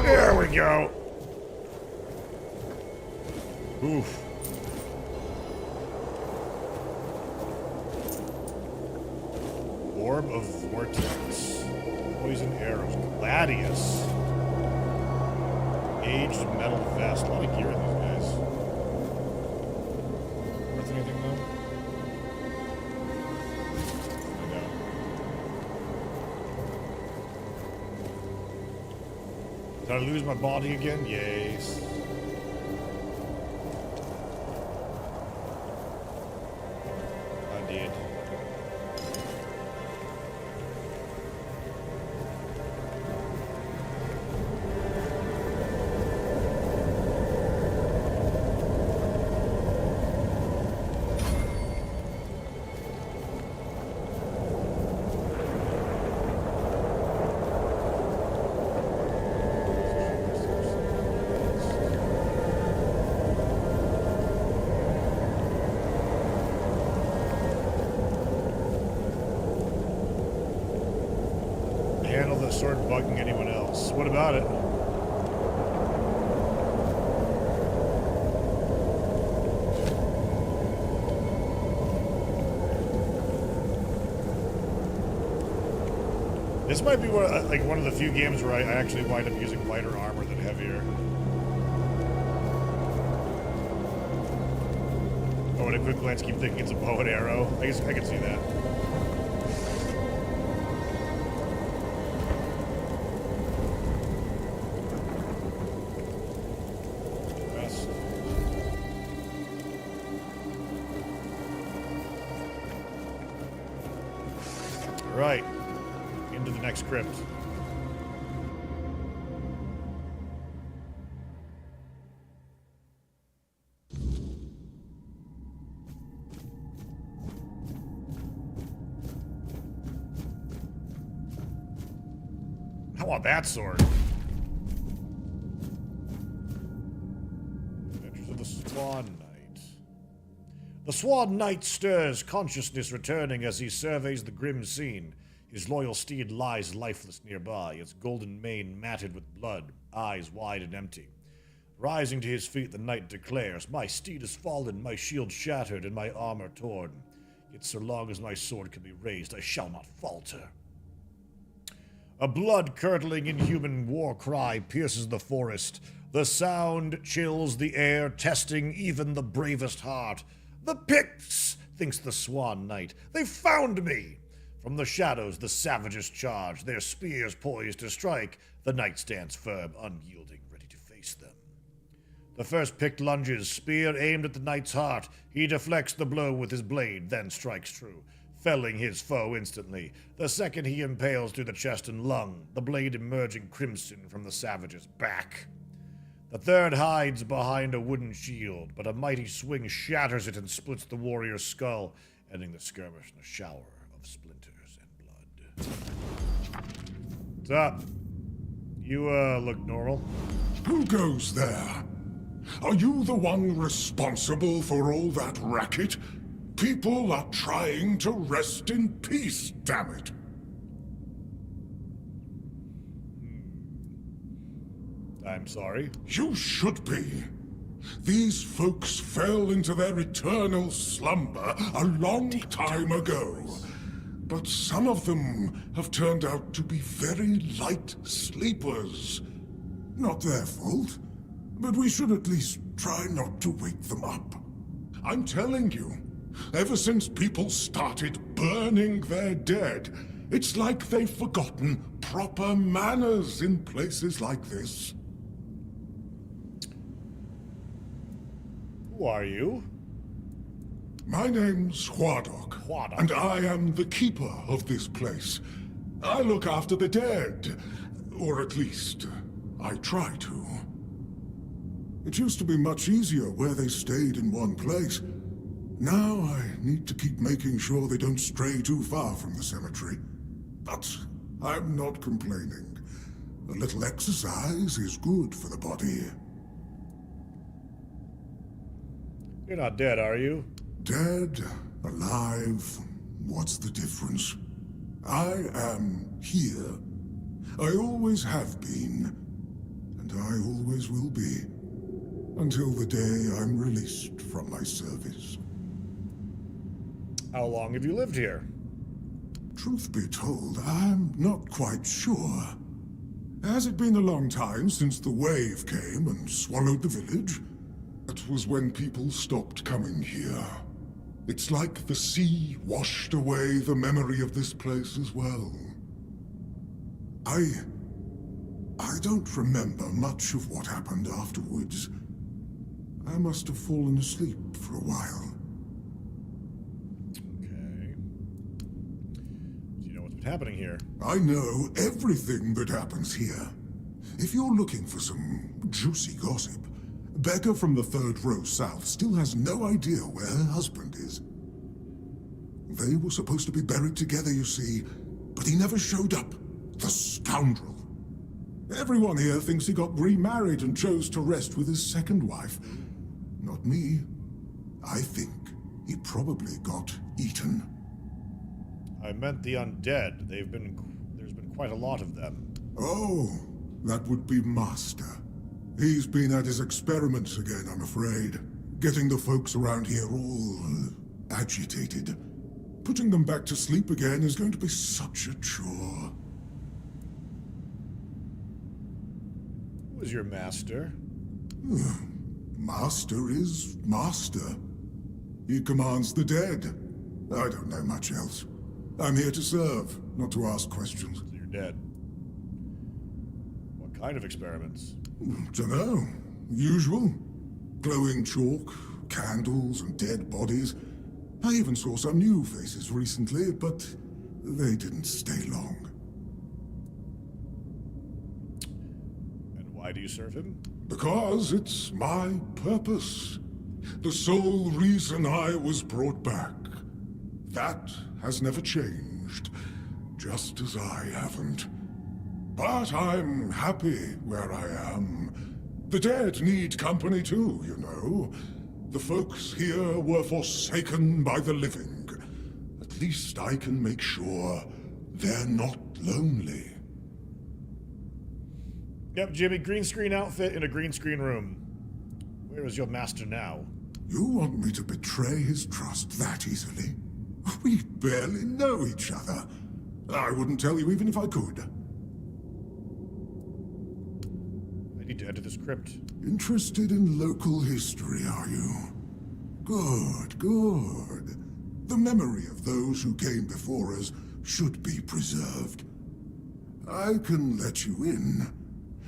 S1: There we go. Oof. Orb of Vortex. Poison arrows. Gladius. Aged metal vest. A lot of gear in these guys. Worth anything though? I know. Did I lose my body again? Yes. I did. Handle the sword bugging anyone else. What about it? This might be one of the few games where I actually wind up using lighter armor than heavier. Oh, at a quick glance, keep thinking it's a bow and arrow. I guess I can see that. Right. Into the next crypt. I want that sword. Adventures of the Swan Knight. The Swan Knight stirs, consciousness returning as he surveys the grim scene. His loyal steed lies lifeless nearby, its golden mane matted with blood, eyes wide and empty. Rising to his feet, the knight declares, "My steed has fallen, my shield shattered, and my armor torn. Yet so long as my sword can be raised, I shall not falter." A blood-curdling inhuman war cry pierces the forest. The sound chills the air, testing even the bravest heart. "The Picts!" thinks the Swan Knight. "They found me!" From the shadows, the savages charge, their spears poised to strike. The knight stands firm, unyielding, ready to face them. The first Pict lunges, spear aimed at the knight's heart. He deflects the blow with his blade, then strikes true, felling his foe instantly. The second he impales through the chest and lung, the blade emerging crimson from the savage's back. The third hides behind a wooden shield, but a mighty swing shatters it and splits the warrior's skull, ending the skirmish in a shower of splinters and blood. What's up? You, look normal.
S12: Who goes there? Are you the one responsible for all that racket? People are trying to rest in peace, damn it.
S1: I'm sorry.
S12: You should be. These folks fell into their eternal slumber a long time ago. But some of them have turned out to be very light sleepers. Not their fault, but we should at least try not to wake them up. I'm telling you, ever since people started burning their dead, it's like they've forgotten proper manners in places like this.
S1: Who are you?
S12: My name's Huardok, and I am the keeper of this place. I look after the dead, or at least, I try to. It used to be much easier where they stayed in one place. Now I need to keep making sure they don't stray too far from the cemetery. But I'm not complaining. A little exercise is good for the body.
S1: You're not dead, are you?
S12: Dead, alive, What's the difference? I am here. I always have been, and I always will be, until the day I'm released from my service.
S1: How long have you lived here?
S12: Truth be told, I'm not quite sure. Has it been a long time since the wave came and swallowed the village? That was when people stopped coming here. It's like the sea washed away the memory of this place as well. I don't remember much of what happened afterwards. I must have fallen asleep for a while.
S1: Okay. Do you know what's been happening here?
S12: I know everything that happens here. If you're looking for some juicy gossip, Becca from the third row south still has no idea where her husband is. They were supposed to be buried together, you see, but he never showed up. The scoundrel. Everyone here thinks he got remarried and chose to rest with his second wife. Not me. I think he probably got eaten.
S1: I meant the undead. There's been quite a lot of them.
S12: Oh, that would be Master. He's been at his experiments again, I'm afraid. Getting the folks around here all agitated. Putting them back to sleep again is going to be such a chore.
S1: Who is your master?
S12: Master is Master. He commands the dead. I don't know much else. I'm here to serve, not to ask questions.
S1: So you're dead. What kind of experiments?
S12: Dunno. Usual. Glowing chalk, candles, and dead bodies. I even saw some new faces recently, but they didn't stay long.
S1: And why do you serve him?
S12: Because it's my purpose. The sole reason I was brought back. That has never changed, just as I haven't. But I'm happy where I am. The dead need company too, you know. The folks here were forsaken by the living. At least I can make sure they're not lonely.
S1: Yep, Jimmy, green screen outfit in a green screen room. Where is your master now?
S12: You want me to betray his trust that easily? We barely know each other. I wouldn't tell you even if I could.
S1: I need to enter this crypt.
S12: Interested in local history, are you? Good, good. The memory of those who came before us should be preserved. I can let you in.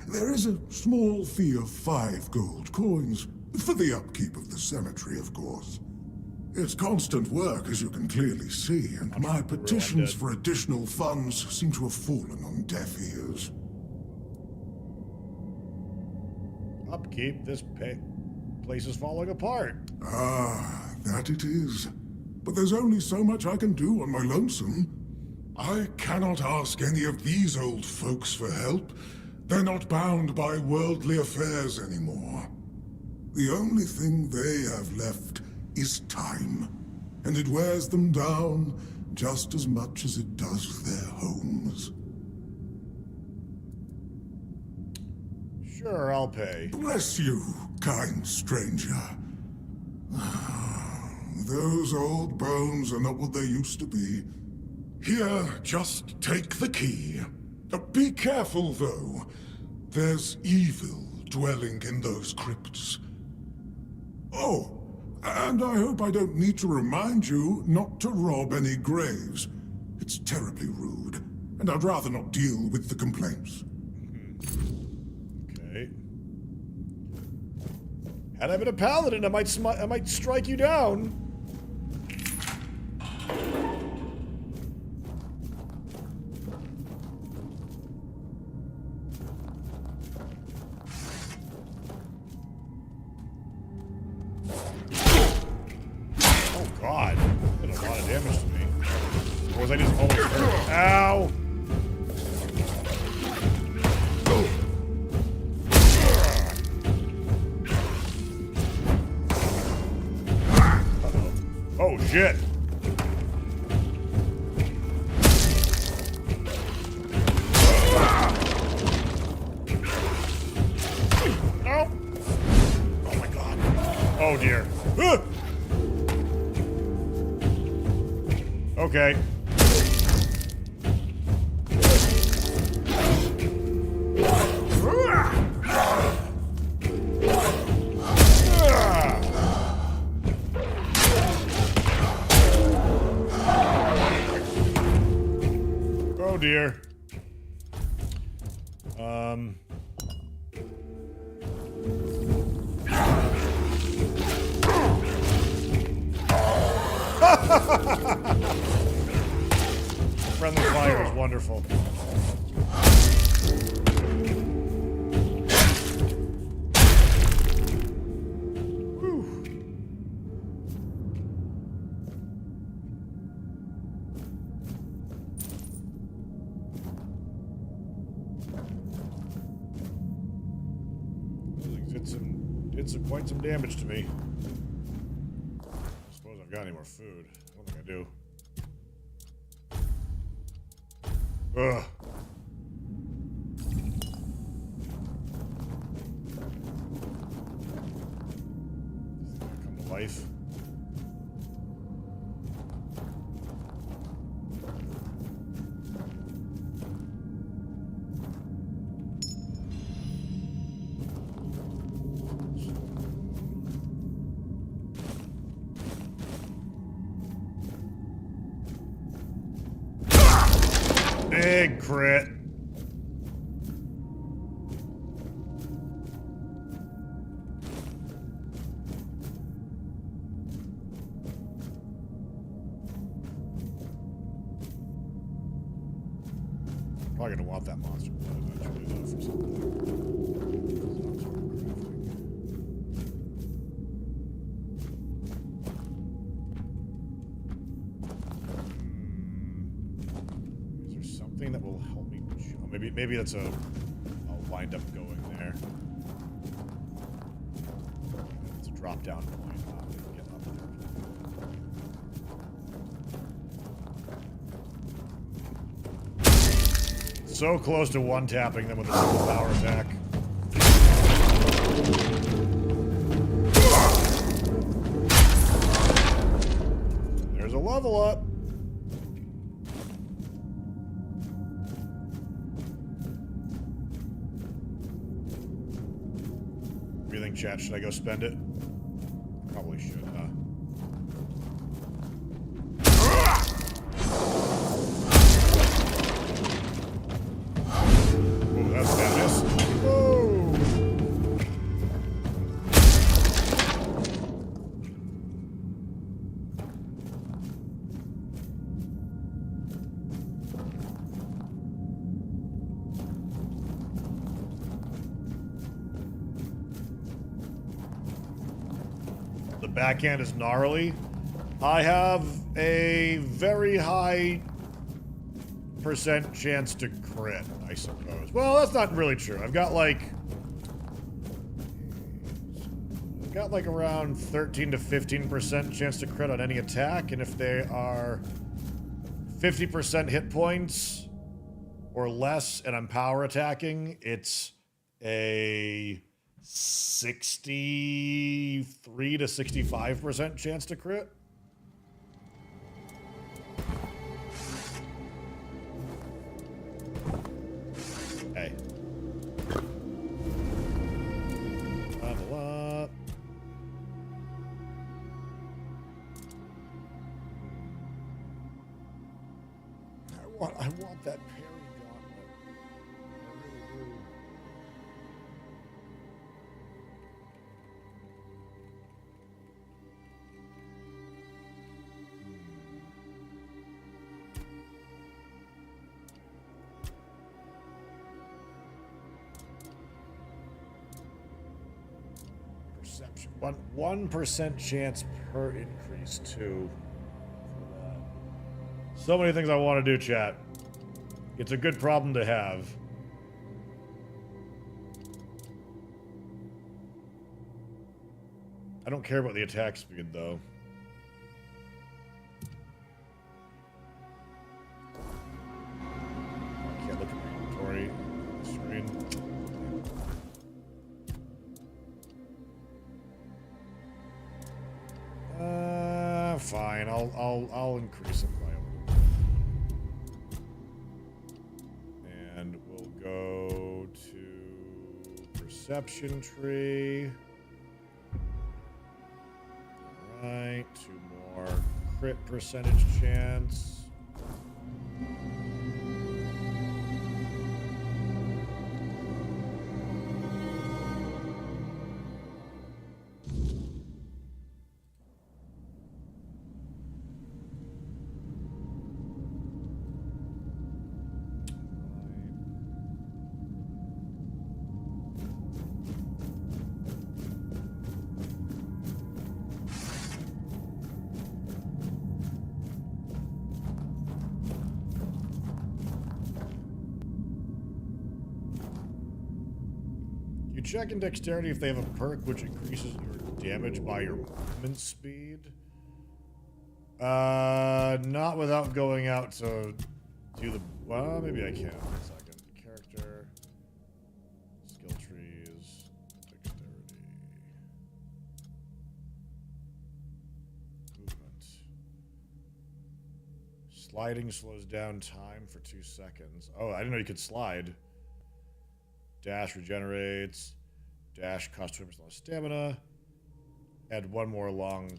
S12: There is a small fee of 5 gold coins, for the upkeep of the cemetery, of course. It's constant work, as you can clearly see, and my petitions for additional funds seem to have fallen on deaf ears.
S1: Upkeep? This place is falling apart.
S12: Ah, that it is. But there's only so much I can do on my lonesome. I cannot ask any of these old folks for help. They're not bound by worldly affairs anymore. The only thing they have left is time, and it wears them down just as much as it does their homes.
S1: Sure, I'll pay.
S12: Bless you, kind stranger. Those old bones are not what they used to be. Here, just take the key. Be careful, though. There's evil dwelling in those crypts. Oh, and I hope I don't need to remind you not to rob any graves. It's terribly rude, and I'd rather not deal with the complaints.
S1: Okay. Had I been a paladin, I might strike you down. God, that did a lot of damage to me. Or was I just always hurt? Ow! Uh-oh. Oh, shit! Okay. Oh dear. Friendly fire is wonderful. Did quite some damage to me. I suppose I've got any more food. I don't think I do. Ugh. Come to life. Big crit. Probably gonna want that monster blood eventually though for something. That will help me. Maybe that's I'll wind up going there. It's a drop down point. Get up there. So close to one tapping them with a single power attack. There's a level up. Chat, should I go spend it? Probably should, huh? Ooh, that's a bad miss. Whoa! Backhand is gnarly. I have a very high percent chance to crit, I suppose. Well, that's not really true. I've got like around 13 to 15% chance to crit on any attack, and if they are 50% hit points or less and I'm power attacking, it's a 63 to 65% chance to crit. Hey. Level up. I want that parry gauntlet. I really do. Perception. 1% chance per increase too. So many things I want to do, chat. It's a good problem to have. I don't care about the attack speed, though. I can't look at my inventory on the screen. Fine. I'll increase it by a little. Perception tree. Alright, 2 more. Crit percentage chance. You check in dexterity if they have a perk which increases your damage by your movement speed. Not without going out to do the... Well, maybe I can. 1 second. Character. Skill trees. Dexterity. Movement. Sliding slows down time for 2 seconds. Oh, I didn't know you could slide. Dash regenerates. Dash costs 2% less stamina. Add 1 more long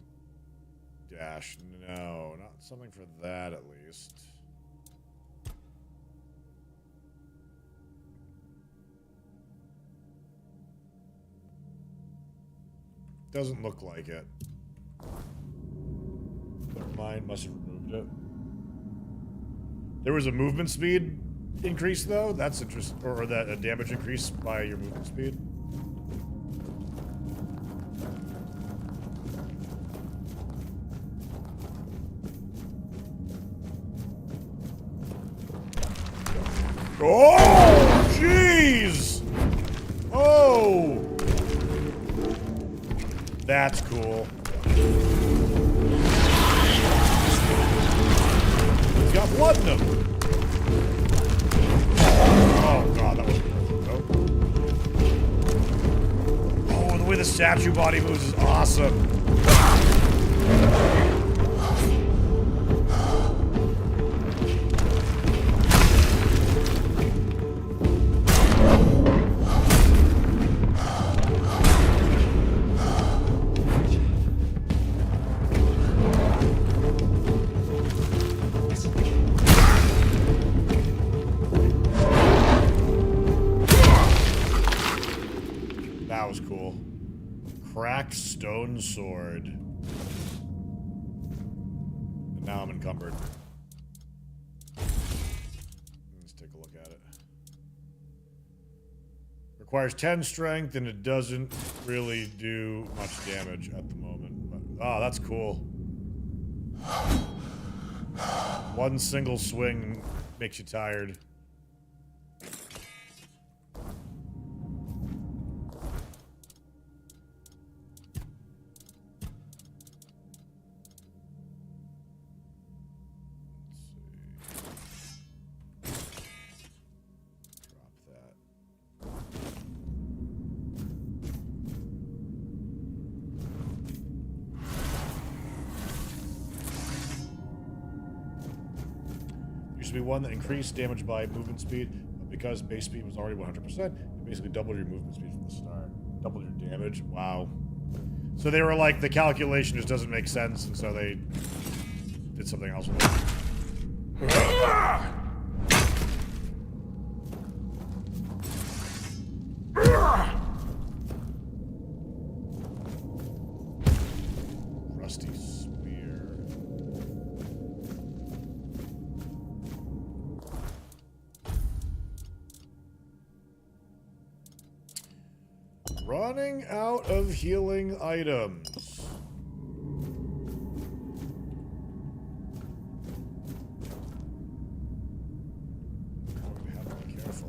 S1: dash. No, not something for that at least. Doesn't look like it. Never mind, must have removed it. There was a movement speed increase though. That's interesting. Or that a damage increase by your movement speed. Oh, jeez! Oh! That's cool. He's got blood in him. Oh, God, that was cool. Oh, the way the statue body moves is awesome. Stone sword. And now I'm encumbered. Let's take a look at it. Requires 10 strength and it doesn't really do much damage at the moment. But, oh, that's cool. 1 single swing makes you tired. Be one that increased damage by movement speed, but because base speed was already 100%, you basically doubled your movement speed from the start. Doubled your damage. Wow. So they were like, the calculation just doesn't make sense, and so they did something else with it. Rusty spear. Running out of healing items. We have to be careful.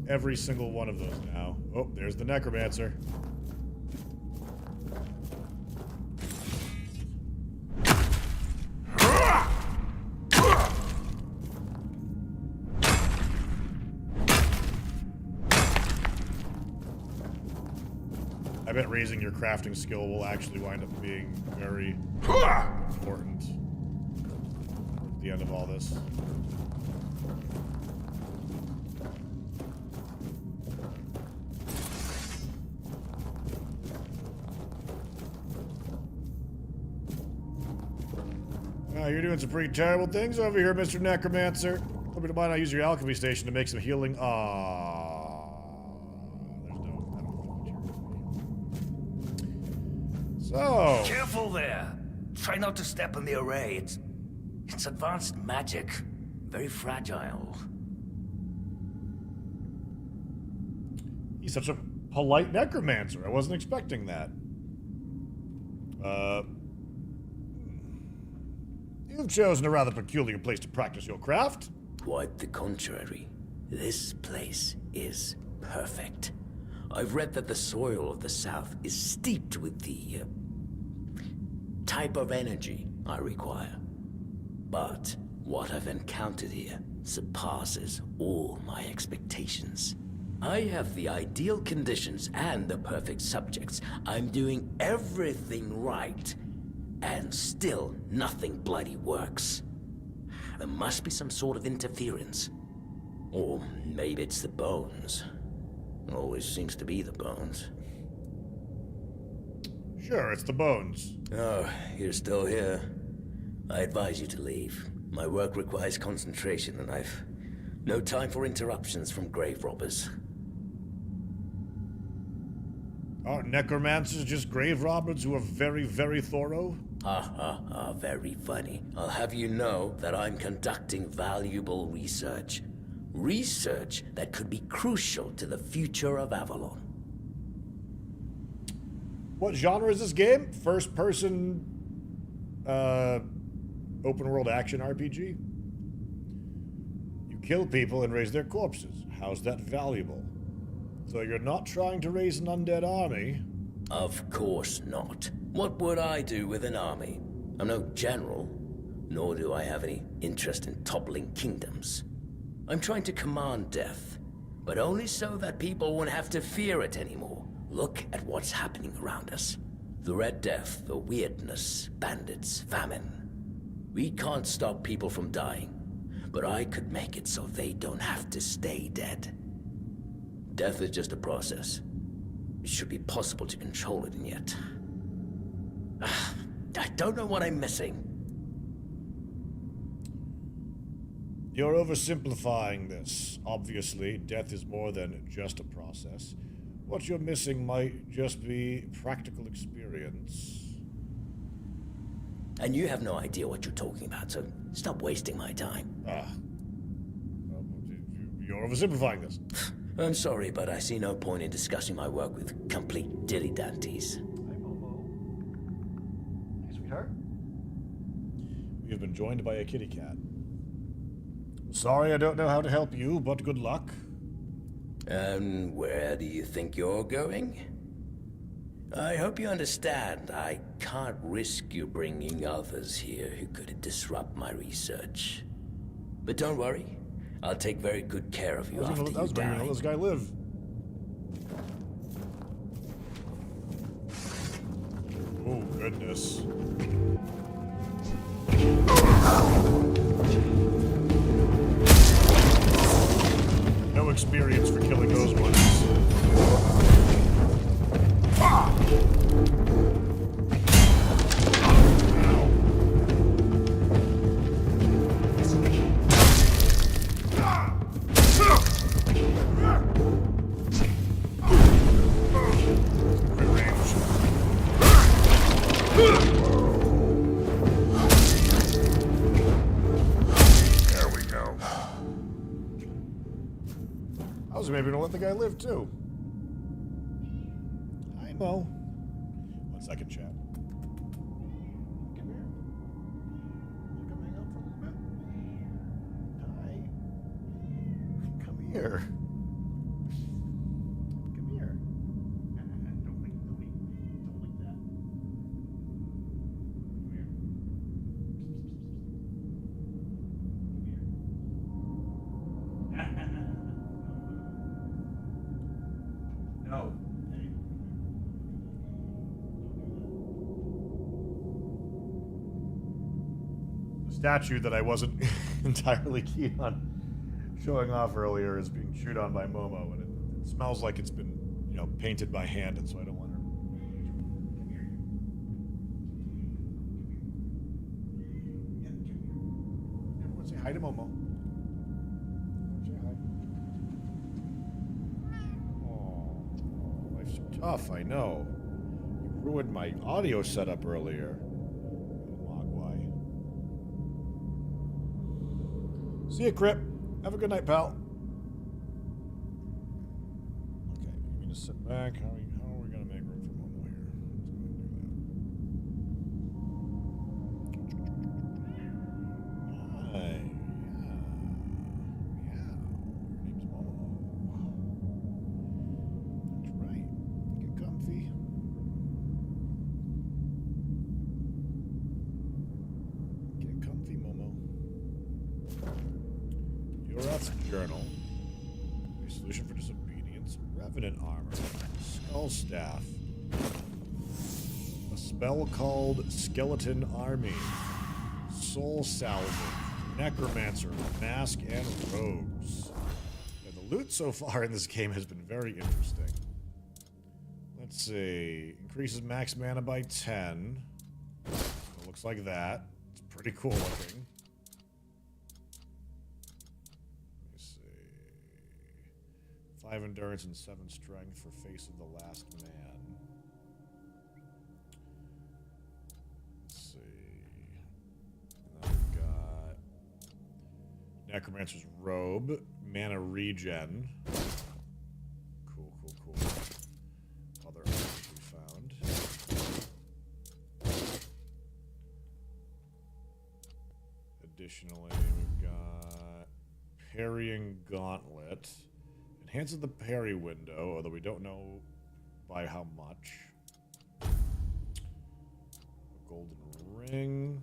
S1: Every single one of those now. Oh, there's the necromancer. I bet raising your crafting skill will actually wind up being very important at the end of all this. You're doing some pretty terrible things over here, Mr. Necromancer. Hope you don't mind I use your alchemy station to make some healing. So...
S16: Careful there. Try not to step on the array. It's advanced magic. Very fragile.
S1: He's such a polite necromancer. I wasn't expecting that. You've chosen a rather peculiar place to practice your craft.
S16: Quite the contrary. This place is perfect. I've read that the soil of the south is steeped with the type of energy I require. But what I've encountered here surpasses all my expectations. I have the ideal conditions and the perfect subjects. I'm doing everything right. And still, nothing bloody works. There must be some sort of interference. Or maybe it's the bones. Always seems to be the bones.
S1: Sure, it's the bones.
S16: Oh, you're still here. I advise you to leave. My work requires concentration, and I've no time for interruptions from grave robbers.
S1: Aren't necromancers just grave robbers who are very, very thorough?
S16: Very funny. I'll have you know that I'm conducting valuable research. Research that could be crucial to the future of Avalon.
S1: What genre is this game? First person, open world action RPG? You kill people and raise their corpses. How's that valuable? So you're not trying to raise an undead army?
S16: Of course not. What would I do with an army? I'm no general, nor do I have any interest in toppling kingdoms. I'm trying to command death, but only so that people won't have to fear it anymore. Look at what's happening around us. The Red Death, the weirdness, bandits, famine. We can't stop people from dying, but I could make it so they don't have to stay dead. Death is just a process. It should be possible to control it, and yet... I don't know what I'm missing.
S1: You're oversimplifying this. Obviously, death is more than just a process. What you're missing might just be practical experience.
S16: And you have no idea what you're talking about, so stop wasting my time.
S1: You're oversimplifying this.
S16: I'm sorry, but I see no point in discussing my work with complete dilly-dandies.
S1: Hey, sweetheart. We have been joined by a kitty cat. Sorry I don't know how to help you, but good luck.
S16: And where do you think you're going? I hope you understand I can't risk you bringing others here who could disrupt my research. But don't worry, I'll take very good care of you after you die.
S1: I was going to let this guy live. Oh, goodness. No experience for killing those ones. Maybe don't let the guy live too. Hi, Mo. 1 second, chat. Come here. You come hang out for a little bit. Hi. Come here. Come here. Don't like that. Come here. No. statue that I wasn't entirely keen on showing off earlier is being chewed on by Momo, and it smells like it's been, you know, painted by hand, and so I don't want her. Everyone say hi to Momo. Say hi. Oh, life's tough, I know. You ruined my audio setup earlier. See ya, Crip. Have a good night, pal. Okay, you mean to sit back? How are we gonna make room for Momo here? Let's go and do that. Hi. Yeah. Your name's Momo. That's right. Get comfy. Get comfy, Momo. Yorath's Journal. A solution for disobedience. Revenant armor. Skull staff. A spell called Skeleton Army. Soul salvage. Necromancer. Mask and robes. Yeah, the loot so far in this game has been very interesting. Let's see. Increases max mana by 10. It looks like that. It's pretty cool looking. 5 endurance and 7 strength for Face of the Last Man. Let's see. And then we've got Necromancer's Robe, mana regen. Cool, cool, cool. Other items we found. Additionally, we've got Parrying Gauntlet. Enhances the parry window, although we don't know by how much. A golden ring.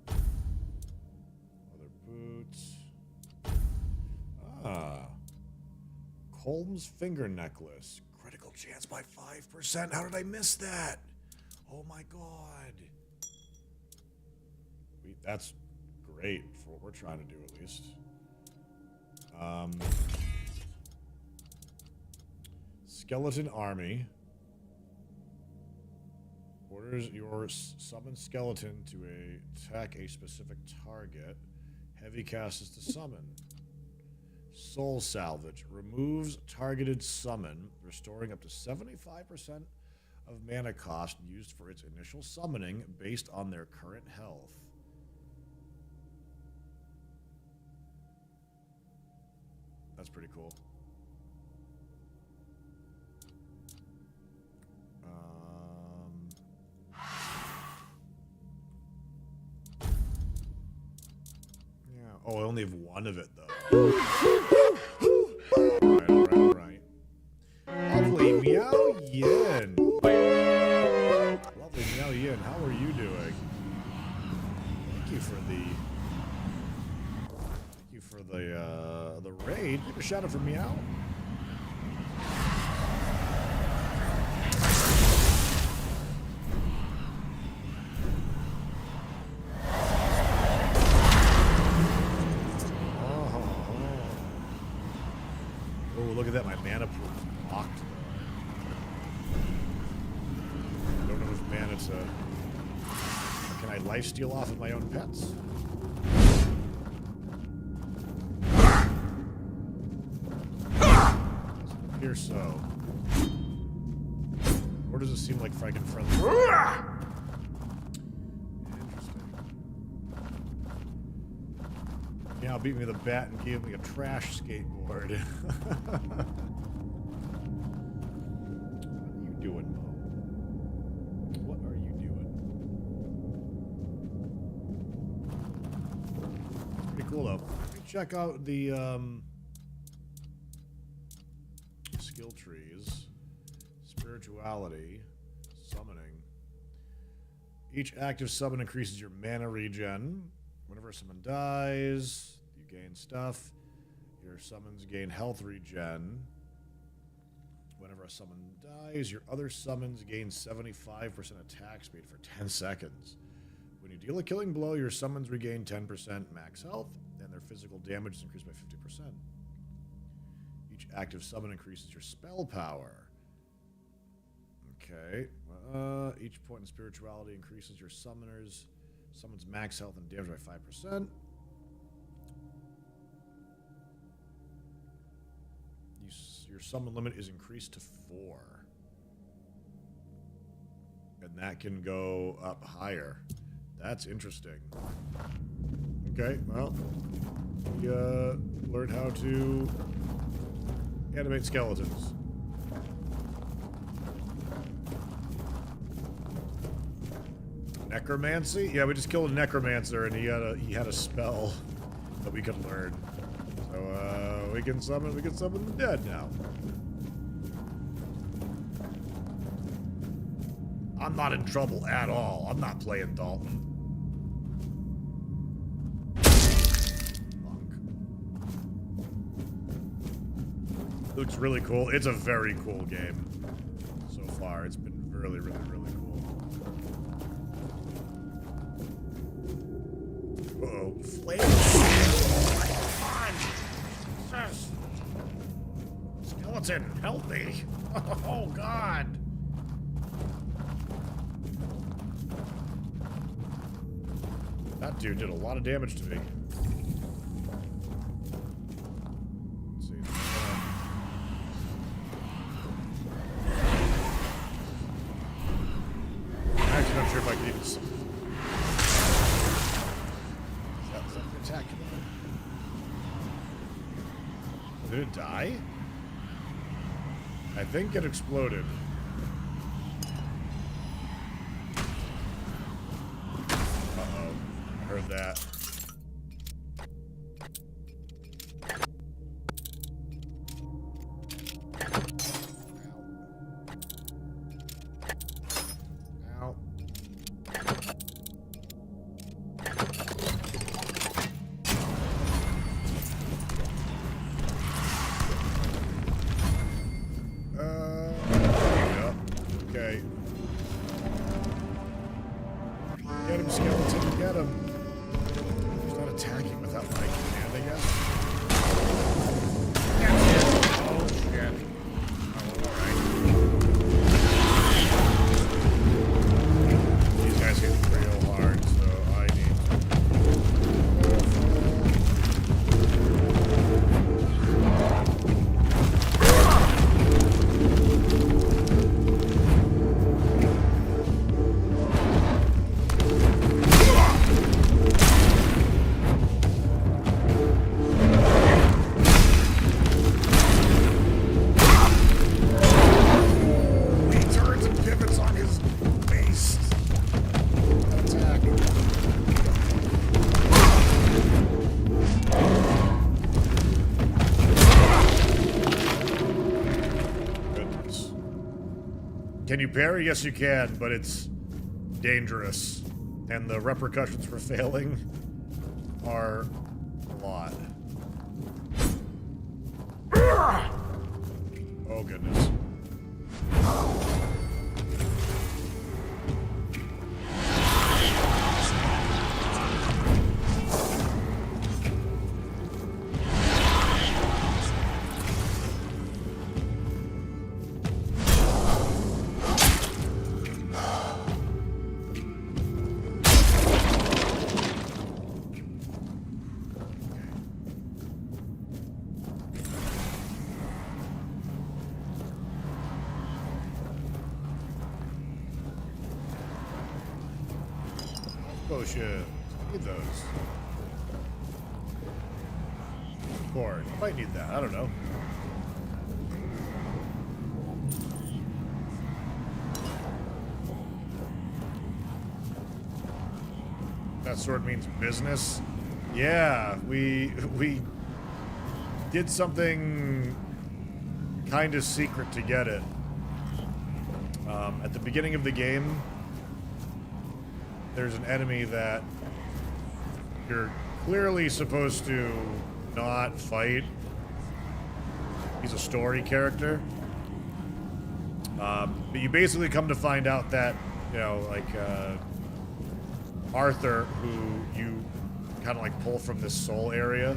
S1: Other boots. Ah. Colm's finger necklace. Critical chance by 5%. How did I miss that? Oh my god. That's great for what we're trying to do, at least. Skeleton Army. Orders your summoned skeleton to attack a specific target. Heavy cast is to summon. Soul Salvage. Removes targeted summon, restoring up to 75% of mana cost used for its initial summoning based on their current health. That's pretty cool. Yeah. Oh, I only have one of it, though. Alright. Lovely Meow Yin. Lovely Meow Yin, how are you doing? Thank you for the raid. Give a shout out for Meow. Oh, look at that. My mana pool is locked. I don't know if mana to... Can I lifesteal off of my own pets? Here so. Or does it seem like friggin' friendly? Interesting. Yeah, beat me with a bat and gave me a trash skateboard. What are you doing, Mo? What are you doing? Pretty cool though. Let me check out the skill trees, spirituality, summoning. Each active summon increases your mana regen. Whenever someone dies, you gain stuff. Your summons gain health regen. Whenever a summon dies, your other summons gain 75% attack speed for 10 seconds. When you deal a killing blow, your summons regain 10% max health, and their physical damage is increased by 50%. Each active summon increases your spell power. Okay. Each point in spirituality increases your summons max health and damage by 5%. Your summon limit is increased to 4. And that can go up higher. That's interesting. Okay, well, we learned how to animate skeletons. Necromancy? Yeah, we just killed a necromancer, and he had a spell that we could learn. So we can summon the dead now. I'm not in trouble at all. I'm not playing Dalton. Looks really cool. It's a very cool game so far. It's been really, really, really cool. Uh-oh. Flame. Come on. Skeleton, help me. Oh, God. That dude did a lot of damage to me. Let's see. I'm actually not sure if I can even... Is that something attacking me? Did it die? I think it exploded. Uh-oh. I heard that. Ow. Yeah. Okay. Get him, skeleton, get him. He's not attacking without my command, I guess. Oh, shit. Oh, alright. These guys hit real hard, so I need He turns and pivots on his base. Attack. Goodness. Can you parry? Yes, you can, but it's dangerous. And the repercussions for failing are a lot. Oh, goodness. Potions. I need those. Or I might need that. I don't know. That sword means business. Yeah, we did something kind of secret to get it. At the beginning of the game, there's an enemy that you're clearly supposed to not fight. He's a story character. But you basically come to find out that, you know, like, Arthur, who you kind of like pull from this soul area,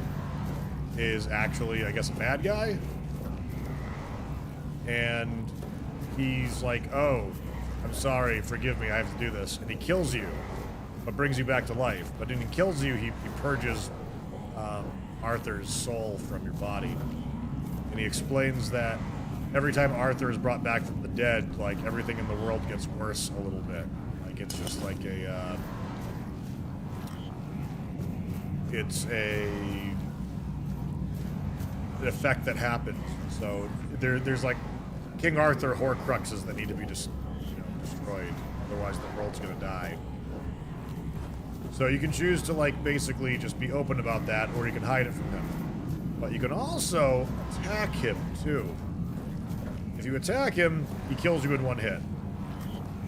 S1: is actually, I guess, a bad guy. And he's like, oh, I'm sorry, forgive me, I have to do this. And he kills you, but brings you back to life. But when he kills you, he purges Arthur's soul from your body. And he explains that every time Arthur is brought back from the dead, like, everything in the world gets worse a little bit. Like, it's just like a, it's an effect that happens. So there's like King Arthur Horcruxes that need to be just destroyed. Otherwise, the world's gonna die. So you can choose to like basically just be open about that, or you can hide it from him. But you can also attack him too. If you attack him, he kills you in one hit.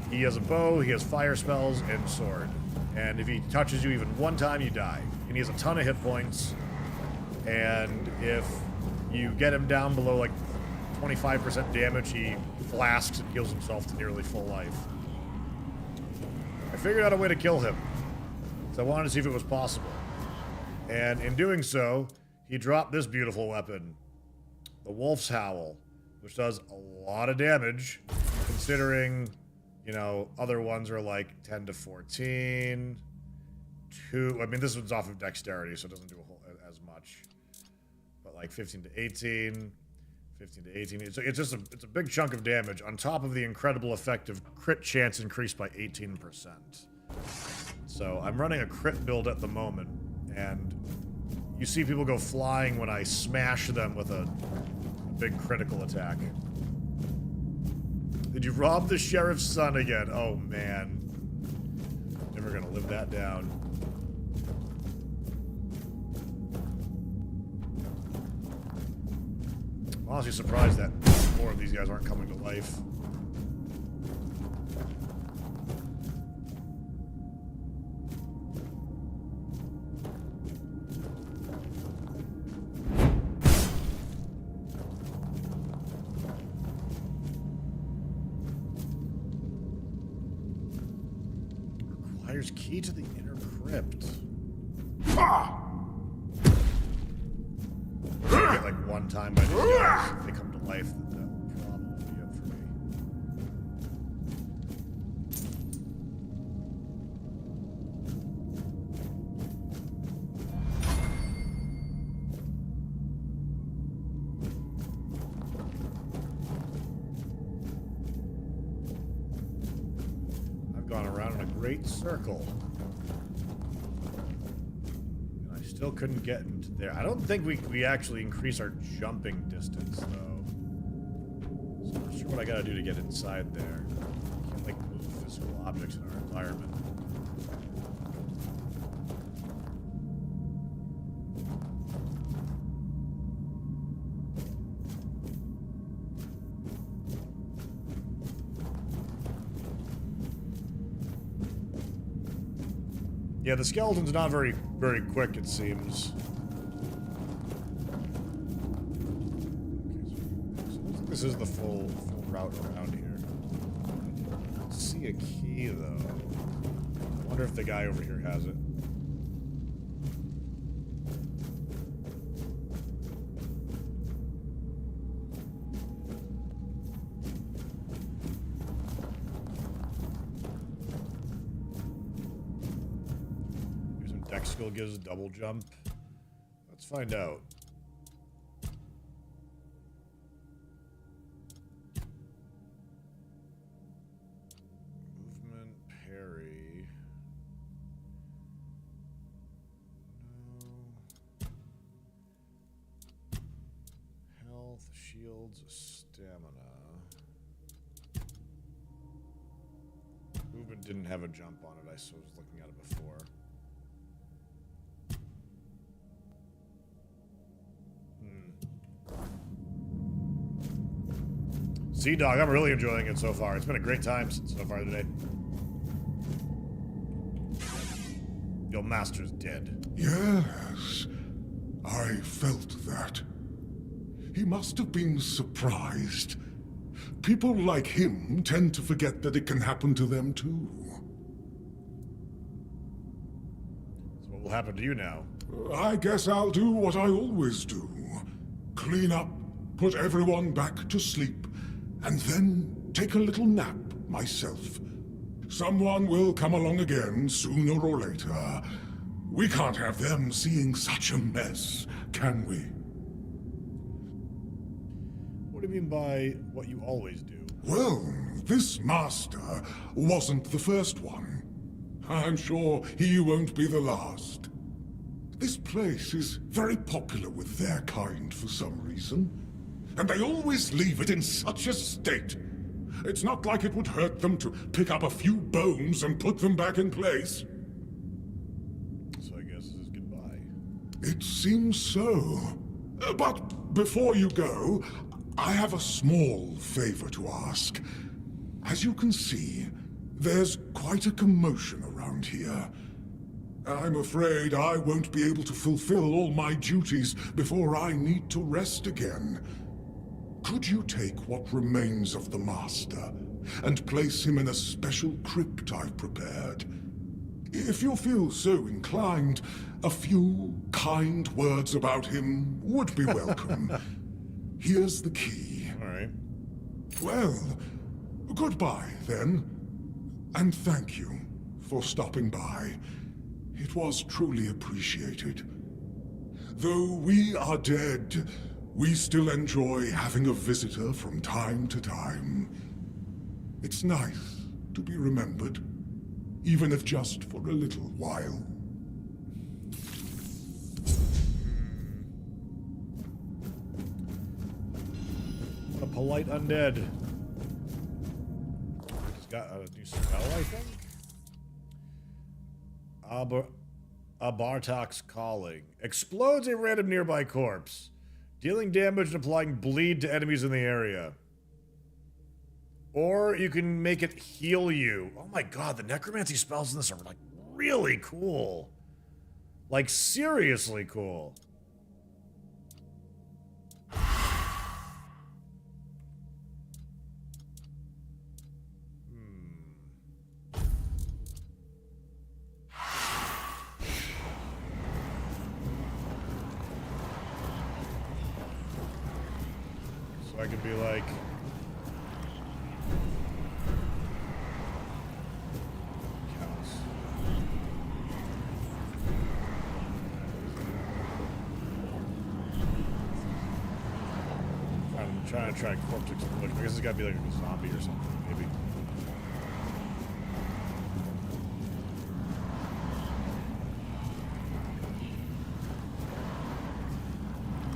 S1: He has a bow, he has fire spells, and sword. And if he touches you even one time, you die. And he has a ton of hit points. And if you get him down below like 25% damage, he flasks and heals himself to nearly full life. I figured out a way to kill him. So I wanted to see if it was possible. And in doing so, he dropped this beautiful weapon, the Wolf's Howl, which does a lot of damage, considering, you know, other ones are like 10 to 14, 2, I mean, this one's off of dexterity, so it doesn't do a whole, as much, but like 15 to 18, 15 to 18, it's just it's a big chunk of damage, on top of the incredible effect of crit chance increased by 18%. So I'm running a crit build at the moment, and you see people go flying when I smash them with a big critical attack. Did you rob the sheriff's son again? Oh man. Never gonna live that down. I'm honestly surprised that more of these guys aren't coming to life. Key to the inner crypt. Get like one time by these guys. If they come to life, that will probably be it for me. Gone around in a great circle. And I still couldn't get into there. I don't think we actually increase our jumping distance, though. So I'm not sure what I gotta do to get inside there. I can't, like, move physical objects in our environment. Yeah, the skeleton's not very quick, it seems. Okay, so this is the full route around here. I don't see a key, though. I wonder if the guy over here has it. Dex skill gives a double jump. Let's find out. Movement, parry. No. Health, shields, stamina. Movement didn't have a jump on it, I was looking at it before. Sea Dog, I'm really enjoying it so far. It's been a great time so far today. Your master's dead.
S12: Yes, I felt that. He must have been surprised. People like him tend to forget that it can happen to them too.
S1: What will happen to you now?
S12: I guess I'll do what I always do. Clean up, put everyone back to sleep, and then take a little nap myself. Someone will come along again sooner or later. We can't have them seeing such a mess, can we?
S1: What do you mean by what you always do?
S12: Well, this master wasn't the first one. I'm sure he won't be the last. This place is very popular with their kind for some reason. And they always leave it in such a state. It's not like it would hurt them to pick up a few bones and put them back in place.
S1: So I guess this is goodbye.
S12: It seems so. But before you go, I have a small favor to ask. As you can see, there's quite a commotion around here. I'm afraid I won't be able to fulfill all my duties before I need to rest again. Could you take what remains of the Master and place him in a special crypt I've prepared? If you feel so inclined, a few kind words about him would be welcome. Here's the key.
S1: All right.
S12: Well, goodbye then. And thank you for stopping by. It was truly appreciated. Though we are dead, we still enjoy having a visitor from time to time. It's nice to be remembered, even if just for a little while.
S1: What a polite undead. Just got a new spell, I think? Bartok's Calling. Explodes a random nearby corpse, dealing damage and applying bleed to enemies in the area. Or you can make it heal you. Oh my god, the necromancy spells in this are like really cool. Like seriously cool. I could be like, cows. I'm trying to track corpse explosion. I guess it's got to be like a zombie or something, maybe.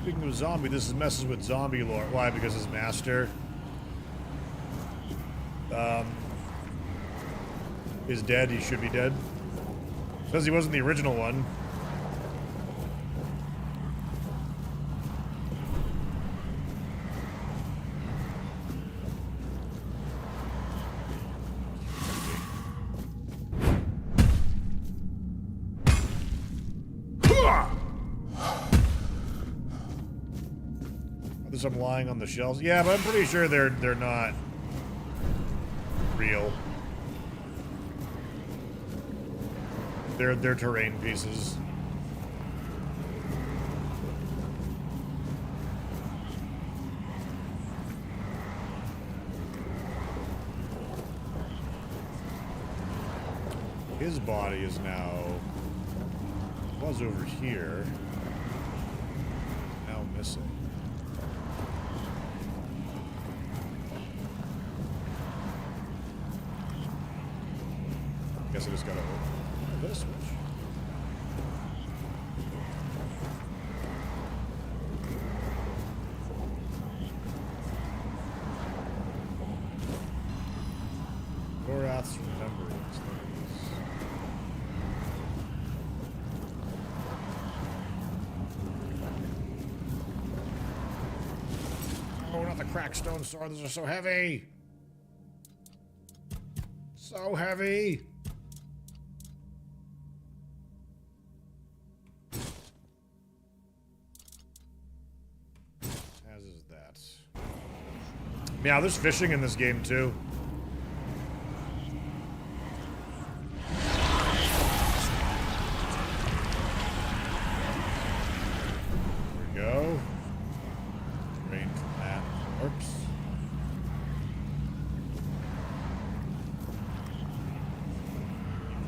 S1: Speaking of zombie, this messes with zombie lore. Why? Because his master is dead. He should be dead. Says he wasn't the original one. I'm lying on the shelves. Yeah, but I'm pretty sure they're not real. They're terrain pieces. His body is now was over here. Now missing. Guess I just gotta hit a switch. Gorath's remembrance. Oh, not the crackstone sword. Those are so heavy. So heavy. Yeah, there's fishing in this game too.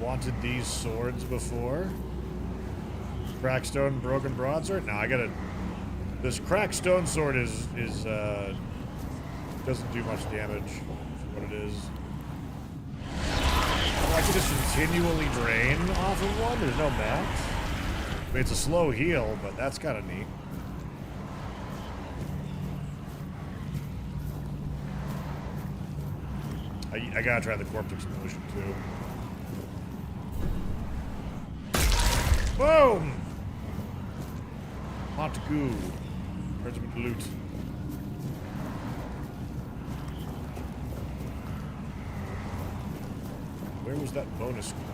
S1: wanted these swords before. Crackstone, broken broadsword. No, I gotta. This crackstone sword doesn't do much damage for what it is. Oh, I can just continually drain off of one. There's no max. I mean, it's a slow heal, but that's kind of neat. I gotta try the corpse explosion too. Boom! Hot goo. Regiment loot. Where was that bonus clause?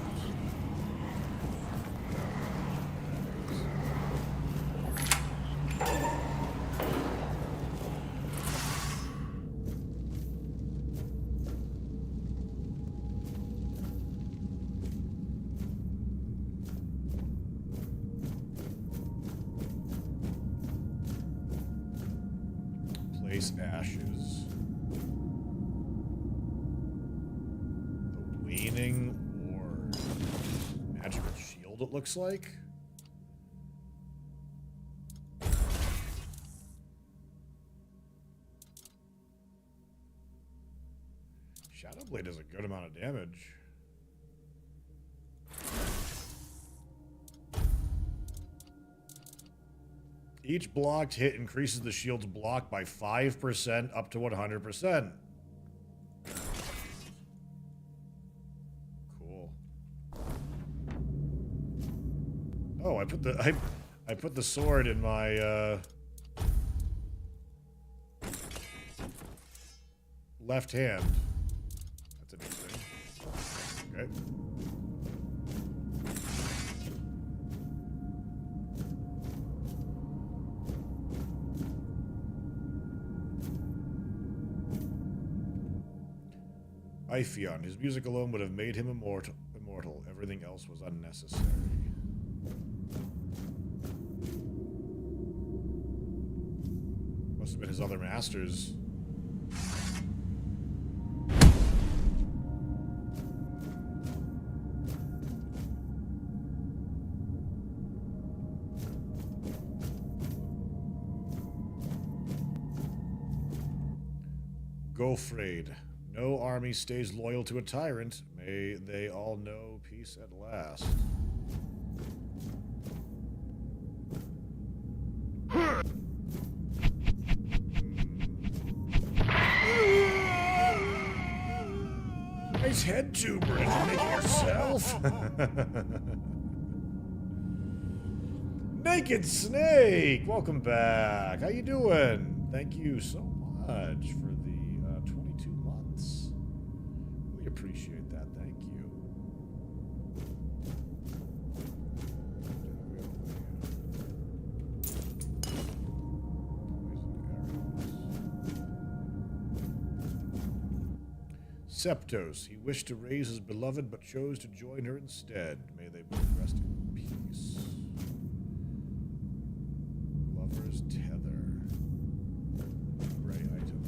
S1: Place ashes. The waning ward. Magical shield, it looks like. Shadowblade does a good amount of damage. Each blocked hit increases the shield's block by 5% up to 100%. Cool. Oh, I put the sword in my left hand. That's interesting. Okay. Iphion. His music alone would have made him immortal. Everything else was unnecessary. Must have been his other masters. Gofraid. No army stays loyal to a tyrant. May they all know peace at last. Nice head tuber. Did you make it yourself? Naked Snake, welcome back. How you doing? Thank you so much for the 22 months. We appreciate that. Thank you. Septos. He wished to raise his beloved, but chose to join her instead. May they both rest in peace. Lover's Tether. Gray item.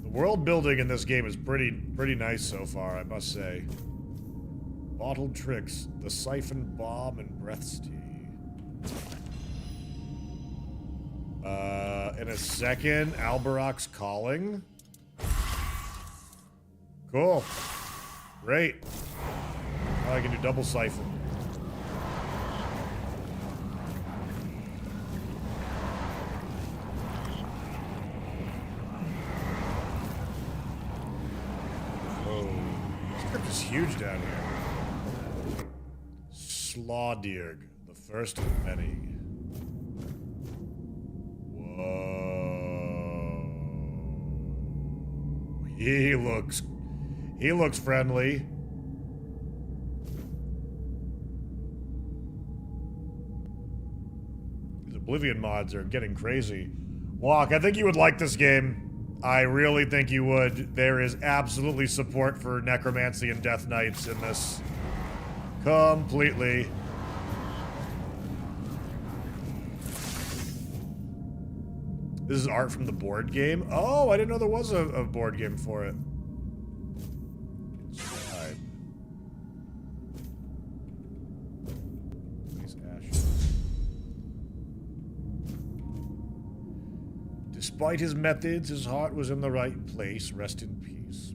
S1: The world building in this game is pretty nice so far, I must say. Bottled Tricks, the Siphon Bomb, and Breath's Tea. In a second, Albaroc's Calling. Cool. Great. Now I can do double siphon. Oh, this script is huge down here. Slawdirg, the first of many. He looks friendly. These Oblivion mods are getting crazy. Walk, I think you would like this game. I really think you would. There is absolutely support for necromancy and death knights in this. Completely. This is art from the board game. Oh, I didn't know there was a board game for it. Inside. These ashes. Despite his methods, his heart was in the right place. Rest in peace.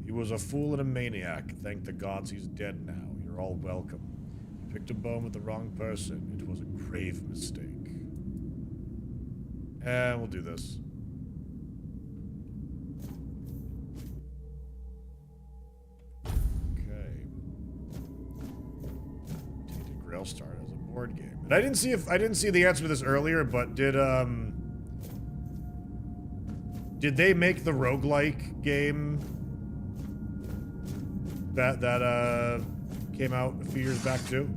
S1: He was a fool and a maniac. Thank the gods he's dead now. You're all welcome. You picked a bone with the wrong person. It was a grave mistake. And we'll do this. Okay. Tainted Grail started as a board game. And I didn't see the answer to this earlier, but did they make the roguelike game that came out a few years back too?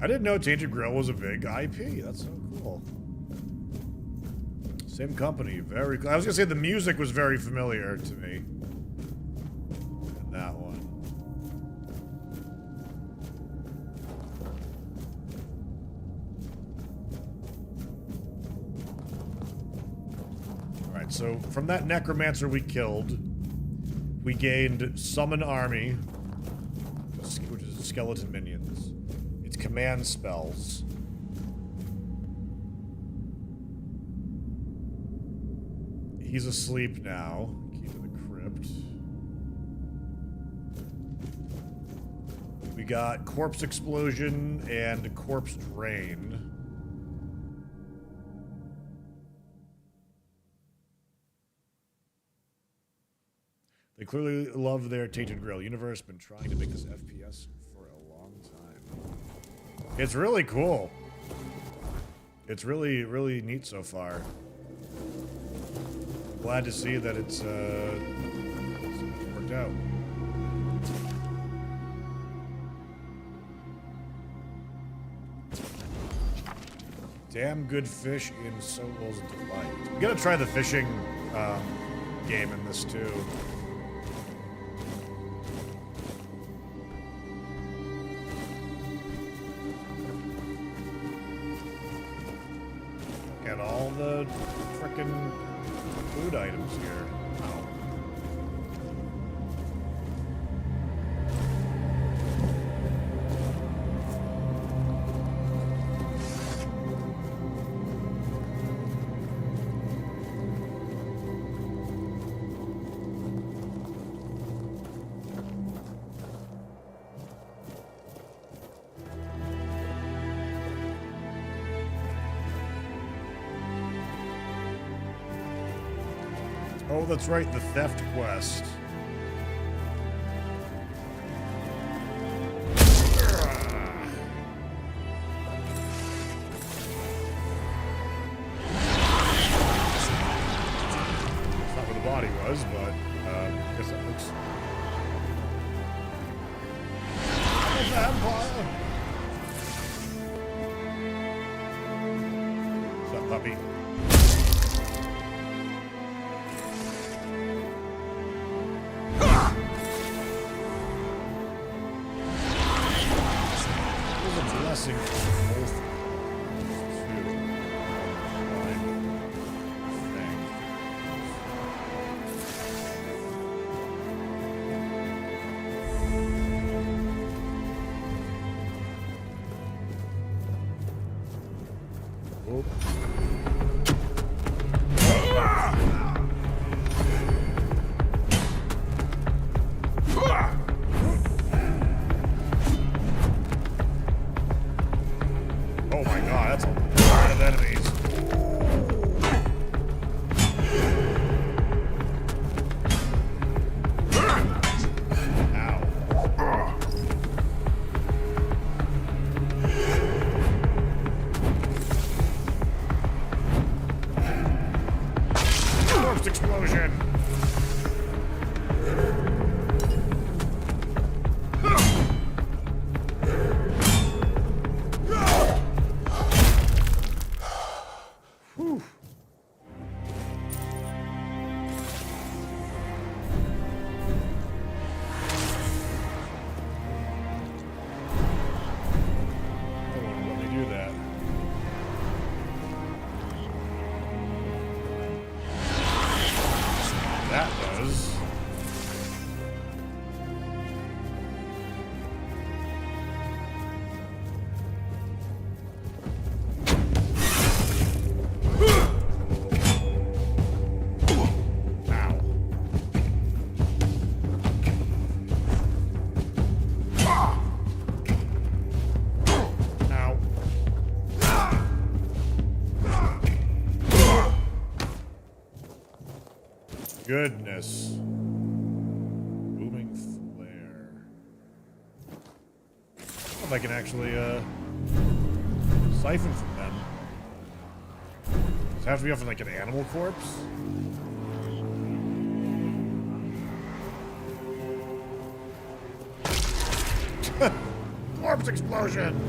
S1: I didn't know Tainted Grail was a big IP. That's so cool. Same company, very cool. I was gonna say the music was very familiar to me. And that one. Alright, so from that necromancer we killed, we gained Summon Army, which is skeleton minions. Command spells. He's asleep now. Key to the crypt. We got corpse explosion and corpse drain. They clearly love their Tainted Grail universe. Been trying to make this FPS for a long time. It's really cool. It's really, really neat so far. Glad to see that it's worked out. Damn good fish in Soul's Delight. We gotta try the fishing game in this too. Got all the frickin' food items here. Wow. Oh, that's right, the theft quest. That's not where the body was, but I guess that looks... A vampire! What's up, puppy? Blessing for both. Oh my god, that's a lot of enemies. Ow. Corpse explosion. Let me do that. goodness. Booming flare. I don't know if I can actually, siphon from them. Does it have to be off of, like, an animal corpse? Corpse explosion!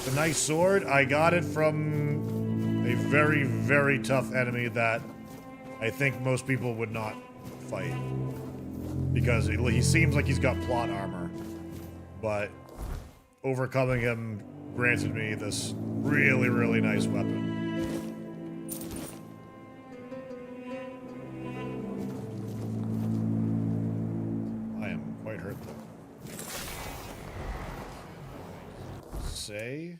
S1: The nice sword, I got it from a very, very tough enemy that I think most people would not fight. Because he seems like he's got plot armor. But overcoming him granted me this really, really nice weapon. I am quite hurt though. Say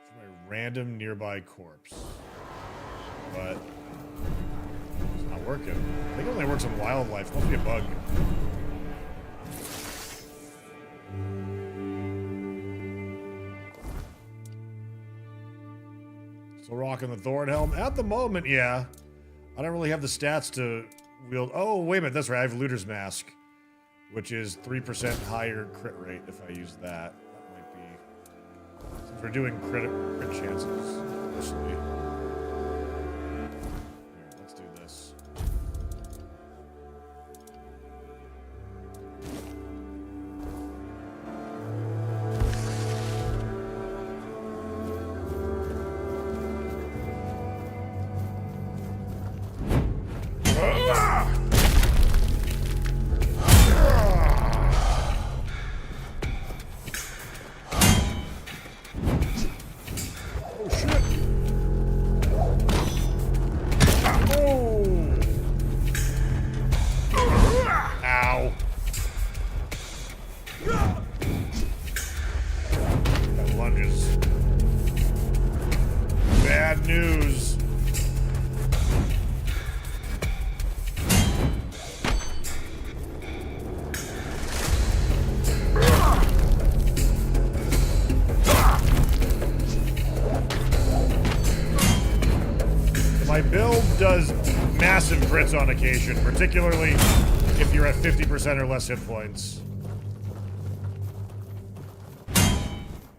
S1: from a random nearby corpse, but it's not working. I think it only works on wildlife. It must be a bug. Still rocking the Thorn Helm at the moment. Yeah, I don't really have the stats to wield. Oh, wait a minute. That's right. I have Looter's Mask, which is 3% higher crit rate if I use that. That might be... Since we're doing crit chances, mostly. Here, let's do this. Does massive crits on occasion, particularly if you're at 50% or less hit points.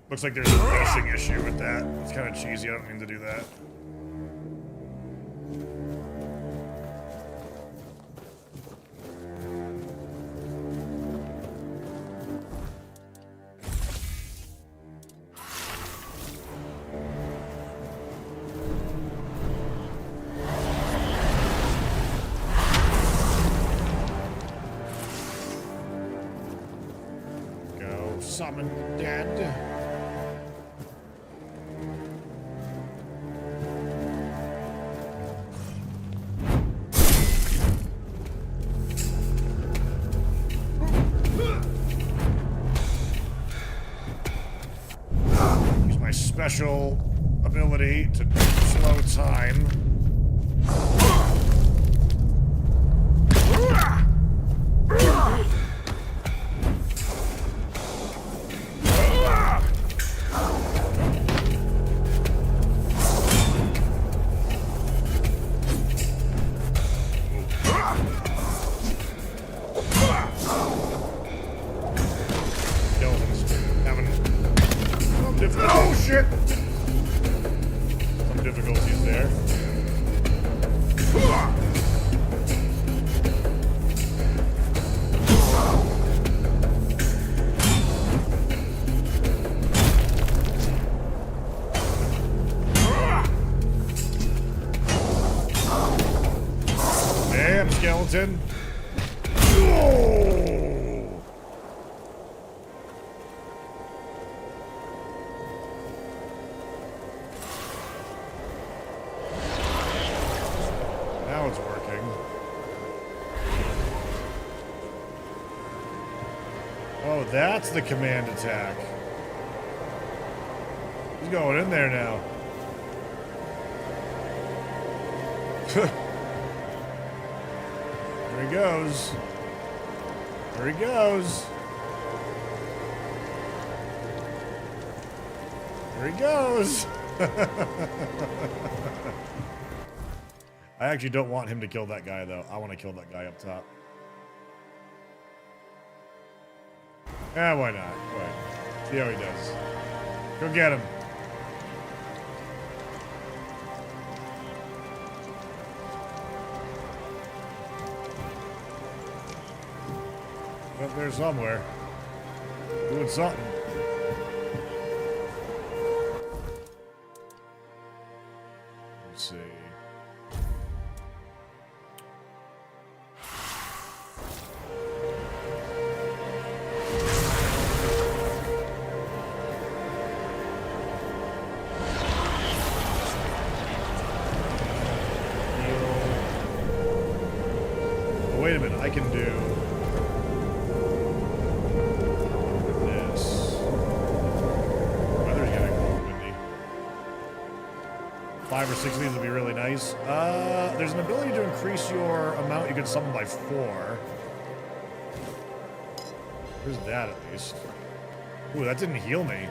S1: Looks like there's a racing issue with that. It's kind of cheesy, I don't mean to do that. Summon the dead. Use my special ability to slow time. Oh shit! Some difficulties there. Damn, skeleton. Now it's working. Oh, that's the command attack. He's going in there now. There he goes. There he goes. There he goes. I actually don't want him to kill that guy, though. I want to kill that guy up top. Yeah, why not? Wait. See how he does. Go get him. Up there somewhere. Doing something. Let's see. Oh, wait a minute, I can do this. Weather's getting a little windy. 5 or 6 of these would be really nice. There's an ability to increase your amount you can summon by 4. Where's that at least? Ooh, that didn't heal me.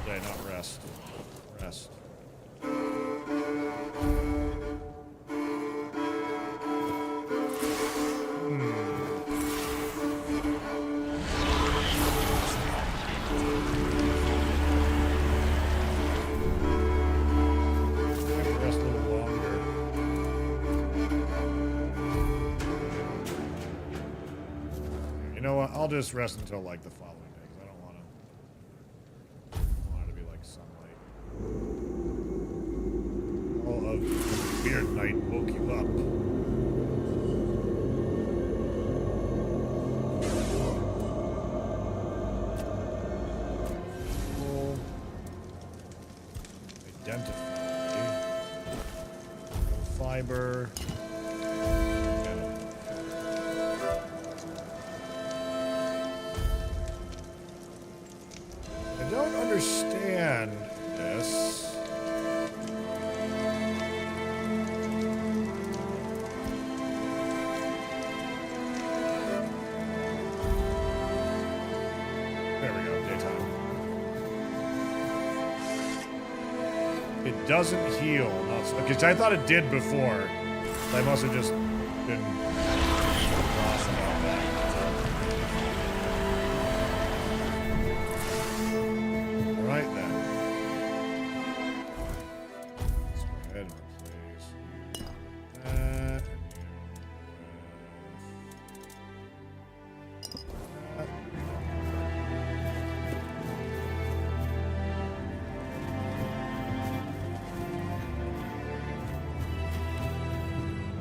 S1: Okay, not rest. Rest. Rest a little longer. You know what? I'll just rest until like the following day because I don't want it to be like sunlight. All of the weird night woke you up. Identify. Fiber. I don't understand this. There we go, daytime. It doesn't heal. Because I thought it did before. I must have just been lost about that. Alright then. Let's go ahead and replace you with that.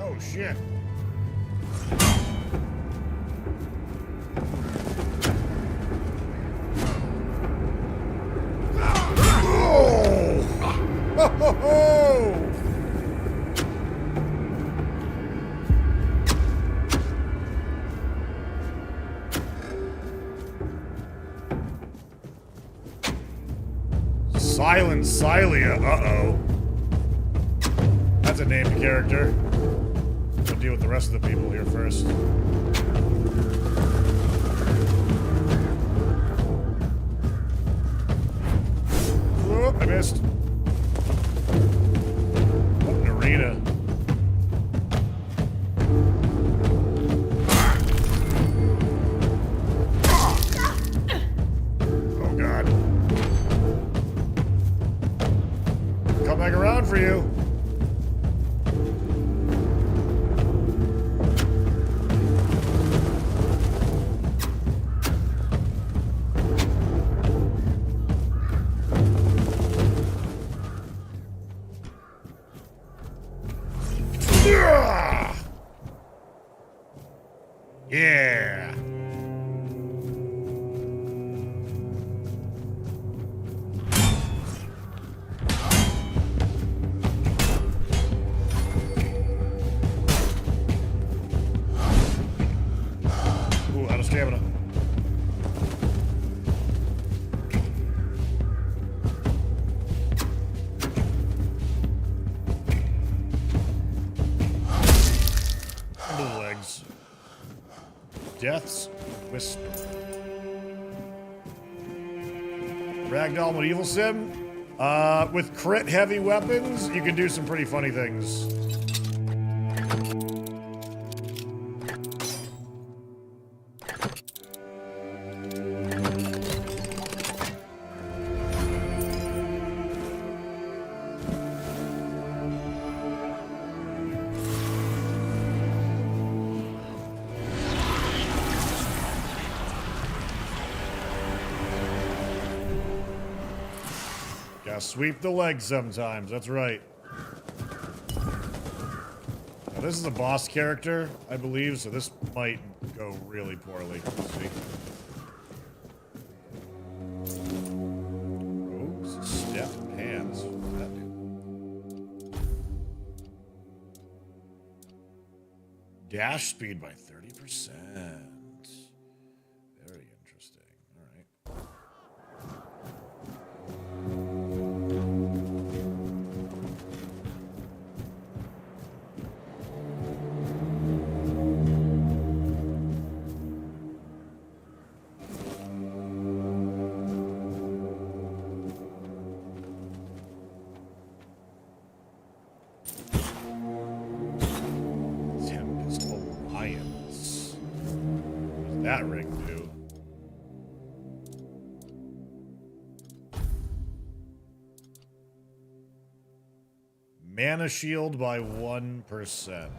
S1: Oh shit. Oh! Ho, ho, ho! Silent Silia, uh-oh. That's a named character. We'll deal with the rest of the people here first. Oh, I missed. What an arena. Oh god. Come back around for you. Yeah. Death's Whisper. Ragdoll Medieval Sim. With crit heavy weapons, you can do some pretty funny things. Gotta sweep the legs sometimes, that's right. Now, this is a boss character, I believe, so this might go really poorly. Let's see. Oh, step hands. What does that do? Dash speed by 30%. Very interesting. All right. Tempest Alliance. What does that ring do? Mana shield by 1%.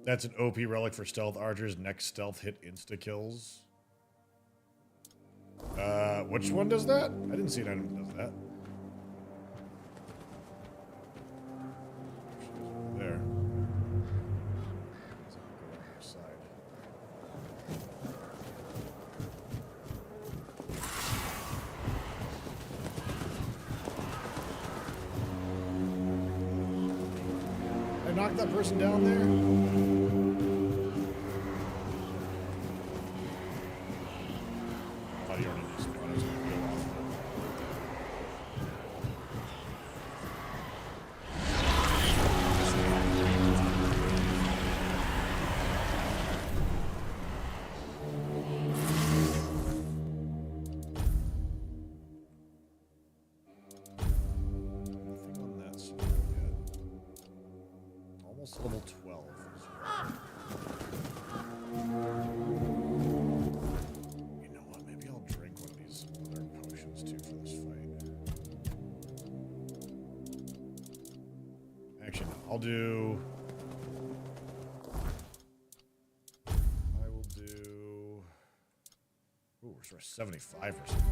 S1: That's an OP relic for stealth archers. Next stealth hit insta kills. Which one does that? I didn't see an item that does that. There. I knocked that person down there? Oh, you already knew spawn. I was gonna go off. Nothing on that side yet. Almost level 12 as well. You know what? Maybe I'll drink one of these other potions too for this fight. Actually, no. I'll do. I will do. Ooh, we're sort of 75%.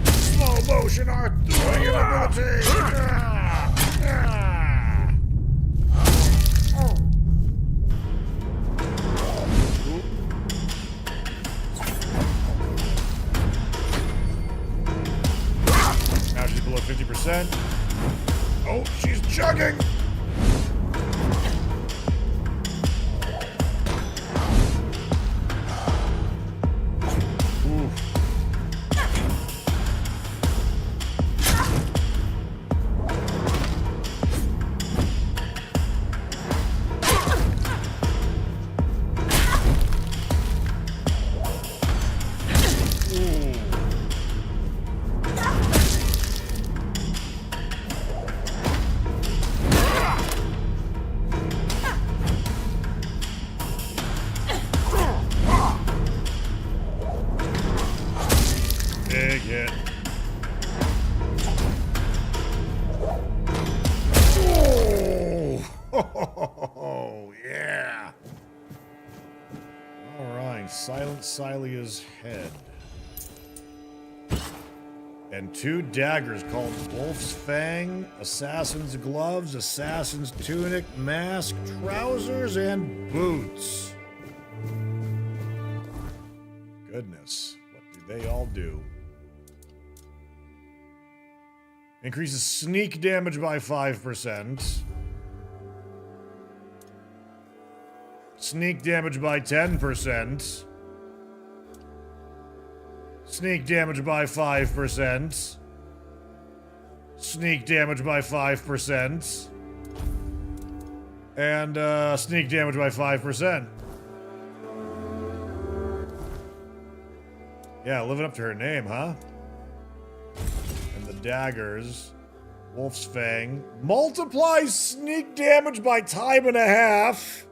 S1: Slow motion Arthurian ability! Now she's below 50%. Oh, she's chugging! Big hit. Oh, yeah. All right, Silent Cilia's head. And 2 daggers called Wolf's Fang, Assassin's Gloves, Assassin's Tunic, Mask, Trousers, and Boots. Goodness, what do they all do? Increases sneak damage by 5%. Sneak damage by 10%. Sneak damage by 5%. Sneak damage by 5%. And sneak damage by 5%. Yeah, living up to her name, huh? And the daggers. Wolf's Fang. Multiplies sneak damage by time and a half.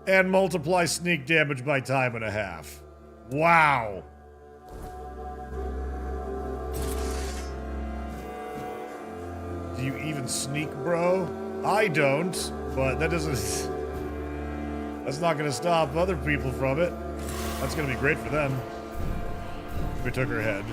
S1: And multiply sneak damage by time and a half. Wow. Do you even sneak, bro? I don't, but that doesn't... That's not gonna stop other people from it. That's gonna be great for them. We took her head.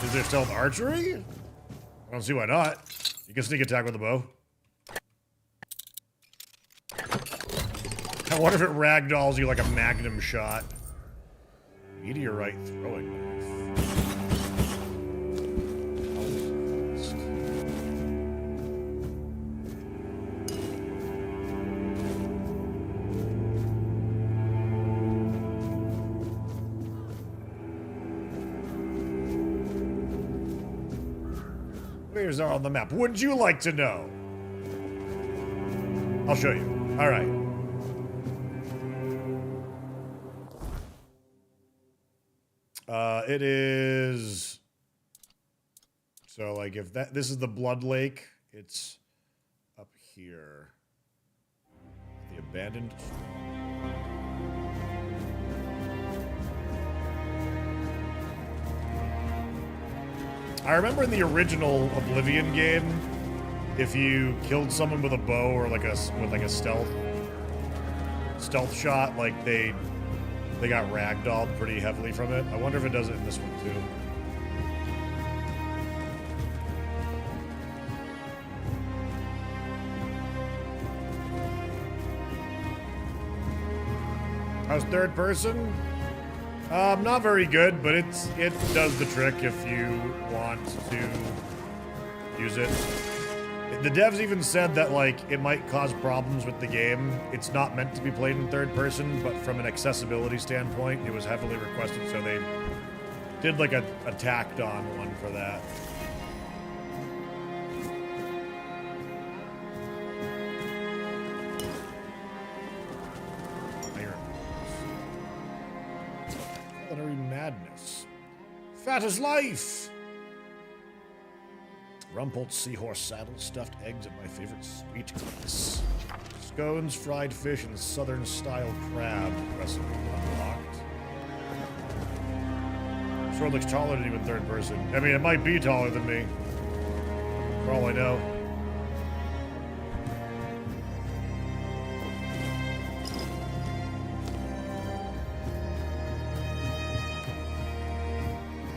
S1: Is there stealth archery? I don't see why not. You can sneak attack with a bow. I wonder if it ragdolls you like a magnum shot. Meteorite throwing knife. Where's are on the map? Wouldn't you like to know? I'll show you. All right. It is... So, like, if this is the Blood Lake, it's up here. The abandoned... I remember in the original Oblivion game, if you killed someone with a bow or like a stealth shot, like they got ragdolled pretty heavily from it. I wonder if it does it in this one too. How's third person? Not very good, but it does the trick if you want to use it. The devs even said that, like, it might cause problems with the game. It's not meant to be played in third person, but from an accessibility standpoint, it was heavily requested, so they did, like, a tacked on one for that. Culinary madness. Fat as life! Rumpled seahorse saddle, stuffed eggs, and my favorite sweet glass. Scones, fried fish, and southern-style crab. Recipe unlocked. Sword looks taller than you in third person. I mean, it might be taller than me. For all I know.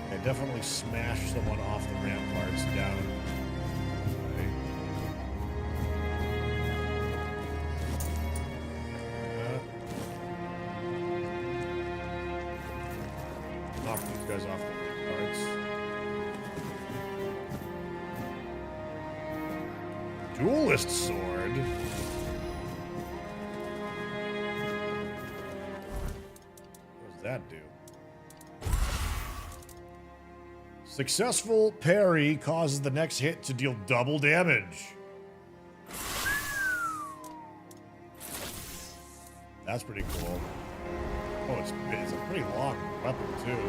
S1: I definitely smashed someone off the ramparts down. Knock these guys off the ramparts. Duelist sword? What does that do? Successful parry causes the next hit to deal double damage. That's pretty cool. Oh, it's a pretty long weapon, too.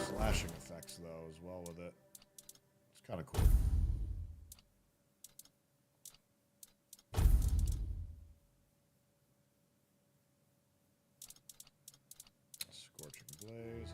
S1: Slashing effects, though, as well with it. It's kind of cool. Scorching blaze.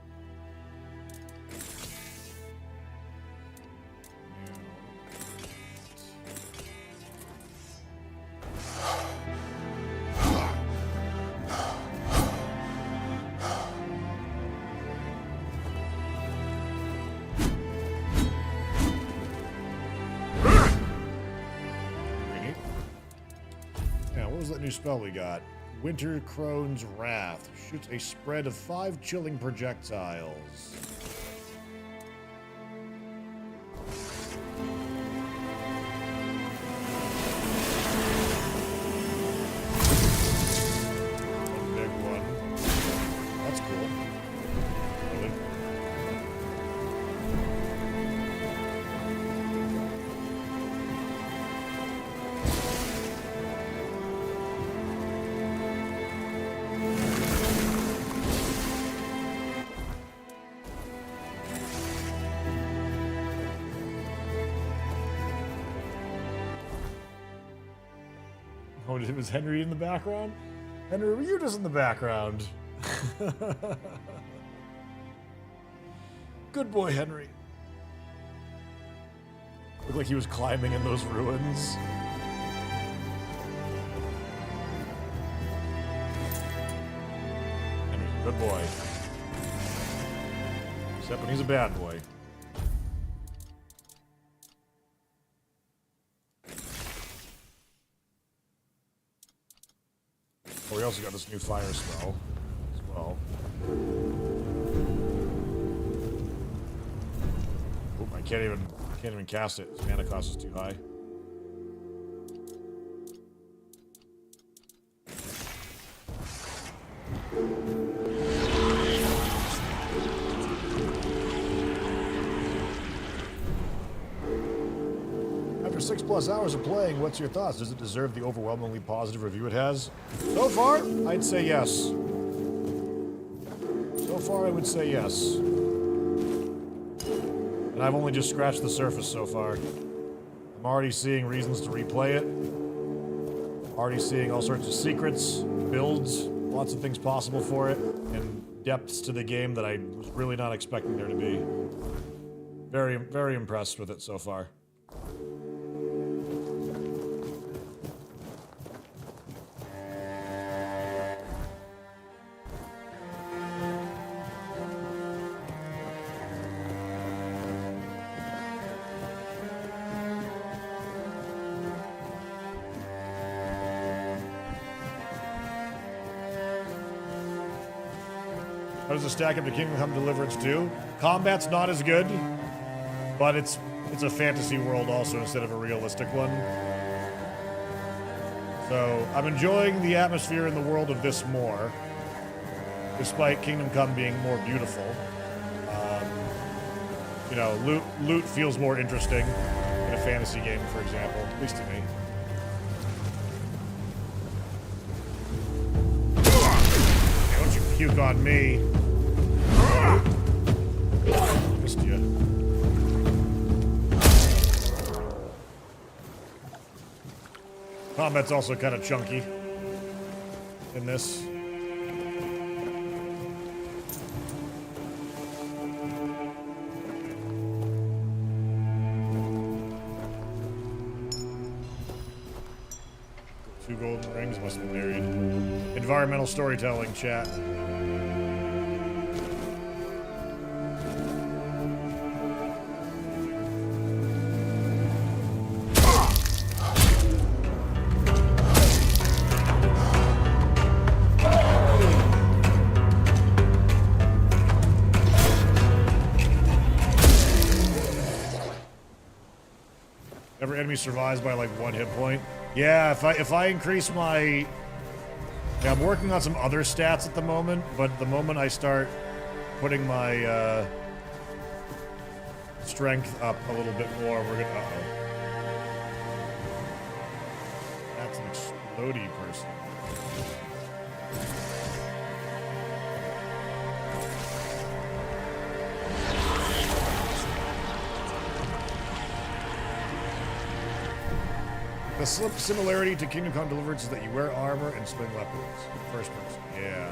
S1: that new spell we got? Winter Crone's Wrath. Shoots a spread of 5 chilling projectiles. Oh, was Henry in the background? Henry, were you just in the background? Good boy, Henry. Looked like he was climbing in those ruins. Henry's a good boy. Except when he's a bad boy. Oh, we also got this new fire spell as well. Oop, I can't even cast it. His mana cost is too high. After 6+ hours of playing, what's your thoughts? Does it deserve the overwhelmingly positive review it has? So far, I'd say yes. So far, I would say yes. And I've only just scratched the surface so far. I'm already seeing reasons to replay it. Already seeing all sorts of secrets, builds, lots of things possible for it, and depths to the game that I was really not expecting there to be. Very, very impressed with it so far. How does it stack up to Kingdom Come Deliverance 2? Combat's not as good, but it's a fantasy world also instead of a realistic one. So I'm enjoying the atmosphere in the world of this more, despite Kingdom Come being more beautiful. You know, loot feels more interesting in a fantasy game, for example, at least to me. Hey, don't you puke on me. Missed you. Combat's also kind of chunky in this. Two golden rings must be married. Environmental storytelling, chat. Every enemy survives by like 1 hit point. Yeah, if I increase my... Yeah, I'm working on some other stats at the moment, but the moment I start putting my strength up a little bit more, we're gonna... Uh-oh. That's an explodey person. The similarity to Kingdom Come Deliverance is that you wear armor and swing weapons. First person, yeah.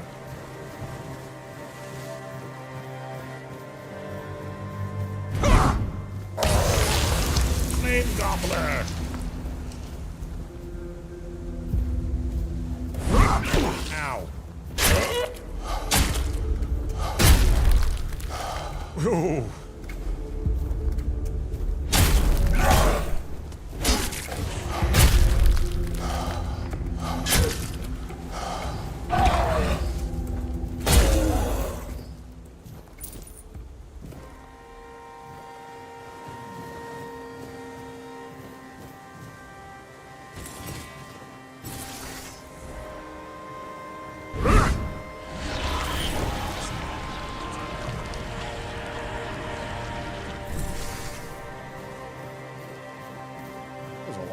S1: Flame Gobbler! Ow. Ooh.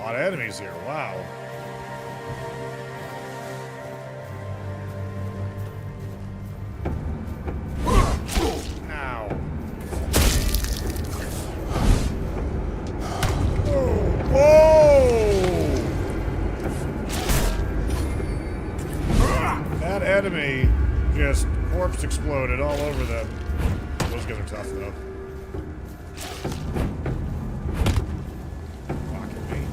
S1: lot of enemies here. Wow. Ow. Whoa! That enemy just corpse exploded all over them. Those guys are tough, though. Fucking me.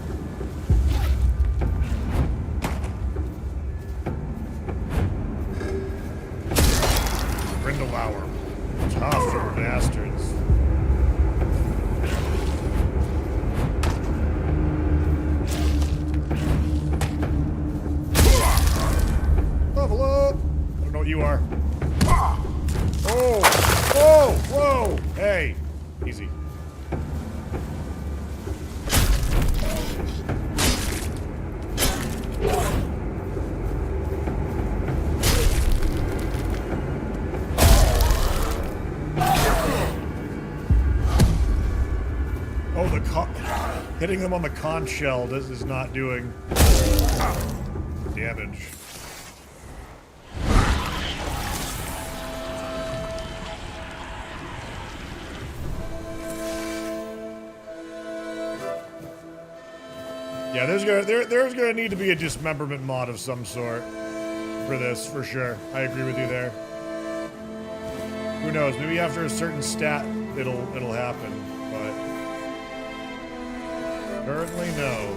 S1: Grindelauer. Tough little bastards. Level up! I don't know what you are. Oh! Oh! Whoa! Hey! Easy. Oh, hitting them on the conch shell is not doing damage. Yeah, there's gonna need to be a dismemberment mod of some sort for this, for sure. I agree with you there. Who knows? Maybe after a certain stat, it'll happen, but currently, no.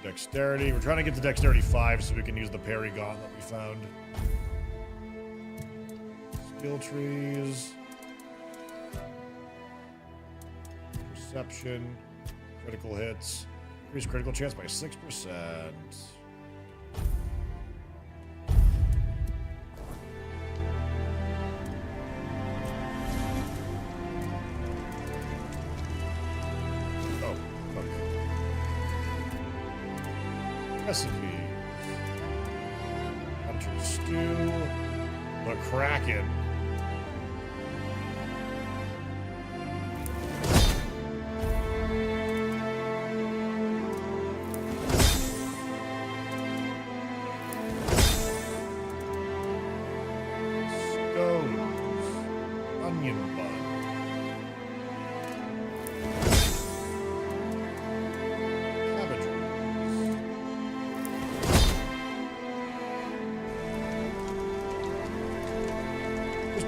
S1: Dexterity. We're trying to get to Dexterity 5 so we can use the parry gauntlet we found. Skill trees. Perception. Critical hits. Increase critical chance by 6%. Recipes. Hunter stew. The Kraken. Scones. Onion bun.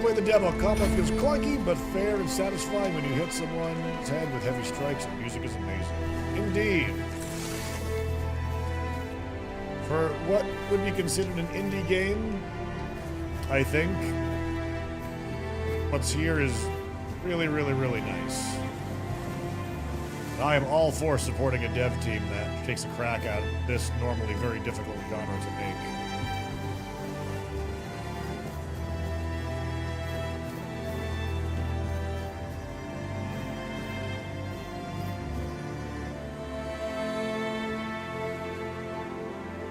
S1: Play the demo. Combat feels clunky, but fair and satisfying when you hit someone's head with heavy strikes, and music is amazing. Indeed. For what would be considered an indie game, I think what's here is really, really, really nice. I am all for supporting a dev team that takes a crack at this normally very difficult genre to make.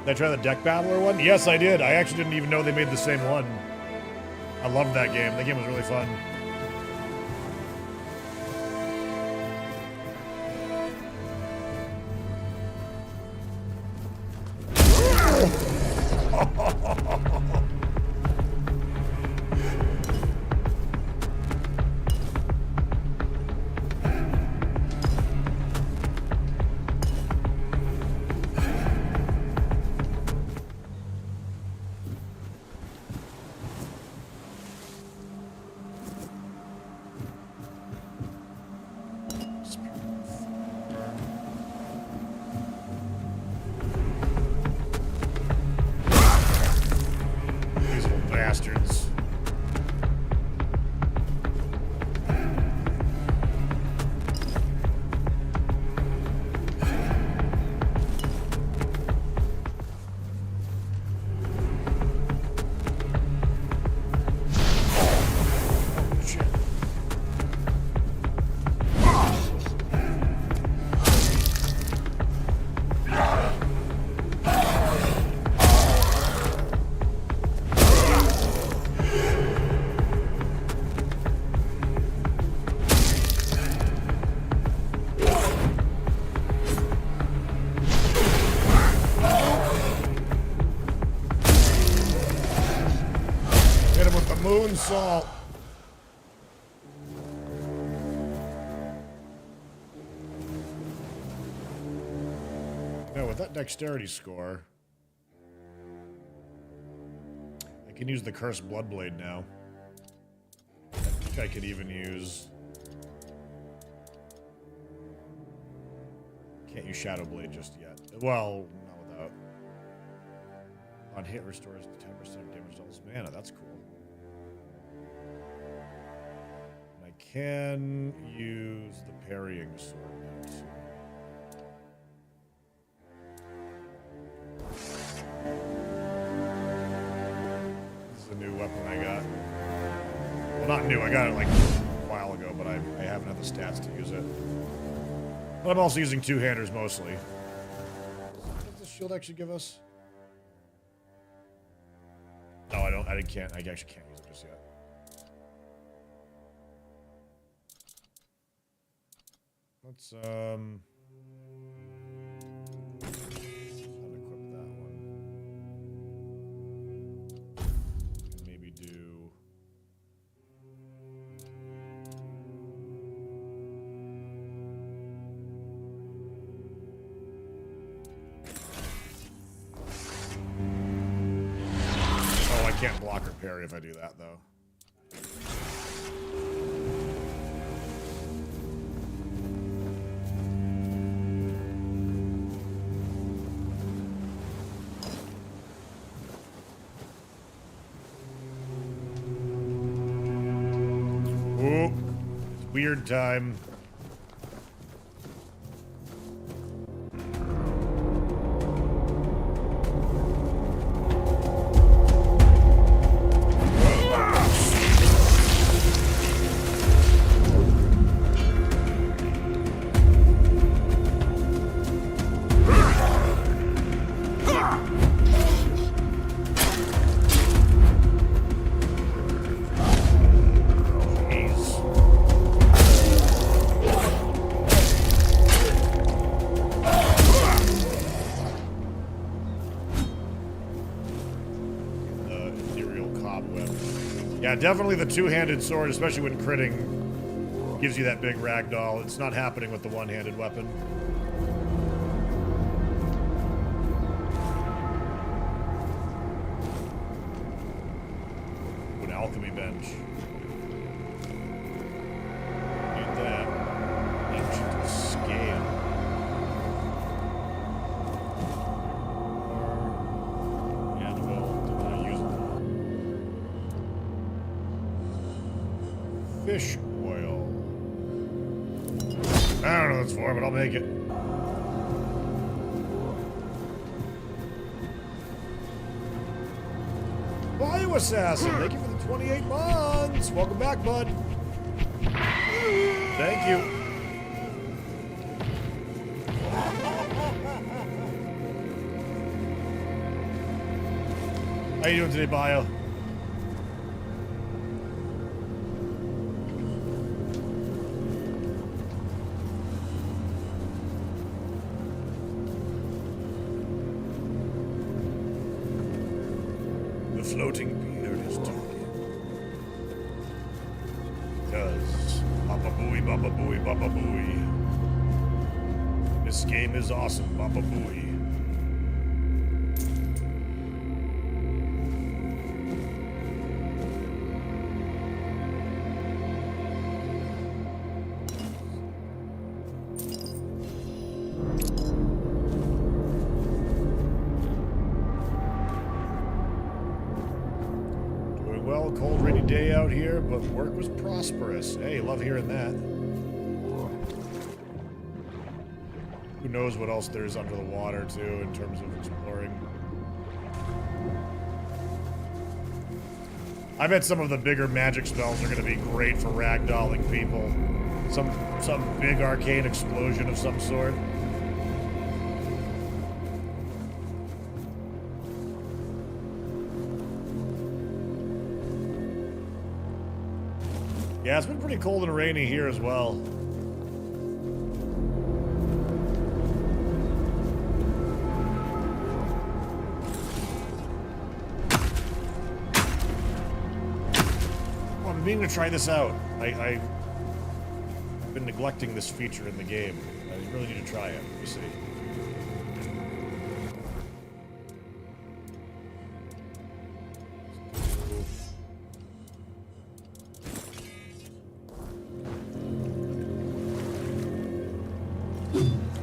S1: Did I try the Deck Battler one? Yes, I did. I actually didn't even know they made the same one. I loved that game. That game was really fun. Moonsault. No, with that dexterity score, I can use the Cursed Bloodblade now. I think I could even use... Can't use Shadow Blade just yet. Well, not without. On hit restores 10% of damage to all his mana. That's cool. And I can use the parrying sword now too. This is a new weapon I got. Well, not new. I got it like a while ago, but I haven't had the stats to use it. But I'm also using two-handers mostly. What does this shield actually give us? No, I don't. I can't. I actually can't use it just yet. Let's unequip that one. And maybe do. I can't block or parry if I do that, though. Ooh, it's weird time. Yeah, definitely the two-handed sword, especially when critting, gives you that big ragdoll. It's not happening with the one-handed weapon. An alchemy bench. Need that. Ancient scale. Fish oil. I don't know what it's for, but I'll make it. Bio Assassin, thank you for the 28 months. Welcome back, bud. Thank you. How you doing today, Bio? Floating beard is talking. Because Baba Booey, Baba Booey, Baba Booey. This game is awesome, Baba Booey. Cold, rainy day out here, but work was prosperous. Hey, love hearing that. Who knows what else there's under the water, too, in terms of exploring. I bet some of the bigger magic spells are going to be great for ragdolling people. Some big arcane explosion of some sort. Yeah, it's been pretty cold and rainy here as well. meaning to try this out. I've been neglecting this feature in the game. I really need to try it. You see.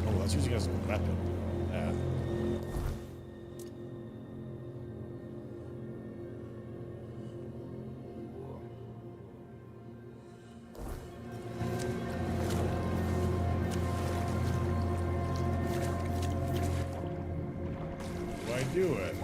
S1: Oh, that's using as a weapon. Yeah. Do it.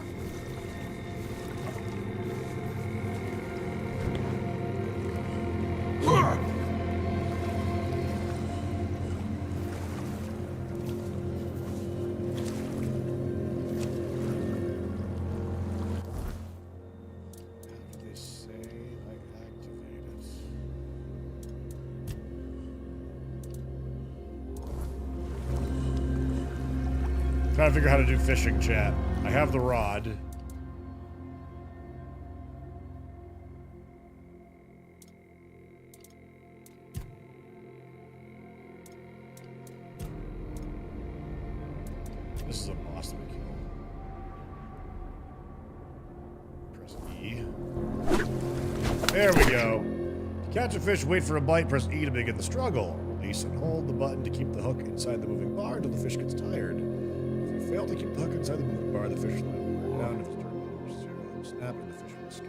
S1: Trying to figure out how to do fishing, chat. I have the rod. This is a boss to kill. Press E. There we go. To catch a fish, wait for a bite, press E to begin the struggle. Release and hold the button to keep the hook inside the moving bar until the fish gets tired. If you fail to keep the hook inside the moving bar, the fish will wear down. If it's turned zero, snap and the fish will escape.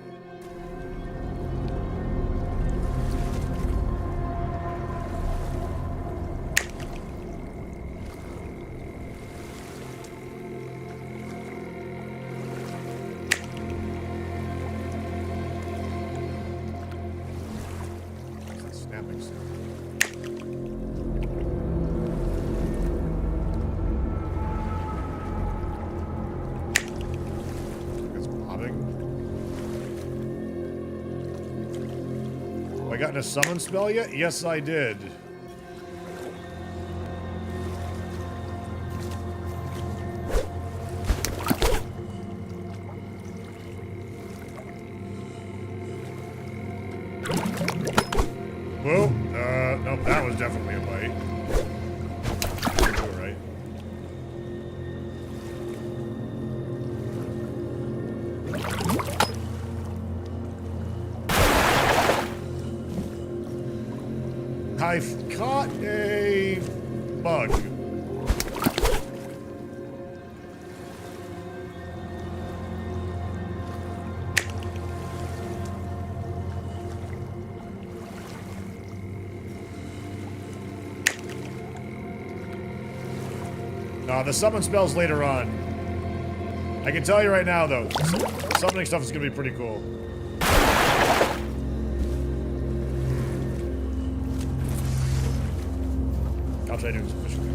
S1: Snapping sound. Have I gotten a summon spell yet? Yes, I did. Whoa, nope, that was definitely a bite. You're right. I've caught a bug. The summon spells later on. I can tell you right now, though, the summoning stuff is going to be pretty cool. I'll try doing some fishing.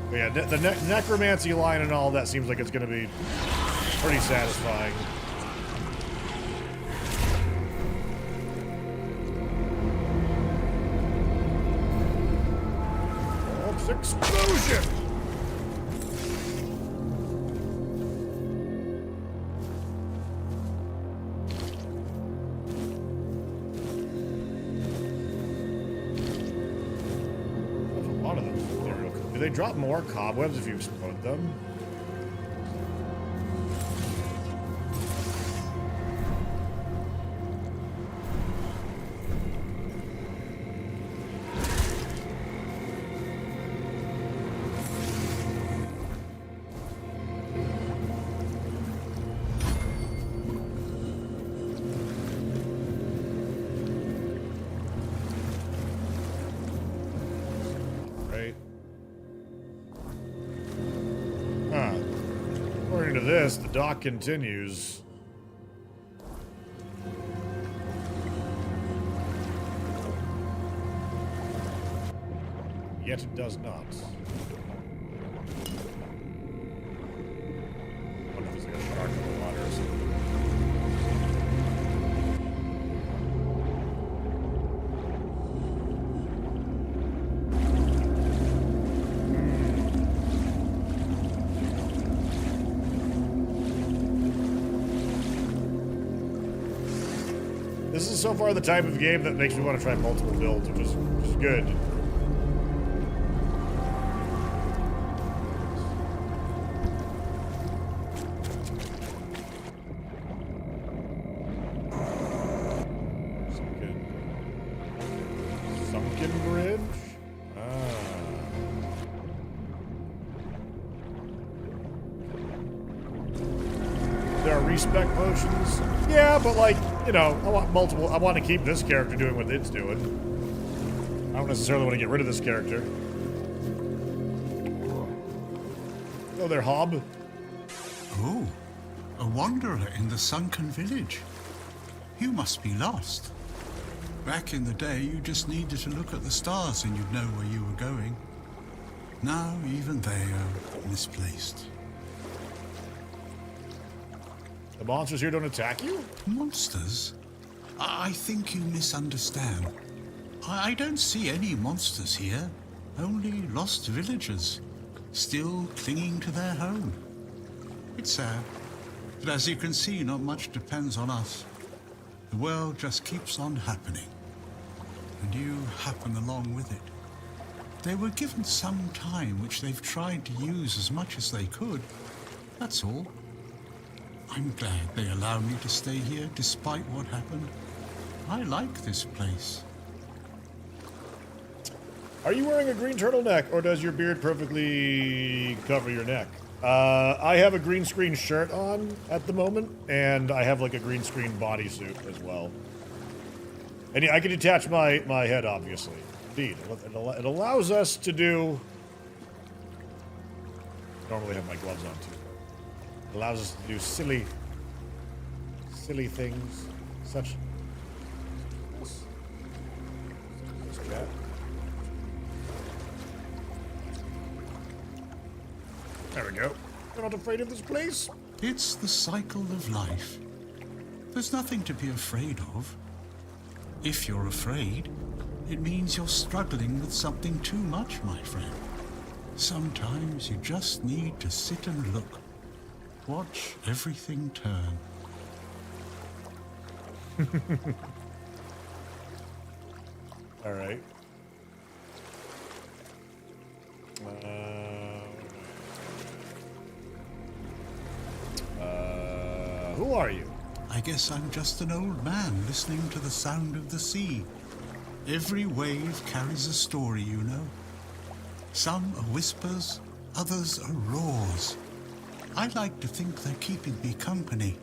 S1: But yeah, the necromancy line and all that seems like it's going to be pretty satisfying. Oops, explosion! Do they drop more cobwebs if you explode them? this, the dock continues. Yet it does not. I wonder if there's like a shark in the water or something. This is so far the type of game that makes me want to try multiple builds, which is good. Sunken bridge? There are respec potions. Yeah, but like, you know, I want multiple. I want to keep this character doing what it's doing. I don't necessarily want to get rid of this character. Hello there, Hob.
S17: Oh, a wanderer in the sunken village. You must be lost. Back in the day, you just needed to look at the stars and you'd know where you were going. Now, even they are misplaced.
S1: The monsters here don't attack you?
S17: Monsters? I think you misunderstand. I don't see any monsters here. Only lost villagers, still clinging to their home. It's sad, but as you can see, not much depends on us. The world just keeps on happening, and you happen along with it. They were given some time which they've tried to use as much as they could. That's all. I'm glad they allowed me to stay here despite what happened. I like this place.
S1: Are you wearing a green turtleneck, or does your beard perfectly cover your neck? I have a green screen shirt on at the moment, and I have like a green screen bodysuit as well. And I can detach my head, obviously. Indeed, it allows us to do... I normally have my gloves on too. It allows us to do silly things, such... Chat. There we go. You're not afraid of this place?
S17: It's the cycle of life. There's nothing to be afraid of. If you're afraid, it means you're struggling with something too much, my friend. Sometimes you just need to sit and look. Watch everything turn.
S1: All right. Who are you?
S17: I guess I'm just an old man listening to the sound of the sea. Every wave carries a story, you know. Some are whispers, others are roars. I like to think they're keeping me company.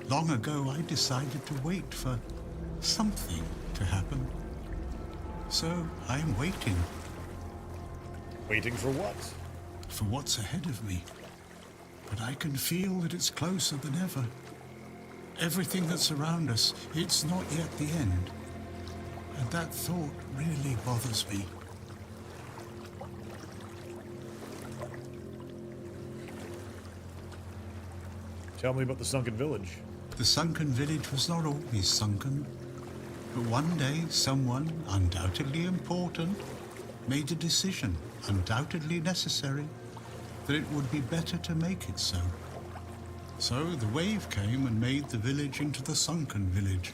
S17: Long ago, I decided to wait for something to happen. So I'm waiting.
S1: Waiting for what?
S17: For what's ahead of me. But I can feel that it's closer than ever. Everything that's around us, it's not yet the end. And that thought really bothers me.
S1: Tell me about the sunken village.
S17: The sunken village was not always sunken. But one day, someone, undoubtedly important, made a decision, undoubtedly necessary, that it would be better to make it so. So the wave came and made the village into the sunken village.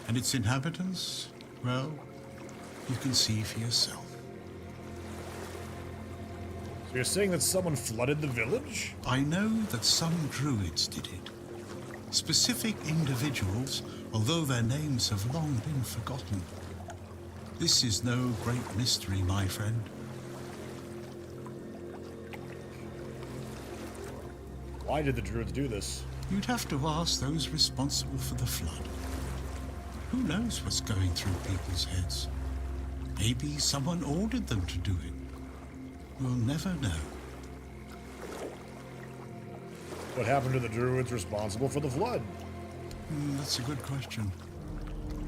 S17: And its inhabitants, well, you can see for yourself.
S1: So you're saying that someone flooded the village?
S17: I know that some druids did it. Specific individuals, although their names have long been forgotten. This is no great mystery, my friend.
S1: Why did the druids do this?
S17: You'd have to ask those responsible for the flood. Who knows what's going through people's heads? Maybe someone ordered them to do it. We'll never know.
S1: What happened to the druids responsible for the flood?
S17: That's a good question.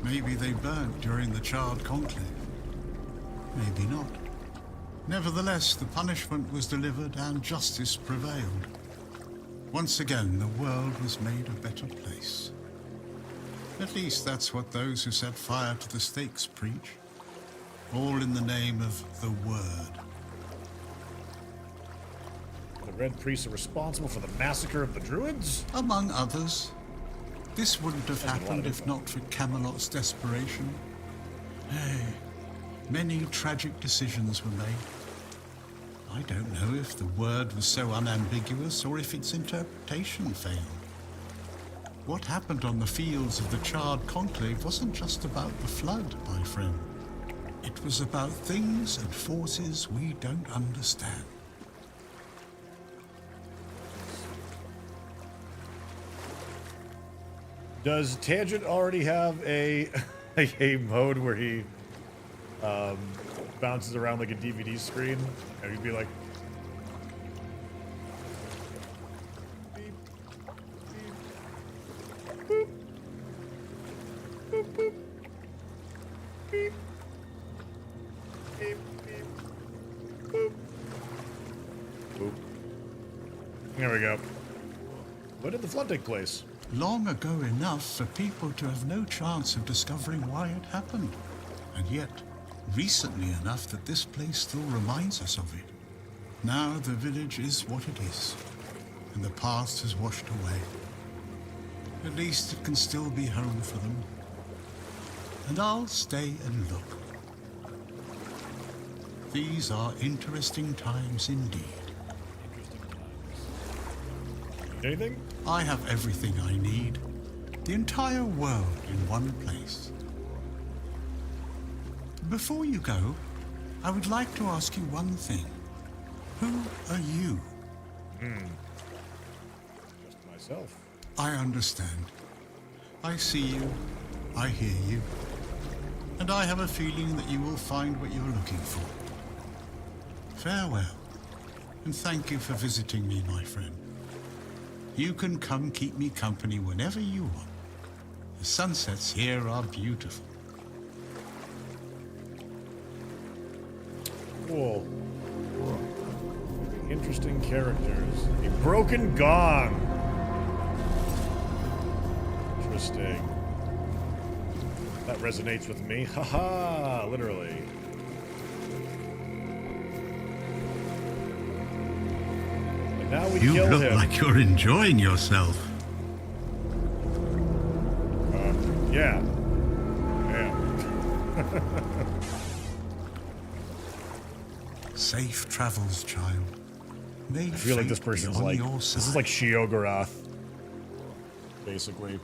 S17: Maybe they burnt during the Charred Conclave. Maybe not. Nevertheless, the punishment was delivered and justice prevailed. Once again, the world was made a better place. At least that's what those who set fire to the stakes preach. All in the name of the Word.
S1: The Red Priests are responsible for the massacre of the druids?
S17: Among others. This wouldn't have happened if not for Camelot's desperation. Hey, many tragic decisions were made. I don't know if the Word was so unambiguous or if its interpretation failed. What happened on the fields of the Charred Conclave wasn't just about the flood, my friend. It was about things and forces we don't understand.
S1: Does Tainted already have a mode where he bounces around like a DVD screen? And he'd be like, beep, beep, boop, boop, boop, beep, beep, beep, boop, boop. There we go. When did the flood take place?
S17: Long ago enough for people to have no chance of discovering why it happened. And yet, recently enough that this place still reminds us of it. Now the village is what it is, and the past has washed away. At least it can still be home for them. And I'll stay and look. These are interesting times indeed.
S1: Anything?
S17: I have everything I need. The entire world in one place. Before you go, I would like to ask you one thing. Who are you?
S1: Just myself.
S17: I understand. I see you. I hear you. And I have a feeling that you will find what you're looking for. Farewell. And thank you for visiting me, my friend. You can come keep me company whenever you want. The sunsets here are beautiful.
S1: Cool. Interesting characters. A broken gong. Interesting. That resonates with me. Haha, literally. And now we
S17: You
S1: kill
S17: look
S1: him.
S17: like you're enjoying yourself.
S1: Yeah. Yeah.
S17: Safe travels, child. May
S1: I feel like this
S17: fate
S1: person's
S17: be on
S1: like,
S17: your
S1: this
S17: side.
S1: is like Sheogorath, basically.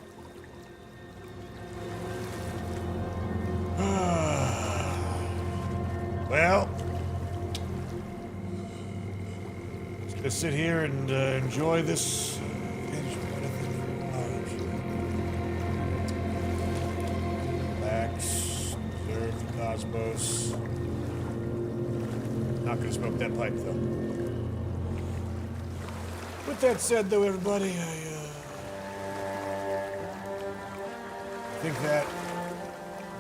S1: Well, just gonna sit here and enjoy this. Relax, observe the cosmos. Not gonna smoke that pipe though. With that said, though, everybody, I think that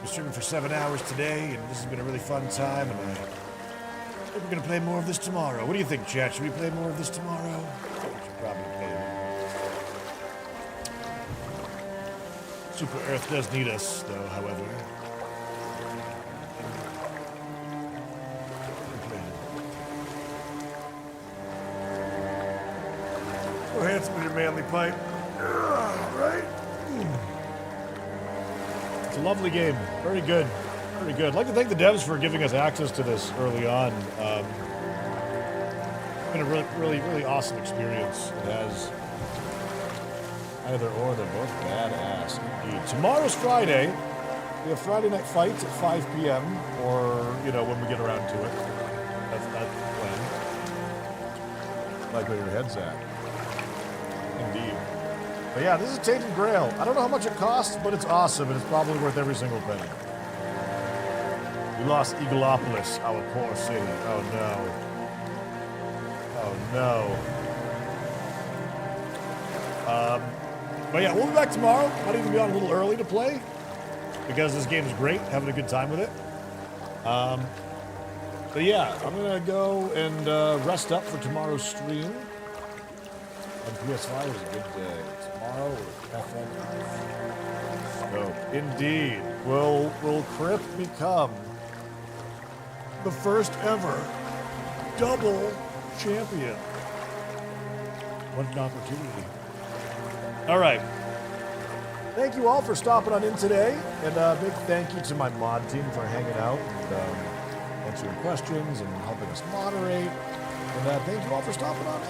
S1: we're streaming for 7 hours today, and this has been a really fun time, and I think we're going to play more of this tomorrow. What do you think, chat? Should we play more of this tomorrow? I think we should probably play it. Super Earth does need us, though, however. Go handsome with your manly pipe. Right? It's a lovely game. Very good. Very good. I'd like to thank the devs for giving us access to this early on. It's been a really awesome experience. It has either or. They're both badass indeed. Tomorrow's Friday. We have Friday night fights at 5 p.m. or, you know, when we get around to it. That's the plan. I like where your head's at. Indeed. But yeah, this is Tainted Grail. I don't know how much it costs, but it's awesome, and it's probably worth every single penny. We lost Eagleopolis, our poor city. Oh no. Oh no. But yeah, we'll be back tomorrow. Might even be on a little early to play because this game is great. Having a good time with it. But yeah, I'm gonna go and rest up for tomorrow's stream. And PS5 was a good day. Tomorrow with FM. So indeed, will Crip become the first ever double champion? What an opportunity. All right. Thank you all for stopping on in today. And a big thank you to my mod team for hanging out and answering questions and helping us moderate. And thank you all for stopping on in.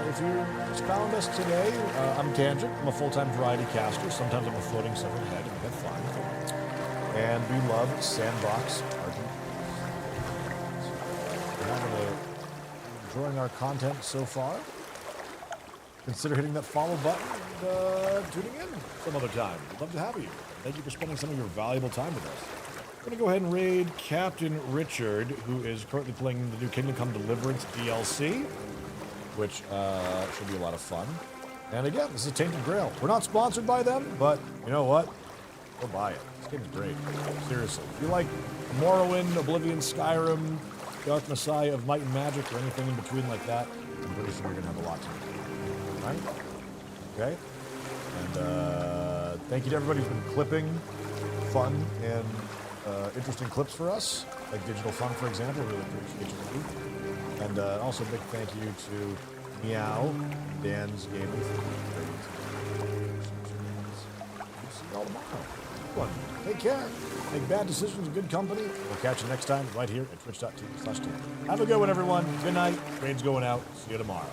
S1: If you just found us today, I'm Tangent. I'm a full-time variety caster. Sometimes I'm a floating severed head, and we have fun. And we love sandbox RPG. We're enjoying our content so far. Consider hitting that follow button and tuning in some other time. We'd love to have you. Thank you for spending some of your valuable time with us. I'm going to go ahead and raid Captain Richard, who is currently playing the new Kingdom Come Deliverance DLC, which should be a lot of fun. And again, this is Tainted Grail. We're not sponsored by them, but you know what? Go buy it. This game's great. Seriously. If you like Morrowind, Oblivion, Skyrim, Dark Messiah of Might and Magic, or anything in between like that, I'm pretty sure you're going to have a lot to do. Right? Okay. And thank you to everybody who's been clipping fun and interesting clips for us, like Digital Fun, for example. Really appreciate you. And also a big thank you to Meow, Dan's Gaming. See you all tomorrow. Good one. Take care. Make bad decisions in good company. We'll catch you next time right here at twitch.tv/Tam. Have a good one, everyone. Good night. Rain's going out. See you tomorrow.